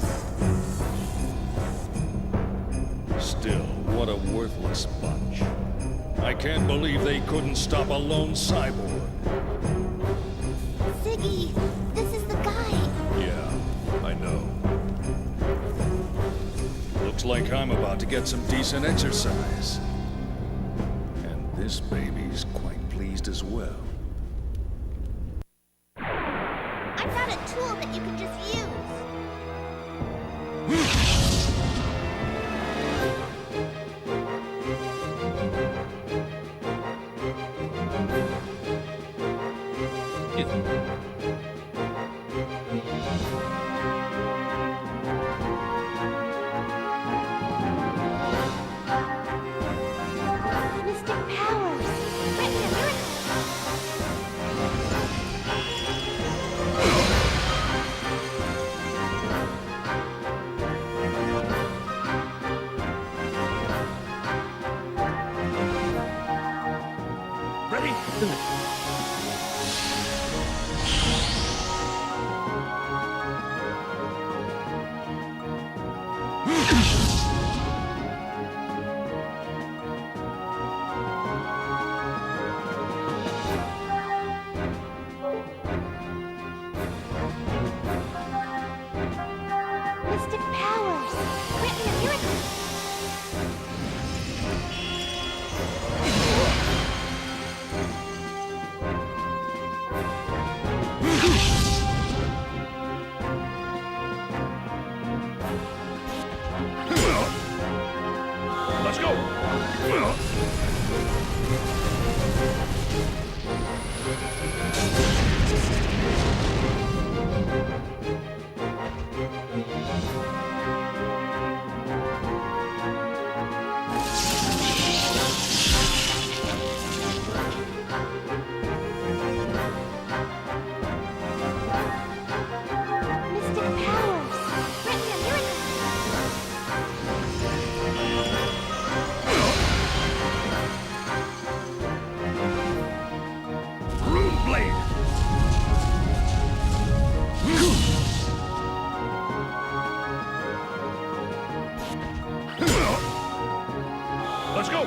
Still, what a worthless bunch. I can't believe they couldn't stop a lone cyborg. Ziggy, this is the guy. Yeah, I know. Looks like I'm about to get some decent exercise. And this baby's quite pleased as well. I found a tool that you can just use. Mystic powers. Grant me a miracle. Ready? Mystic powers. Grant me a miracle. Let's go. Mystic powers. Grant me a miracle. Rune blade. Let's go.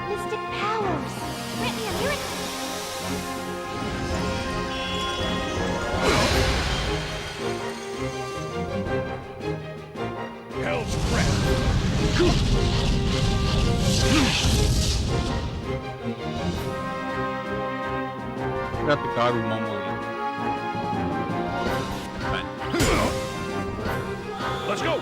Mystic powers. Grant me a miracle. Hell's breath. Got the guy with Momo. Let's go.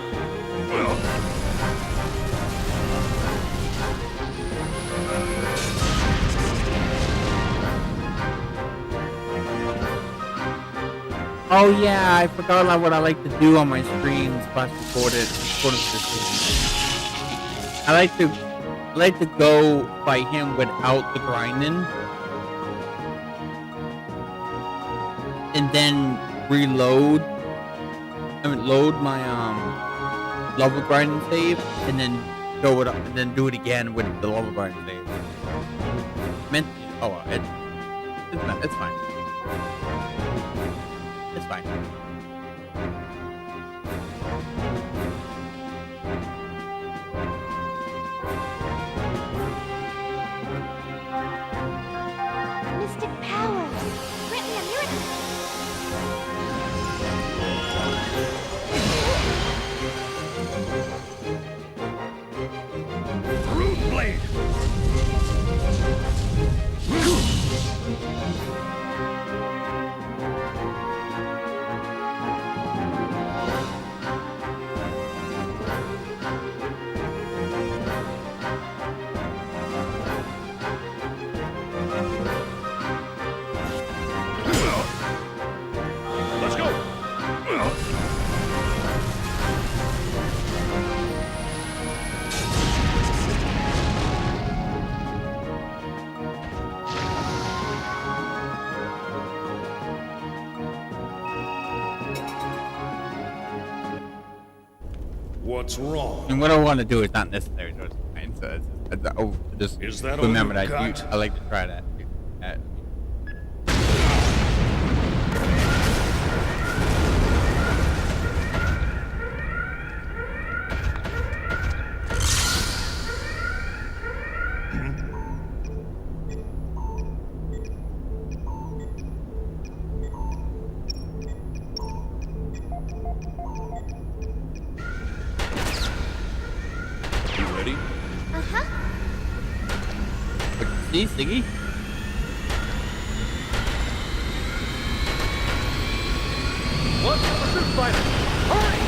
Oh yeah, I forgot like what I like to do on my streams. Plus record it. I like to go fight him without the grinding, and then reload. I mean, load my level grinding save, and then go it up, and then do it again with the level grinding save. meant. Oh, well, it's fine. It's fine. Mystic powers! Grant me a miracle! Root blade! Let's go! What's wrong? And what I want to do is not necessary, so it's fine. So just Is that all remember you that got? I like to try that. You ready? Uh-huh. See, Siggy? Let's pursuit fighter! Hurry!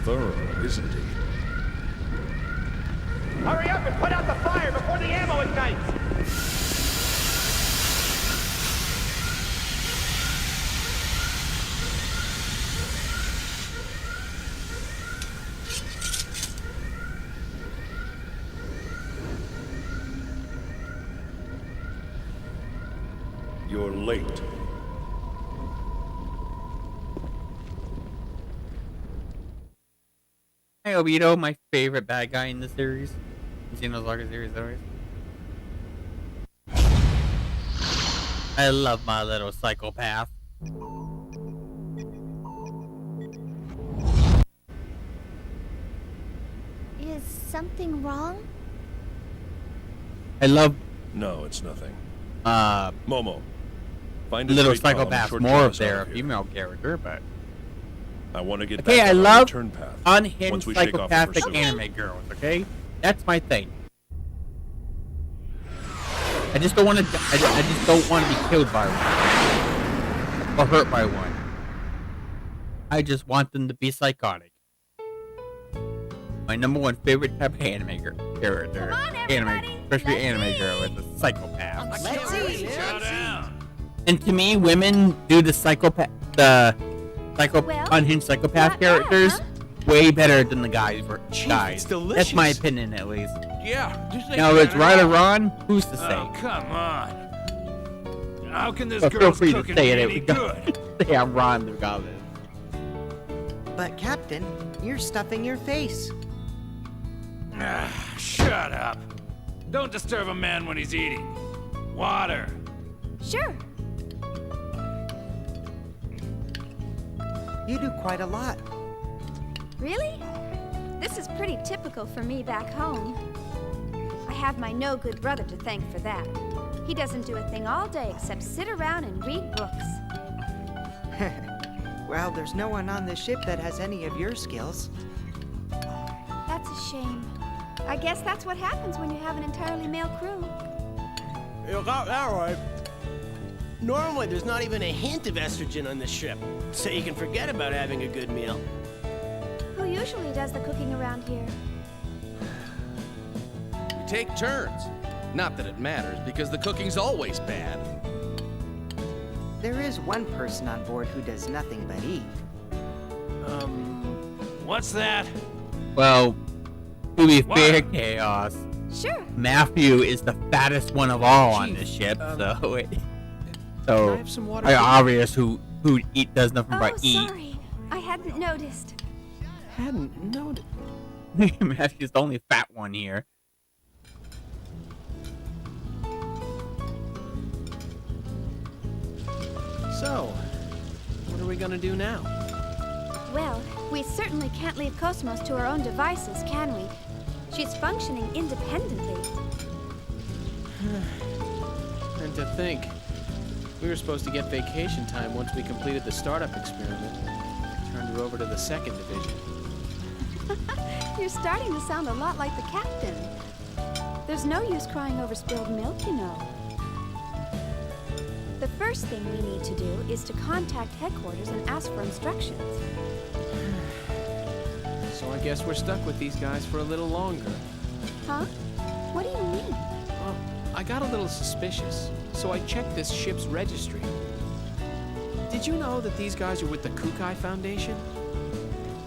Thorough, isn't he? Hurry up and put out the fire before the ammo ignites! You're late. Hey, Obito, my favorite bad guy in the series. Xenosaga series, always. I love my little psychopath. Is something wrong? I love No, it's nothing. Momo. Find a little freight column psychopath, short more of drive their south here. female character, but I want to get okay, back I on our love return path unhinged once we shake off the psychopathic pursuit. anime girls. Okay, that's my thing. I just don't want to. I just don't want to be killed by one or hurt by one. I just want them to be psychotic. My number one favorite type of anime character, especially anime girl, is a psychopath. Let's see. Shut down. And to me, women do the unhinged psychopath characters way better than the guys. it's delicious. That's my opinion, at least. Yeah. Now, if it's right or wrong, who's to say? Oh, come on. How can this But feel girl's free to cooking say be it. any good? Say I'm wrong, regardless. But, Captain, you're stuffing your face. Shut up. Don't disturb a man when he's eating. Water. Sure. You do quite a lot. Really? This is pretty typical for me back home. I have my no-good brother to thank for that. He doesn't do a thing all day except sit around and read books. Well, there's no one on this ship that has any of your skills. That's a shame. I guess that's what happens when you have an entirely male crew. You got that right. Normally, there's not even a hint of estrogen on this ship, so you can forget about having a good meal. Who usually does the cooking around here? We take turns. Not that it matters, because the cooking's always bad. There is one person on board who does nothing but eat. What's that? Well, to be fair, Chaos. Sure. Matthew is the fattest one of all on Chief, this ship, can so I have some water, it's please? obvious who does nothing but eat. Sorry. I hadn't noticed. Hadn't noticed. Matthew's the only fat one here. So, what are we gonna do now? Well, we certainly can't leave KOS-MOS to our own devices, can we? She's functioning independently. And to think, we were supposed to get vacation time once we completed the startup experiment. Turned her over to the 2nd Division. You're starting to sound a lot like the captain. There's no use crying over spilled milk, you know. The first thing we need to do is to contact headquarters and ask for instructions. So I guess we're stuck with these guys for a little longer. Huh? What do you mean? Well, I got a little suspicious, so I checked this ship's registry. Did you know that these guys are with the Kukai Foundation?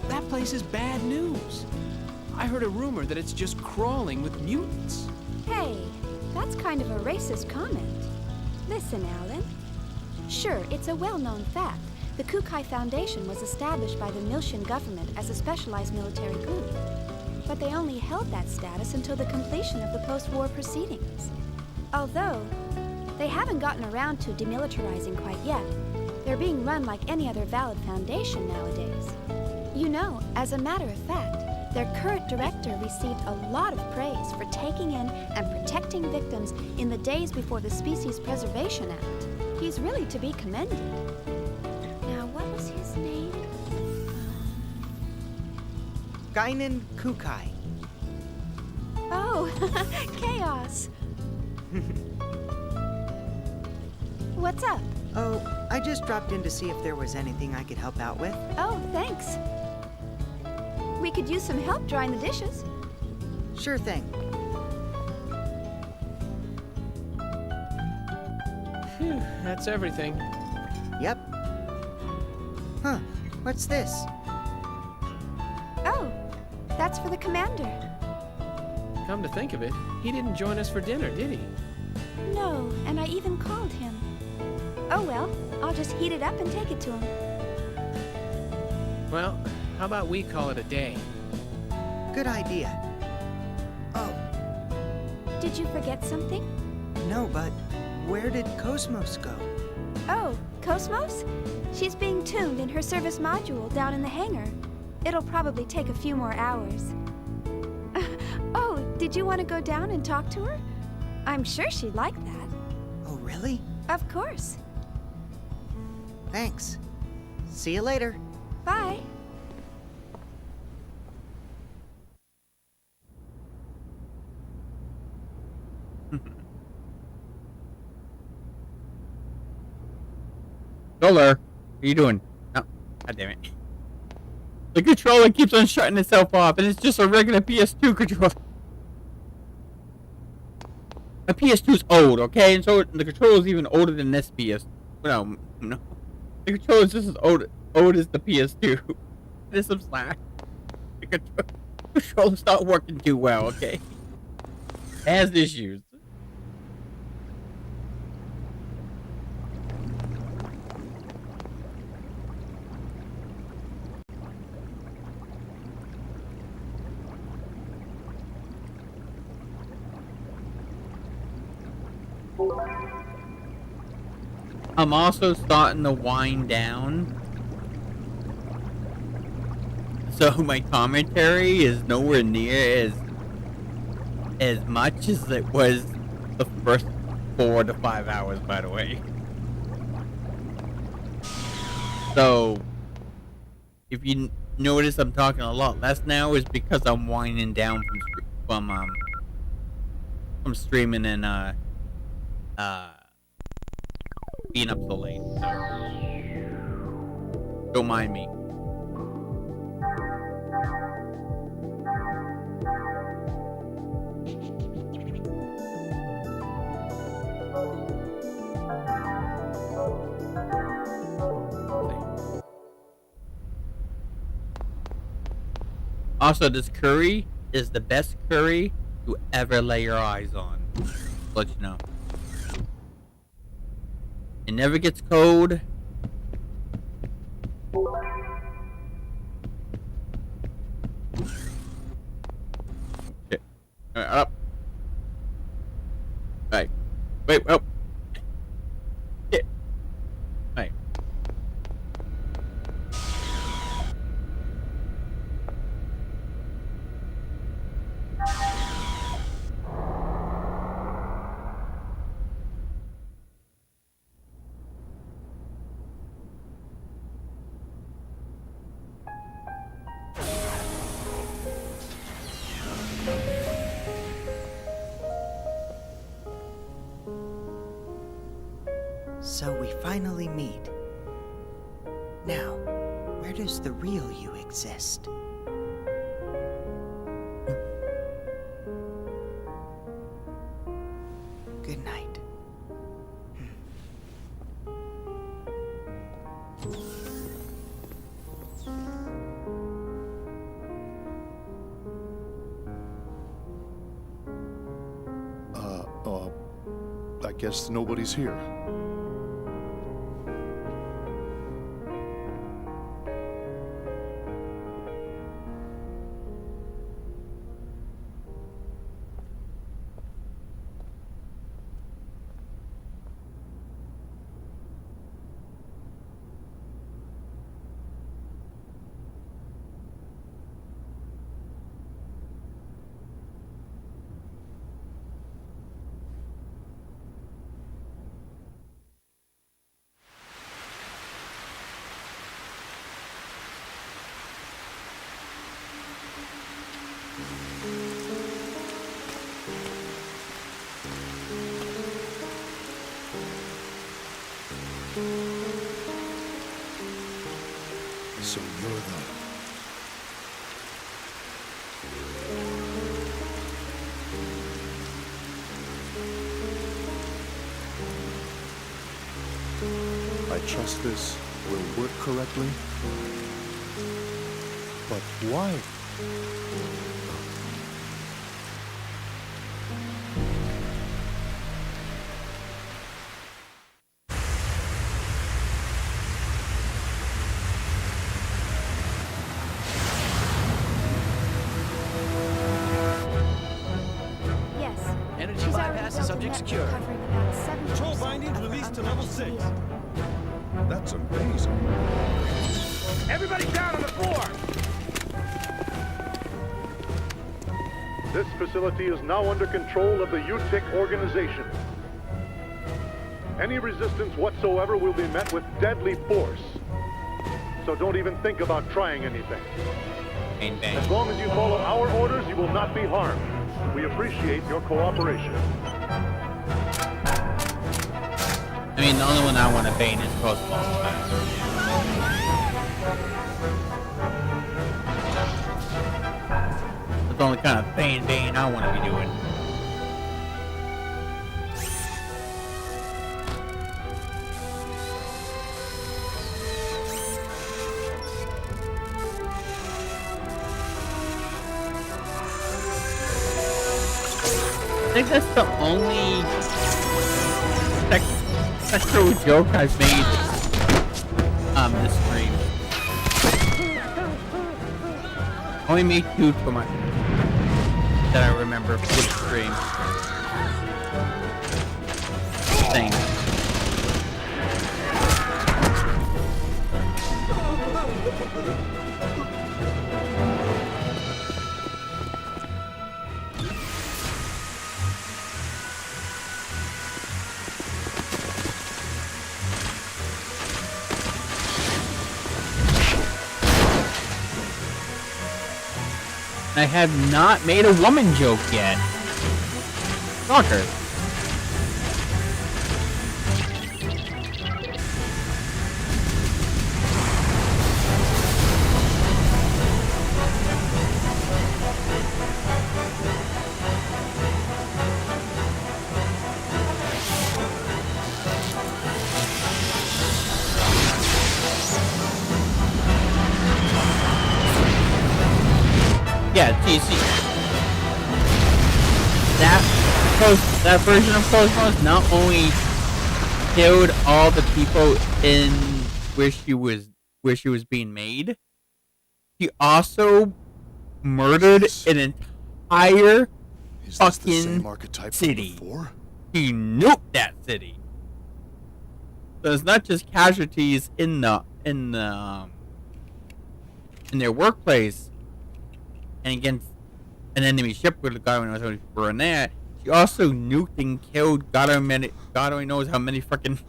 That place is bad news. I heard a rumor that it's just crawling with mutants. Hey, that's kind of a racist comment. Listen, Alan. Sure, it's a well-known fact. The Kukai Foundation was established by the Miltian government as a specialized military group. But they only held that status until the completion of the post-war proceedings. Although, they haven't gotten around to demilitarizing quite yet. They're being run like any other valid foundation nowadays. You know, as a matter of fact, their current director received a lot of praise for taking in and protecting victims in the days before the Species Preservation Act. He's really to be commended. Now, what was his name? Guinan Kukai. Oh, Chaos. What's up? Oh, I just dropped in to see if there was anything I could help out with. Oh, thanks. We could use some help drying the dishes. Sure thing. Phew, that's everything. Yep. Huh, what's this? Oh, that's for the commander. Come to think of it, he didn't join us for dinner, did he? No, and I even called him. Oh well, I'll just heat it up and take it to him. Well, how about we call it a day? Good idea. Oh. Did you forget something? No, but where did KOS-MOS go? Oh, KOS-MOS? She's being tuned in her service module down in the hangar. It'll probably take a few more hours. Oh, did you want to go down and talk to her? I'm sure she'd like that. Oh, really? Of course. Thanks. See you later. Bye. Solar, what are you doing? Oh, God damn it. The controller keeps on shutting itself off, and it's just a regular PS2 controller. The PS2's old, okay? And so the controller's even older than this PS. No. The controller's just as old as the PS2. There's some slack. The controller's not working too well, okay? It has issues. I'm also starting to wind down, so my commentary is nowhere near as much as it was the first 4 to 5 hours, by the way. So, if you notice I'm talking a lot less now, is because I'm winding down from streaming and being up so late, so don't mind me. Also, this curry is the best curry you ever lay your eyes on. Let you know. It never gets cold. Okay. Alright, up. Alright. Wait, oh. Yeah. Alright. So we finally meet. Now, where does the real you exist? Good night. I guess nobody's here. So you're the... I trust this will work correctly. But why? Yes. Energy She's already bypass built a subject net secure. covering about 70% Control bindings of her released to level unconscious 6. field. That's amazing. Everybody down on the floor! This facility is now under control of the UTIC organization. Any resistance whatsoever will be met with deadly force. So don't even think about trying anything. Bang, bang. As long as you follow our orders, you will not be harmed. We appreciate your cooperation. I mean, the only one I want to bane is KOS-MOS. That's the only kind of bane I want to be doing. I think that's the only sexual joke I've made this stream. Only made two for my that I remember for the stream. Same. I have not made a woman joke yet. Shocker. that version of KOS-MOS not only killed all the people in where she was being made, he also murdered an entire fucking city. He nuked that city. So it's not just casualties in their workplace and against an enemy ship where the God only knows how many people were in there. She also nuked and killed God only knows how many freaking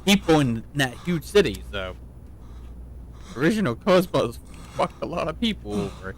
people in that huge city. So original KOS-MOS fucked a lot of people over.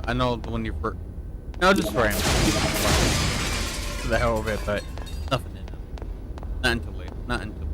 I know the one you first. No, just random. For the hell of it, but nothing in it. Not until later. Not until.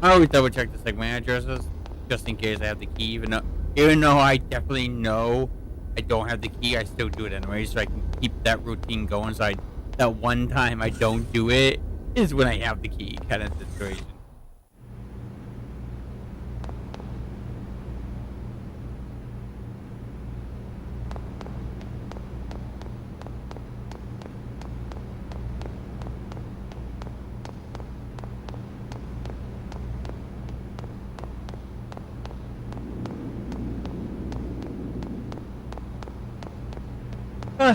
I always double check the segment addresses just in case I have the key. Even though I definitely know I don't have the key, I still do it anyway, so I can keep that routine going. So that one time I don't do it is when I have the key, kind of situation. I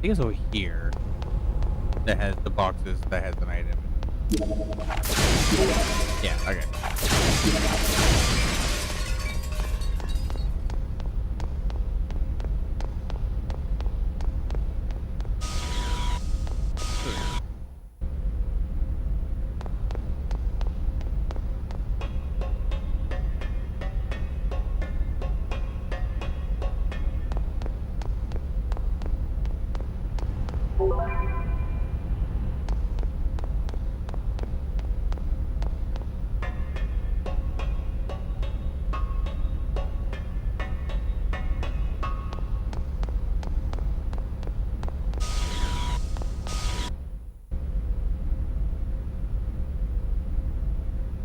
think it's over here that has the boxes that has an item. Yeah, okay.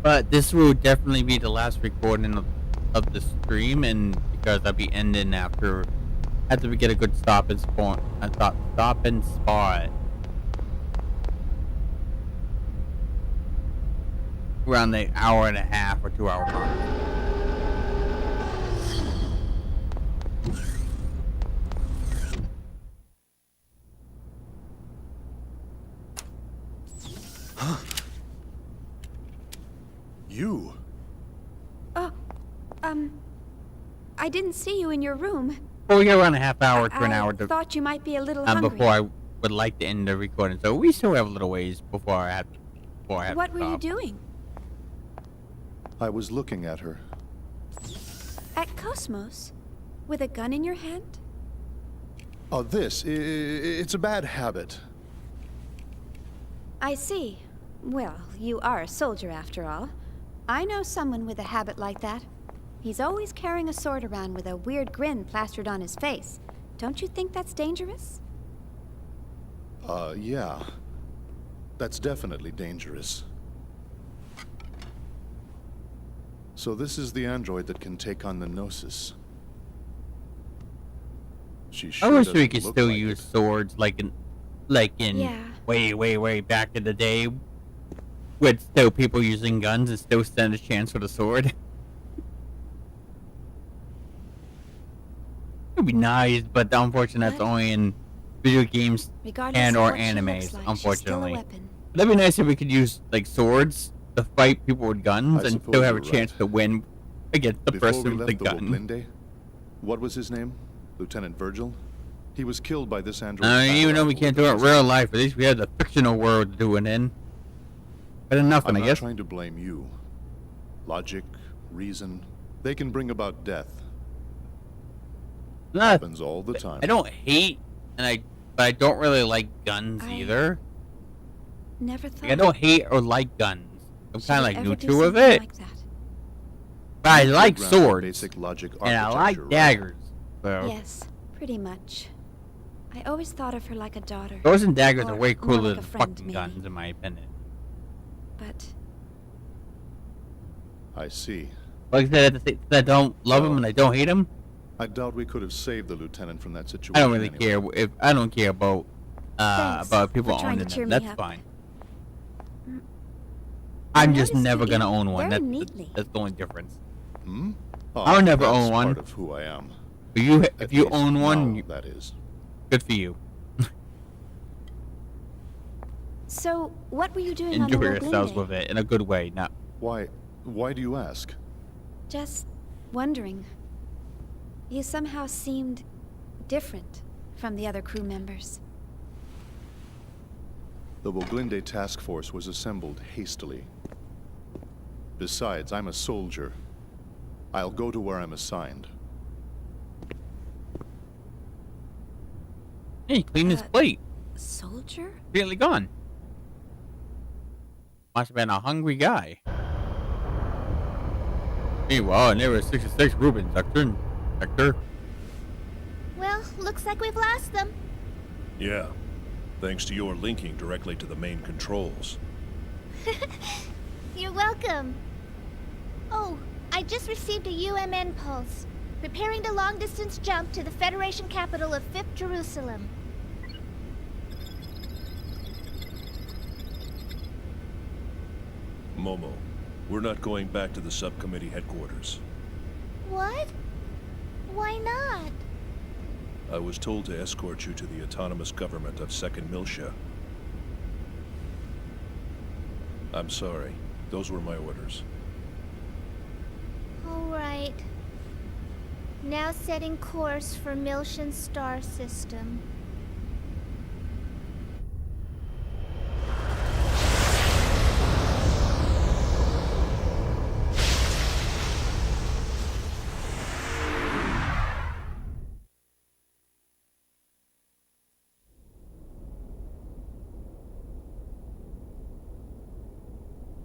But this will definitely be the last recording of the stream, and because I'll be ending after we get a good stop and spot. Around the hour and a half or 2 hour mark. You? Oh, I didn't see you in your room. Well, we got around a half hour to an hour I thought you might be a little hungry. before I would like to end the recording, so we still have a little ways before I have to What were you doing? I was looking at her. At KOS-MOS? With a gun in your hand? Oh, it's a bad habit. I see. Well, you are a soldier after all. I know someone with a habit like that. He's always carrying a sword around with a weird grin plastered on his face. Don't you think that's dangerous? Yeah. That's definitely dangerous. So this is the android that can take on the Gnosis. I wish we could still use swords like in Yeah. way back in the day, with still people using guns and still stand a chance with a sword. It'd be nice, but unfortunately that's only in video games and or animes, unfortunately. That'd be nice if we could use like swords to fight people with guns and still have a chance to win against the person with the gun. Woblinde, what was his name? Lieutenant Virgil? He was killed by this android. Even though we can't do it in real life, at least we have the fictional world to do it in. Better than nothing, I guess. I'm not trying to blame you. Logic, reason, they can bring about death. Happens all the time. I don't hate, but I don't really like guns either. Never thought. I don't hate or like guns. I'm kind of like neutral with it. But I like swords, basic logic and I like daggers. So. Yes, pretty much. I always thought of her like a daughter. Swords and daggers are Or way more cooler like a than friend, fucking maybe. guns, in my opinion. But I see. Like I said, I don't love him and I don't hate him. I doubt we could have saved the lieutenant from that situation. I don't really anyway. care if I don't care about people for trying owning to cheer them. me That's up. fine. I'm just noticed never you gonna eat own one. very That's neatly. the only difference. Hmm? Oh, I'll never that's own one. Part of who I am. But you, At if you least own one, now, that is. good for you. So, what were you doing on the Enjoy yourselves Woblinde? with it in a good way. Not Why do you ask? Just wondering. You somehow seemed different from the other crew members. The Boglinde task force was assembled hastily. Besides, I'm a soldier. I'll go to where I'm assigned. Hey, clean his plate. Soldier? Really gone. Must have been a hungry guy. Meanwhile, there was 66 Rubens, Hector. Well, looks like we've lost them. Yeah. Thanks to your linking directly to the main controls. You're welcome. Oh, I just received a UMN pulse. Preparing to long-distance jump to the Federation capital of 5th Jerusalem. Momo, we're not going back to the subcommittee headquarters. What? Why not? I was told to escort you to the autonomous government of 2nd Miltia. I'm sorry. Those were my orders. All right. Now setting course for Miltian star system.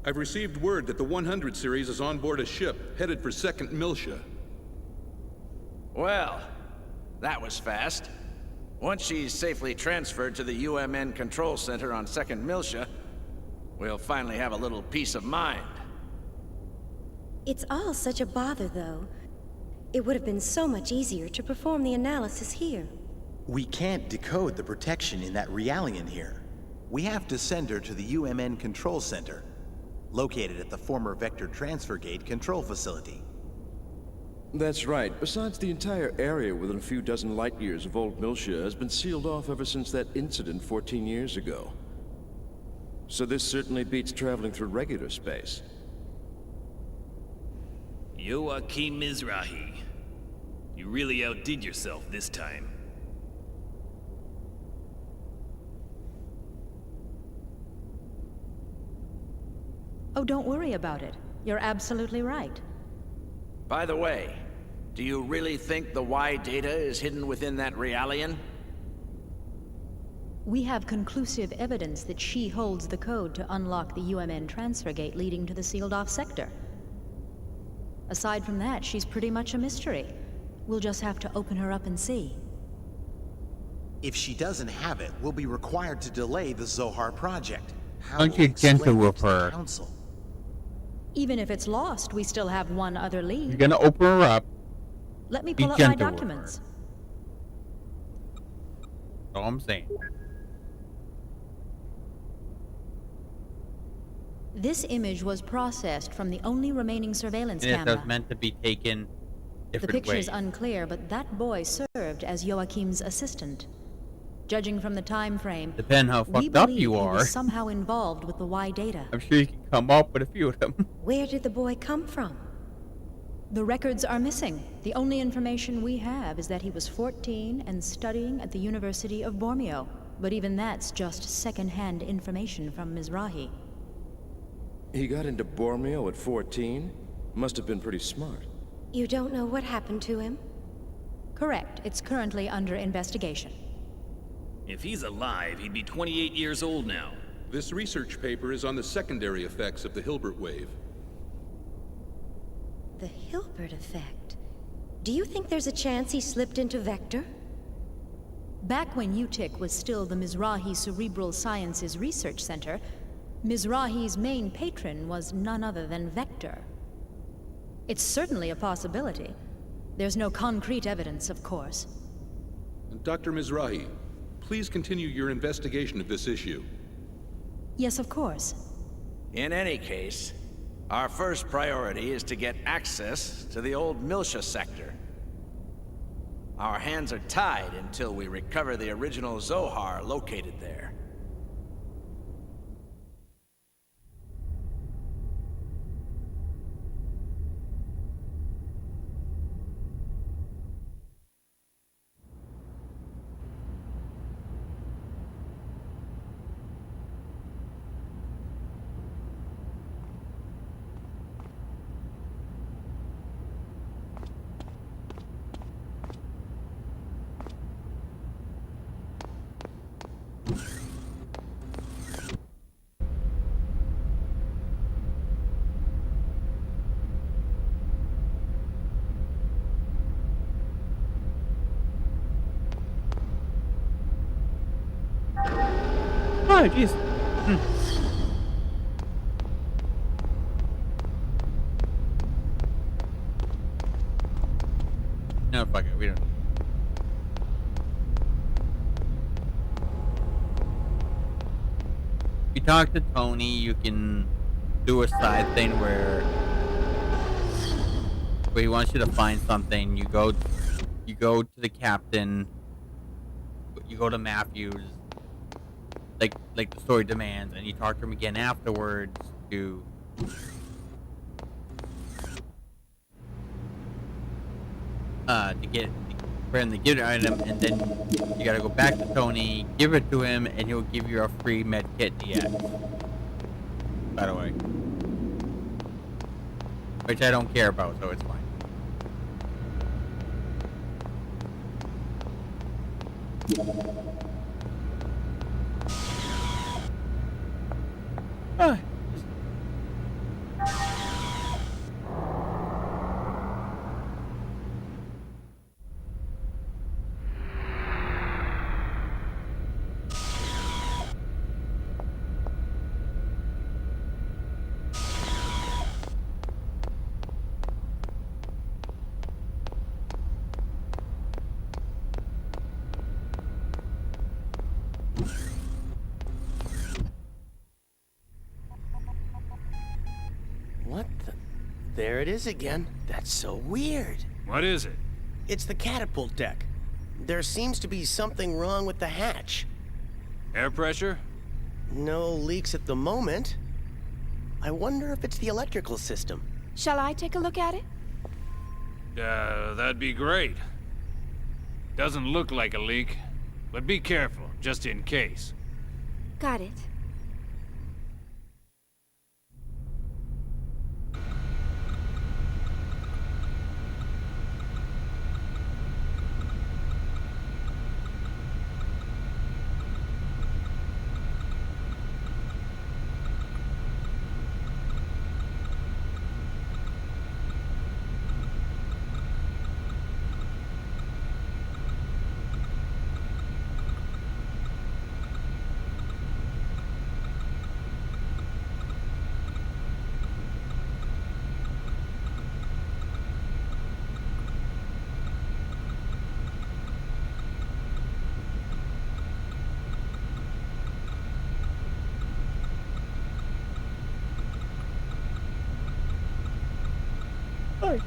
I've received word that the 100 series is on board a ship headed for 2nd Miltia. Well, that was fast. Once she's safely transferred to the UMN control center on 2nd Miltia, we'll finally have a little peace of mind. It's all such a bother, though. It would have been so much easier to perform the analysis here. We can't decode the protection in that Realian here. We have to send her to the UMN control center, located at the former Vector Transfer Gate control facility. That's right. Besides, the entire area within a few dozen light years of Old Miltia has been sealed off ever since that incident 14 years ago. So this certainly beats traveling through regular space. Joachim Mizrahi. You really outdid yourself this time. Oh, don't worry about it. You're absolutely right. By the way, do you really think the Y data is hidden within that Realian? We have conclusive evidence that she holds the code to unlock the UMN transfer gate leading to the sealed-off sector. Aside from that, she's pretty much a mystery. We'll just have to open her up and see. If she doesn't have it, we'll be required to delay the Zohar project. How Don't will get we explain gentle it with to the her. Council? Even if it's lost, we still have one other You're lead. gonna open her up. Let me Be pull up my gentle with documents. That's all I'm saying. This image was processed from the only remaining surveillance And it camera. was meant to be taken The different picture ways. is unclear, but that boy served as Joachim's assistant. Judging from the time frame, Depending how we fucked up believe you he are, was somehow involved with the Y data. I'm sure you can come up with a few of them. Where did the boy come from? The records are missing. The only information we have is that he was 14 and studying at the University of Bormio. But even that's just second-hand information from Mizrahi. He got into Bormio at 14? Must have been pretty smart. You don't know what happened to him? Correct. It's currently under investigation. If he's alive, he'd be 28 years old now. This research paper is on the secondary effects of the Hilbert wave. The Hilbert effect. Do you think there's a chance he slipped into Vector? Back when UTIC was still the Mizrahi Cerebral Sciences Research Center, Mizrahi's main patron was none other than Vector. It's certainly a possibility. There's no concrete evidence, of course. Dr. Mizrahi, please continue your investigation of this issue. Yes, of course. In any case, our first priority is to get access to the old Miltia sector. Our hands are tied until we recover the original Zohar located there. Oh, jeez. No, fuck it. We don't. If you talk to Tony, you can do a side thing where he wants you to find something. You go to the captain. You go to Matthews, like the story demands, and you talk to him again afterwards to get for him to give an item, and then you gotta go back to Tony, give it to him, and he'll give you a free med kit DX. By the way, which I don't care about, so it's fine. Ah. What the? There it is again. That's so weird. What is it? It's the catapult deck. There seems to be something wrong with the hatch. Air pressure? No leaks at the moment. I wonder if it's the electrical system. Shall I take a look at it? That'd be great. Doesn't look like a leak, but be careful, just in case. Got it. Hi.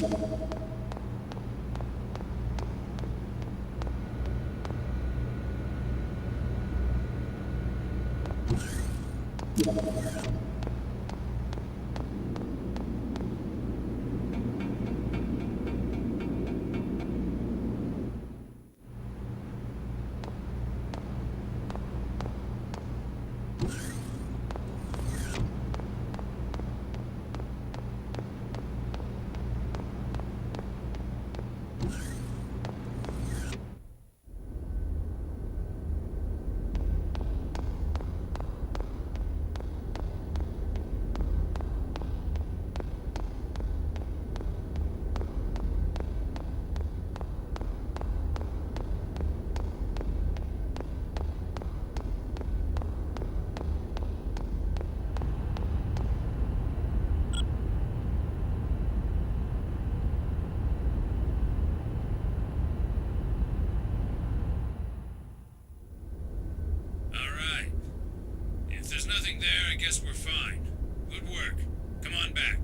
Alright. If there's nothing there, I guess we're fine. Good work. Come on back.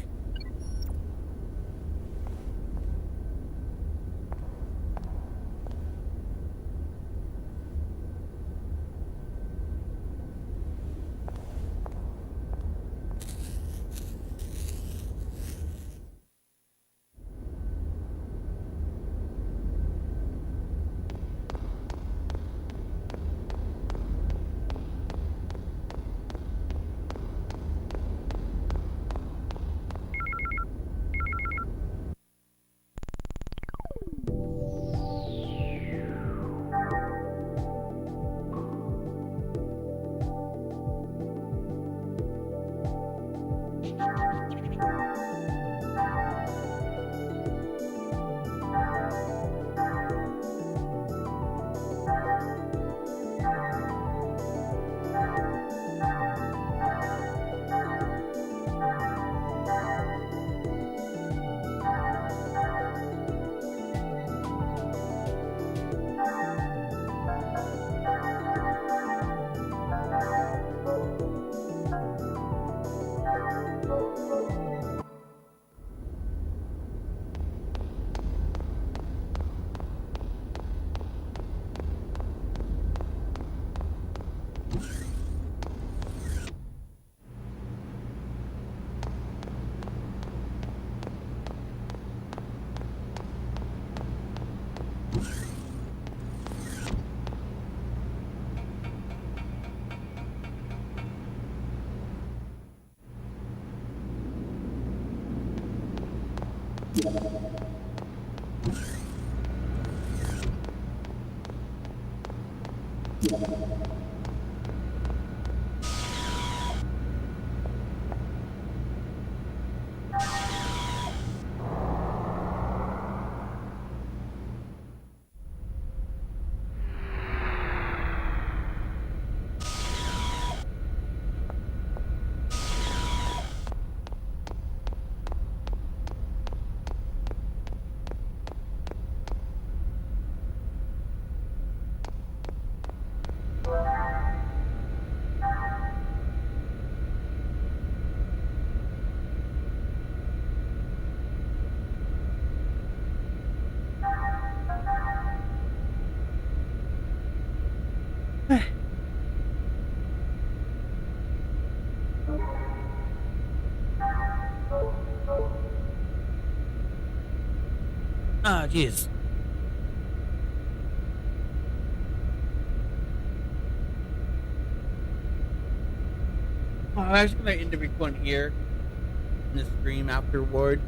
Ah, jeez. Oh, I'm actually gonna end the recording here in the stream afterwards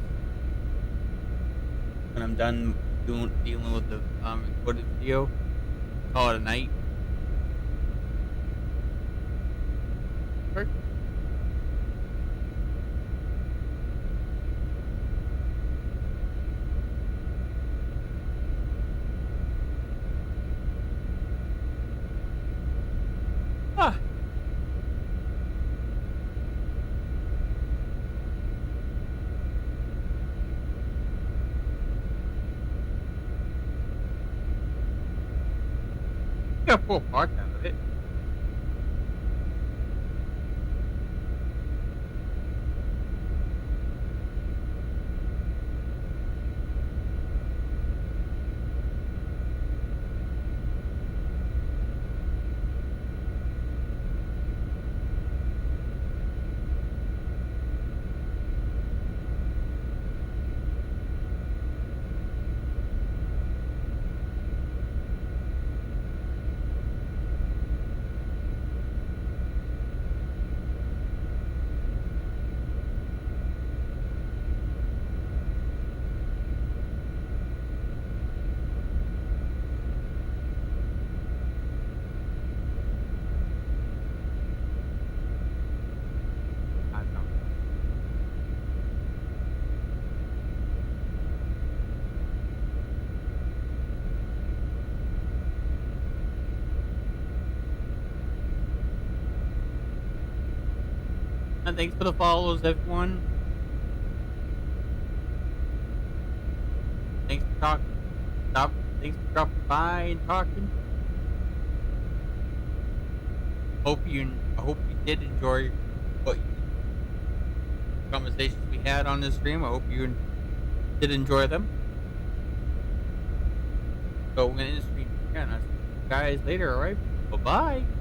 when I'm done dealing with the recorded video. Call it a night. Perfect. Ah. Got full parts out of it. And thanks for the follows, everyone. Thanks for talking. Thanks for dropping by and talking. I hope you did enjoy what conversations we had on this stream. I hope you did enjoy them. So we're gonna end the stream here, and I'll see you guys later. All right, bye bye.